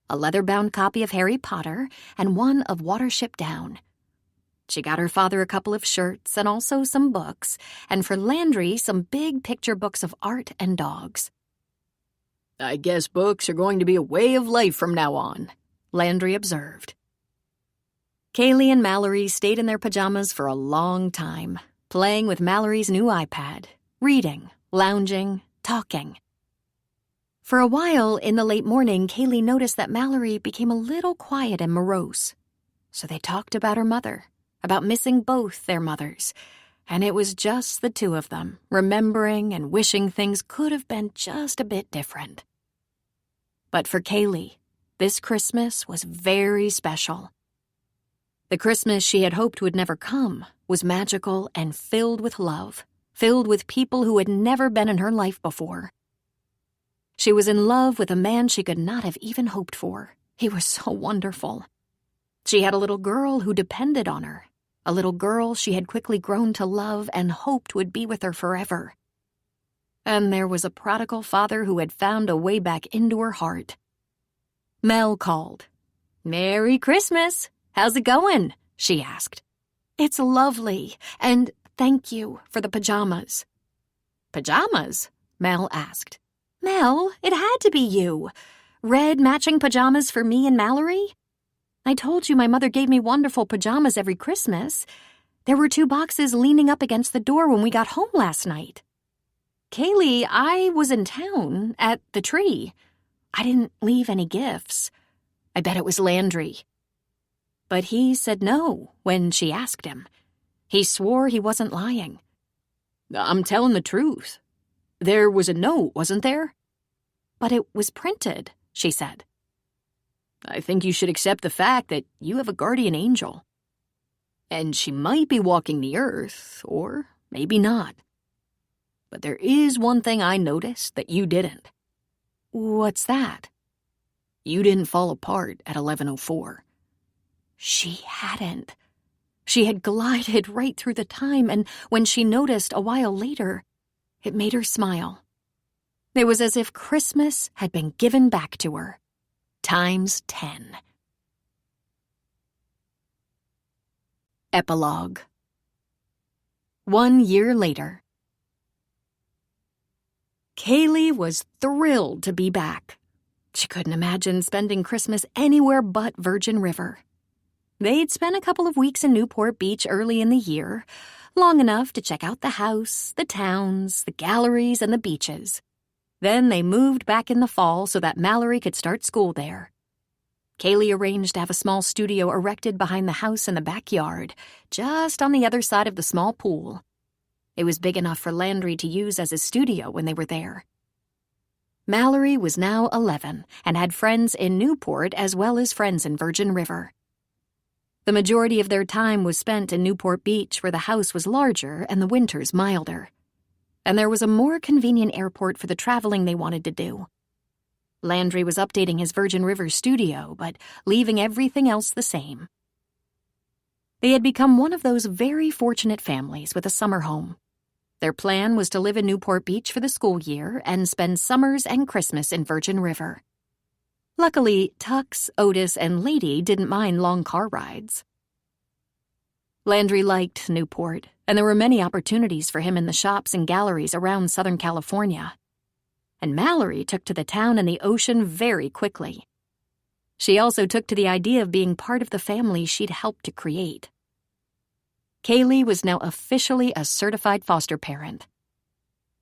a leather-bound copy of Harry Potter and one of Watership Down. She got her father a couple of shirts and also some books, and for Landry some big picture books of art and dogs. "I guess books are going to be a way of life from now on," Landry observed. Kaylee and Mallory stayed in their pajamas for a long time, playing with Mallory's new iPad, reading, lounging, talking. For a while in the late morning, Kaylee noticed that Mallory became a little quiet and morose. So they talked about her mother, about missing both their mothers, and it was just the 2 of them, remembering and wishing things could have been just a bit different. But for Kaylee, this Christmas was very special. The Christmas she had hoped would never come was magical and filled with love, filled with people who had never been in her life before. She was in love with a man she could not have even hoped for. He was so wonderful. She had a little girl who depended on her, a little girl she had quickly grown to love and hoped would be with her forever. And there was a prodigal father who had found a way back into her heart. Mel called. "Merry Christmas! How's it going?" she asked. "It's lovely, and thank you for the pajamas." "Pajamas?" Mel asked. "Mel, it had to be you. Red matching pajamas for me and Mallory? I told you my mother gave me wonderful pajamas every Christmas. There were 2 boxes leaning up against the door when we got home last night. Kaylee, I was in town, at the tree. I didn't leave any gifts. I bet it was Landry. But he said no when she asked him. He swore he wasn't lying. I'm telling the truth. There was a note, wasn't there? But it was printed, she said. I think you should accept the fact that you have a guardian angel. And she might be walking the earth, or maybe not. But there is one thing I noticed that you didn't. What's that? You didn't fall apart at 11:04. She hadn't. She had glided right through the time, and when she noticed a while later, it made her smile. It was as if Christmas had been given back to her, times 10. Epilogue. 1 year later. Kaylee was thrilled to be back. She couldn't imagine spending Christmas anywhere but Virgin River. They'd spent a couple of weeks in Newport Beach early in the year, long enough to check out the house, the towns, the galleries, and the beaches. Then they moved back in the fall so that Mallory could start school there. Kaylee arranged to have a small studio erected behind the house in the backyard, just on the other side of the small pool. It was big enough for Landry to use as his studio when they were there. Mallory was now 11 and had friends in Newport as well as friends in Virgin River. The majority of their time was spent in Newport Beach, where the house was larger and the winters milder. And there was a more convenient airport for the traveling they wanted to do. Landry was updating his Virgin River studio, but leaving everything else the same. They had become one of those very fortunate families with a summer home. Their plan was to live in Newport Beach for the school year and spend summers and Christmas in Virgin River. Luckily, Tux, Otis, and Lady didn't mind long car rides. Landry liked Newport, and there were many opportunities for him in the shops and galleries around Southern California. And Mallory took to the town and the ocean very quickly. She also took to the idea of being part of the family she'd helped to create. Kaylee was now officially a certified foster parent.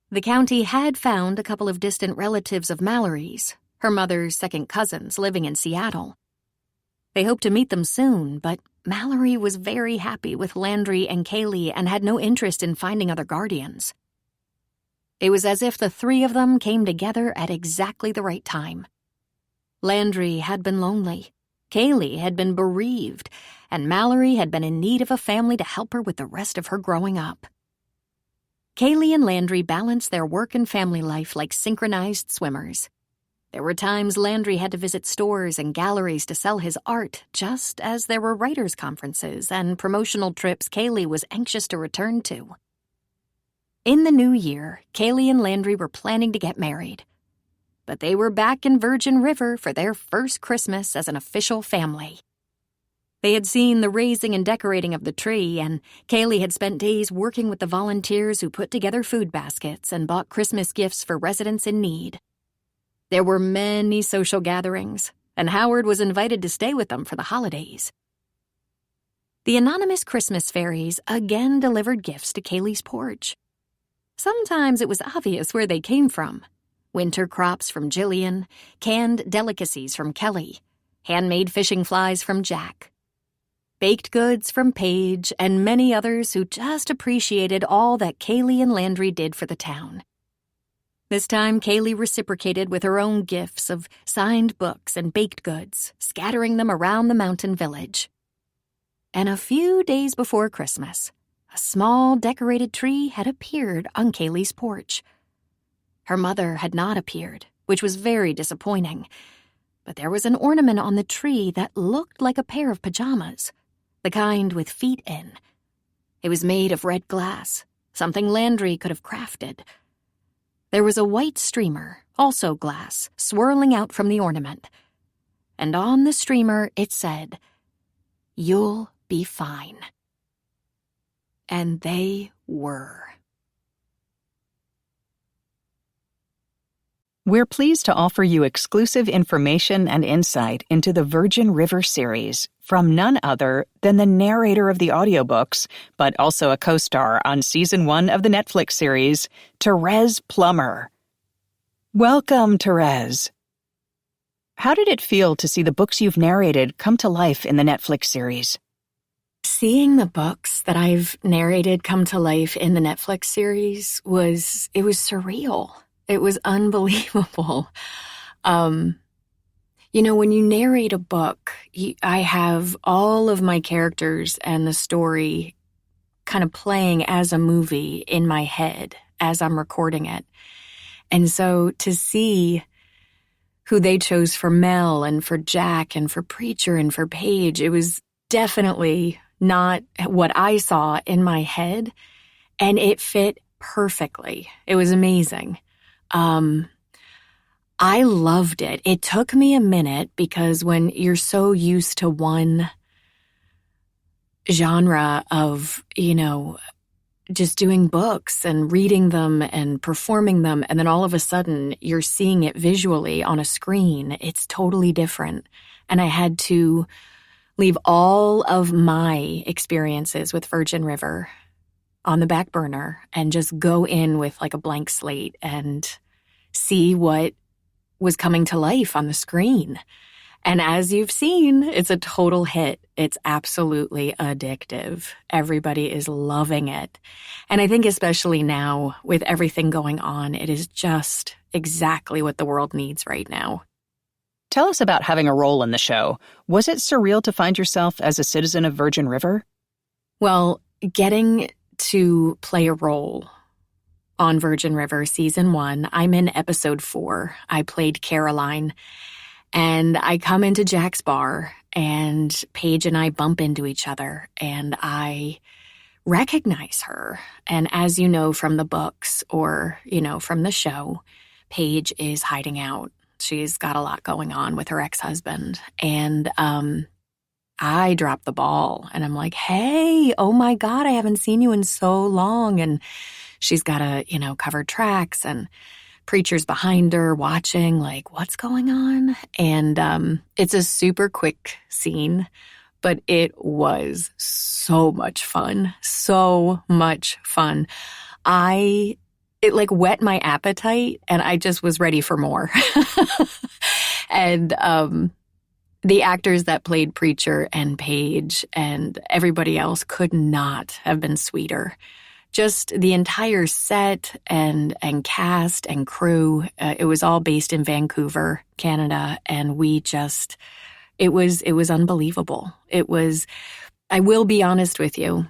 The county had found a couple of distant relatives of Mallory's, her mother's second cousins living in Seattle. They hoped to meet them soon, but Mallory was very happy with Landry and Kaylee and had no interest in finding other guardians. It was as if the three of them came together at exactly the right time. Landry had been lonely, Kaylee had been bereaved, and Mallory had been in need of a family to help her with the rest of her growing up. Kaylee and Landry balanced their work and family life like synchronized swimmers. There were times Landry had to visit stores and galleries to sell his art, just as there were writers' conferences and promotional trips Kaylee was anxious to return to. In the new year, Kaylee and Landry were planning to get married. But they were back in Virgin River for their first Christmas as an official family. They had seen the raising and decorating of the tree, and Kaylee had spent days working with the volunteers who put together food baskets and bought Christmas gifts for residents in need. There were many social gatherings, and Howard was invited to stay with them for the holidays. The anonymous Christmas fairies again delivered gifts to Kaylee's porch. Sometimes it was obvious where they came from. Winter crops from Jillian, canned delicacies from Kelly, handmade fishing flies from Jack, baked goods from Paige, and many others who just appreciated all that Kaylee and Landry did for the town. This time, Kaylee reciprocated with her own gifts of signed books and baked goods, scattering them around the mountain village. And a few days before Christmas, a small decorated tree had appeared on Kaylee's porch. Her mother had not appeared, which was very disappointing. But there was an ornament on the tree that looked like a pair of pajamas, the kind with feet in. It was made of red glass, something Landry could have crafted. There was a white streamer, also glass, swirling out from the ornament. And on the streamer it said, "You'll be fine." And they were. We're pleased to offer you exclusive information and insight into the Virgin River series from none other than the narrator of the audiobooks, but also a co-star on Season 1 of the Netflix series, Therese Plummer. Welcome, Therese. How did it feel to see the books you've narrated come to life in the Netflix series? Seeing the books that I've narrated come to life in the Netflix series was surreal. It was unbelievable. When you narrate a book, I have all of my characters and the story kind of playing as a movie in my head as I'm recording it. And so to see who they chose for Mel and for Jack and for Preacher and for Paige, it was definitely not what I saw in my head, and it fit perfectly. It was amazing. I loved it. It took me a minute because when you're so used to one genre of, just doing books and reading them and performing them, and then all of a sudden you're seeing it visually on a screen, it's totally different. And I had to leave all of my experiences with Virgin River on the back burner and just go in with like a blank slate and see what was coming to life on the screen. And as you've seen, it's a total hit. It's absolutely addictive. Everybody is loving it. And I think especially now with everything going on, it is just exactly what the world needs right now. Tell us about having a role in the show. Was it surreal to find yourself as a citizen of Virgin River? Well, getting to play a role on Virgin River Season 1, I'm in Episode 4. I played Caroline. And I come into Jack's bar, and Paige and I bump into each other, and I recognize her. And as you know from the books or, from the show, Paige is hiding out. She's got a lot going on with her ex-husband. And I drop the ball, and I'm like, hey, oh my God, I haven't seen you in so long. And she's got covered tracks, and Preacher's behind her watching, like, what's going on? And it's a super quick scene, but it was so much fun. So much fun. It whet my appetite, and I just was ready for more. And the actors that played Preacher and Paige and everybody else could not have been sweeter. Just the entire set and cast and crew, it was all based in Vancouver, Canada, and it was unbelievable. I will be honest with you,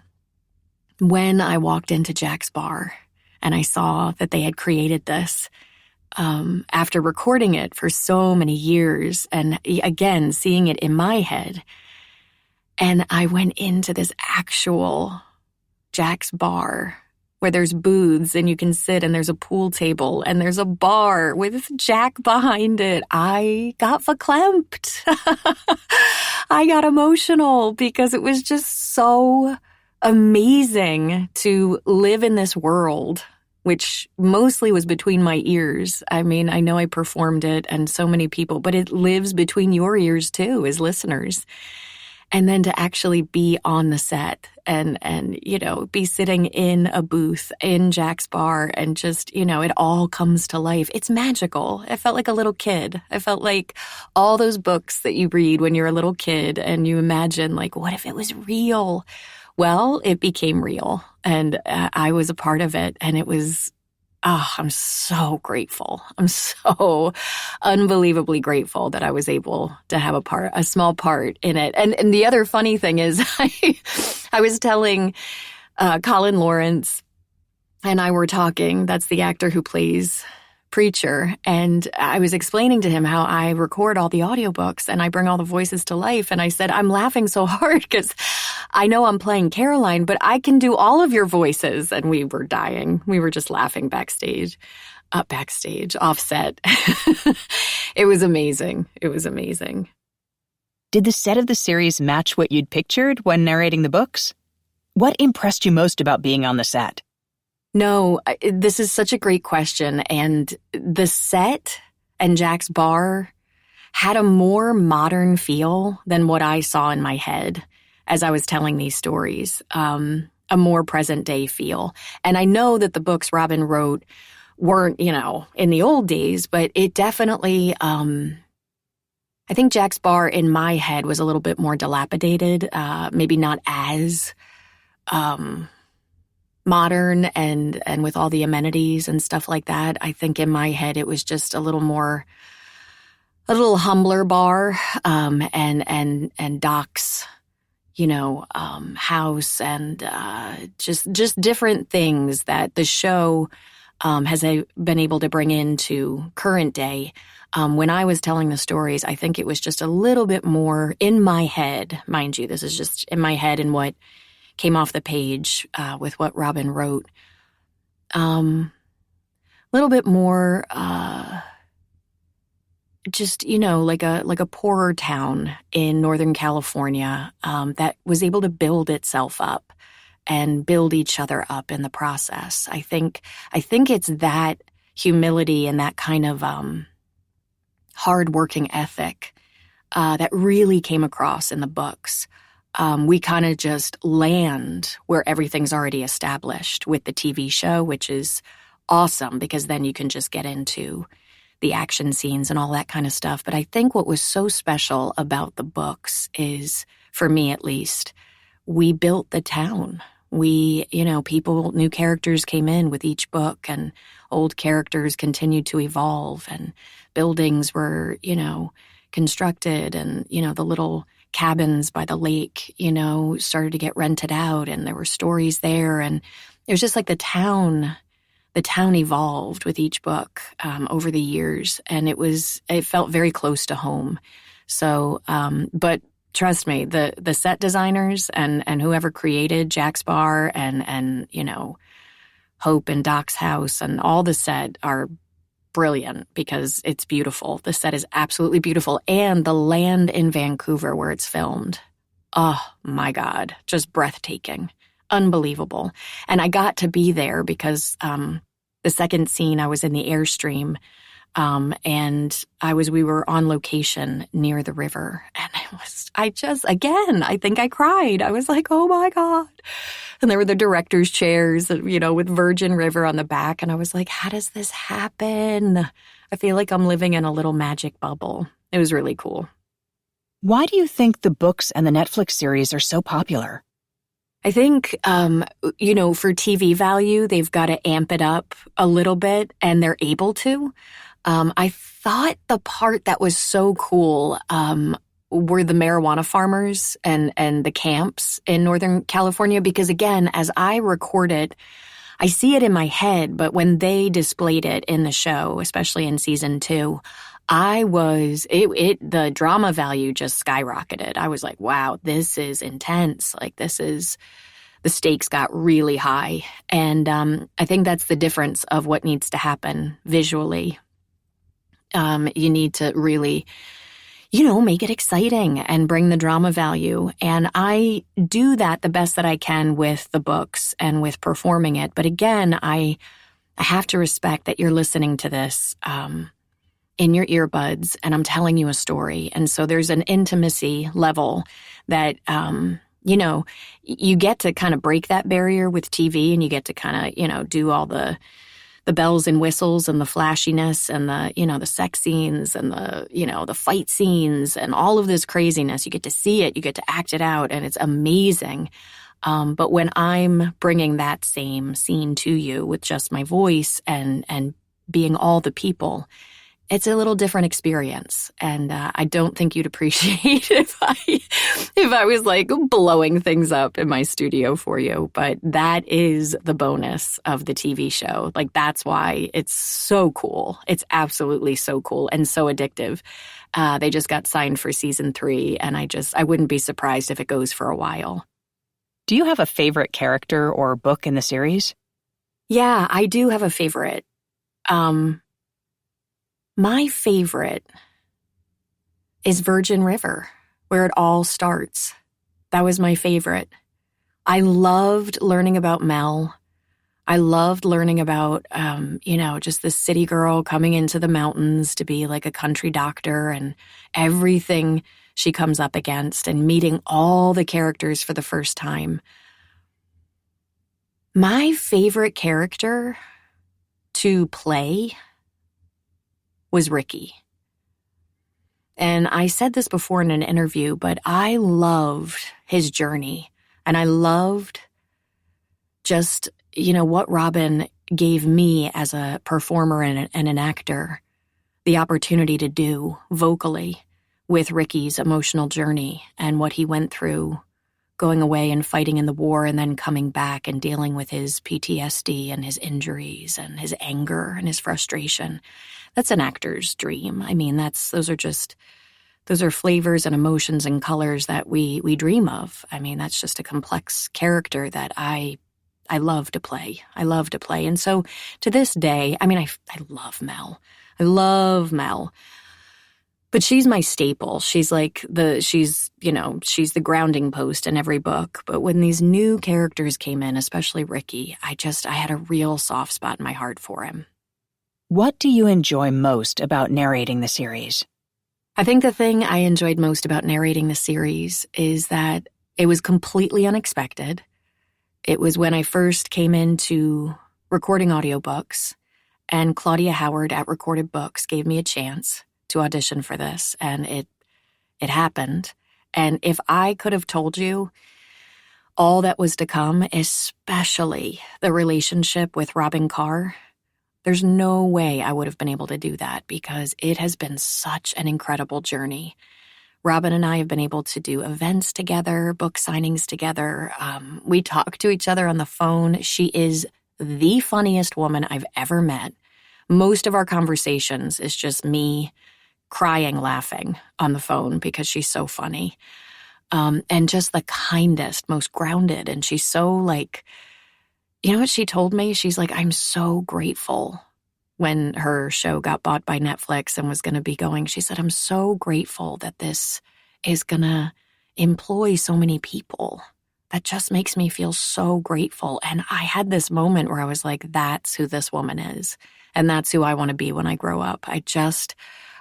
when I walked into Jack's bar and I saw that they had created this, after recording it for so many years and again, seeing it in my head, and I went into this actual Jack's bar where there's booths and you can sit and there's a pool table and there's a bar with Jack behind it. I got verklempt. I got emotional because it was just so amazing to live in this world, which mostly was between my ears. I mean, I know I performed it and so many people, but it lives between your ears too as listeners. And then to actually be on the set and be sitting in a booth in Jack's bar and just, it all comes to life. It's magical. I felt like a little kid. I felt like all those books that you read when you're a little kid and you imagine, like, what if it was real? Well, it became real, and I was a part of it, and it was, I'm so grateful. I'm so unbelievably grateful that I was able to have a small part in it. And the other funny thing is I was telling Colin Lawrence and I were talking, that's the actor who plays Preacher, and I was explaining to him how I record all the audiobooks and I bring all the voices to life. And I said, I'm laughing so hard because I know I'm playing Caroline, but I can do all of your voices. And we were dying. We were just laughing backstage, offset. It was amazing. It was amazing. Did the set of the series match what you'd pictured when narrating the books? What impressed you most about being on the set? No, this is such a great question. And the set and Jack's bar had a more modern feel than what I saw in my head as I was telling these stories, a more present day feel. And I know that the books Robyn wrote weren't, in the old days, but it definitely I think Jack's bar in my head was a little bit more dilapidated, maybe not as modern and with all the amenities and stuff like that. I think in my head it was just a little humbler bar, and Doc's, house, and just different things that the show has been able to bring into current day. When I was telling the stories, I think it was just a little bit more in my head, mind you, this is just in my head and what came off the page with what Robyn wrote. A little bit more like a poorer town in Northern California that was able to build itself up and build each other up in the process. I think it's that humility and that kind of hard-working ethic that really came across in the books. We kind of just land where everything's already established with the TV show, which is awesome because then you can just get into the action scenes and all that kind of stuff. But I think what was so special about the books is, for me at least, we built the town. New characters came in with each book, and old characters continued to evolve, and buildings were, constructed, and, the little cabins by the lake, started to get rented out, and there were stories there. And it was just like the town evolved with each book over the years, and it felt very close to home. So, but trust me, the set designers and whoever created Jack's Bar and Hope and Doc's house and all the set are brilliant because it's beautiful. The set is absolutely beautiful, and the land in Vancouver where it's filmed, oh my God, just breathtaking, unbelievable. And I got to be there because the second scene I was in the Airstream. And we were on location near the river, and I think I cried. I was like, oh my God. And there were the director's chairs, with Virgin River on the back. And I was like, how does this happen? I feel like I'm living in a little magic bubble. It was really cool. Why do you think the books and the Netflix series are so popular? I think, for TV value, they've got to amp it up a little bit, and they're able to. I thought the part that was so cool were the marijuana farmers and the camps in Northern California, because, again, as I record it, I see it in my head, but when they displayed it in the show, especially in season 2, the drama value just skyrocketed. I was like, wow, this is intense. Like, the stakes got really high. And I think that's the difference of what needs to happen visually. You need to really, make it exciting and bring the drama value. And I do that the best that I can with the books and with performing it. But again, I have to respect that you're listening to this in your earbuds, and I'm telling you a story. And so there's an intimacy level that, you get to kind of break that barrier with TV, and you get to kind of, do all the bells and whistles and the flashiness and the sex scenes and the fight scenes and all of this craziness. You get to see it, you get to act it out, and it's amazing. But when I'm bringing that same scene to you with just my voice and being all the people, it's a little different experience. And I don't think you'd appreciate if I was like blowing things up in my studio for you. But that is the bonus of the TV show. Like, that's why it's so cool. It's absolutely so cool and so addictive. They just got signed for season 3, and I wouldn't be surprised if it goes for a while. Do you have a favorite character or book in the series? Yeah, I do have a favorite. My favorite is Virgin River, where it all starts. That was my favorite. I loved learning about Mel. I loved learning about, just this city girl coming into the mountains to be like a country doctor and everything she comes up against and meeting all the characters for the first time. My favorite character to play was Ricky. And I said this before in an interview, but I loved his journey. And I loved just, what Robyn gave me as a performer and an actor, the opportunity to do vocally with Ricky's emotional journey and what he went through going away and fighting in the war and then coming back and dealing with his PTSD and his injuries and his anger and his frustration. That's an actor's dream. I mean, those are flavors and emotions and colors that we dream of. I mean, that's just a complex character that I love to play. I love to play. And so to this day, I mean, I love Mel. I love Mel. But she's my staple. She's she's the grounding post in every book. But when these new characters came in, especially Ricky, I had a real soft spot in my heart for him. What do you enjoy most about narrating the series? I think the thing I enjoyed most about narrating the series is that it was completely unexpected. It was when I first came into recording audiobooks, and Claudia Howard at Recorded Books gave me a chance to audition for this, and it happened. And if I could have told you all that was to come, especially the relationship with Robyn Carr, there's no way I would have been able to do that because it has been such an incredible journey. Robyn and I have been able to do events together, book signings together. We talk to each other on the phone. She is the funniest woman I've ever met. Most of our conversations is just me crying, laughing on the phone because she's so funny. And just the kindest, most grounded. And she's so you know what she told me? She's like, I'm so grateful when her show got bought by Netflix and was going to be going. She said, I'm so grateful that this is going to employ so many people. That just makes me feel so grateful. And I had this moment where I was like, that's who this woman is. And that's who I want to be when I grow up. I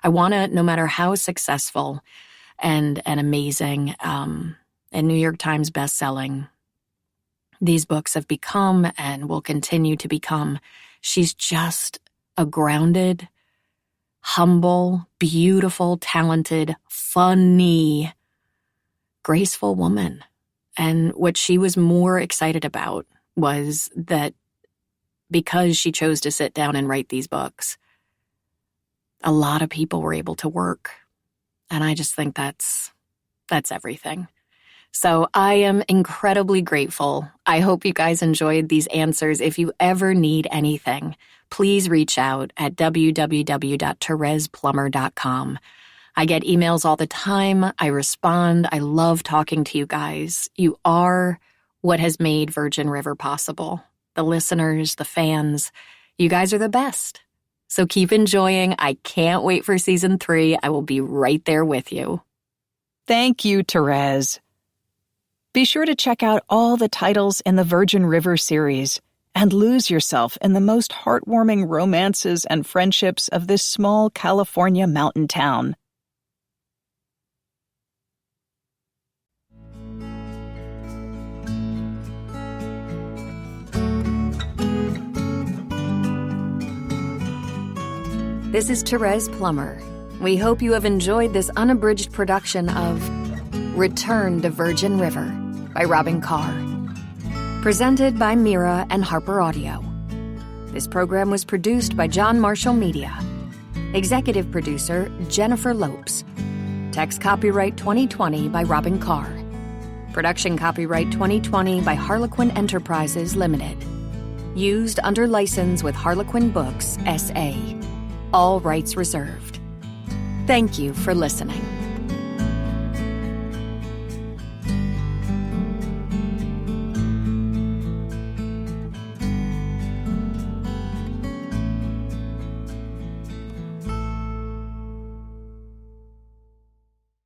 want to, no matter how successful and amazing and New York Times bestselling these books have become and will continue to become, she's just a grounded, humble, beautiful, talented, funny, graceful woman. And what she was more excited about was that because she chose to sit down and write these books, a lot of people were able to work. And I just think that's everything. So I am incredibly grateful. I hope you guys enjoyed these answers. If you ever need anything, please reach out at www.terezplummer.com. I get emails all the time. I respond. I love talking to you guys. You are what has made Virgin River possible. The listeners, the fans, you guys are the best. So keep enjoying. I can't wait for season 3. I will be right there with you. Thank you, Terez. Be sure to check out all the titles in the Virgin River series and lose yourself in the most heartwarming romances and friendships of this small California mountain town. This is Terez Plummer. We hope you have enjoyed this unabridged production of Return to Virgin River by Robyn Carr. Presented by Mira and Harper Audio. This program was produced by John Marshall Media. Executive producer Jennifer Lopes. Text copyright 2020 by Robyn Carr. Production copyright 2020 by Harlequin Enterprises Limited. Used under license with Harlequin Books, S.A. All rights reserved. Thank you for listening.